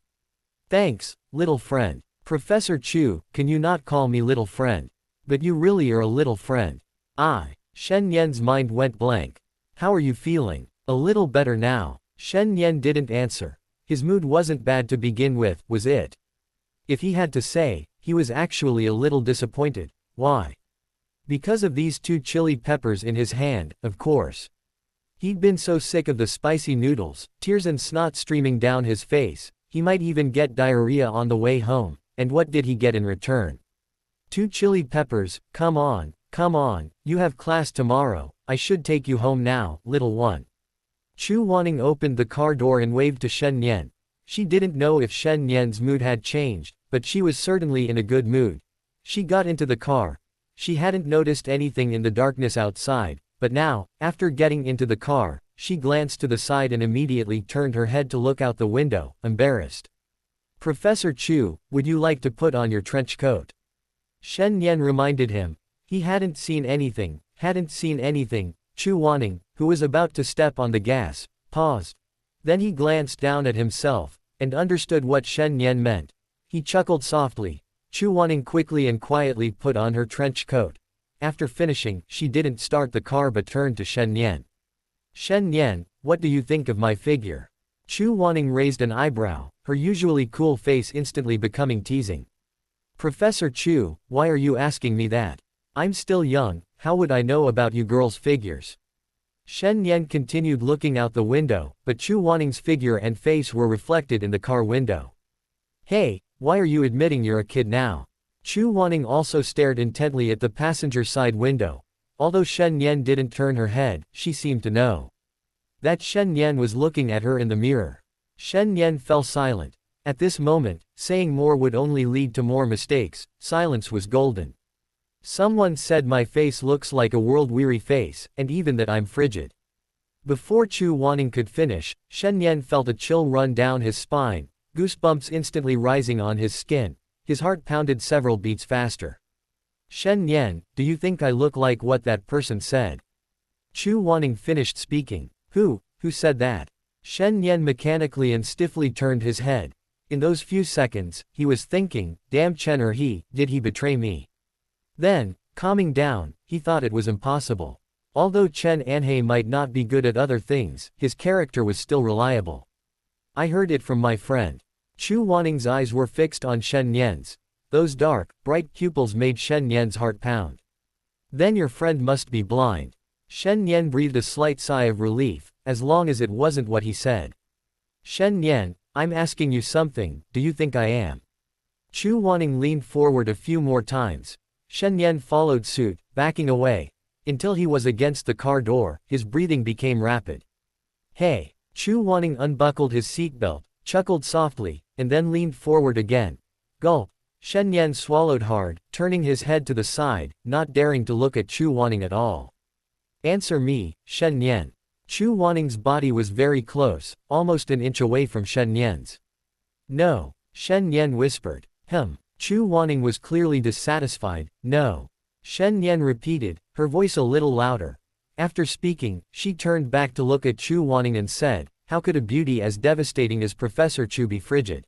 Thanks, little friend. Professor Chu, can you not call me little friend? But you really are a little friend. Shen Nian's mind went blank. How are you feeling? A little better now. Shen Nian didn't answer. His mood wasn't bad to begin with, was it? If he had to say, he was actually a little disappointed. Why? Because of these 2 chili peppers in his hand, of course. He'd been so sick of the spicy noodles, tears and snot streaming down his face, he might even get diarrhea on the way home. And what did he get in return? 2 chili peppers. Come on, you have class tomorrow, I should take you home now, little one. Chu Wanning opened the car door and waved to Shen Nian. She didn't know if Shen Nian's mood had changed, but she was certainly in a good mood. She got into the car. She hadn't noticed anything in the darkness outside, but now, after getting into the car, she glanced to the side and immediately turned her head to look out the window, embarrassed. Professor Chu, would you like to put on your trench coat? Shen Nian reminded him. He hadn't seen anything. Chu Wanning, who was about to step on the gas, paused. Then he glanced down at himself, and understood what Shen Nian meant. He chuckled softly. Chu Wanning quickly and quietly put on her trench coat. After finishing, she didn't start the car but turned to Shen Nian. Shen Nian, what do you think of my figure? Chu Wanning raised an eyebrow, her usually cool face instantly becoming teasing. Professor Chu, why are you asking me that? I'm still young, how would I know about you girls' figures? Shen Nian continued looking out the window, but Chu Wanning's figure and face were reflected in the car window. Hey, why are you admitting you're a kid now? Chu Wanning also stared intently at the passenger side window. Although Shen Nian didn't turn her head, she seemed to know that Shen Nian was looking at her in the mirror. Shen Nian fell silent. At this moment, saying more would only lead to more mistakes. Silence was golden. Someone said my face looks like a world-weary face, and even that I'm frigid. Before Chu Wanning could finish, Shen Nian felt a chill run down his spine, goosebumps instantly rising on his skin. His heart pounded several beats faster. Shen Nian, do you think I look like what that person said? Chu Wanning finished speaking. Who said that? Shen Nian mechanically and stiffly turned his head. In those few seconds, he was thinking, damn Chen or did he betray me? Then, calming down, he thought it was impossible. Although Chen Anhei might not be good at other things, his character was still reliable. I heard it from my friend. Chu Wanning's eyes were fixed on Shen Nian's. Those dark, bright pupils made Shen Nian's heart pound. Then your friend must be blind. Shen Nian breathed a slight sigh of relief, as long as it wasn't what he said. Shen Nian, I'm asking you something, do you think I am? Chu Wanning leaned forward a few more times. Shen Nian followed suit, backing away. Until he was against the car door, his breathing became rapid. Hey! Chu Wanning unbuckled his seatbelt, chuckled softly, and then leaned forward again. Gulp! Shen Nian swallowed hard, turning his head to the side, not daring to look at Chu Wanning at all. Answer me, Shen Nian. Chu Wanning's body was very close, almost an inch away from Shen Nian's. No, Shen Nian whispered. Chu Wanning was clearly dissatisfied. No. Shen Nian repeated, her voice a little louder. After speaking, she turned back to look at Chu Wanning and said, how could a beauty as devastating as Professor Chu be frigid?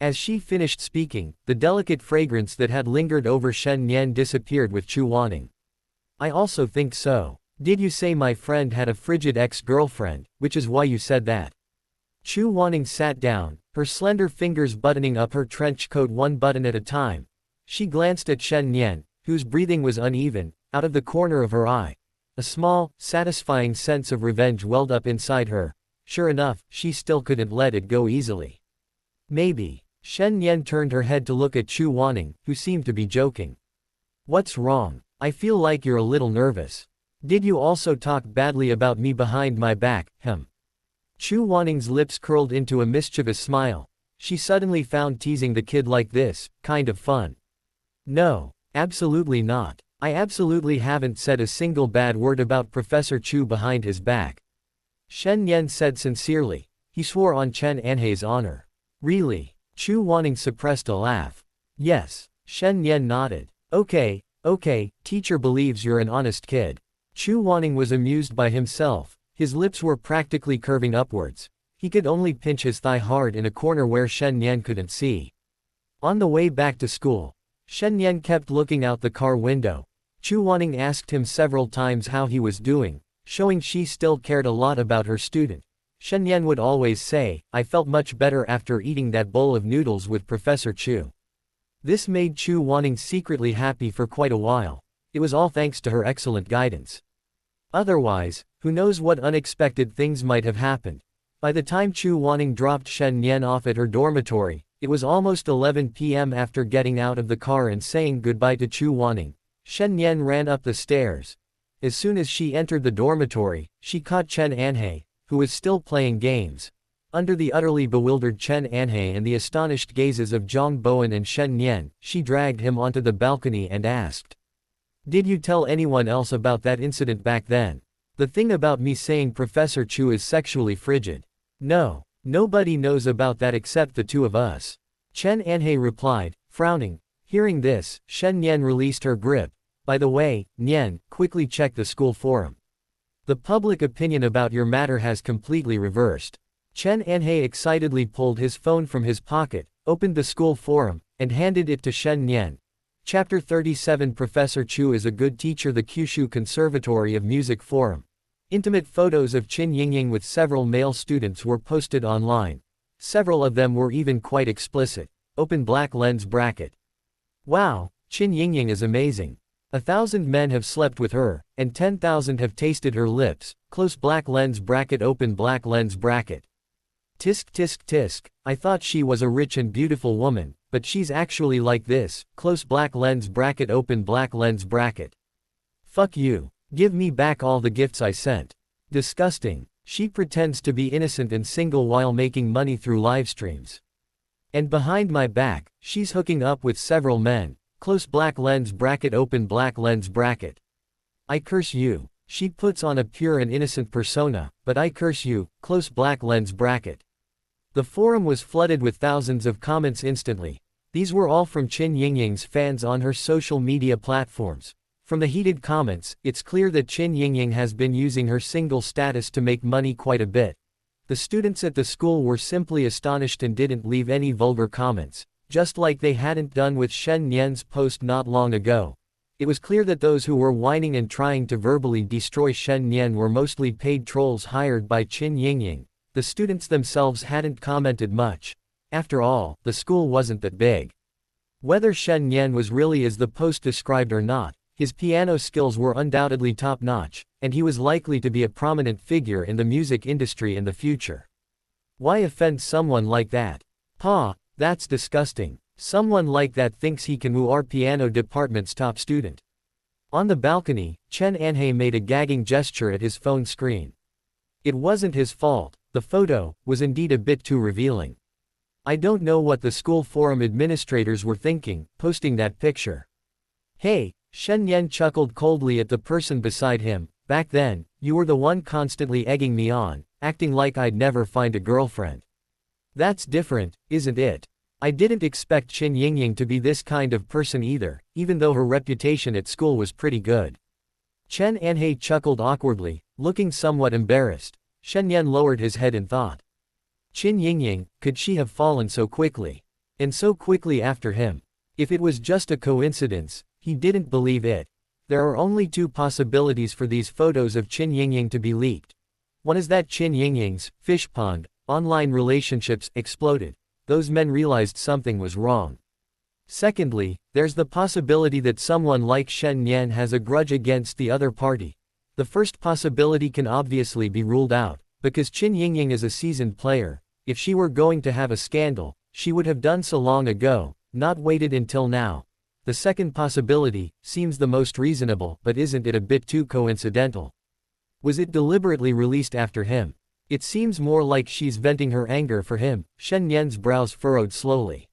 As she finished speaking, the delicate fragrance that had lingered over Shen Nian disappeared with Chu Wanning. I also think so. Did you say my friend had a frigid ex-girlfriend, which is why you said that? Chu Wanning sat down, her slender fingers buttoning up her trench coat one button at a time. She glanced at Shen Nian, whose breathing was uneven, out of the corner of her eye. A small, satisfying sense of revenge welled up inside her. Sure enough, she still couldn't let it go easily. Maybe. Shen Nian turned her head to look at Chu Wanning, who seemed to be joking. What's wrong? I feel like you're a little nervous. Did you also talk badly about me behind my back, Chu Wanning's lips curled into a mischievous smile. She suddenly found teasing the kid like this, kind of fun. No, absolutely not. I absolutely haven't said a single bad word about Professor Chu behind his back. Shen Nian said sincerely. He swore on Chen Anhei's honor. Really? Chu Wanning suppressed a laugh. Yes. Shen Nian nodded. Okay, teacher believes you're an honest kid. Chu Wanning was amused by himself. His lips were practically curving upwards. He could only pinch his thigh hard in a corner where Shen Nian couldn't see. On the way back to school, Shen Nian kept looking out the car window. Chu Wanning asked him several times how he was doing, showing she still cared a lot about her student. Shen Nian would always say, I felt much better after eating that bowl of noodles with Professor Chu. This made Chu Wanning secretly happy for quite a while. It was all thanks to her excellent guidance. Otherwise, who knows what unexpected things might have happened. By the time Chu Wanning dropped Shen Nian off at her dormitory, it was almost 11 p.m. After getting out of the car and saying goodbye to Chu Wanning, Shen Nian ran up the stairs. As soon as she entered the dormitory, she caught Chen Anhei, who was still playing games. Under the utterly bewildered Chen Anhei and the astonished gazes of Zhang Bowen and Shen Nian, she dragged him onto the balcony and asked, did you tell anyone else about that incident back then? The thing about me saying Professor Chu is sexually frigid. No, nobody knows about that except the two of us. Chen Anhei replied, frowning. Hearing this, Shen Nian released her grip. By the way, Nian, quickly check the school forum. The public opinion about your matter has completely reversed. Chen Anhei excitedly pulled his phone from his pocket, opened the school forum, and handed it to Shen Nian. Chapter 37 Professor Chu is a good teacher. The Kyushu Conservatory of Music Forum. Intimate photos of Qin Yingying with several male students were posted online. Several of them were even quite explicit. Open black lens bracket. Wow, Qin Yingying is amazing. 1,000 men have slept with her, and 10,000 have tasted her lips. Close black lens bracket. Open black lens bracket. Tisk tisk tisk, I thought she was a rich and beautiful woman, but she's actually like this. Close black lens bracket. Open black lens bracket. Fuck you. Give me back all the gifts I sent. Disgusting. She pretends to be innocent and single while making money through live streams. And behind my back, she's hooking up with several men. Close black lens bracket. Open black lens bracket. I curse you. She puts on a pure and innocent persona, but I curse you. Close black lens bracket. The forum was flooded with thousands of comments instantly. These were all from Qin Yingying's fans on her social media platforms. From the heated comments, it's clear that Qin Yingying has been using her single status to make money quite a bit. The students at the school were simply astonished and didn't leave any vulgar comments, just like they hadn't done with Shen Nian's post not long ago. It was clear that those who were whining and trying to verbally destroy Shen Nian were mostly paid trolls hired by Qin Yingying. The students themselves hadn't commented much. After all, the school wasn't that big. Whether Shen Nian was really as the post described or not, his piano skills were undoubtedly top-notch, and he was likely to be a prominent figure in the music industry in the future. Why offend someone like that? Pa, that's disgusting. Someone like that thinks he can woo our piano department's top student. On the balcony, Chen Anhei made a gagging gesture at his phone screen. It wasn't his fault, the photo was indeed a bit too revealing. I don't know what the school forum administrators were thinking, posting that picture. Hey, Shen Nian chuckled coldly at the person beside him. Back then, you were the one constantly egging me on, acting like I'd never find a girlfriend. That's different, isn't it? I didn't expect Qin Yingying to be this kind of person either, even though her reputation at school was pretty good. Chen Anhei chuckled awkwardly, looking somewhat embarrassed. Shen Nian lowered his head in thought. Qin Yingying, could she have fallen so quickly? And so quickly after him? If it was just a coincidence, he didn't believe it. There are only two possibilities for these photos of Qin Yingying to be leaked. One is that Qin Yingying's fish pond online relationships exploded. Those men realized something was wrong. Secondly, there's the possibility that someone like Shen Nian has a grudge against the other party. The first possibility can obviously be ruled out, because Qin Yingying is a seasoned player. If she were going to have a scandal, she would have done so long ago, not waited until now. The second possibility seems the most reasonable, but isn't it a bit too coincidental? Was it deliberately released after him? It seems more like she's venting her anger for him. Shen Nian's brows furrowed slowly.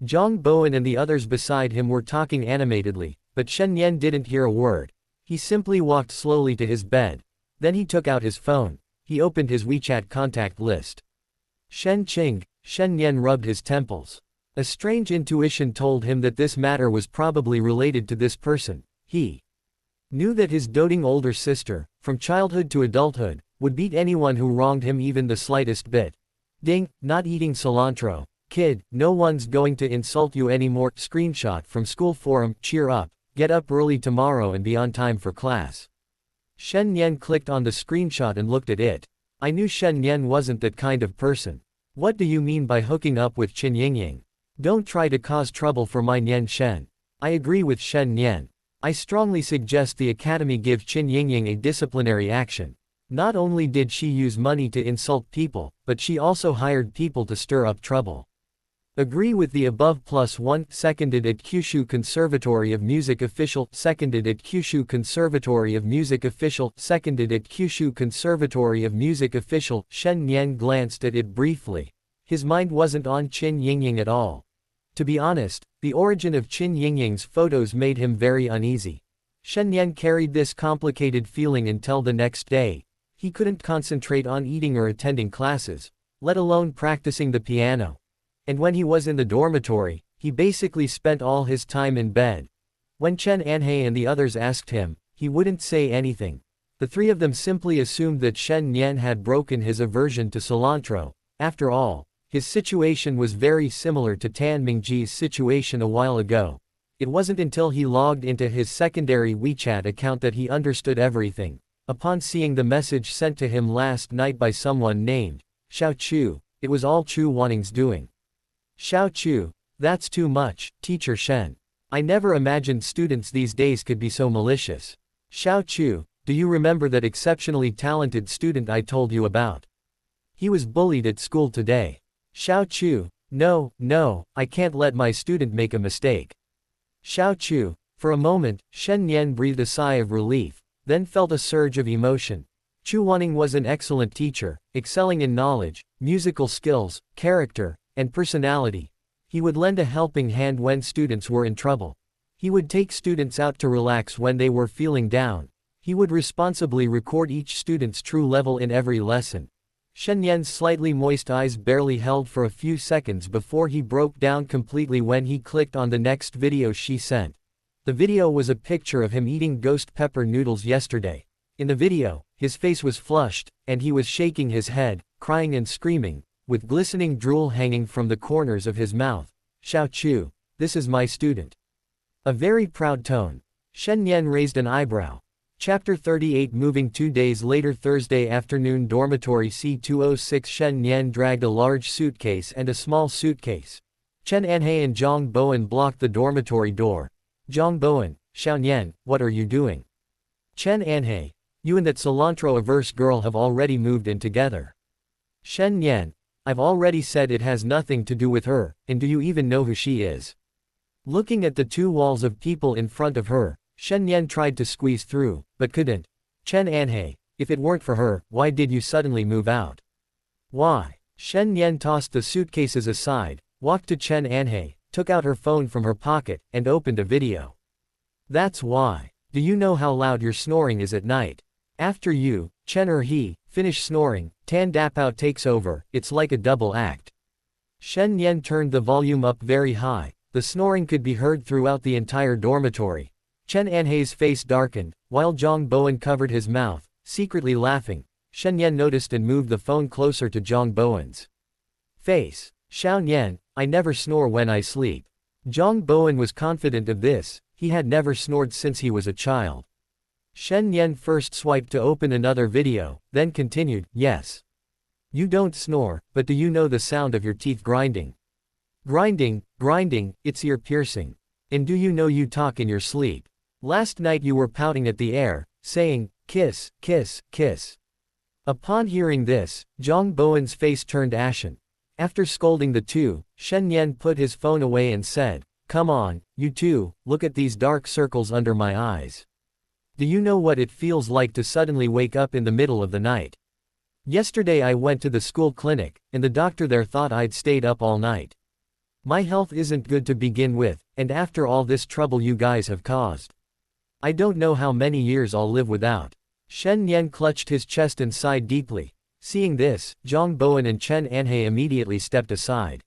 Zhang Bowen and the others beside him were talking animatedly, but Shen Nian didn't hear a word. He simply walked slowly to his bed. Then he took out his phone. He opened his WeChat contact list. Shen Qing. Shen Nian rubbed his temples. A strange intuition told him that this matter was probably related to this person. He knew that his doting older sister, from childhood to adulthood, would beat anyone who wronged him even the slightest bit. Ding, not eating cilantro. Kid, no one's going to insult you anymore. Screenshot from school forum. Cheer up, get up early tomorrow and be on time for class. Shen Nian clicked on the screenshot and looked at it. I knew Shen Nian wasn't that kind of person. What do you mean by hooking up with Qin Yingying? Don't try to cause trouble for my Nian Shen. I agree with Shen Nian. I strongly suggest the academy give Qin Yingying a disciplinary action. Not only did she use money to insult people, but she also hired people to stir up trouble. Agree with the above +1. Seconded at Kyushu Conservatory of Music official. Seconded at Kyushu Conservatory of Music official. Seconded at Kyushu Conservatory of Music official. Shen Nian glanced at it briefly. His mind wasn't on Qin Yingying at all. To be honest, the origin of Qin Yingying's photos made him very uneasy. Shen Nian carried this complicated feeling until the next day. He couldn't concentrate on eating or attending classes, let alone practicing the piano. And when he was in the dormitory, he basically spent all his time in bed. When Chen Anhei and the others asked him, he wouldn't say anything. The three of them simply assumed that Shen Nian had broken his aversion to cilantro. After all, his situation was very similar to Tan Mingji's situation a while ago. It wasn't until he logged into his secondary WeChat account that he understood everything. Upon seeing the message sent to him last night by someone named Xiao Chu, it was all Chu Wanning's doing. Xiao Chu, that's too much, Teacher Shen. I never imagined students these days could be so malicious. Xiao Chu, do you remember that exceptionally talented student I told you about? He was bullied at school today. Xiao Chu, no, I can't let my student make a mistake. Xiao Chu, for a moment, Shen Nian breathed a sigh of relief, then felt a surge of emotion. Chu Wanning was an excellent teacher, excelling in knowledge, musical skills, character, and personality. He would lend a helping hand when students were in trouble. He would take students out to relax when they were feeling down. He would responsibly record each student's true level in every lesson. Shen Nian's slightly moist eyes barely held for a few seconds before he broke down completely when he clicked on the next video she sent. The video was a picture of him eating ghost pepper noodles yesterday. In the video, his face was flushed, and he was shaking his head, crying and screaming, with glistening drool hanging from the corners of his mouth. Xiao Chu, this is my student. A very proud tone. Shen Nian raised an eyebrow. Chapter 38. Moving 2 days later, Thursday afternoon, dormitory C206. Shen Nian dragged a large suitcase and a small suitcase. Chen Anhei and Zhang Bowen blocked the dormitory door. Zhang Bowen, Shen Nian, what are you doing? Chen Anhei, you and that cilantro-averse girl have already moved in together. Shen Nian, I've already said it has nothing to do with her, and do you even know who she is? Looking at the two walls of people in front of her, Shen Nian tried to squeeze through, but couldn't. Chen Anhei, if it weren't for her, why did you suddenly move out? Why? Shen Nian tossed the suitcases aside, walked to Chen Anhei, took out her phone from her pocket, and opened a video. That's why. Do you know how loud your snoring is at night? After you, Chen or he, finish snoring, Tan Dapao takes over, it's like a double act. Shen Nian turned the volume up very high, the snoring could be heard throughout the entire dormitory. Chen Anhei's face darkened, while Zhang Bowen covered his mouth, secretly laughing. Shen Nian noticed and moved the phone closer to Zhang Bowen's face. Xiao Nian, I never snore when I sleep. Zhang Bowen was confident of this, he had never snored since he was a child. Shen Nian first swiped to open another video, then continued, yes. You don't snore, but do you know the sound of your teeth grinding? Grinding, it's ear piercing. And do you know you talk in your sleep? Last night you were pouting at the air, saying, kiss, kiss, kiss. Upon hearing this, Zhang Bowen's face turned ashen. After scolding the two, Shen Nian put his phone away and said, come on, you two, look at these dark circles under my eyes. Do you know what it feels like to suddenly wake up in the middle of the night? Yesterday I went to the school clinic, and the doctor there thought I'd stayed up all night. My health isn't good to begin with, and after all this trouble you guys have caused, I don't know how many years I'll live without. Shen Nian clutched his chest and sighed deeply. Seeing this, Zhang Bowen and Chen Anhei immediately stepped aside.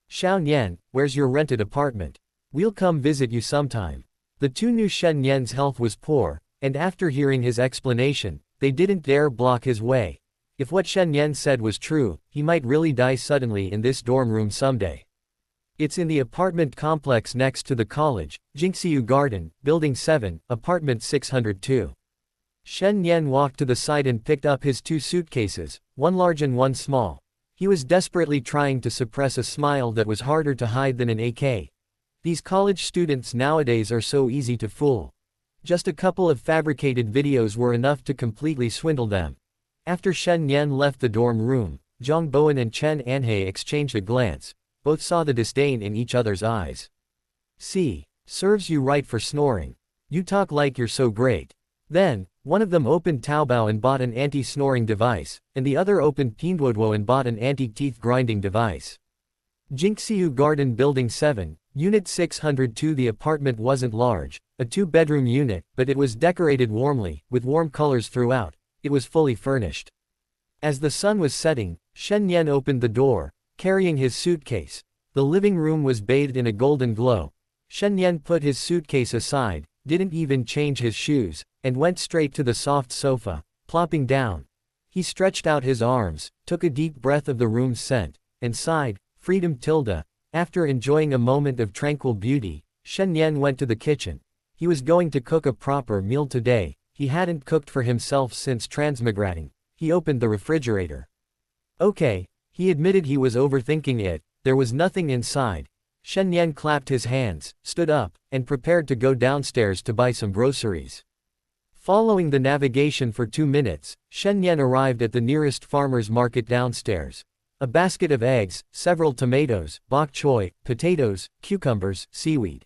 Xiao Nian, where's your rented apartment? We'll come visit you sometime. The two knew Shen Nian's health was poor, and after hearing his explanation, they didn't dare block his way. If what Shen Nian said was true, he might really die suddenly in this dorm room someday. It's in the apartment complex next to the college, Jingxiu Garden, Building 7, Apartment 602. Shen Nian walked to the side and picked up his two suitcases, one large and one small. He was desperately trying to suppress a smile that was harder to hide than an AK. These college students nowadays are so easy to fool. Just a couple of fabricated videos were enough to completely swindle them. After Shen Nian left the dorm room, Zhang Bowen and Chen Anhei exchanged a glance. Both saw the disdain in each other's eyes. See, serves you right for snoring. You talk like you're so great. Then, one of them opened Taobao and bought an anti-snoring device, and the other opened Pinduoduo and bought an anti-teeth grinding device. Jingxiu Garden Building 7, Unit 602. The apartment wasn't large, a two-bedroom unit, but it was decorated warmly, with warm colors throughout. It was fully furnished. As the sun was setting, Shen Nian opened the door, carrying his suitcase. The living room was bathed in a golden glow. Shen Nian put his suitcase aside, didn't even change his shoes, and went straight to the soft sofa, plopping down. He stretched out his arms, took a deep breath of the room's scent, and sighed, freedom. After enjoying a moment of tranquil beauty, Shen Nian went to the kitchen. He was going to cook a proper meal today. He hadn't cooked for himself since transmigrating. He opened the refrigerator. Okay, he admitted he was overthinking it, there was nothing inside. Shen Nian clapped his hands, stood up, and prepared to go downstairs to buy some groceries. Following the navigation for 2 minutes, Shen Nian arrived at the nearest farmer's market downstairs. A basket of eggs, several tomatoes, bok choy, potatoes, cucumbers, seaweed,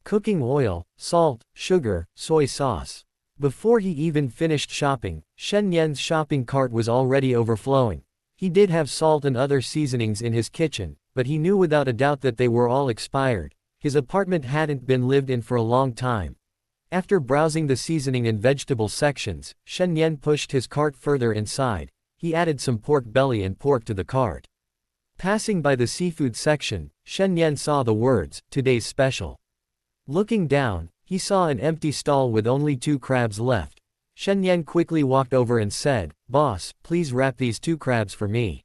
cooking oil, salt, sugar, soy sauce. Before he even finished shopping, Shen Nian's shopping cart was already overflowing. He did have salt and other seasonings in his kitchen, but he knew without a doubt that they were all expired. His apartment hadn't been lived in for a long time. After browsing the seasoning and vegetable sections, Shen Nian pushed his cart further inside. He added some pork belly and pork to the cart. Passing by the seafood section, Shen Nian saw the words, "Today's special." Looking down, he saw an empty stall with only 2 crabs left. Shen Nian quickly walked over and said, "Boss, please wrap these 2 crabs for me."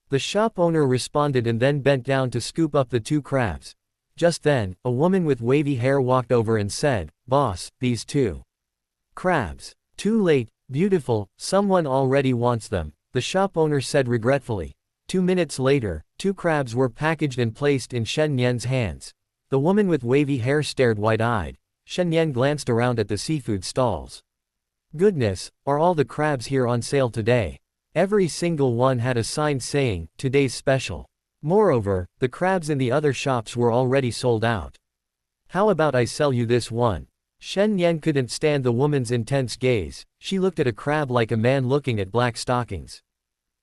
The shop owner responded and then bent down to scoop up the 2 crabs. Just then, a woman with wavy hair walked over and said, "Boss, these 2 crabs. Too late, beautiful, someone already wants them," the shop owner said regretfully. 2 minutes later, 2 crabs were packaged and placed in Shen Nian's hands. The woman with wavy hair stared wide-eyed. Shen Nian glanced around at the seafood stalls. Goodness, are all the crabs here on sale today? Every single one had a sign saying, "Today's special." Moreover, the crabs in the other shops were already sold out. How about I sell you this one? Shen Nian couldn't stand the woman's intense gaze. She looked at a crab like a man looking at black stockings.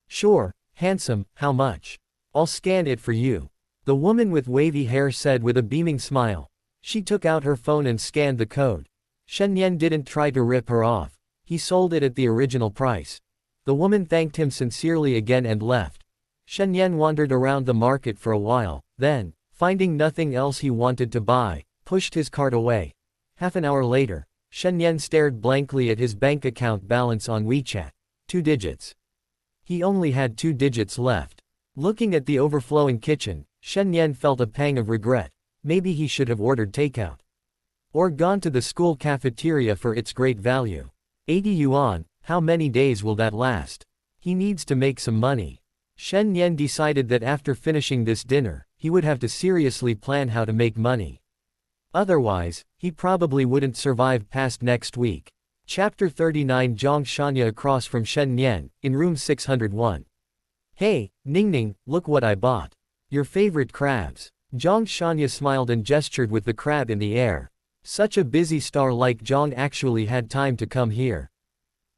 Sure, handsome, how much? I'll scan it for you. The woman with wavy hair said with a beaming smile. She took out her phone and scanned the code. Shen Nian didn't try to rip her off. He sold it at the original price. The woman thanked him sincerely again and left. Shen Nian wandered around the market for a while, then, finding nothing else he wanted to buy, pushed his cart away. Half an hour later, Shen Nian stared blankly at his bank account balance on WeChat. 2 digits. He only had 2 digits left. Looking at the overflowing kitchen, Shen Nian felt a pang of regret. Maybe he should have ordered takeout. Or gone to the school cafeteria for its great value. 80 yuan, how many days will that last? He needs to make some money. Shen Nian decided that after finishing this dinner, he would have to seriously plan how to make money. Otherwise, he probably wouldn't survive past next week. Chapter 39. Zhang Shanya across from Shen Nian, in room 601. Hey, Ningning, look what I bought. Your favorite crabs. Zhang Shanya smiled and gestured with the crab in the air. Such a busy star like Zhang actually had time to come here.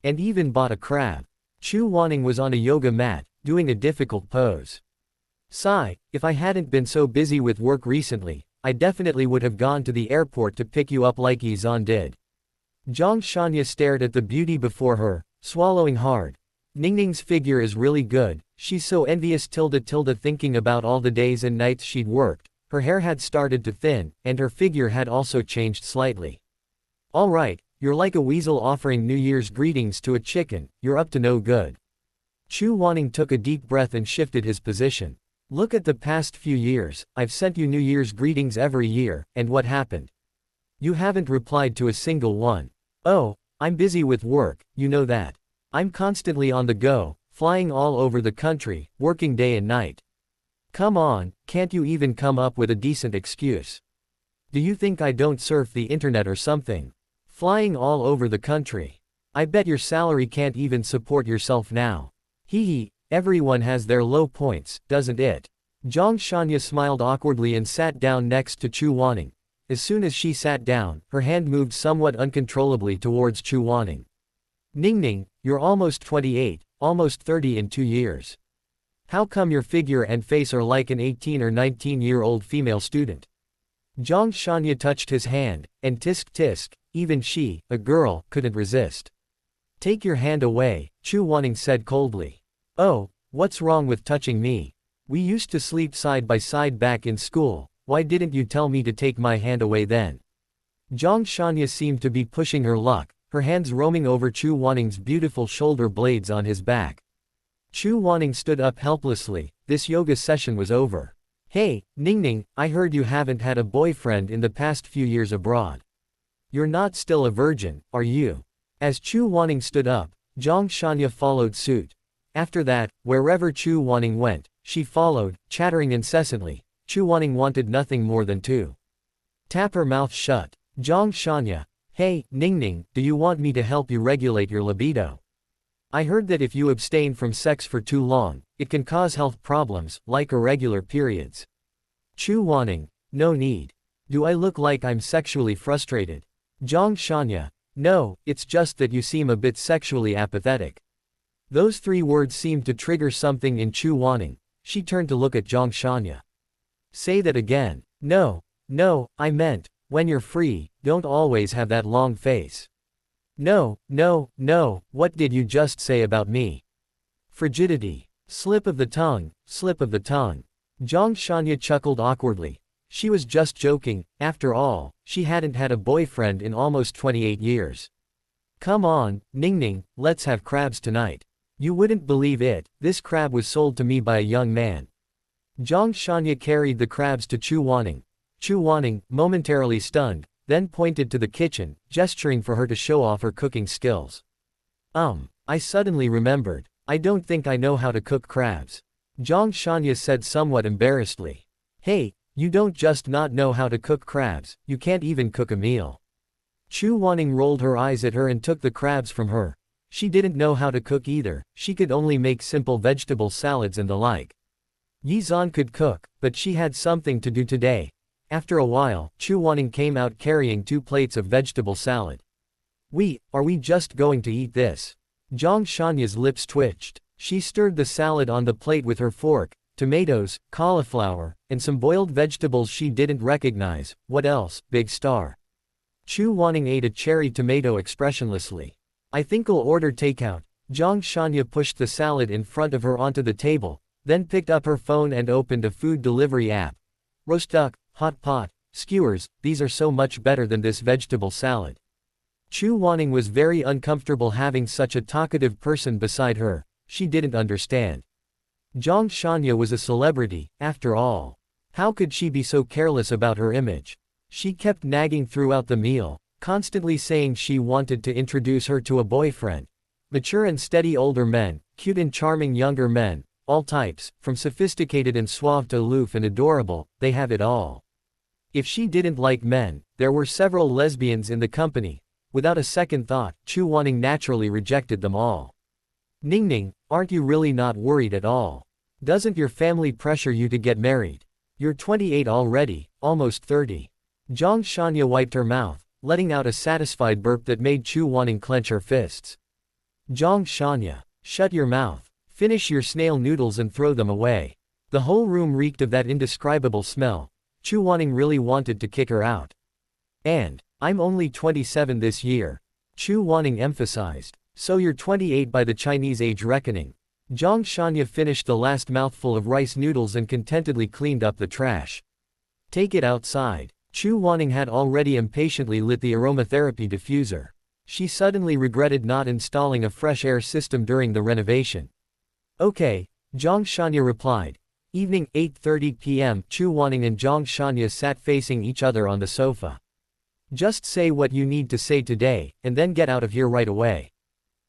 And even bought a crab. Chu Wanning was on a yoga mat, doing a difficult pose. Sigh, if I hadn't been so busy with work recently, I definitely would have gone to the airport to pick you up like Izan did. Zhang Shanya stared at the beauty before her, swallowing hard. Ningning's figure is really good, she's so envious thinking about all the days and nights she'd worked. Her hair had started to thin, and her figure had also changed slightly. Alright, you're like a weasel offering New Year's greetings to a chicken, you're up to no good. Chu Wanning took a deep breath and shifted his position. Look at the past few years, I've sent you New Year's greetings every year, and what happened? You haven't replied to a single one. Oh, I'm busy with work, you know that. I'm constantly on the go, flying all over the country, working day and night. Come on, can't you even come up with a decent excuse? Do you think I don't surf the internet or something? Flying all over the country. I bet your salary can't even support yourself now. Hee, everyone has their low points, doesn't it? Zhang Shanya smiled awkwardly and sat down next to Chu Wanning. As soon as she sat down, her hand moved somewhat uncontrollably towards Chu Wanning. Ningning, you're almost 28, almost 30 in 2 years. How come your figure and face are like an 18 or 19-year-old female student? Zhang Shanya touched his hand, and tisk tisk, even she, a girl, couldn't resist. Take your hand away, Chu Wanning said coldly. Oh, what's wrong with touching me? We used to sleep side by side back in school, why didn't you tell me to take my hand away then? Zhang Shanya seemed to be pushing her luck, her hands roaming over Chu Wanning's beautiful shoulder blades on his back. Chu Wanning stood up helplessly, this yoga session was over. Hey, Ningning, I heard you haven't had a boyfriend in the past few years abroad. You're not still a virgin, are you? As Chu Wanning stood up, Zhang Shanya followed suit. After that, wherever Chu Wanning went, she followed, chattering incessantly. Chu Wanning wanted nothing more than to tap her mouth shut. Zhang Shanya. Hey, Ningning, do you want me to help you regulate your libido? I heard that if you abstain from sex for too long, it can cause health problems, like irregular periods. Chu Wanning. No need. Do I look like I'm sexually frustrated? Zhang Shanya. No, it's just that you seem a bit sexually apathetic. Those 3 words seemed to trigger something in Chu Wanning. She turned to look at Zhang Shanya. Say that again. No, I meant, when you're free, don't always have that long face. No, what did you just say about me? Frigidity. Slip of the tongue, slip of the tongue. Zhang Shanya chuckled awkwardly. She was just joking, after all, she hadn't had a boyfriend in almost 28 years. Come on, Ningning, let's have crabs tonight. You wouldn't believe it, this crab was sold to me by a young man. Zhang Shanya carried the crabs to Chu Wanning. Chu Wanning, momentarily stunned, then pointed to the kitchen, gesturing for her to show off her cooking skills. I suddenly remembered, I don't think I know how to cook crabs. Zhang Shanya said somewhat embarrassedly. Hey, you don't just not know how to cook crabs, you can't even cook a meal. Chu Wanning rolled her eyes at her and took the crabs from her. She didn't know how to cook either, she could only make simple vegetable salads and the like. Yi Zan could cook, but she had something to do today. After a while, Chu Wanning came out carrying 2 plates of vegetable salad. Are we just going to eat this? Zhang Shanya's lips twitched. She stirred the salad on the plate with her fork, tomatoes, cauliflower, and some boiled vegetables she didn't recognize. What else, big star? Chu Wanning ate a cherry tomato expressionlessly. I think I'll order takeout. Zhang Shanya pushed the salad in front of her onto the table, then picked up her phone and opened a food delivery app. Roast duck, hot pot, skewers, these are so much better than this vegetable salad. Chu Wanning was very uncomfortable having such a talkative person beside her. She didn't understand. Zhang Shanya was a celebrity, after all. How could she be so careless about her image? She kept nagging throughout the meal, constantly saying she wanted to introduce her to a boyfriend. Mature and steady older men, cute and charming younger men, all types, from sophisticated and suave to aloof and adorable, they have it all. If she didn't like men, there were several lesbians in the company. Without a second thought, Chu Wanning naturally rejected them all. Ningning, aren't you really not worried at all? Doesn't your family pressure you to get married? You're 28 already, almost 30. Zhang Shanya wiped her mouth, letting out a satisfied burp that made Chu Wanning clench her fists. Zhang Shanya, shut your mouth, finish your snail noodles and throw them away. The whole room reeked of that indescribable smell. Chu Wanning really wanted to kick her out. And, I'm only 27 this year. Chu Wanning emphasized. So you're 28 by the Chinese age reckoning. Zhang Shanya finished the last mouthful of rice noodles and contentedly cleaned up the trash. Take it outside. Chu Wanning had already impatiently lit the aromatherapy diffuser. She suddenly regretted not installing a fresh air system during the renovation. Okay, Zhang Shanya replied. Evening 8:30 p.m. Chu Wanning and Zhang Shanya sat facing each other on the sofa. Just say what you need to say today, and then get out of here right away.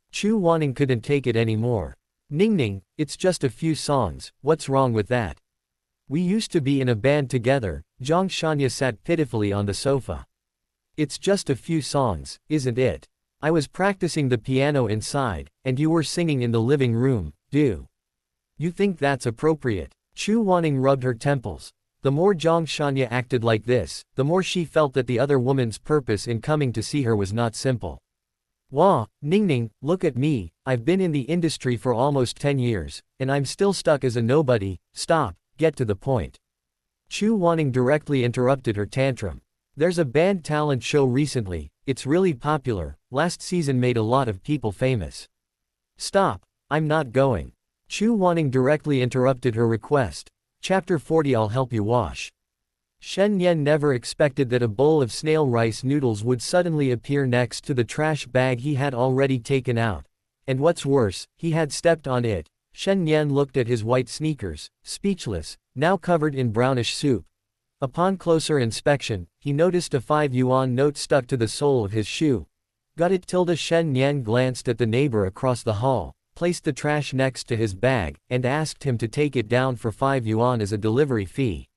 Chu Wanning couldn't take it anymore. Ningning, it's just a few songs, what's wrong with that? We used to be in a band together. Zhang Shanya sat pitifully on the sofa. It's just a few songs, isn't it? I was practicing the piano inside, and you were singing in the living room. Do you think that's appropriate? Chu Wanning rubbed her temples. The more Zhang Shanya acted like this, the more she felt that the other woman's purpose in coming to see her was not simple. Wah, Ningning, look at me, I've been in the industry for almost 10 years, and I'm still stuck as a nobody. Stop, get to the point. Chu Wanning directly interrupted her tantrum. There's a band talent show recently, it's really popular, last season made a lot of people famous. Stop, I'm not going. Chu Wanning directly interrupted her request. Chapter 40 I'll help you wash. Shen Nian never expected that a bowl of snail rice noodles would suddenly appear next to the trash bag he had already taken out. And what's worse, he had stepped on it. Shen Nian looked at his white sneakers, speechless, now covered in brownish soup. Upon closer inspection, he noticed a 5 yuan note stuck to the sole of his shoe. Got it? Shen Nian glanced at the neighbor across the hall, placed the trash next to his bag, and asked him to take it down for 5 yuan as a delivery fee.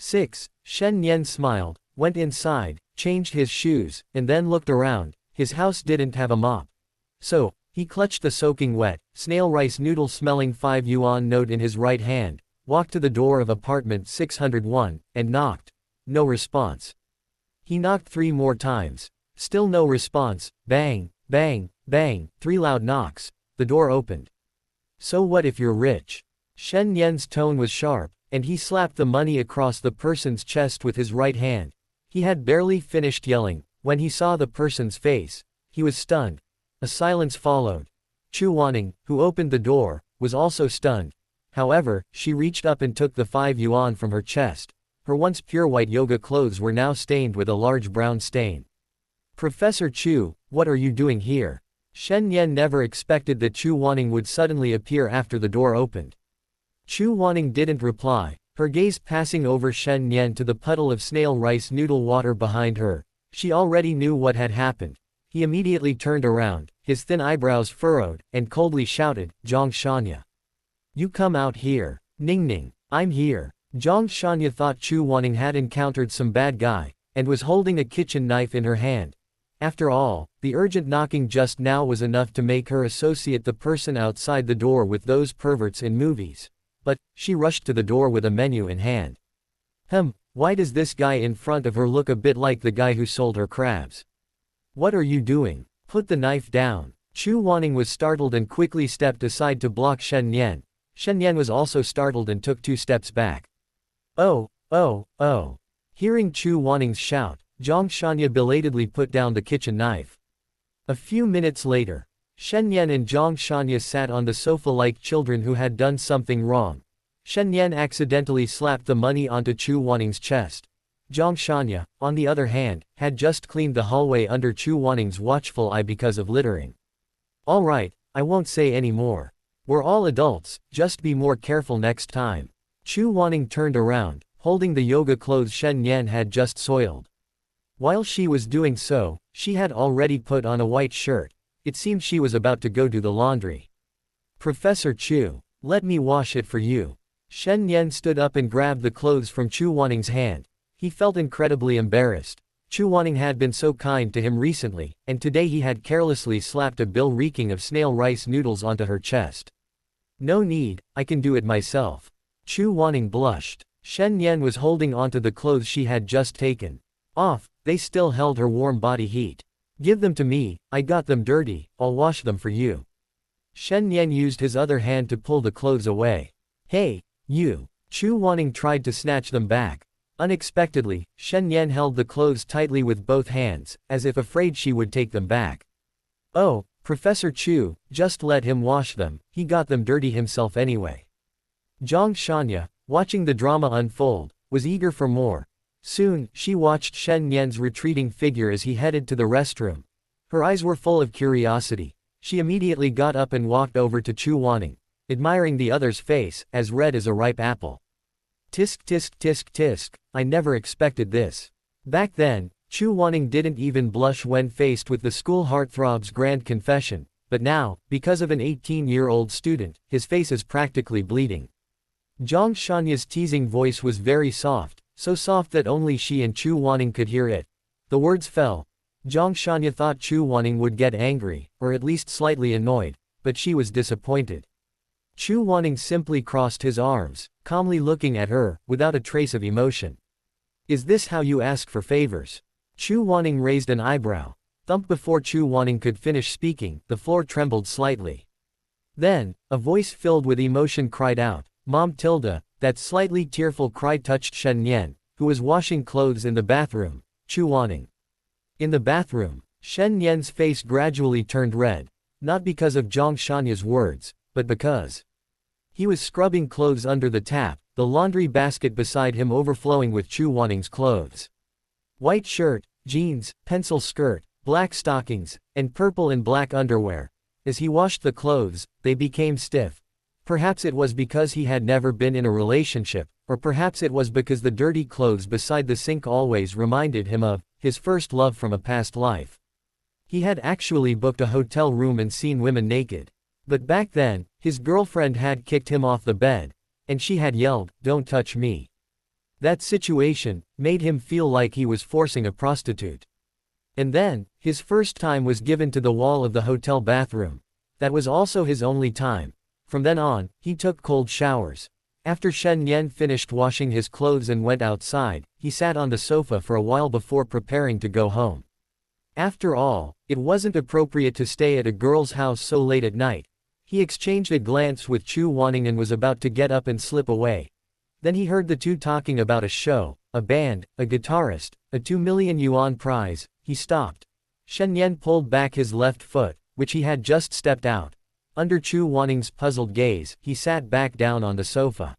6. Shen Nian smiled, went inside, changed his shoes, and then looked around. His house didn't have a mop. So, he clutched the soaking wet, snail rice noodle smelling 5 yuan note in his right hand, walked to the door of apartment 601, and knocked. No response. He knocked 3 more times. Still no response. Bang, bang, bang, 3 loud knocks. The door opened. So what if you're rich? Shen Nian's tone was sharp, and he slapped the money across the person's chest with his right hand. He had barely finished yelling. When he saw the person's face, he was stunned. A silence followed. Chu Wanning, who opened the door, was also stunned. However, she reached up and took the 5 yuan from her chest. Her once pure white yoga clothes were now stained with a large brown stain. Professor Chu, what are you doing here? Shen Nian never expected that Chu Wanning would suddenly appear after the door opened. Chu Wanning didn't reply, her gaze passing over Shen Nian to the puddle of snail rice noodle water behind her. She already knew what had happened. He immediately turned around, his thin eyebrows furrowed, and coldly shouted, Zhang Shanya. You come out here. Ning, I'm here. Zhang Shanya thought Chu Wanning had encountered some bad guy, and was holding a kitchen knife in her hand. After all, the urgent knocking just now was enough to make her associate the person outside the door with those perverts in movies. But, she rushed to the door with a menu in hand. Why does this guy in front of her look a bit like the guy who sold her crabs? What are you doing? Put the knife down. Chu Wanning was startled and quickly stepped aside to block Shen Nian. Shen Nian was also startled and took 2 steps back. Oh. Hearing Chu Wanning's shout, Zhang Shanya belatedly put down the kitchen knife. A few minutes later, Shen Nian and Zhang Shanya sat on the sofa like children who had done something wrong. Shen Nian accidentally slapped the money onto Chu Wanning's chest. Zhang Shanya, on the other hand, had just cleaned the hallway under Chu Wanning's watchful eye because of littering. Alright, I won't say any more. We're all adults, just be more careful next time. Chu Wanning turned around, holding the yoga clothes Shen Nian had just soiled. While she was doing so, she had already put on a white shirt. It seemed she was about to go do the laundry. Professor Chu, let me wash it for you. Shen Nian stood up and grabbed the clothes from Chu Wanning's hand. He felt incredibly embarrassed. Chu Wanning had been so kind to him recently, and today he had carelessly slapped a bill reeking of snail rice noodles onto her chest. No need, I can do it myself. Chu Wanning blushed. Shen Nian was holding onto the clothes she had just taken off. They still held her warm body heat. Give them to me, I got them dirty, I'll wash them for you. Shen Nian used his other hand to pull the clothes away. Hey, you. Chu Wanning tried to snatch them back. Unexpectedly, Shen Nian held the clothes tightly with both hands, as if afraid she would take them back. Oh, Professor Chu, just let him wash them, he got them dirty himself anyway. Zhang Shanya, watching the drama unfold, was eager for more. Soon, she watched Shen Nian's retreating figure as he headed to the restroom. Her eyes were full of curiosity. She immediately got up and walked over to Chu Wanning, admiring the other's face, as red as a ripe apple. Tisk tisk tisk tisk, I never expected this. Back then, Chu Wanning didn't even blush when faced with the school heartthrob's grand confession, but now, because of an 18-year-old student, his face is practically bleeding. Zhang Shanya's teasing voice was very soft, so soft that only she and Chu Wanning could hear it. The words fell. Zhang Shanya thought Chu Wanning would get angry, or at least slightly annoyed, but she was disappointed. Chu Wanning simply crossed his arms, calmly looking at her, without a trace of emotion. Is this how you ask for favors? Chu Wanning raised an eyebrow. Thump before Chu Wanning could finish speaking, the floor trembled slightly. Then, a voice filled with emotion cried out, Mom Tilda. That slightly tearful cry touched Shen Nian, who was washing clothes in the bathroom. Chu Wanning. In the bathroom, Shen Nian's face gradually turned red, not because of Zhang Shanya's words, but because he was scrubbing clothes under the tap, the laundry basket beside him overflowing with Chu Wanning's clothes. White shirt, jeans, pencil skirt, black stockings, and purple and black underwear. As he washed the clothes, they became stiff. Perhaps it was because he had never been in a relationship, or perhaps it was because the dirty clothes beside the sink always reminded him of his first love from a past life. He had actually booked a hotel room and seen women naked. But back then, his girlfriend had kicked him off the bed, and she had yelled, "Don't touch me." That situation made him feel like he was forcing a prostitute. And then, his first time was given to the wall of the hotel bathroom. That was also his only time. From then on, he took cold showers. After Shen Nian finished washing his clothes and went outside, he sat on the sofa for a while before preparing to go home. After all, it wasn't appropriate to stay at a girl's house so late at night. He exchanged a glance with Chu Wanning and was about to get up and slip away. Then he heard the two talking about a show, a band, a guitarist, a 2 million yuan prize. He stopped. Shen Nian pulled back his left foot, which he had just stepped out. Under Chu Wanning's puzzled gaze, he sat back down on the sofa.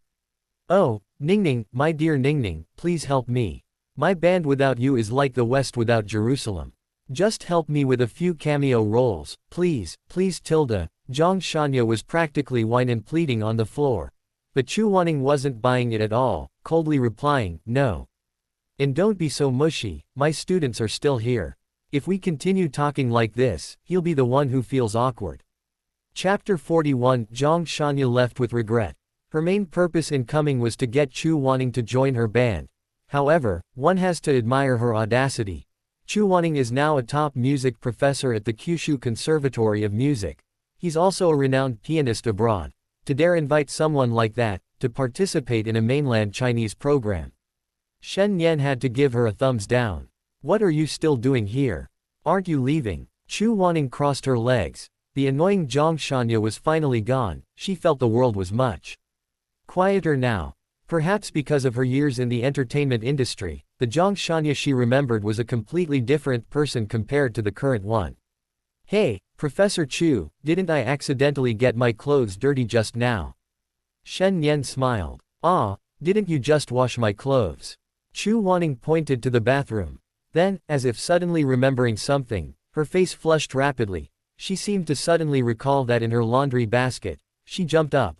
Oh, Ningning, my dear Ningning, please help me. My band without you is like the West without Jerusalem. Just help me with a few cameo roles, please, please Tilda. Zhang Shanya was practically whining pleading on the floor. But Chu Wanning wasn't buying it at all, coldly replying, no. And don't be so mushy, my students are still here. If we continue talking like this, he'll be the one who feels awkward. Chapter 41. Zhang Shanya left with regret. Her main purpose in coming was to get Chu Wanning to join her band. However, one has to admire her audacity. Chu Wanning is now a top music professor at the Kyushu Conservatory of Music. He's also a renowned pianist abroad. To dare invite someone like that to participate in a mainland Chinese program. Shen Nian had to give her a thumbs down. What are you still doing here? Aren't you leaving? Chu Wanning crossed her legs. The annoying Zhongshanya was finally gone. She felt the world was much quieter now. Perhaps because of her years in the entertainment industry, the Zhongshanya she remembered was a completely different person compared to the current one. Hey, Professor Chu, didn't I accidentally get my clothes dirty just now? Shen Nian smiled. Ah, didn't you just wash my clothes? Chu Wanning pointed to the bathroom. Then, as if suddenly remembering something, her face flushed rapidly. She seemed to suddenly recall that in her laundry basket. She jumped up.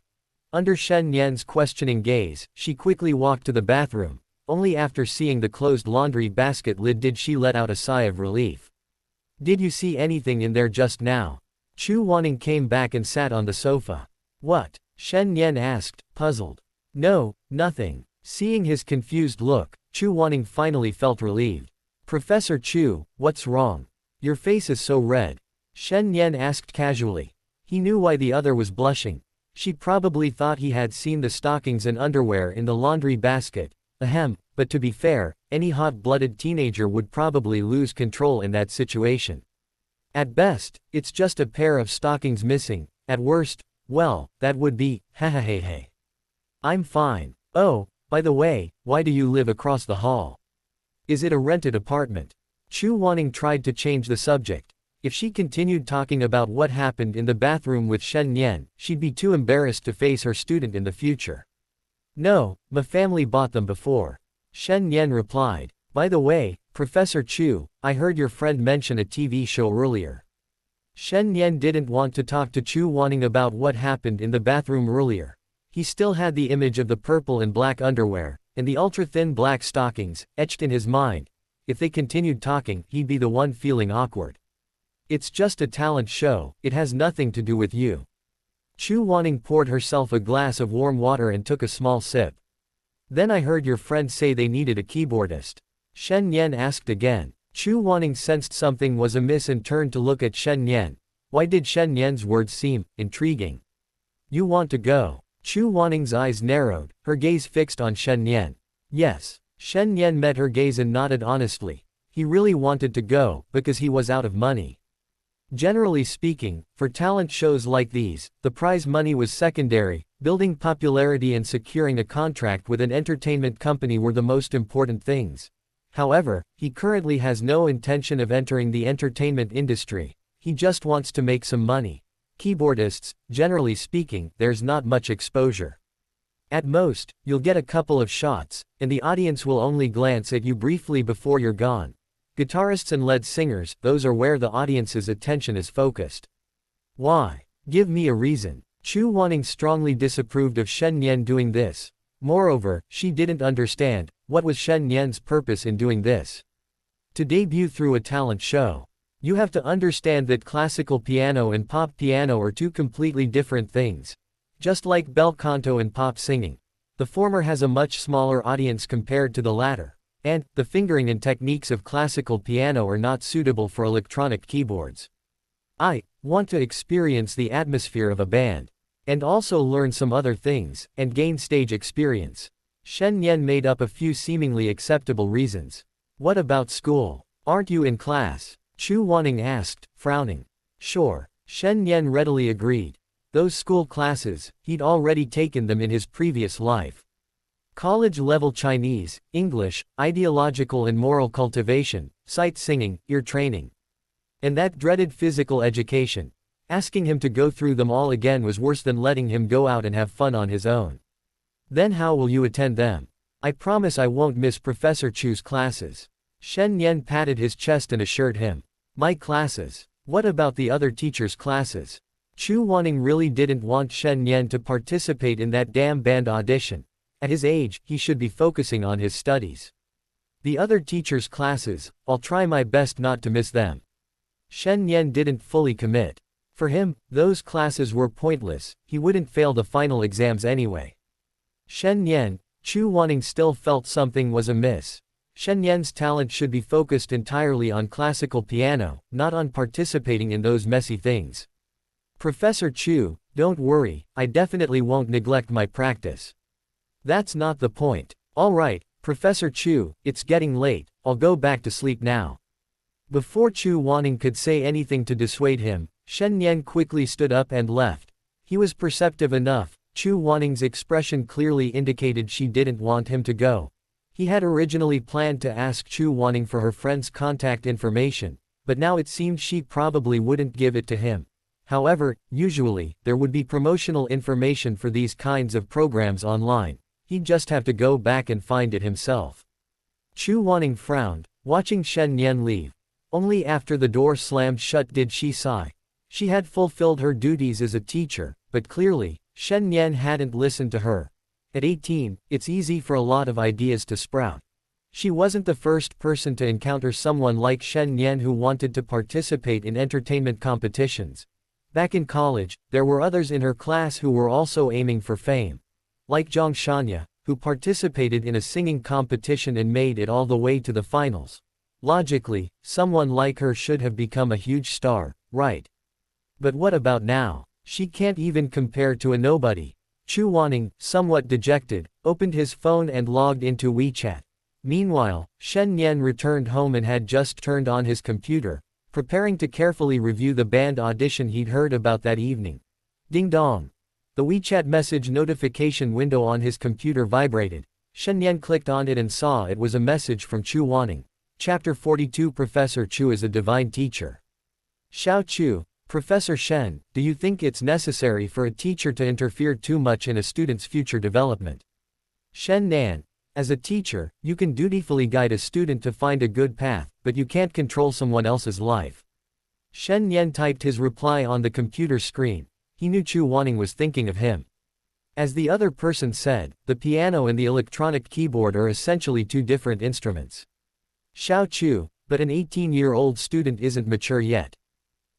Under Shen Nian's questioning gaze, she quickly walked to the bathroom. Only after seeing the closed laundry basket lid did she let out a sigh of relief. Did you see anything in there just now? Chu Wanning came back and sat on the sofa. What? Shen Nian asked, puzzled. No, nothing. Seeing his confused look, Chu Wanning finally felt relieved. Professor Chu, what's wrong? Your face is so red. Shen Nian asked casually. He knew why the other was blushing. She probably thought he had seen the stockings and underwear in the laundry basket. Ahem, but to be fair, any hot-blooded teenager would probably lose control in that situation. At best, it's just a pair of stockings missing. At worst, well, that would be, hey. I'm fine. Oh, by the way, why do you live across the hall? Is it a rented apartment? Chu Wanning tried to change the subject. If she continued talking about what happened in the bathroom with Shen Nian, she'd be too embarrassed to face her student in the future. No, my family bought them before. Shen Nian replied. By the way, Professor Chu, I heard your friend mention a TV show earlier. Shen Nian didn't want to talk to Chu Wanning about what happened in the bathroom earlier. He still had the image of the purple and black underwear, and the ultra-thin black stockings, etched in his mind. If they continued talking, he'd be the one feeling awkward. It's just a talent show, it has nothing to do with you. Chu Wanning poured herself a glass of warm water and took a small sip. Then I heard your friend say they needed a keyboardist. Shen Nian asked again. Chu Wanning sensed something was amiss and turned to look at Shen Nian. Why did Shen Nian's words seem intriguing? You want to go? Chu Wanning's eyes narrowed, her gaze fixed on Shen Nian. Yes. Shen Nian met her gaze and nodded honestly. He really wanted to go, because he was out of money. Generally speaking, for talent shows like these, the prize money was secondary. Building popularity and securing a contract with an entertainment company were the most important things. However, he currently has no intention of entering the entertainment industry. He just wants to make some money. Keyboardists, generally speaking, there's not much exposure. At most, you'll get a couple of shots, and the audience will only glance at you briefly before you're gone. Guitarists and lead singers, those are where the audience's attention is focused. Why? Give me a reason. Chu Wanning strongly disapproved of Shen Nian doing this. Moreover, she didn't understand, what was Shen Nian's purpose in doing this? To debut through a talent show. You have to understand that classical piano and pop piano are two completely different things. Just like bel canto and pop singing. The former has a much smaller audience compared to the latter. And, the fingering and techniques of classical piano are not suitable for electronic keyboards. I want to experience the atmosphere of a band. And also learn some other things, and gain stage experience. Shen Nian made up a few seemingly acceptable reasons. What about school? Aren't you in class? Chu Wanning asked, frowning. Sure. Shen Nian readily agreed. Those school classes, he'd already taken them in his previous life. College-level Chinese, English, ideological and moral cultivation, sight singing, ear training. And that dreaded physical education. Asking him to go through them all again was worse than letting him go out and have fun on his own. Then how will you attend them? I promise I won't miss Professor Chu's classes. Shen Nian patted his chest and assured him. My classes? What about the other teachers' classes? Chu Wanning really didn't want Shen Nian to participate in that damn band audition. At his age, he should be focusing on his studies. The other teachers' classes, I'll try my best not to miss them. Shen Nian didn't fully commit. For him, those classes were pointless, he wouldn't fail the final exams anyway. Shen Nian, Chu Wanning still felt something was amiss. Shen Nian's talent should be focused entirely on classical piano, not on participating in those messy things. Professor Chu, don't worry, I definitely won't neglect my practice. That's not the point. Alright, Professor Chu, it's getting late, I'll go back to sleep now. Before Chu Wanning could say anything to dissuade him, Shen Nian quickly stood up and left. He was perceptive enough. Chu Wanning's expression clearly indicated she didn't want him to go. He had originally planned to ask Chu Wanning for her friend's contact information, but now it seemed she probably wouldn't give it to him. However, usually, there would be promotional information for these kinds of programs online. He'd just have to go back and find it himself. Chu Wanning frowned, watching Shen Nian leave. Only after the door slammed shut did she sigh. She had fulfilled her duties as a teacher, but clearly, Shen Nian hadn't listened to her. At 18, it's easy for a lot of ideas to sprout. She wasn't the first person to encounter someone like Shen Nian who wanted to participate in entertainment competitions. Back in college, there were others in her class who were also aiming for fame. Like Zhang Shanya, who participated in a singing competition and made it all the way to the finals. Logically, someone like her should have become a huge star, right? But what about now? She can't even compare to a nobody. Chu Wanning, somewhat dejected, opened his phone and logged into WeChat. Meanwhile, Shen Nian returned home and had just turned on his computer, preparing to carefully review the band audition he'd heard about that evening. Ding dong. The WeChat message notification window on his computer vibrated. Shen Nian clicked on it and saw it was a message from Chu Wanning. Chapter 42 Professor Chu is a divine teacher. Xiao Chu, Professor Shen, do you think it's necessary for a teacher to interfere too much in a student's future development? Shen Nian, as a teacher, you can dutifully guide a student to find a good path, but you can't control someone else's life. Shen Nian typed his reply on the computer screen. He knew Chu Wanning was thinking of him. As the other person said, the piano and the electronic keyboard are essentially two different instruments. Xiao Chu, but an 18-year-old student isn't mature yet.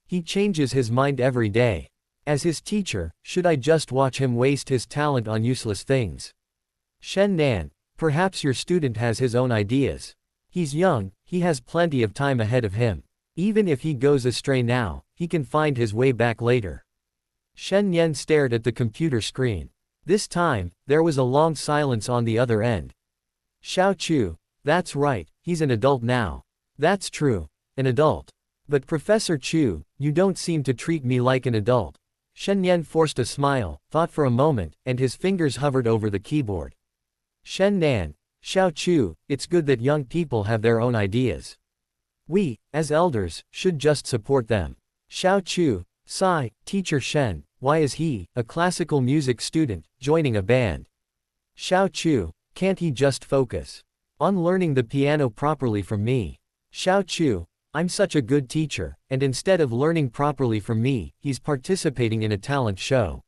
He changes his mind every day. As his teacher, should I just watch him waste his talent on useless things? Shen Nian, perhaps your student has his own ideas. He's young, he has plenty of time ahead of him. Even if he goes astray now, he can find his way back later. Shen Nian stared at the computer screen. This time, there was a long silence on the other end. Xiao Chu, that's right, he's an adult now. That's true, an adult. But Professor Chu, you don't seem to treat me like an adult. Shen Nian forced a smile, thought for a moment, and his fingers hovered over the keyboard. Shen Nian, Xiao Chu, it's good that young people have their own ideas. We, as elders, should just support them. Xiao Chu, sigh, Teacher Shen, why is he, a classical music student, joining a band? Xiao Chu, can't he just focus on learning the piano properly from me? Xiao Chu, I'm such a good teacher, and instead of learning properly from me, he's participating in a talent show.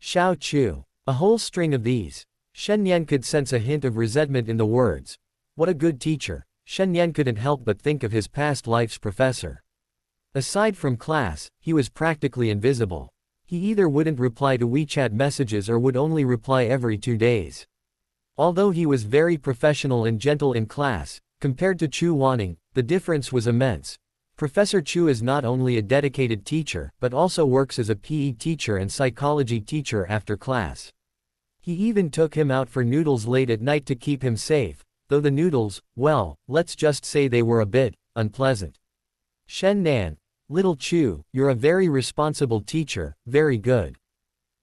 Xiao Chu, a whole string of these. Shen Nian could sense a hint of resentment in the words. What a good teacher. Shen Nian couldn't help but think of his past life's professor. Aside from class, he was practically invisible. He either wouldn't reply to WeChat messages or would only reply every 2 days. Although he was very professional and gentle in class, compared to Chu Wanning, the difference was immense. Professor Chu is not only a dedicated teacher, but also works as a PE teacher and psychology teacher after class. He even took him out for noodles late at night to keep him safe, though the noodles, well, let's just say they were a bit unpleasant. Shen Nian, little Chu, you're a very responsible teacher, very good.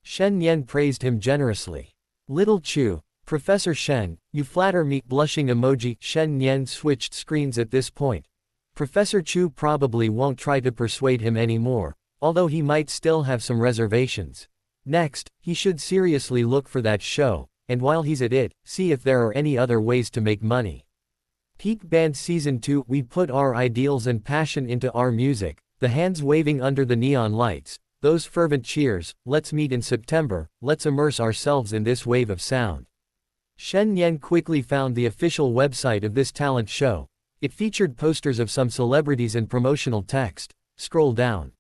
Shen Nian praised him generously. Little Chu, Professor Shen, you flatter me, blushing emoji. Shen Nian switched screens at this point. Professor Chu probably won't try to persuade him anymore, although he might still have some reservations. Next, he should seriously look for that show, and while he's at it, see if there are any other ways to make money. Peak Band Season 2. We put our ideals and passion into our music, the hands waving under the neon lights, those fervent cheers, let's meet in September, let's immerse ourselves in this wave of sound. Shen Nian quickly found the official website of this talent show. It featured posters of some celebrities and promotional text. Scroll down.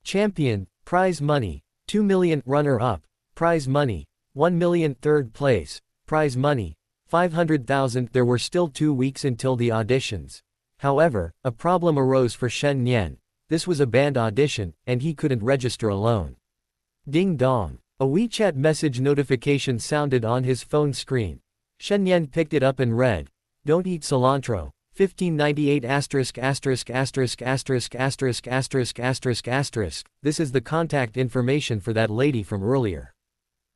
Champion, prize money, 2 million, runner-up, prize money, 1 million. Third place, prize money, 500,000. There were still 2 weeks until the auditions. However, a problem arose for Shen Nian. This was a band audition, and he couldn't register alone. Ding dong. A WeChat message notification sounded on his phone screen. Shen Nian picked it up and read, "Don't eat cilantro. 1598 asterisk asterisk asterisk asterisk asterisk asterisk asterisk asterisk. This is the contact information for that lady from earlier.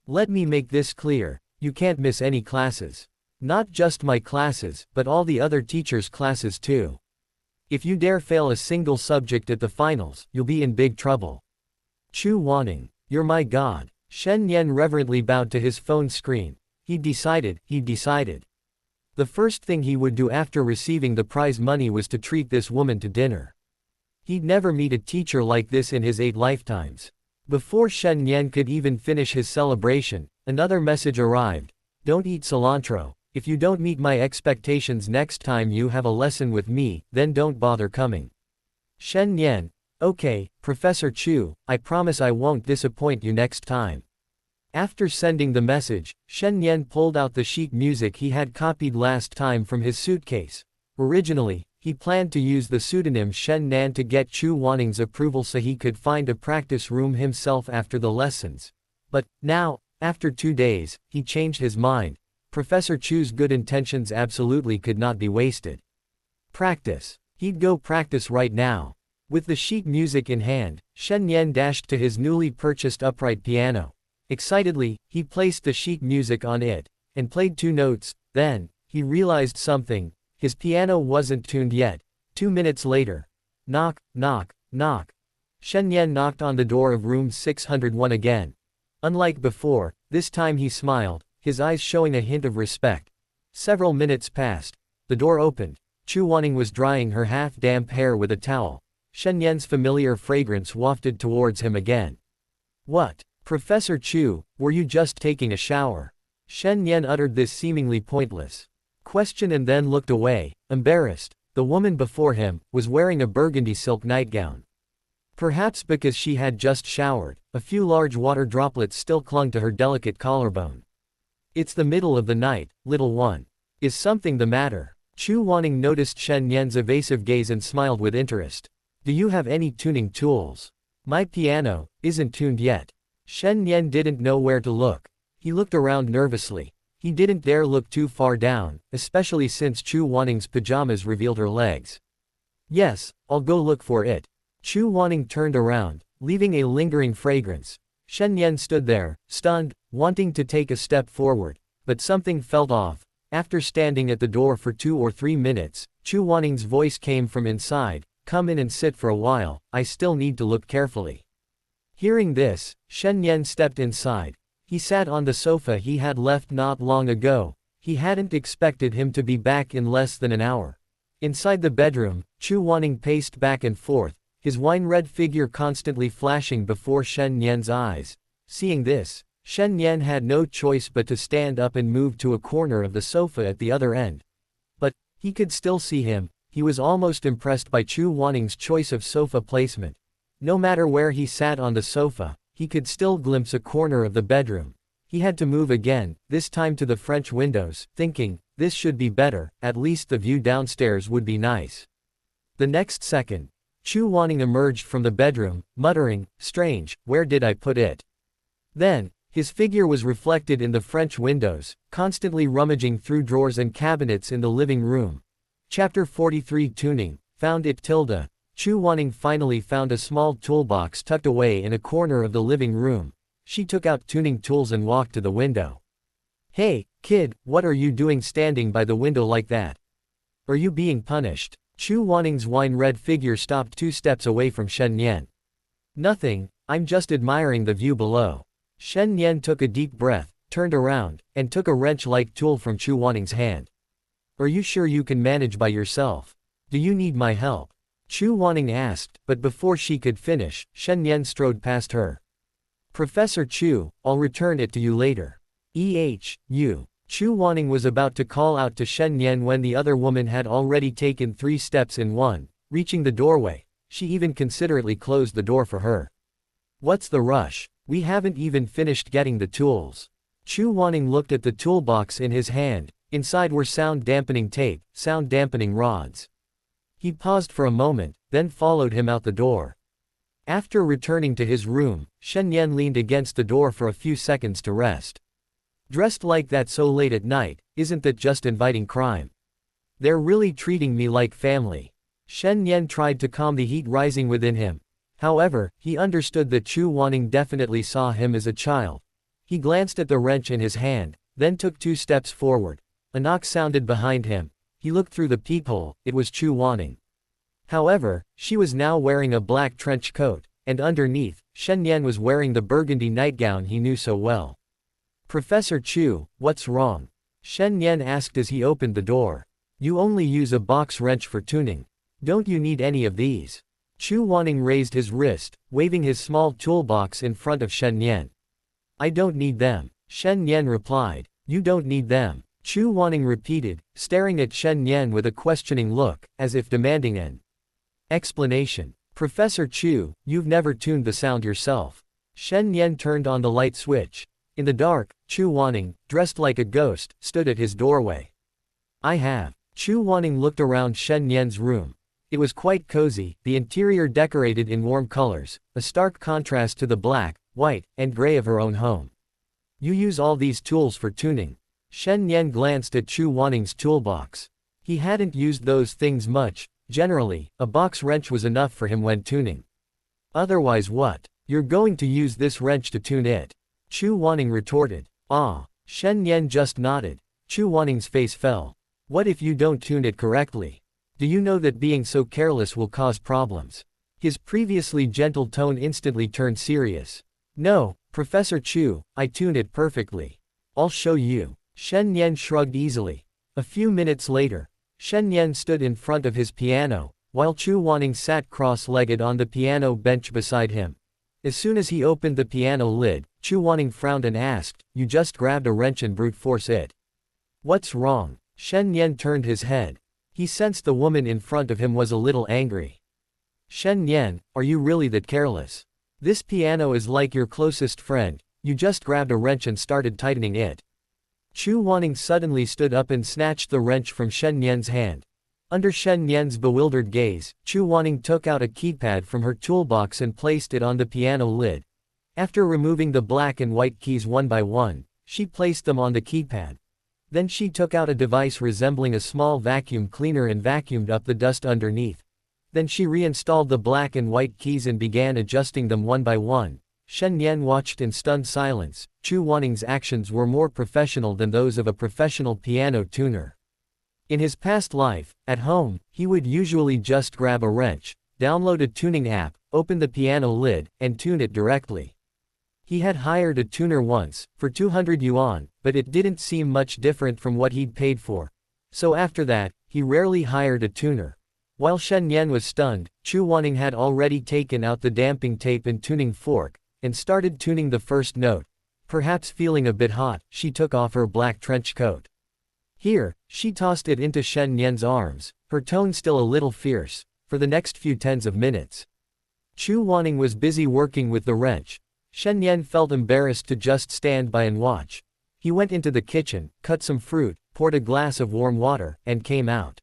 Let me make this clear, you can't miss any classes. Not just my classes, but all the other teachers' classes too. If you dare fail a single subject at the finals, you'll be in big trouble. Chu Wanning, you're my god." Shen Nian reverently bowed to his phone screen. He decided. The first thing he would do after receiving the prize money was to treat this woman to dinner. He'd never meet a teacher like this in his 8 lifetimes. Before Shen Nian could even finish his celebration, another message arrived. "Don't eat cilantro. If you don't meet my expectations next time you have a lesson with me, then don't bother coming." Shen Nian, "Okay, Professor Chu, I promise I won't disappoint you next time." After sending the message, Shen Nian pulled out the sheet music he had copied last time from his suitcase. Originally, he planned to use the pseudonym Shen Nian to get Chu Wanning's approval so he could find a practice room himself after the lessons. But, now, after 2 days, he changed his mind. Professor Chu's good intentions absolutely could not be wasted. Practice. He'd go practice right now. With the sheet music in hand, Shen Nian dashed to his newly purchased upright piano. Excitedly, he placed the sheet music on it, and played 2 notes. Then, he realized something. His piano wasn't tuned yet. 2 minutes later. Knock, knock, knock. Shen Nian knocked on the door of room 601 again. Unlike before, this time he smiled, his eyes showing a hint of respect. Several minutes passed. The door opened. Chu Wanning was drying her half-damp hair with a towel. Shen Nian's familiar fragrance wafted towards him again. "What? Professor Chu, were you just taking a shower?" Shen Nian uttered this seemingly pointless question and then looked away, embarrassed. The woman before him was wearing a burgundy silk nightgown. Perhaps because she had just showered, a few large water droplets still clung to her delicate collarbone. "It's the middle of the night, little one. Is something the matter?" Chu Wanning noticed Shen Nian's evasive gaze and smiled with interest. "Do you have any tuning tools? My piano isn't tuned yet." Shen Nian didn't know where to look. He looked around nervously. He didn't dare look too far down, especially since Chu Wanning's pajamas revealed her legs. "Yes, I'll go look for it." Chu Wanning turned around, leaving a lingering fragrance. Shen Nian stood there, stunned, wanting to take a step forward, but something felt off. After standing at the door for 2 or 3 minutes, Chu Wanning's voice came from inside, "Come in and sit for a while, I still need to look carefully." Hearing this, Shen Nian stepped inside. He sat on the sofa he had left not long ago. He hadn't expected him to be back in less than an hour. Inside the bedroom, Chu Wanning paced back and forth, his wine-red figure constantly flashing before Shen Nian's eyes. Seeing this, Shen Nian had no choice but to stand up and move to a corner of the sofa at the other end. But, he could still see him. He was almost impressed by Chu Wanning's choice of sofa placement. No matter where he sat on the sofa, he could still glimpse a corner of the bedroom. He had to move again, this time to the French windows, thinking, this should be better, at least the view downstairs would be nice. The next second, Chu Wanning emerged from the bedroom, muttering, "Strange, where did I put it?" Then, his figure was reflected in the French windows, constantly rummaging through drawers and cabinets in the living room. Chapter 43 Tuning, found it. Chu Wanning finally found a small toolbox tucked away in a corner of the living room. She took out tuning tools and walked to the window. "Hey, kid, what are you doing standing by the window like that? Are you being punished?" Chu Wanning's wine-red figure stopped 2 steps away from Shen Nian. "Nothing, I'm just admiring the view below." Shen Nian took a deep breath, turned around, and took a wrench-like tool from Chu Wanning's hand. "Are you sure you can manage by yourself? Do you need my help?" Chu Wanning asked, but before she could finish, Shen Nian strode past her. "Professor Chu, I'll return it to you later." You. Chu Wanning was about to call out to Shen Nian when the other woman had already taken 3 steps in one. Reaching the doorway, she even considerately closed the door for her. "What's the rush? We haven't even finished getting the tools." Chu Wanning looked at the toolbox in his hand. Inside were sound-dampening tape, sound-dampening rods. He paused for a moment, then followed him out the door. After returning to his room, Shen Nian leaned against the door for a few seconds to rest. Dressed like that so late at night, isn't that just inviting crime? They're really treating me like family. Shen Nian tried to calm the heat rising within him. However, he understood that Chu Wanning definitely saw him as a child. He glanced at the wrench in his hand, then took 2 steps forward. A knock sounded behind him. He looked through the peephole. It was Chu Wanning. However, she was now wearing a black trench coat, and underneath, Shen Nian was wearing the burgundy nightgown he knew so well. "Professor Chu, what's wrong?" Shen Nian asked as he opened the door. "You only use a box wrench for tuning. Don't you need any of these?" Chu Wanning raised his wrist, waving his small toolbox in front of Shen Nian. "I don't need them," Shen Nian replied. "You don't need them," Chu Wanning repeated, staring at Shen Nian with a questioning look, as if demanding an explanation. "Professor Chu, you've never tuned the sound yourself." Shen Nian turned on the light switch. In the dark, Chu Wanning, dressed like a ghost, stood at his doorway. "I have." Chu Wanning looked around Shen Nian's room. It was quite cozy, the interior decorated in warm colors, a stark contrast to the black, white, and gray of her own home. "You use all these tools for tuning?" Shen Nian glanced at Chu Wanning's toolbox. He hadn't used those things much. Generally, a box wrench was enough for him when tuning. "Otherwise what? You're going to use this wrench to tune it?" Chu Wanning retorted. "Ah." Shen Nian just nodded. Chu Wanning's face fell. "What if you don't tune it correctly? Do you know that being so careless will cause problems?" His previously gentle tone instantly turned serious. "No, Professor Chu, I tuned it perfectly. I'll show you." Shen Nian shrugged easily. A few minutes later, Shen Nian stood in front of his piano, while Chu Wanning sat cross-legged on the piano bench beside him. As soon as he opened the piano lid, Chu Wanning frowned and asked, "You just grabbed a wrench and brute force it? What's wrong?" Shen Nian turned his head. He sensed the woman in front of him was a little angry. "Shen Nian, are you really that careless? This piano is like your closest friend, you just grabbed a wrench and started tightening it." Chu Wanning suddenly stood up and snatched the wrench from Shen Nian's hand. Under Shen Nian's bewildered gaze, Chu Wanning took out a keypad from her toolbox and placed it on the piano lid. After removing the black and white keys one by one, she placed them on the keypad. Then she took out a device resembling a small vacuum cleaner and vacuumed up the dust underneath. Then she reinstalled the black and white keys and began adjusting them one by one. Shen Nian watched in stunned silence. Chu Wanning's actions were more professional than those of a professional piano tuner. In his past life, at home, he would usually just grab a wrench, download a tuning app, open the piano lid, and tune it directly. He had hired a tuner once, for 200 yuan, but it didn't seem much different from what he'd paid for. So after that, he rarely hired a tuner. While Shen Nian was stunned, Chu Wanning had already taken out the damping tape and tuning fork, and started tuning the first note. Perhaps feeling a bit hot, she took off her black trench coat. "Here," she tossed it into Shen Nian's arms, her tone still a little fierce, for the next few tens of minutes. Chu Wanning was busy working with the wrench. Shen Nian felt embarrassed to just stand by and watch. He went into the kitchen, cut some fruit, poured a glass of warm water, and came out.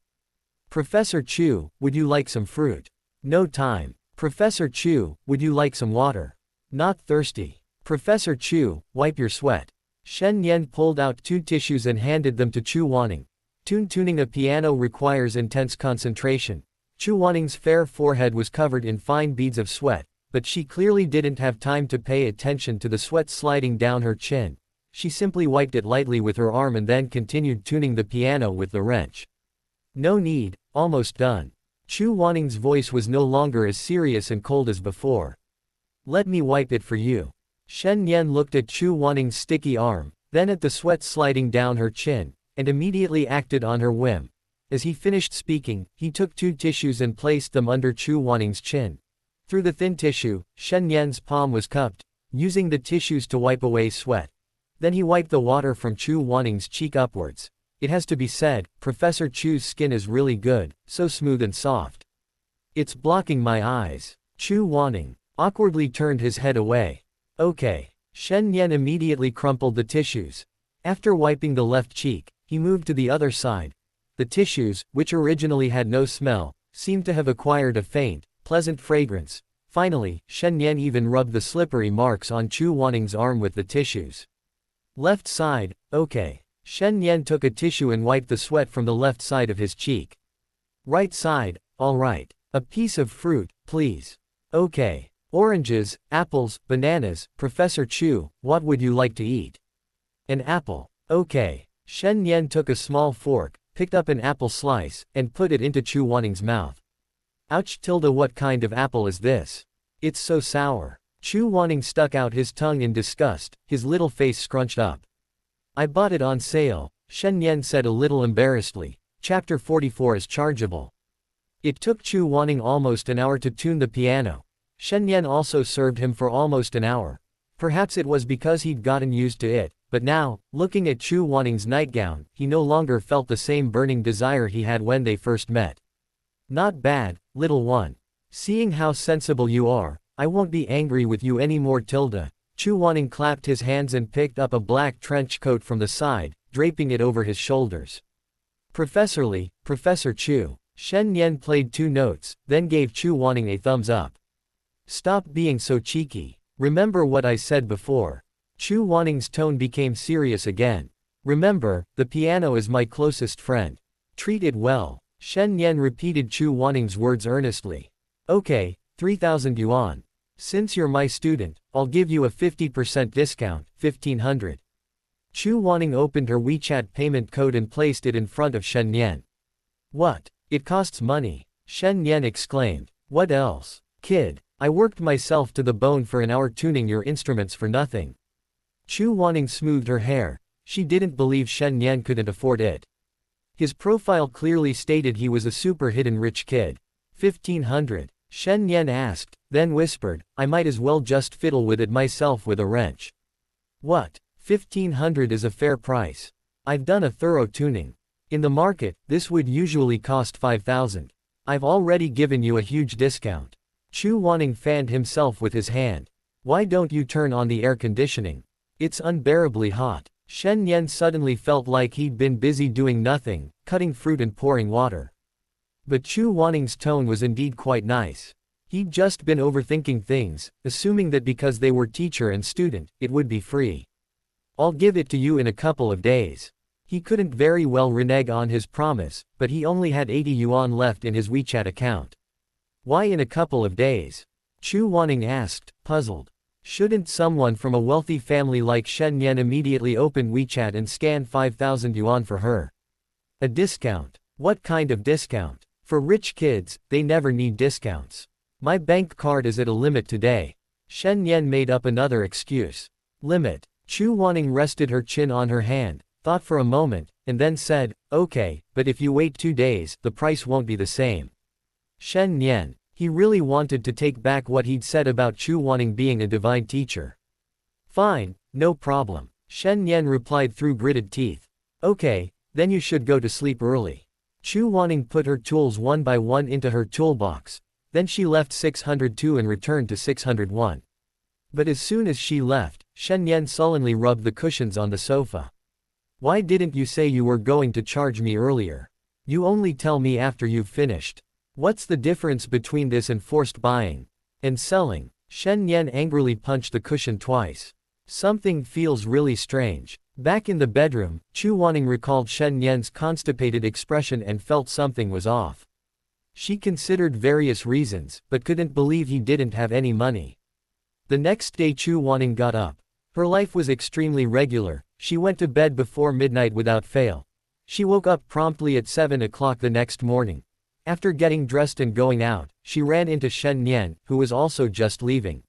"Professor Chu, would you like some fruit?" "No time." "Professor Chu, would you like some water?" "Not thirsty." "Professor Chu, wipe your sweat." Shen Nian pulled out 2 tissues and handed them to Chu Wanning. Tuning a piano requires intense concentration. Chu Wanning's fair forehead was covered in fine beads of sweat, but she clearly didn't have time to pay attention to the sweat sliding down her chin. She simply wiped it lightly with her arm and then continued tuning the piano with the wrench. "No need, almost done." Chu Wanning's voice was no longer as serious and cold as before. "Let me wipe it for you." Shen Nian looked at Chu Wanning's sticky arm, then at the sweat sliding down her chin, and immediately acted on her whim. As he finished speaking, he took 2 tissues and placed them under Chu Wanning's chin. Through the thin tissue, Shen Nian's palm was cupped, using the tissues to wipe away sweat. Then he wiped the water from Chu Wanning's cheek upwards. It has to be said, Professor Chu's skin is really good, so smooth and soft. "It's blocking my eyes." Chu Wanning awkwardly turned his head away. "Okay." Shen Nian immediately crumpled the tissues. After wiping the left cheek, he moved to the other side. The tissues, which originally had no smell, seemed to have acquired a faint, pleasant fragrance. Finally, Shen Nian even rubbed the slippery marks on Chu Wanning's arm with the tissues. Left side, okay. Shen Nian took a tissue and wiped the sweat from the left side of his cheek. Right side, alright. A piece of fruit, please. Okay. Oranges, apples, bananas, Professor Chu, what would you like to eat? An apple. Okay. Shen Nian took a small fork, picked up an apple slice, and put it into Chu Wanning's mouth. Ouch, what kind of apple is this? It's so sour. Chu Wanning stuck out his tongue in disgust, his little face scrunched up. I bought it on sale, Shen Nian said a little embarrassedly. Chapter 44 is chargeable. It took Chu Wanning almost an hour to tune the piano. Shen Nian also served him for almost an hour. Perhaps it was because he'd gotten used to it, but now, looking at Chu Wanning's nightgown, he no longer felt the same burning desire he had when they first met. Not bad, little one. Seeing how sensible you are, I won't be angry with you anymore. Chu Wanning clapped his hands and picked up a black trench coat from the side, draping it over his shoulders. Professor Chu. Shen Nian played 2 notes, then gave Chu Wanning a thumbs up. Stop being so cheeky. Remember what I said before. Chu Wanning's tone became serious again. Remember, the piano is my closest friend. Treat it well. Shen Nian repeated Chu Wanning's words earnestly. Okay, 3,000 yuan. Since you're my student, I'll give you a 50% discount, 1,500. Chu Wanning opened her WeChat payment code and placed it in front of Shen Nian. What? It costs money, Shen Nian exclaimed. What else? Kid, I worked myself to the bone for an hour tuning your instruments for nothing. Chu Wanning smoothed her hair. She didn't believe Shen Nian couldn't afford it. His profile clearly stated he was a super hidden rich kid. 1,500. Shen Nian asked, then whispered, I might as well just fiddle with it myself with a wrench. What? 1,500 is a fair price. I've done a thorough tuning. In the market, this would usually cost 5,000. I've already given you a huge discount. Chu Wanning fanned himself with his hand. Why don't you turn on the air conditioning? It's unbearably hot. Shen Nian suddenly felt like he'd been busy doing nothing, cutting fruit and pouring water. But Chu Wanning's tone was indeed quite nice. He'd just been overthinking things, assuming that because they were teacher and student, it would be free. I'll give it to you in a couple of days. He couldn't very well renege on his promise, but he only had 80 yuan left in his WeChat account. Why in a couple of days? Chu Wanning asked, puzzled. Shouldn't someone from a wealthy family like Shen Nian immediately open WeChat and scan 5,000 yuan for her? A discount? What kind of discount? For rich kids, they never need discounts. My bank card is at a limit today. Shen Nian made up another excuse. Limit. Chu Wanning rested her chin on her hand, thought for a moment, and then said, okay, but if you wait 2 days, the price won't be the same. Shen Nian. He really wanted to take back what he'd said about Chu Wanning being a divine teacher. Fine, no problem, Shen Nian replied through gritted teeth. Okay, then you should go to sleep early. Chu Wanning put her tools one by one into her toolbox. Then she left 602 and returned to 601. But as soon as she left, Shen Nian sullenly rubbed the cushions on the sofa. Why didn't you say you were going to charge me earlier? You only tell me after you've finished. What's the difference between this and forced buying and selling? Shen Nian angrily punched the cushion twice. Something feels really strange. Back in the bedroom, Chu Wanning recalled Shen Nian's constipated expression and felt something was off. She considered various reasons, but couldn't believe he didn't have any money. The next day Chu Wanning got up. Her life was extremely regular. She went to bed before midnight without fail. She woke up promptly at 7 o'clock the next morning. After getting dressed and going out, she ran into Shen Nian, who was also just leaving.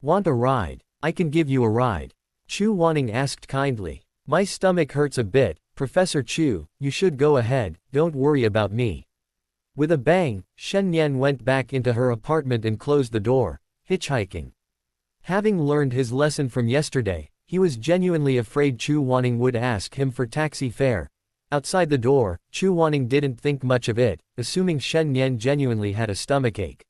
Want a ride? I can give you a ride. Chu Wanning asked kindly. My stomach hurts a bit, Professor Chu, you should go ahead, don't worry about me. With a bang, Shen Nian went back into her apartment and closed the door, hitchhiking. Having learned his lesson from yesterday, he was genuinely afraid Chu Wanning would ask him for taxi fare. Outside the door, Chu Wanning didn't think much of it, assuming Shen Nian genuinely had a stomachache.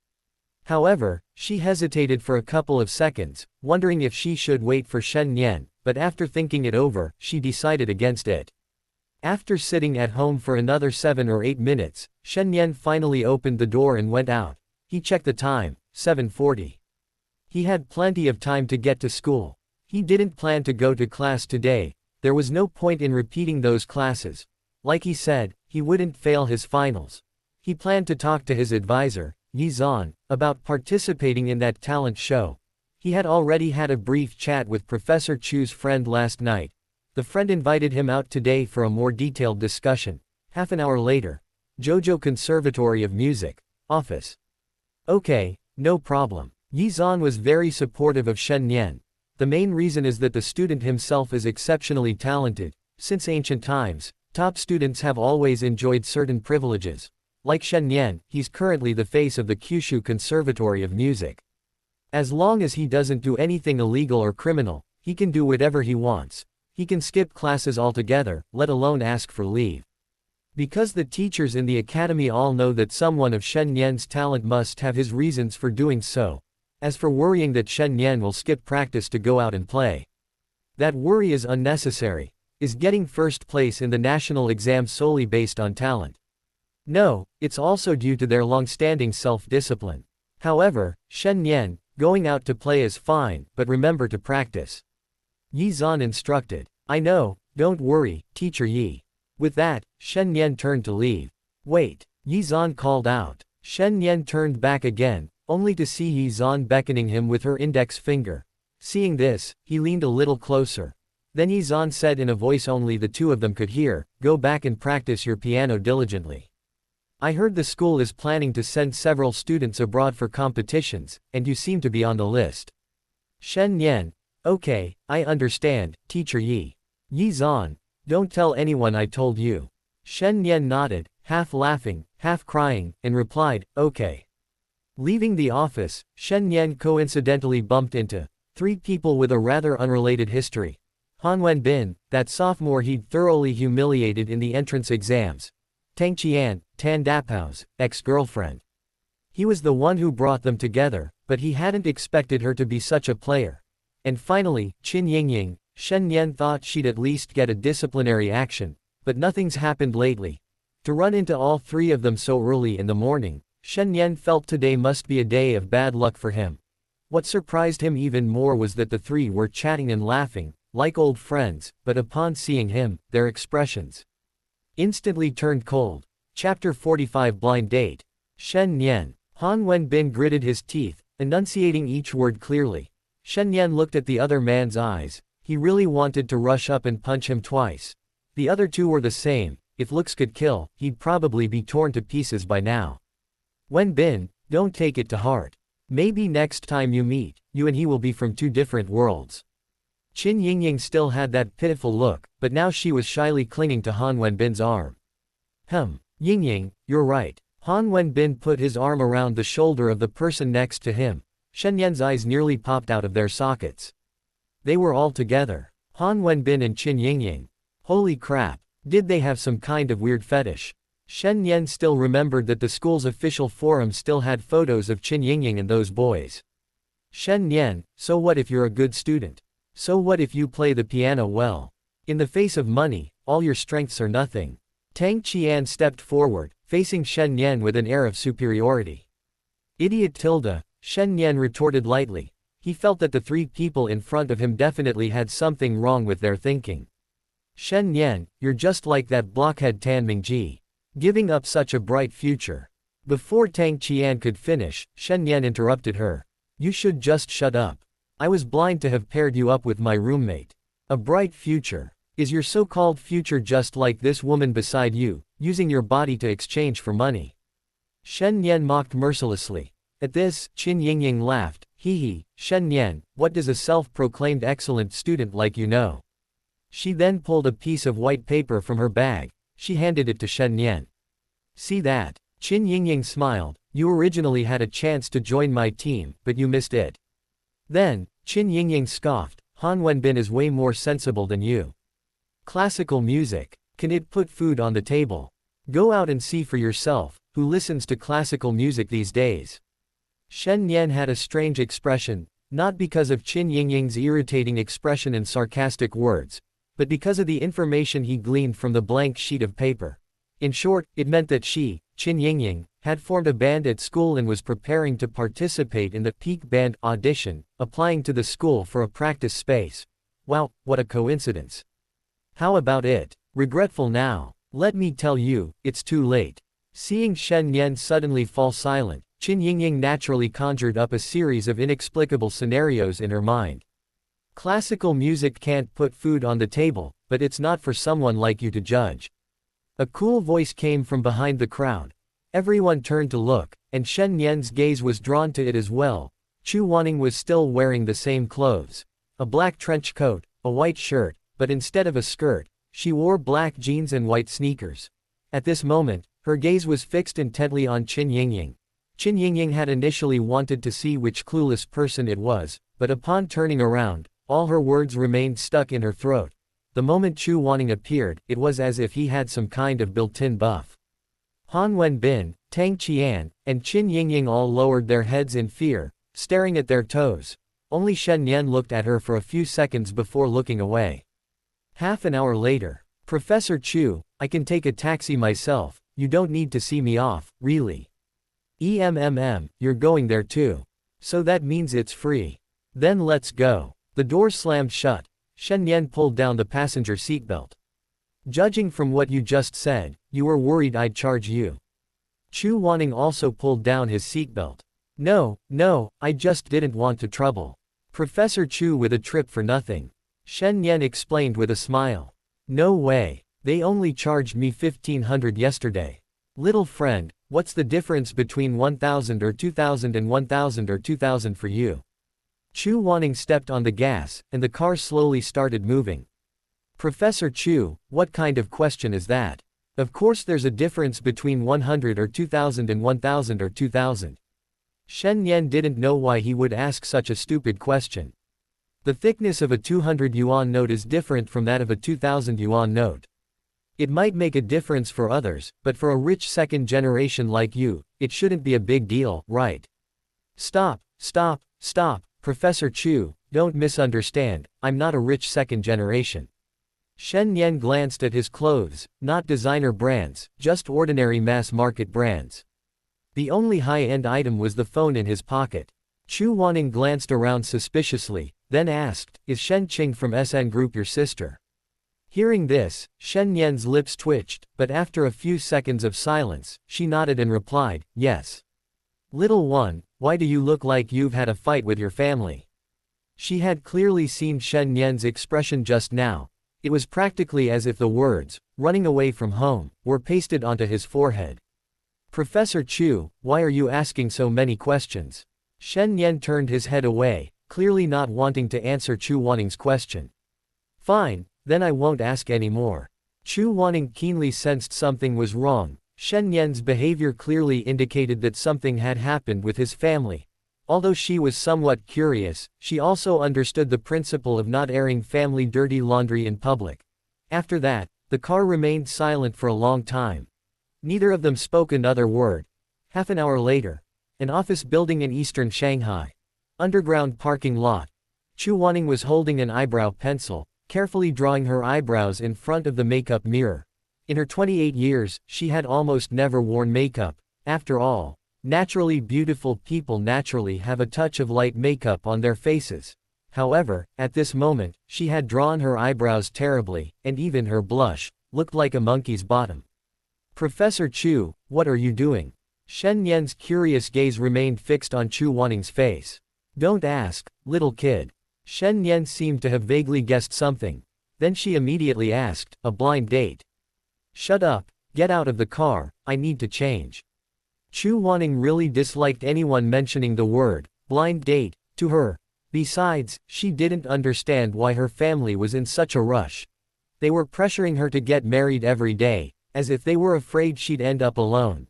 However, she hesitated for a couple of seconds, wondering if she should wait for Shen Nian, but after thinking it over, she decided against it. After sitting at home for another 7 or 8 minutes, Shen Nian finally opened the door and went out. He checked the time, 7:40. He had plenty of time to get to school. He didn't plan to go to class today. There was no point in repeating those classes. Like he said, he wouldn't fail his finals. He planned to talk to his advisor, Yi Zan, about participating in that talent show. He had already had a brief chat with Professor Chu's friend last night. The friend invited him out today for a more detailed discussion. Half an hour later. Jojo Conservatory of Music. Office. Okay, no problem. Yi Zan was very supportive of Shen Nian. The main reason is that the student himself is exceptionally talented. Since ancient times, top students have always enjoyed certain privileges. Like Shen Nian, he's currently the face of the Kyushu Conservatory of Music. As long as he doesn't do anything illegal or criminal, he can do whatever he wants. He can skip classes altogether, let alone ask for leave. Because the teachers in the academy all know that someone of Shen Nian's talent must have his reasons for doing so. As for worrying that Shen Nian will skip practice to go out and play, that worry is unnecessary. Is getting first place in the national exam solely based on talent? No, it's also due to their long-standing self-discipline. However, Shen Nian, going out to play is fine, but remember to practice. Yi Zan instructed. I know, don't worry, Teacher Yi. With that, Shen Nian turned to leave. Wait, Yi Zan called out. Shen Nian turned back again, only to see Yi Zan beckoning him with her index finger. Seeing this, he leaned a little closer. Then Yi Zan said in a voice only the two of them could hear, go back and practice your piano diligently. I heard the school is planning to send several students abroad for competitions, and you seem to be on the list. Shen Nian. Okay, I understand, Teacher Yi. Yi Zan. Don't tell anyone I told you. Shen Nian nodded, half laughing, half crying, and replied, okay. Leaving the office, Shen Nian coincidentally bumped into 3 people with a rather unrelated history. Han Wenbin, that sophomore he'd thoroughly humiliated in the entrance exams. Tang Qian, Tan Dapao's ex-girlfriend. He was the one who brought them together, but he hadn't expected her to be such a player. And finally, Qin Yingying. Shen Nian thought she'd at least get a disciplinary action, but nothing's happened lately. To run into all 3 of them so early in the morning, Shen Nian felt today must be a day of bad luck for him. What surprised him even more was that the 3 were chatting and laughing, like old friends, but upon seeing him, their expressions instantly turned cold. Chapter 45 Blind Date. Shen Nian. Han Wenbin gritted his teeth, enunciating each word clearly. Shen Nian looked at the other man's eyes. He really wanted to rush up and punch him twice. The other 2 were the same. If looks could kill, he'd probably be torn to pieces by now. Wenbin, don't take it to heart. Maybe next time you meet, you and he will be from 2 different worlds. Qin Yingying still had that pitiful look, but now she was shyly clinging to Han Wenbin's arm. Yingying, you're right. Han Wenbin put his arm around the shoulder of the person next to him. Shen Nian's eyes nearly popped out of their sockets. They were all together. Han Wenbin and Qin Yingying. Holy crap. Did they have some kind of weird fetish? Shen Nian still remembered that the school's official forum still had photos of Qin Yingying and those boys. Shen Nian, so what if you're a good student? So what if you play the piano well? In the face of money, all your strengths are nothing. Tang Qian stepped forward, facing Shen Nian with an air of superiority. Idiot tilde, Shen Nian retorted lightly. He felt that the 3 people in front of him definitely had something wrong with their thinking. Shen Nian, you're just like that blockhead Tan Mingji. Giving up such a bright future. Before Tang Qian could finish, Shen Nian interrupted her. You should just shut up. I was blind to have paired you up with my roommate. A bright future. Is your so-called future just like this woman beside you, using your body to exchange for money? Shen Nian mocked mercilessly. At this, Qin Yingying laughed. Hee, Shen Nian, what does a self-proclaimed excellent student like you know? She then pulled a piece of white paper from her bag. She handed it to Shen Nian. See that? Qin Yingying smiled. You originally had a chance to join my team, but you missed it. Then, Qin Yingying scoffed. Han Wenbin is way more sensible than you. Classical music. Can it put food on the table? Go out and see for yourself, who listens to classical music these days. Shen Nian had a strange expression, not because of Qin Yingying's irritating expression and sarcastic words, but because of the information he gleaned from the blank sheet of paper. In short, it meant that she, Qin Yingying, had formed a band at school and was preparing to participate in the peak band audition, applying to the school for a practice space. Wow, what a coincidence. How about it? Regretful now. Let me tell you, it's too late. Seeing Shen Nian suddenly fall silent, Qin Yingying naturally conjured up a series of inexplicable scenarios in her mind. Classical music can't put food on the table, but it's not for someone like you to judge. A cool voice came from behind the crowd. Everyone turned to look, and Shen Nian's gaze was drawn to it as well. Chu Wanning was still wearing the same clothes. A black trench coat, a white shirt, but instead of a skirt, she wore black jeans and white sneakers. At this moment, her gaze was fixed intently on Qin Yingying. Qin Yingying had initially wanted to see which clueless person it was, but upon turning around, all her words remained stuck in her throat. The moment Chu Wanning appeared, it was as if he had some kind of built-in buff. Han Wenbin, Tang Qian, and Qin Yingying all lowered their heads in fear, staring at their toes. Only Shen Nian looked at her for a few seconds before looking away. Half an hour later. Professor Chu, I can take a taxi myself, you don't need to see me off, really. You're going there too. So that means it's free. Then let's go. The door slammed shut. Shen Nian pulled down the passenger seatbelt. Judging from what you just said, you were worried I'd charge you. Chu Wanning also pulled down his seatbelt. No, I just didn't want to trouble Professor Chu with a trip for nothing. Shen Nian explained with a smile. No way. They only charged me 1,500 yesterday. Little friend, what's the difference between 1,000 or 2,000 and 1,000 or 2,000 for you? Chu Wanning stepped on the gas, and the car slowly started moving. Professor Chu, what kind of question is that? Of course there's a difference between 100 or 2,000 and 1,000 or 2,000. Shen Nian didn't know why he would ask such a stupid question. The thickness of a 200 yuan note is different from that of a 2,000 yuan note. It might make a difference for others, but for a rich second generation like you, it shouldn't be a big deal, right? Stop, Professor Chu, don't misunderstand, I'm not a rich second generation. Shen Nian glanced at his clothes, not designer brands, just ordinary mass-market brands. The only high-end item was the phone in his pocket. Chu Wanning glanced around suspiciously, then asked, is Shen Qing from SN Group your sister? Hearing this, Shen Nian's lips twitched, but after a few seconds of silence, she nodded and replied, yes. Little one, why do you look like you've had a fight with your family? She had clearly seen Shen Nian's expression just now. It was practically as if the words, running away from home, were pasted onto his forehead. Professor Chu, why are you asking so many questions? Shen Nian turned his head away, clearly not wanting to answer Chu Wanning's question. Fine, then I won't ask any more. Chu Wanning keenly sensed something was wrong. Shen Nian's behavior clearly indicated that something had happened with his family. Although she was somewhat curious, she also understood the principle of not airing family dirty laundry in public. After that, the car remained silent for a long time. Neither of them spoke another word. Half an hour later. An office building in eastern Shanghai. Underground parking lot. Chu Wanning was holding an eyebrow pencil, carefully drawing her eyebrows in front of the makeup mirror. In her 28 years, she had almost never worn makeup. After all, naturally beautiful people naturally have a touch of light makeup on their faces. However, at this moment, she had drawn her eyebrows terribly, and even her blush looked like a monkey's bottom. Professor Chu, what are you doing? Shen Nian's curious gaze remained fixed on Chu Wanning's face. Don't ask, little kid. Shen Nian seemed to have vaguely guessed something. Then she immediately asked, a blind date? Shut up, get out of the car, I need to change. Chu Wanning really disliked anyone mentioning the word, blind date, to her. Besides, she didn't understand why her family was in such a rush. They were pressuring her to get married every day, as if they were afraid she'd end up alone.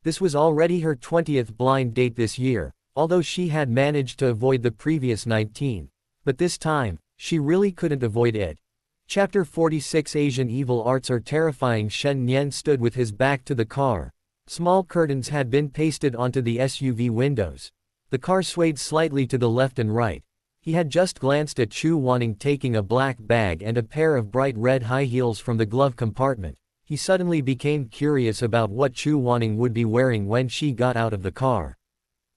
This was already her 20th blind date this year, although she had managed to avoid the previous 19. But this time, she really couldn't avoid it. Chapter 46 Asian evil arts are terrifying. Shen Nian stood with his back to the car. Small curtains had been pasted onto the SUV windows. The car swayed slightly to the left and right. He had just glanced at Chu Wanning taking a black bag and a pair of bright red high heels from the glove compartment. He suddenly became curious about what Chu Wanning would be wearing when she got out of the car.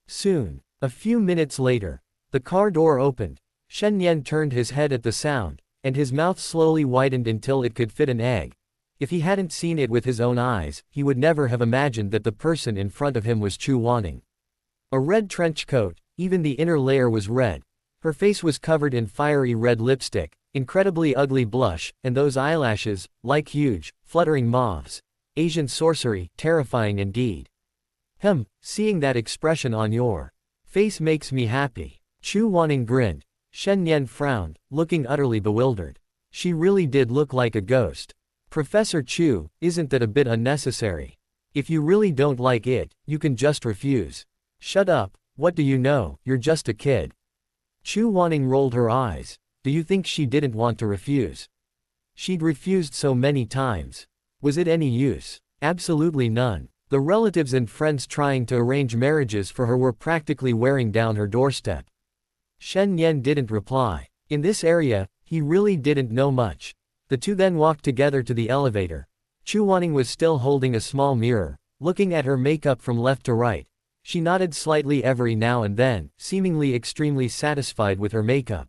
Soon, a few minutes later, the car door opened. Shen Nian turned his head at the sound, and his mouth slowly widened until it could fit an egg. If he hadn't seen it with his own eyes, he would never have imagined that the person in front of him was Chu Wanning. A red trench coat, even the inner layer was red. Her face was covered in fiery red lipstick, incredibly ugly blush, and those eyelashes, like huge, fluttering moths. Asian sorcery, terrifying indeed. Seeing that expression on your face makes me happy. Chu Wanning grinned. Shen Nian frowned, looking utterly bewildered. She really did look like a ghost. Professor Chu, isn't that a bit unnecessary? If you really don't like it, you can just refuse. Shut up, what do you know, you're just a kid. Chu Wanning rolled her eyes. Do you think she didn't want to refuse? She'd refused so many times. Was it any use? Absolutely none. The relatives and friends trying to arrange marriages for her were practically wearing down her doorstep. Shen Nian didn't reply. In this area, he really didn't know much. The two then walked together to the elevator. Chu Wanning was still holding a small mirror, looking at her makeup from left to right. She nodded slightly every now and then, seemingly extremely satisfied with her makeup.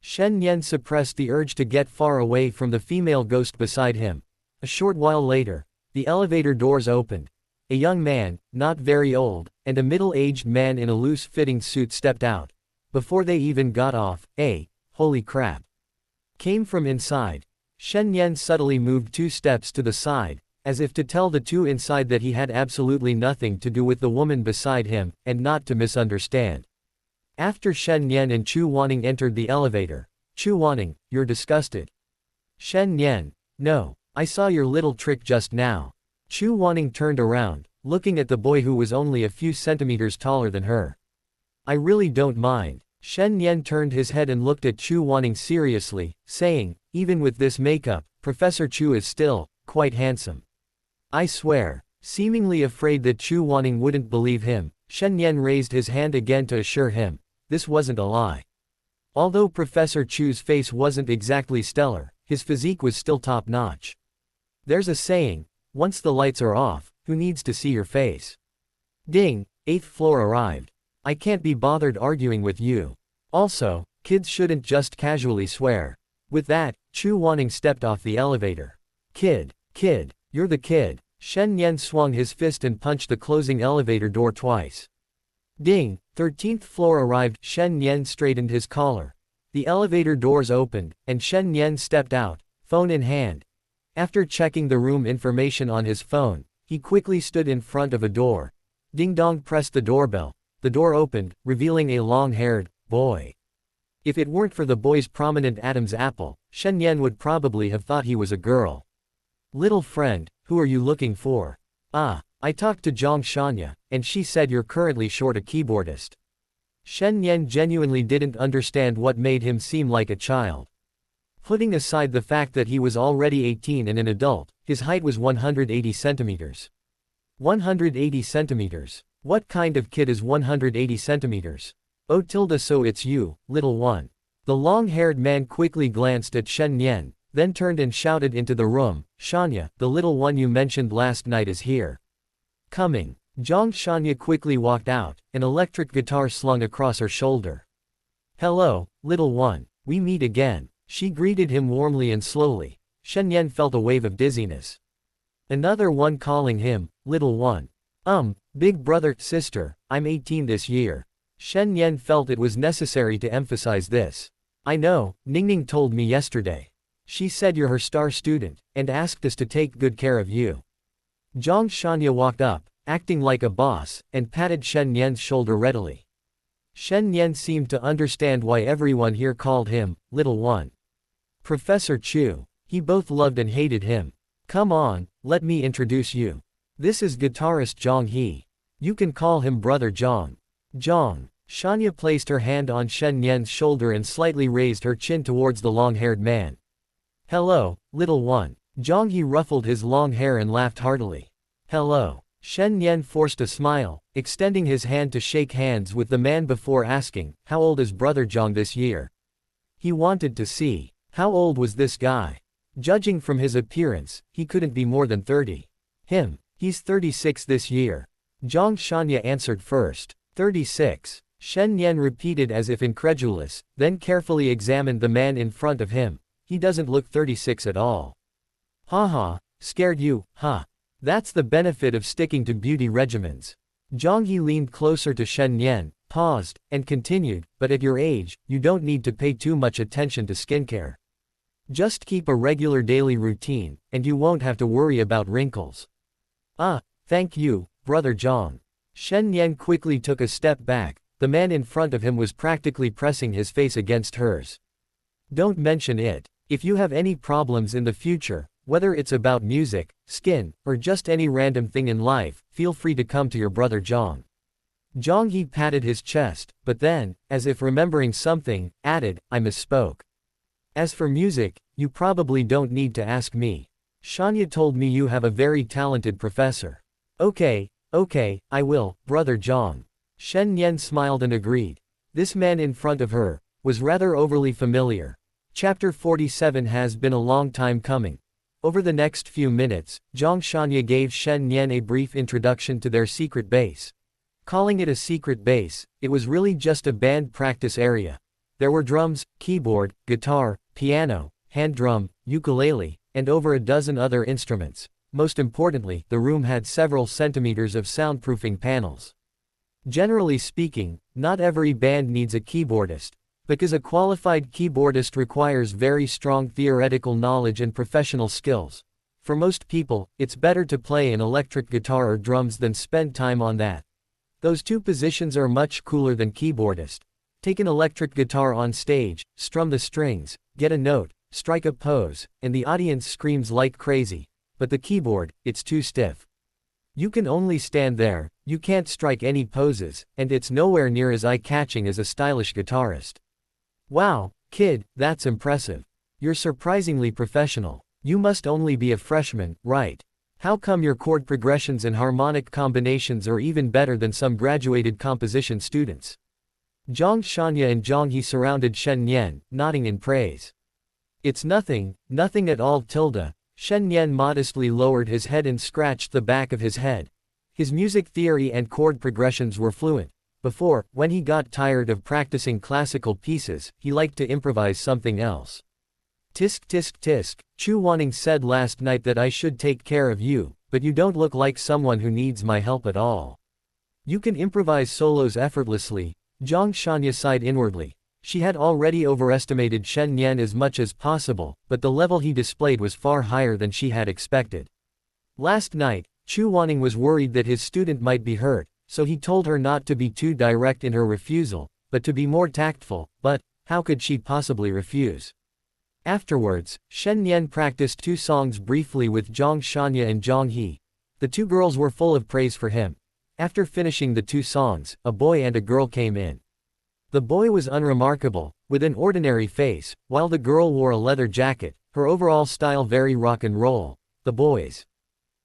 Shen Nian suppressed the urge to get far away from the female ghost beside him. A short while later, the elevator doors opened. A young man, not very old, and a middle-aged man in a loose-fitting suit stepped out. Before they even got off, holy crap, came from inside. Shen Nian subtly moved 2 steps to the side, as if to tell the two inside that he had absolutely nothing to do with the woman beside him, and not to misunderstand. After Shen Nian and Chu Wanning entered the elevator, Chu Wanning, you're disgusted. Shen Nian, no, I saw your little trick just now. Chu Wanning turned around, looking at the boy who was only a few centimeters taller than her. I really don't mind. Shen Nian turned his head and looked at Chu Wanning seriously, saying, even with this makeup, Professor Chu is still quite handsome. I swear. Seemingly afraid that Chu Wanning wouldn't believe him, Shen Nian raised his hand again to assure him this wasn't a lie. Although Professor Chu's face wasn't exactly stellar, his physique was still top-notch. There's a saying, once the lights are off, who needs to see your face? Ding, 8th floor arrived. I can't be bothered arguing with you. Also, kids shouldn't just casually swear. With that, Chu Wanning stepped off the elevator. Kid, you're the kid. Shen Nian swung his fist and punched the closing elevator door twice. Ding, 13th floor arrived. Shen Nian straightened his collar. The elevator doors opened, and Shen Nian stepped out, phone in hand. After checking the room information on his phone, he quickly stood in front of a door. Ding dong pressed the doorbell. The door opened, revealing a long-haired boy. If it weren't for the boy's prominent Adam's apple, Shen Nian would probably have thought he was a girl. Little friend, who are you looking for? I talked to Zhang Shanya, and she said you're currently short a keyboardist. Shen Nian genuinely didn't understand what made him seem like a child. Putting aside the fact that he was already 18 and an adult, his height was 180 centimeters. 180 centimeters. What kind of kid is 180 centimeters? Oh tilde, so it's you, little one. The long-haired man quickly glanced at Shen Nian, then turned and shouted into the room, Shanya, the little one you mentioned last night is here. Coming. Zhang Shanya quickly walked out, an electric guitar slung across her shoulder. Hello, little one, we meet again. She greeted him warmly and slowly. Shen Nian felt a wave of dizziness. Another one calling him, little one. Big brother, sister, I'm 18 this year. Shen Nian felt it was necessary to emphasize this. I know, Ningning told me yesterday. She said you're her star student, and asked us to take good care of you. Zhang Shanya walked up, acting like a boss, and patted Shen Nian's shoulder readily. Shen Nian seemed to understand why everyone here called him, little one. Professor Chu. He both loved and hated him. Come on, let me introduce you. This is guitarist Zhang He. You can call him Brother Zhang. Zhang. Shanya placed her hand on Shen Nian's shoulder and slightly raised her chin towards the long-haired man. Hello, little one. Zhang He ruffled his long hair and laughed heartily. Hello. Shen Nian forced a smile, extending his hand to shake hands with the man before asking, "How old is Brother Zhang this year?" He wanted to see. How old was this guy? Judging from his appearance, he couldn't be more than 30. He's 36 this year. Zhang Shanya answered first. 36. Shen Nian repeated as if incredulous, then carefully examined the man in front of him. He doesn't look 36 at all. Haha, scared you, huh? That's the benefit of sticking to beauty regimens. Zhang He leaned closer to Shen Nian, paused, and continued, but at your age, you don't need to pay too much attention to skincare. Just keep a regular daily routine, and you won't have to worry about wrinkles. Thank you, Brother Zhang. Shen Nian quickly took a step back. The man in front of him was practically pressing his face against hers. Don't mention it. If you have any problems in the future, whether it's about music, skin, or just any random thing in life, feel free to come to your brother Zhang. Zhang He patted his chest, but then, as if remembering something, added, I misspoke. As for music, you probably don't need to ask me. Shanya told me you have a very talented professor. Okay, I will, Brother Zhang. Shen Nian smiled and agreed. This man in front of her was rather overly familiar. Chapter 47 has been a long time coming. Over the next few minutes, Zhang Shanya gave Shen Nian a brief introduction to their secret base. Calling it a secret base, it was really just a band practice area. There were drums, keyboard, guitar, piano, hand drum, ukulele, and over a dozen other instruments. Most importantly, the room had several centimeters of soundproofing panels. Generally speaking, not every band needs a keyboardist, because a qualified keyboardist requires very strong theoretical knowledge and professional skills. For most people, it's better to play an electric guitar or drums than spend time on that. Those two positions are much cooler than keyboardist. Take an electric guitar on stage, strum the strings, get a note, strike a pose, and the audience screams like crazy. But the keyboard, it's too stiff. You can only stand there, you can't strike any poses, and it's nowhere near as eye-catching as a stylish guitarist. Wow, kid, that's impressive. You're surprisingly professional. You must only be a freshman, right? How come your chord progressions and harmonic combinations are even better than some graduated composition students? Zhang Shanya and Zhang He surrounded Shen Nian, nodding in praise. It's nothing at all. Shen Nian modestly lowered his head and scratched the back of his head. His music theory and chord progressions were fluent. Before, when he got tired of practicing classical pieces, he liked to improvise something else. Tisk tisk tisk, Chu Wanning said last night that I should take care of you, but you don't look like someone who needs my help at all. You can improvise solos effortlessly. Zhang Shanya sighed inwardly. She had already overestimated Shen Nian as much as possible, but the level he displayed was far higher than she had expected. Last night, Chu Wanning was worried that his student might be hurt, so he told her not to be too direct in her refusal, but to be more tactful, but how could she possibly refuse? Afterwards, Shen Nian practiced 2 songs briefly with Zhang Shanya and Zhang He. The 2 girls were full of praise for him. After finishing the 2 songs, a boy and a girl came in. The boy was unremarkable, with an ordinary face, while the girl wore a leather jacket, her overall style very rock and roll. The boy's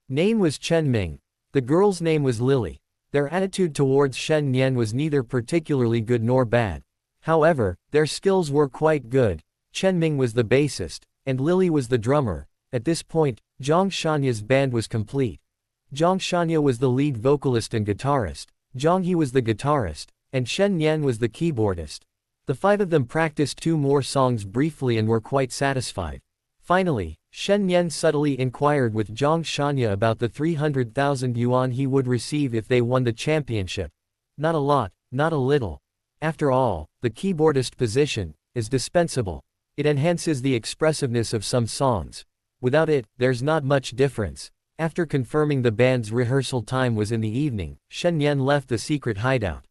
name was Chen Ming. The girl's name was Lily. Their attitude towards Shen Nian was neither particularly good nor bad. However, their skills were quite good. Chen Ming was the bassist, and Lily was the drummer. At this point, Zhang Shanya's band was complete. Zhang Shanya was the lead vocalist and guitarist, Zhang He was the guitarist, and Shen Nian was the keyboardist. The 5 of them practiced 2 more songs briefly and were quite satisfied. Finally, Shen Nian subtly inquired with Zhang Shanya about the 300,000 yuan he would receive if they won the championship. Not a lot, not a little. After all, the keyboardist position is dispensable. It enhances the expressiveness of some songs. Without it, there's not much difference. After confirming the band's rehearsal time was in the evening, Shen Nian left the secret hideout.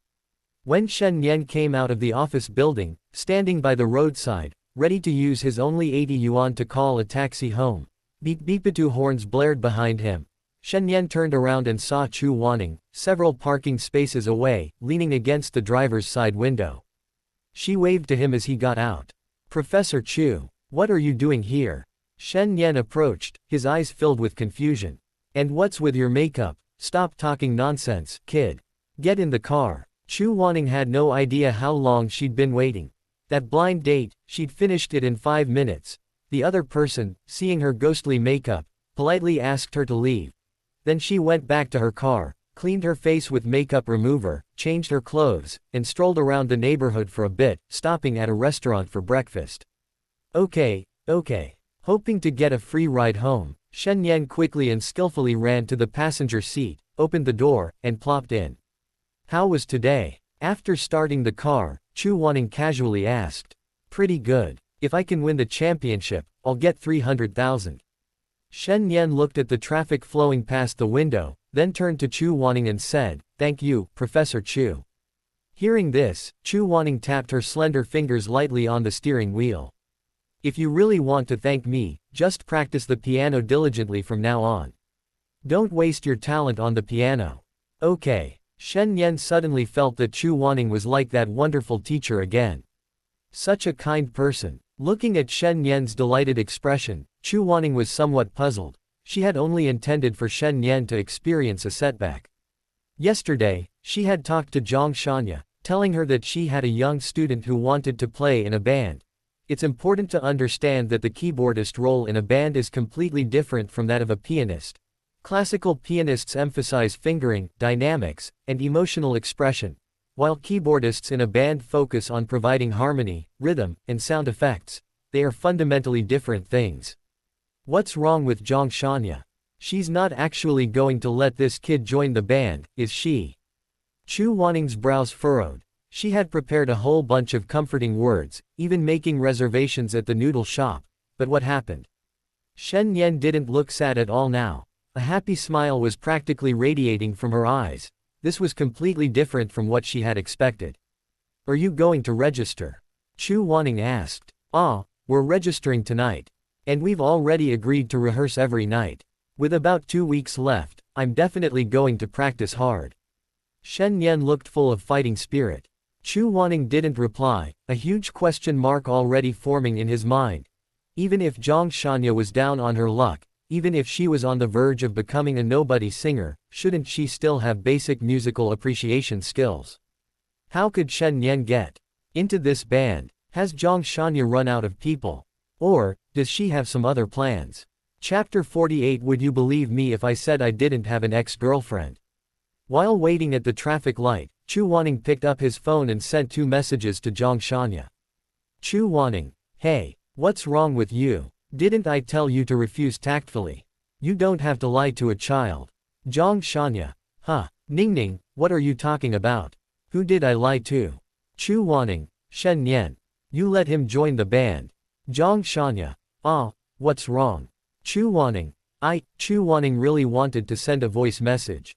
When Shen Nian came out of the office building, standing by the roadside, ready to use his only 80 yuan to call a taxi home, beep beep 2 horns blared behind him. Shen Nian turned around and saw Chu Wanning, several parking spaces away, leaning against the driver's side window. She waved to him as he got out. Professor Chu, what are you doing here? Shen Nian approached, his eyes filled with confusion. And what's with your makeup? Stop talking nonsense, kid. Get in the car. Chu Wanning had no idea how long she'd been waiting. That blind date, she'd finished it in 5 minutes. The other person, seeing her ghostly makeup, politely asked her to leave. Then she went back to her car, cleaned her face with makeup remover, changed her clothes, and strolled around the neighborhood for a bit, stopping at a restaurant for breakfast. Okay. Hoping to get a free ride home, Shen Nian quickly and skillfully ran to the passenger seat, opened the door, and plopped in. How was today? After starting the car, Chu Wanning casually asked. Pretty good. If I can win the championship, I'll get 300,000. Shen Nian looked at the traffic flowing past the window, then turned to Chu Wanning and said, Thank you, Professor Chu. Hearing this, Chu Wanning tapped her slender fingers lightly on the steering wheel. If you really want to thank me, just practice the piano diligently from now on. Don't waste your talent on the piano. Okay. Shen Nian suddenly felt that Chu Wanning was like that wonderful teacher again. Such a kind person. Looking at Shen Nian's delighted expression, Chu Wanning was somewhat puzzled. She had only intended for Shen Nian to experience a setback. Yesterday, she had talked to Zhang Shanya, telling her that she had a young student who wanted to play in a band. It's important to understand that the keyboardist role in a band is completely different from that of a pianist. Classical pianists emphasize fingering, dynamics, and emotional expression, while keyboardists in a band focus on providing harmony, rhythm, and sound effects. They are fundamentally different things. What's wrong with Zhang Shanya? She's not actually going to let this kid join the band, is she? Chu Wanning's brows furrowed. She had prepared a whole bunch of comforting words, even making reservations at the noodle shop. But what happened? Shen Nian didn't look sad at all now. A happy smile was practically radiating from her eyes. This was completely different from what she had expected. Are you going to register? Chu Wanning asked. We're registering tonight. And we've already agreed to rehearse every night. With about 2 weeks left, I'm definitely going to practice hard. Shen Nian looked full of fighting spirit. Chu Wanning didn't reply, a huge question mark already forming in his mind. Even if Zhang Shanya was down on her luck, even if she was on the verge of becoming a nobody singer, shouldn't she still have basic musical appreciation skills? How could Shen Nian get into this band? Has Zhang Shanya run out of people? Or, does she have some other plans? Chapter 48. Would you believe me if I said I didn't have an ex-girlfriend? While waiting at the traffic light, Chu Wanning picked up his phone and sent 2 messages to Zhang Shanya. Chu Wanning. Hey, what's wrong with you? Didn't I tell you to refuse tactfully? You don't have to lie to a child. Zhang Shanya. Ning, what are you talking about? Who did I lie to? Chu Wanning. Shen Nian. You let him join the band. Zhang Shanya. What's wrong? Chu Wanning. Chu Wanning really wanted to send a voice message.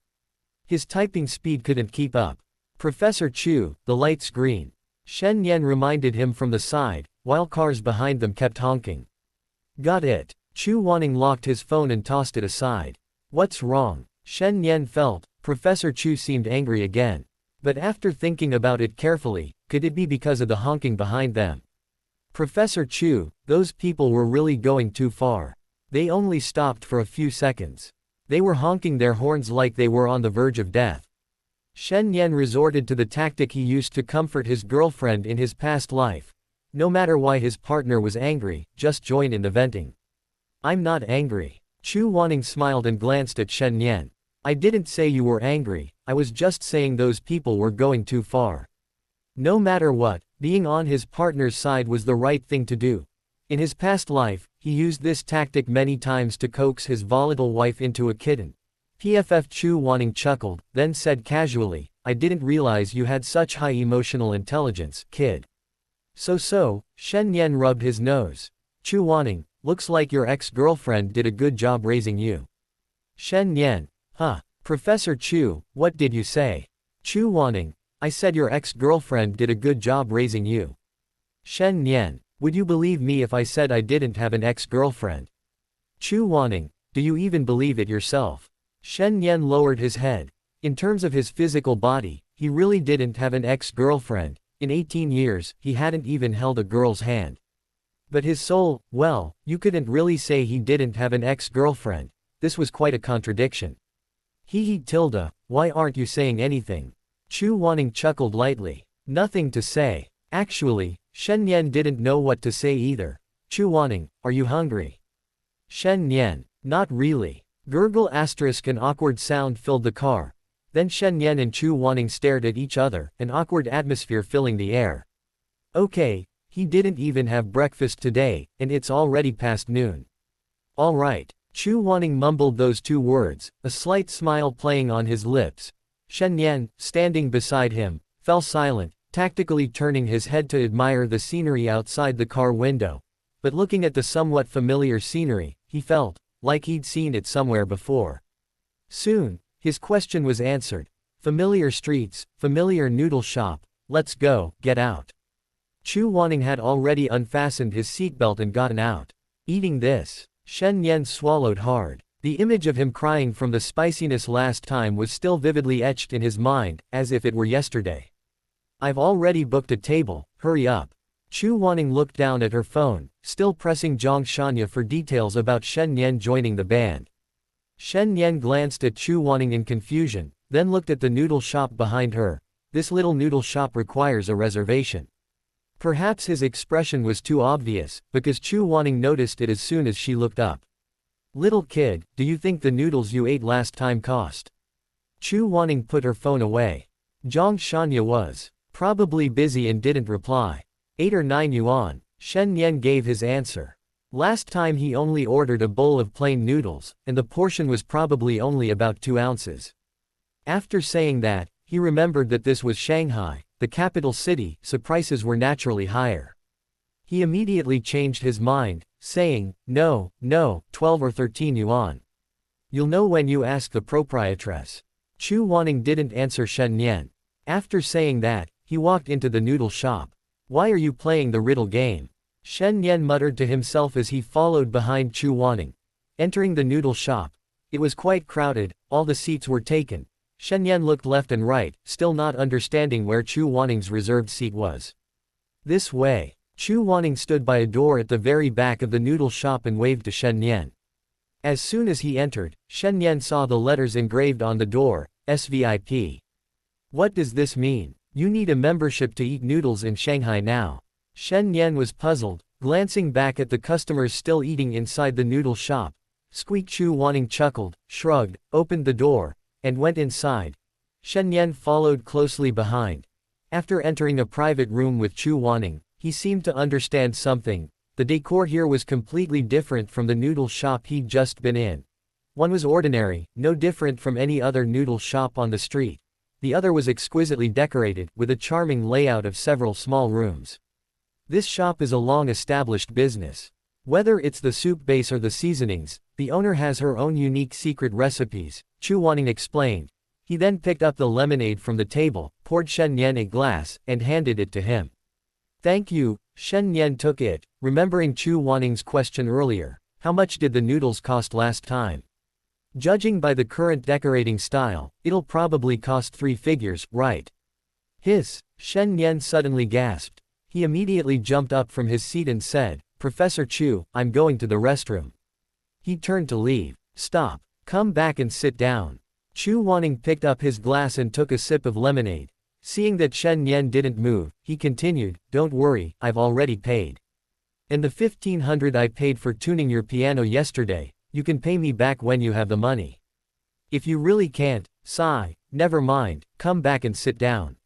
His typing speed couldn't keep up. Professor Chu, the light's green. Shen Nian reminded him from the side, while cars behind them kept honking. Got it. Chu Wanning locked his phone and tossed it aside. What's wrong? Shen Nian felt. Professor Chu seemed angry again. But after thinking about it carefully, could it be because of the honking behind them? Professor Chu, those people were really going too far. They only stopped for a few seconds. They were honking their horns like they were on the verge of death. Shen Nian resorted to the tactic he used to comfort his girlfriend in his past life. No matter why his partner was angry, just join in the venting. I'm not angry. Chu Wanning smiled and glanced at Shen Nian. I didn't say you were angry, I was just saying those people were going too far. No matter what, being on his partner's side was the right thing to do. In his past life, he used this tactic many times to coax his volatile wife into a kitten. PFF Chu Wanning chuckled, then said casually, I didn't realize you had such high emotional intelligence, kid. So, Shen Nian rubbed his nose. Chu Wanning, looks like your ex-girlfriend did a good job raising you. Shen Nian, Professor Chu, what did you say? Chu Wanning, I said your ex-girlfriend did a good job raising you. Shen Nian, would you believe me if I said I didn't have an ex-girlfriend? Chu Wanning, do you even believe it yourself? Shen Nian lowered his head. In terms of his physical body, he really didn't have an ex-girlfriend. In 18 years, he hadn't even held a girl's hand. But his soul, well, you couldn't really say he didn't have an ex-girlfriend. This was quite a contradiction. Tilda, why aren't you saying anything? Chu Wanning chuckled lightly. Nothing to say. Actually, Shen Nian didn't know what to say either. Chu Wanning, are you hungry? Shen Nian, not really. Gurgle asterisk an awkward sound filled the car. Then Shen Nian and Chu Wanning stared at each other, an awkward atmosphere filling the air. Okay, he didn't even have breakfast today, and it's already past noon. All right. Chu Wanning mumbled those two words, a slight smile playing on his lips. Shen Nian, standing beside him, fell silent, tactically turning his head to admire the scenery outside the car window. But looking at the somewhat familiar scenery, he felt like he'd seen it somewhere before. Soon, his question was answered. Familiar streets, familiar noodle shop, let's go, get out. Chu Wanning had already unfastened his seatbelt and gotten out. Eating this. Shen Nian swallowed hard. The image of him crying from the spiciness last time was still vividly etched in his mind, as if it were yesterday. I've already booked a table, hurry up. Chu Wanning looked down at her phone, still pressing Zhang Shanya for details about Shen Nian joining the band. Shen Nian glanced at Chu Wanning in confusion, then looked at the noodle shop behind her. This little noodle shop requires a reservation. Perhaps his expression was too obvious, because Chu Wanning noticed it as soon as she looked up. Little kid, do you think the noodles you ate last time cost? Chu Wanning put her phone away. Zhang Shanya was probably busy and didn't reply. 8 or 9 yuan, Shen Nian gave his answer. Last time he only ordered a bowl of plain noodles, and the portion was probably only about 2 ounces. After saying that, he remembered that this was Shanghai, the capital city, so prices were naturally higher. He immediately changed his mind, saying, no, 12 or 13 yuan. You'll know when you ask the proprietress. Chu Wanning didn't answer Shen Nian. After saying that, he walked into the noodle shop. Why are you playing the riddle game? Shen Nian muttered to himself as he followed behind Chu Wanning. Entering the noodle shop. It was quite crowded, all the seats were taken. Shen Nian looked left and right, still not understanding where Chu Wanning's reserved seat was. This way. Chu Wanning stood by a door at the very back of the noodle shop and waved to Shen Nian. As soon as he entered, Shen Nian saw the letters engraved on the door, SVIP. What does this mean? You need a membership to eat noodles in Shanghai now. Shen Nian was puzzled, glancing back at the customers still eating inside the noodle shop. Squeak. Chu Wanning chuckled, shrugged, opened the door, and went inside. Shen Nian followed closely behind. After entering a private room with Chu Wanning, he seemed to understand something. The decor here was completely different from the noodle shop he'd just been in. One was ordinary, no different from any other noodle shop on the street. The other was exquisitely decorated, with a charming layout of several small rooms. This shop is a long-established business. Whether it's the soup base or the seasonings, the owner has her own unique secret recipes, Chu Wanning explained. He then picked up the lemonade from the table, poured Shen Nian a glass, and handed it to him. Thank you. Shen Nian took it, remembering Chu Wanning's question earlier. How much did the noodles cost last time? Judging by the current decorating style, it'll probably cost 3 figures, right? Hiss! Shen Nian suddenly gasped. He immediately jumped up from his seat and said, Professor Chu, I'm going to the restroom. He turned to leave. Stop. Come back and sit down. Chu Wanning picked up his glass and took a sip of lemonade. Seeing that Shen Nian didn't move, he continued, Don't worry, I've already paid. And the 1,500 I paid for tuning your piano yesterday, you can pay me back when you have the money. If you really can't, sigh, never mind, come back and sit down.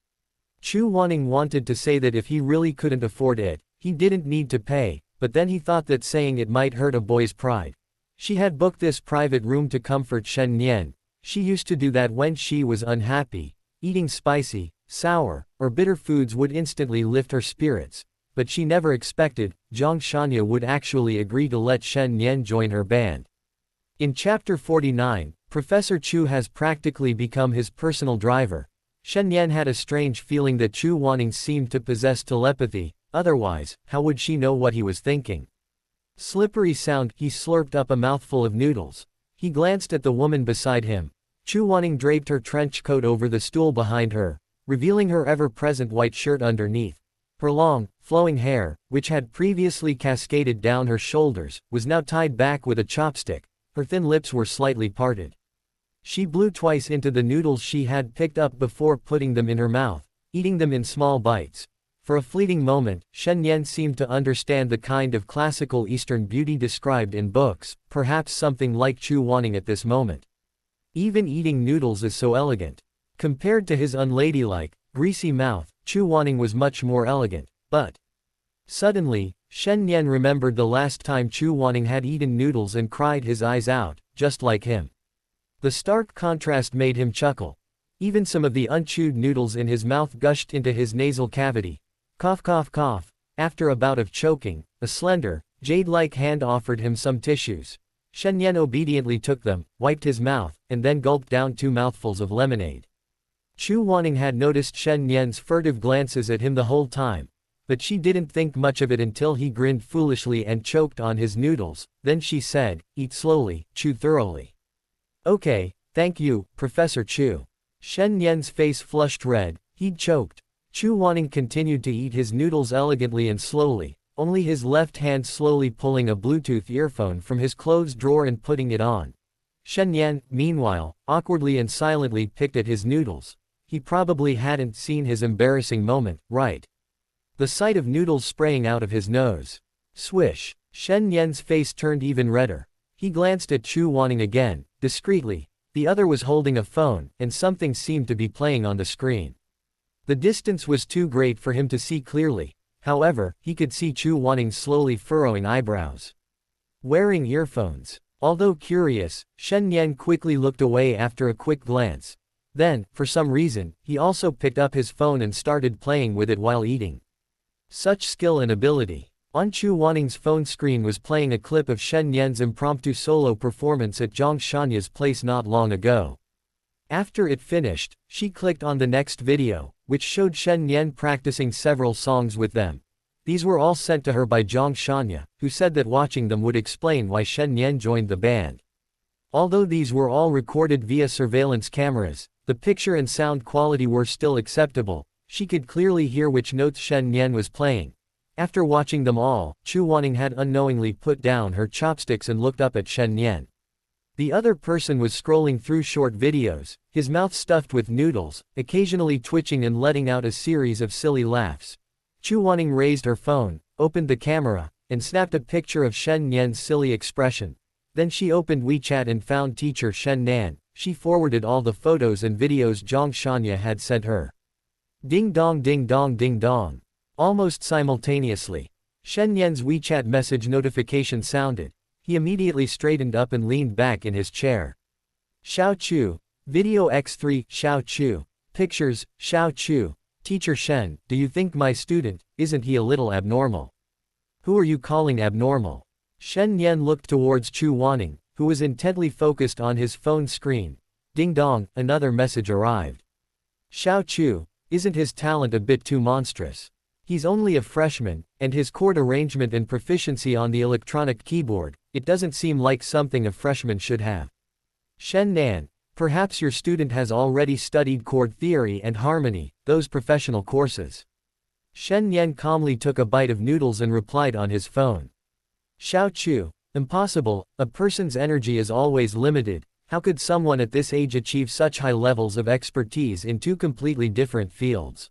Chu Wanning wanted to say that if he really couldn't afford it, he didn't need to pay, but then he thought that saying it might hurt a boy's pride. She had booked this private room to comfort Shen Nian. She used to do that when she was unhappy. Eating spicy, sour, or bitter foods would instantly lift her spirits, but she never expected Zhang Shanya would actually agree to let Shen Nian join her band. In Chapter 49, Professor Chu has practically become his personal driver. Shen Nian had a strange feeling that Chu Wanning seemed to possess telepathy, otherwise, how would she know what he was thinking? Slippery sound. He slurped up a mouthful of noodles. He glanced at the woman beside him. Chu Wanning draped her trench coat over the stool behind her, revealing her ever-present white shirt underneath. Her long, flowing hair, which had previously cascaded down her shoulders, was now tied back with a chopstick. Her thin lips were slightly parted. She blew twice into the noodles she had picked up before putting them in her mouth, eating them in small bites. For a fleeting moment, Shen Nian seemed to understand the kind of classical Eastern beauty described in books, perhaps something like Chu Wanning at this moment. Even eating noodles is so elegant. Compared to his unladylike, greasy mouth, Chu Wanning was much more elegant, but... Suddenly, Shen Nian remembered the last time Chu Wanning had eaten noodles and cried his eyes out, just like him. The stark contrast made him chuckle. Even some of the unchewed noodles in his mouth gushed into his nasal cavity. Cough cough cough. After a bout of choking, a slender, jade-like hand offered him some tissues. Shen Nian obediently took them, wiped his mouth, and then gulped down 2 mouthfuls of lemonade. Chu Wanning had noticed Shen Nian's furtive glances at him the whole time, but she didn't think much of it until he grinned foolishly and choked on his noodles. Then she said, "Eat slowly, chew thoroughly." "Okay, thank you, Professor Chu." Shen Nian's face flushed red, he'd choked. Chu Wanning continued to eat his noodles elegantly and slowly, only his left hand slowly pulling a Bluetooth earphone from his clothes drawer and putting it on. Shen Nian, meanwhile, awkwardly and silently picked at his noodles. He probably hadn't seen his embarrassing moment, right? The sight of noodles spraying out of his nose. Swish. Shen Nian's face turned even redder. He glanced at Chu Wanning again, discreetly. The other was holding a phone, and something seemed to be playing on the screen. The distance was too great for him to see clearly. However, he could see Chu Wanning slowly furrowing eyebrows. Wearing earphones. Although curious, Shen Nian quickly looked away after a quick glance. Then, for some reason, he also picked up his phone and started playing with it while eating. Such skill and ability. On Chu Wanning's phone screen was playing a clip of Shen Nian's impromptu solo performance at Zhang Shanya's place not long ago. After it finished, she clicked on the next video, which showed Shen Nian practicing several songs with them. These were all sent to her by Zhang Shanya, who said that watching them would explain why Shen Nian joined the band. Although these were all recorded via surveillance cameras, the picture and sound quality were still acceptable. She could clearly hear which notes Shen Nian was playing. After watching them all, Chu Wanning had unknowingly put down her chopsticks and looked up at Shen Nian. The other person was scrolling through short videos, his mouth stuffed with noodles, occasionally twitching and letting out a series of silly laughs. Chu Wanning raised her phone, opened the camera, and snapped a picture of Shen Nian's silly expression. Then she opened WeChat and found teacher Shen Nian. She forwarded all the photos and videos Zhang Shanya had sent her. Ding dong ding dong ding dong. Almost simultaneously, Shen Nian's WeChat message notification sounded. He immediately straightened up and leaned back in his chair. Xiao Chu. Video X3, Xiao Chu. Pictures, Xiao Chu. Teacher Shen, do you think my student, isn't he a little abnormal? Who are you calling abnormal? Shen Nian looked towards Chu Wanning, who was intently focused on his phone screen. Ding dong, another message arrived. Xiao Chu, isn't his talent a bit too monstrous? He's only a freshman, and his chord arrangement and proficiency on the electronic keyboard, it doesn't seem like something a freshman should have. Shen Nian, perhaps your student has already studied chord theory and harmony, those professional courses. Shen Nian calmly took a bite of noodles and replied on his phone. Xiao Chu, impossible, a person's energy is always limited. How could someone at this age achieve such high levels of expertise in 2 completely different fields?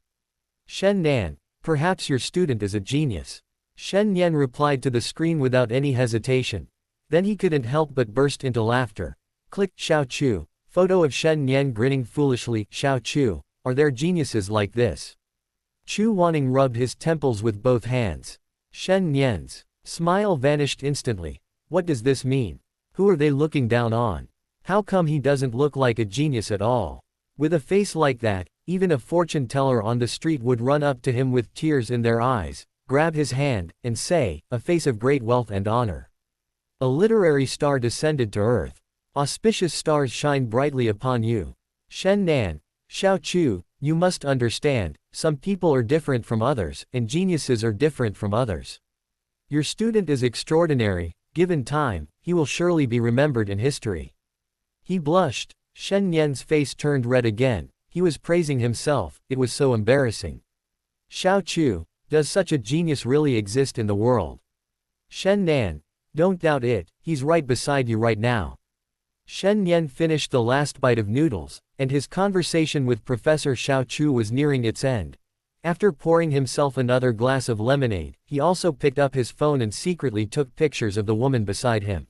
Shen Nian, perhaps your student is a genius. Shen Nian replied to the screen without any hesitation. Then he couldn't help but burst into laughter. Click, Xiao Chu. Photo of Shen Nian grinning foolishly. Xiao Chu, are there geniuses like this? Chu Wanning rubbed his temples with both hands. Shen Nian's smile vanished instantly. What does this mean? Who are they looking down on? How come he doesn't look like a genius at all? With a face like that, even a fortune teller on the street would run up to him with tears in their eyes, grab his hand, and say, a face of great wealth and honor. A literary star descended to earth. Auspicious stars shine brightly upon you. Shen Nian, Xiao Chu, you must understand, some people are different from others, and geniuses are different from others. Your student is extraordinary. Given time, he will surely be remembered in history. He blushed. Shen Nian's face turned red again. He was praising himself, it was so embarrassing. Xiao Chu, does such a genius really exist in the world? Shen Nian, don't doubt it, he's right beside you right now. Shen Nian finished the last bite of noodles, and his conversation with Professor Xiao Chu was nearing its end. After pouring himself another glass of lemonade, he also picked up his phone and secretly took pictures of the woman beside him.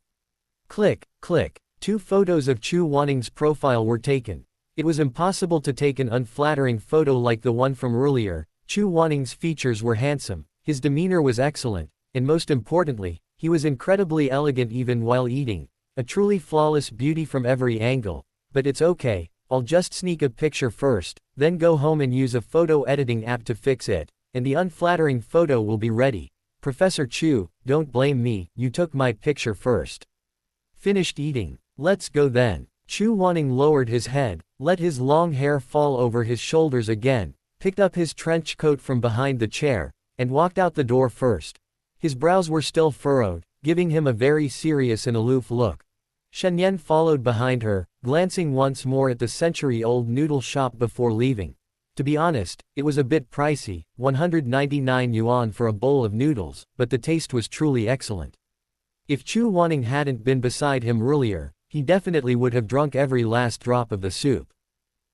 Click, click. 2 photos of Chu Wanning's profile were taken. It was impossible to take an unflattering photo like the one from earlier. Chu Wanning's features were handsome, his demeanor was excellent, and most importantly, he was incredibly elegant even while eating. A truly flawless beauty from every angle. But it's okay, I'll just sneak a picture first, then go home and use a photo editing app to fix it, and the unflattering photo will be ready. Professor Chu, don't blame me, you took my picture first. Finished eating. Let's go then. Chu Wanning lowered his head, let his long hair fall over his shoulders again, picked up his trench coat from behind the chair, and walked out the door first. His brows were still furrowed, giving him a very serious and aloof look. Shen Nian followed behind her, glancing once more at the century-old noodle shop before leaving. To be honest, it was a bit pricey, 199 yuan for a bowl of noodles, but the taste was truly excellent. If Chu Wanning hadn't been beside him earlier, he definitely would have drunk every last drop of the soup.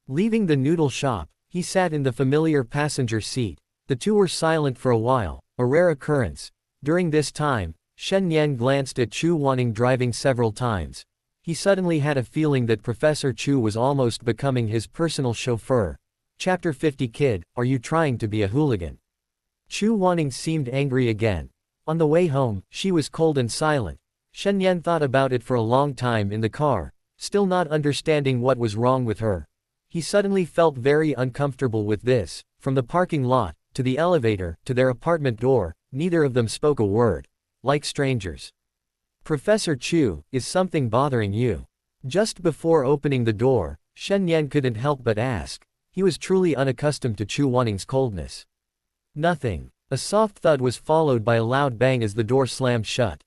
Leaving the noodle shop, he sat in the familiar passenger seat. The two were silent for a while, a rare occurrence. During this time, Shen Nian glanced at Chu Wanning driving several times. He suddenly had a feeling that Professor Chu was almost becoming his personal chauffeur. Chapter 50 Kid, are you trying to be a hooligan? Chu Wanning seemed angry again. On the way home, she was cold and silent. Shen Nian thought about it for a long time in the car, still not understanding what was wrong with her. He suddenly felt very uncomfortable with this. From the parking lot, to the elevator, to their apartment door, neither of them spoke a word. Like strangers. Professor Chu, is something bothering you? Just before opening the door, Shen Nian couldn't help but ask. He was truly unaccustomed to Chu Wanning's coldness. Nothing. A soft thud was followed by a loud bang as the door slammed shut.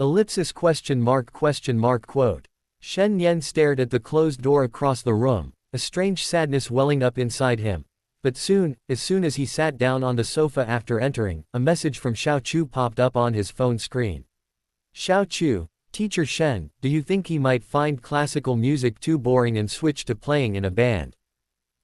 Ellipsis question mark quote. Shen Nian stared at the closed door across the room, a strange sadness welling up inside him. But as soon as he sat down on the sofa after entering, a message from Xiao Chu popped up on his phone screen. Xiao Chu, Teacher Shen, do you think he might find classical music too boring and switch to playing in a band?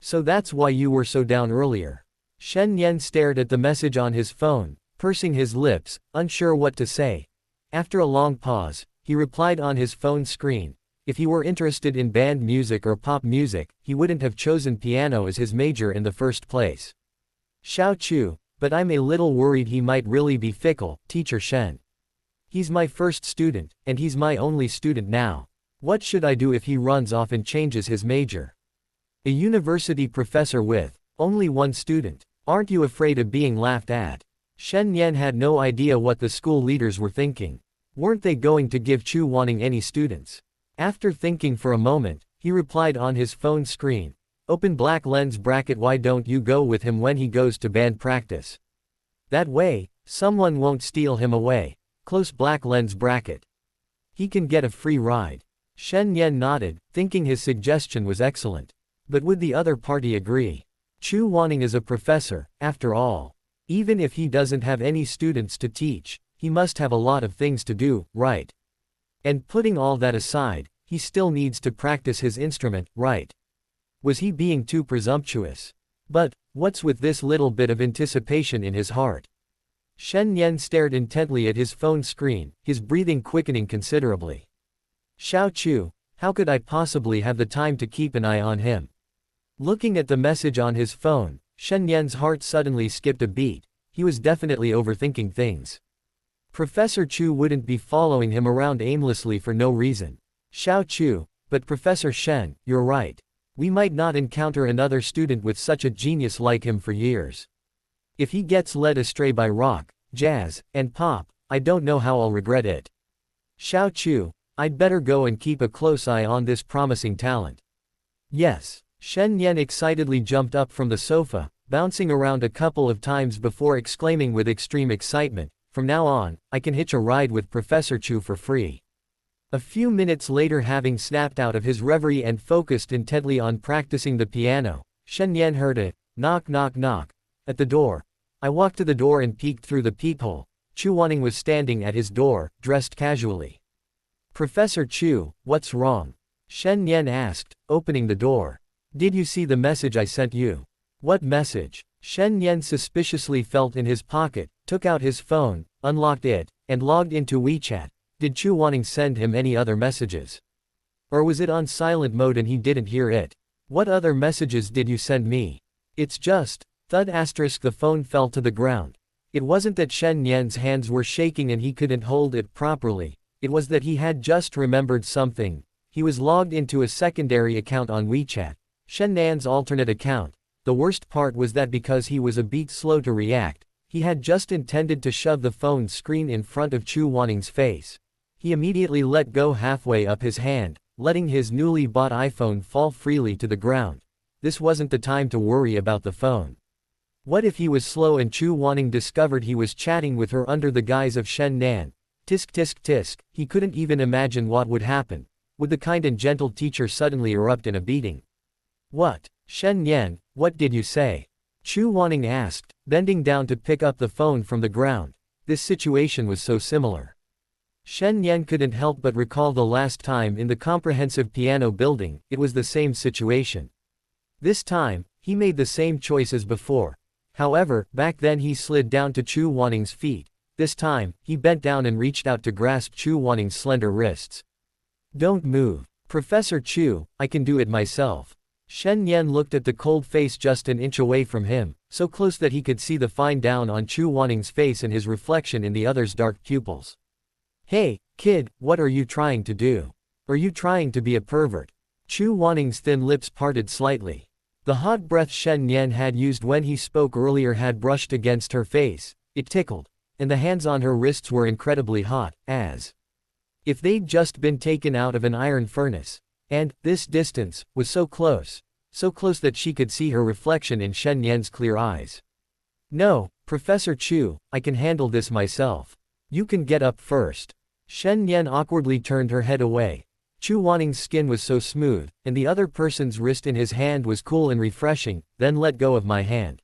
So that's why you were so down earlier. Shen Nian stared at the message on his phone, pursing his lips, unsure what to say. After a long pause, he replied on his phone screen. If he were interested in band music or pop music, he wouldn't have chosen piano as his major in the first place. Xiao Chu, but I'm a little worried he might really be fickle, Teacher Shen. He's my first student, and he's my only student now. What should I do if he runs off and changes his major? A university professor with only one student. Aren't you afraid of being laughed at? Shen Nian had no idea what the school leaders were thinking. Weren't they going to give Chu Wanning any students? After thinking for a moment, he replied on his phone screen. Open black lens bracket. Why don't you go with him when he goes to band practice? That way, someone won't steal him away. Close black lens bracket. He can get a free ride. Shen Nian nodded, thinking his suggestion was excellent. But would the other party agree? Chu Wanning is a professor, after all. Even if he doesn't have any students to teach, he must have a lot of things to do, right? And putting all that aside, he still needs to practice his instrument, right? Was he being too presumptuous? But, what's with this little bit of anticipation in his heart? Shen Nian stared intently at his phone screen, his breathing quickening considerably. Xiao Chu, how could I possibly have the time to keep an eye on him? Looking at the message on his phone, Shen Nian's heart suddenly skipped a beat. He was definitely overthinking things. Professor Chu wouldn't be following him around aimlessly for no reason. Xiao Chu, but Professor Shen, you're right. We might not encounter another student with such a genius like him for years. If he gets led astray by rock, jazz, and pop, I don't know how I'll regret it. Xiao Chu, I'd better go and keep a close eye on this promising talent. Yes. Shen Nian excitedly jumped up from the sofa, bouncing around a couple of times before exclaiming with extreme excitement, from now on, I can hitch a ride with Professor Chu for free. A few minutes later, having snapped out of his reverie and focused intently on practicing the piano, Shen Nian heard a knock knock knock at the door. I walked to the door and peeked through the peephole. Chu Wanning was standing at his door, dressed casually. Professor Chu, what's wrong? Shen Nian asked, opening the door. Did you see the message I sent you? What message? Shen Nian suspiciously felt in his pocket, took out his phone, unlocked it, and logged into WeChat. Did Chu Wanning send him any other messages? Or was it on silent mode and he didn't hear it? What other messages did you send me? It's just, thud asterisk the phone fell to the ground. It wasn't that Shen Nian's hands were shaking and he couldn't hold it properly, it was that he had just remembered something. He was logged into a secondary account on WeChat, Shen Nian's alternate account. The worst part was that because he was a bit slow to react, he had just intended to shove the phone screen in front of Chu Wanning's face. He immediately let go halfway up his hand, letting his newly bought iPhone fall freely to the ground. This wasn't the time to worry about the phone. What if he was slow and Chu Wanning discovered he was chatting with her under the guise of Shen Nian? Tisk tisk tisk, he couldn't even imagine what would happen. Would the kind and gentle teacher suddenly erupt in a beating? What? Shen Nian, what did you say? Chu Wanning asked, bending down to pick up the phone from the ground. This situation was so similar. Shen Nian couldn't help but recall the last time in the comprehensive piano building, it was the same situation. This time, he made the same choice as before. However, back then he slid down to Chu Wanning's feet. This time, he bent down and reached out to grasp Chu Wanning's slender wrists. Don't move. Professor Chu, I can do it myself. Shen Nian looked at the cold face just an inch away from him, so close that he could see the fine down on Chu Wanning's face and his reflection in the other's dark pupils. Hey, kid, what are you trying to do? Are you trying to be a pervert? Chu Wanning's thin lips parted slightly. The hot breath Shen Nian had used when he spoke earlier had brushed against her face. It tickled, and the hands on her wrists were incredibly hot, as if they'd just been taken out of an iron furnace. And, this distance, was so close that she could see her reflection in Shen Nian's clear eyes. No, Professor Chu, I can handle this myself. You can get up first. Shen Nian awkwardly turned her head away. Chu Wanning's skin was so smooth, and the other person's wrist in his hand was cool and refreshing, then let go of my hand.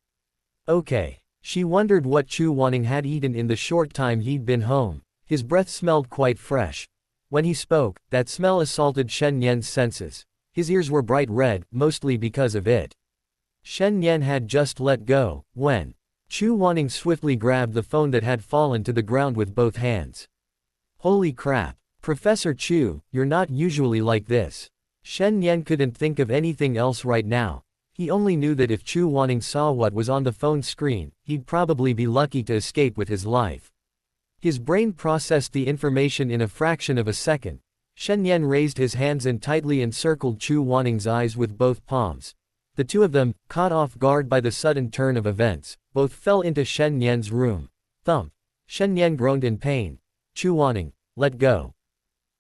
Okay. She wondered what Chu Wanning had eaten in the short time he'd been home. His breath smelled quite fresh. When he spoke, that smell assaulted Shen Nian's senses. His ears were bright red, mostly because of it. Shen Nian had just let go, when Chu Wanning swiftly grabbed the phone that had fallen to the ground with both hands. Holy crap. Professor Chu, you're not usually like this. Shen Nian couldn't think of anything else right now. He only knew that if Chu Wanning saw what was on the phone screen, he'd probably be lucky to escape with his life. His brain processed the information in a fraction of a second. Shen Nian raised his hands and tightly encircled Chu Wanning's eyes with both palms. The two of them, caught off guard by the sudden turn of events, both fell into Shen Nian's room. Thump. Shen Nian groaned in pain. Chu Wanning, let go.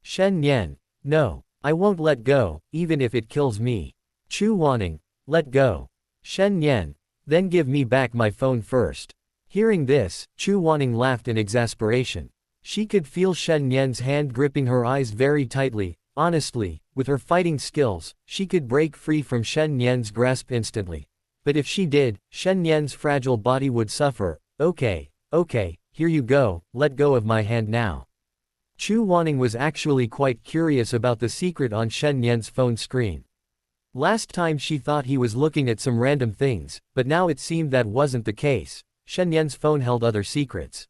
Shen Nian, no, I won't let go, even if it kills me. Chu Wanning, let go. Shen Nian, then give me back my phone first. Hearing this, Chu Wanning laughed in exasperation. She could feel Shen Nian's hand gripping her eyes very tightly. Honestly, with her fighting skills, she could break free from Shen Nian's grasp instantly. But if she did, Shen Nian's fragile body would suffer. Okay, here you go, let go of my hand now. Chu Wanning was actually quite curious about the secret on Shen Nian's phone screen. Last time she thought he was looking at some random things, but now it seemed that wasn't the case. Shen Nian's phone held other secrets.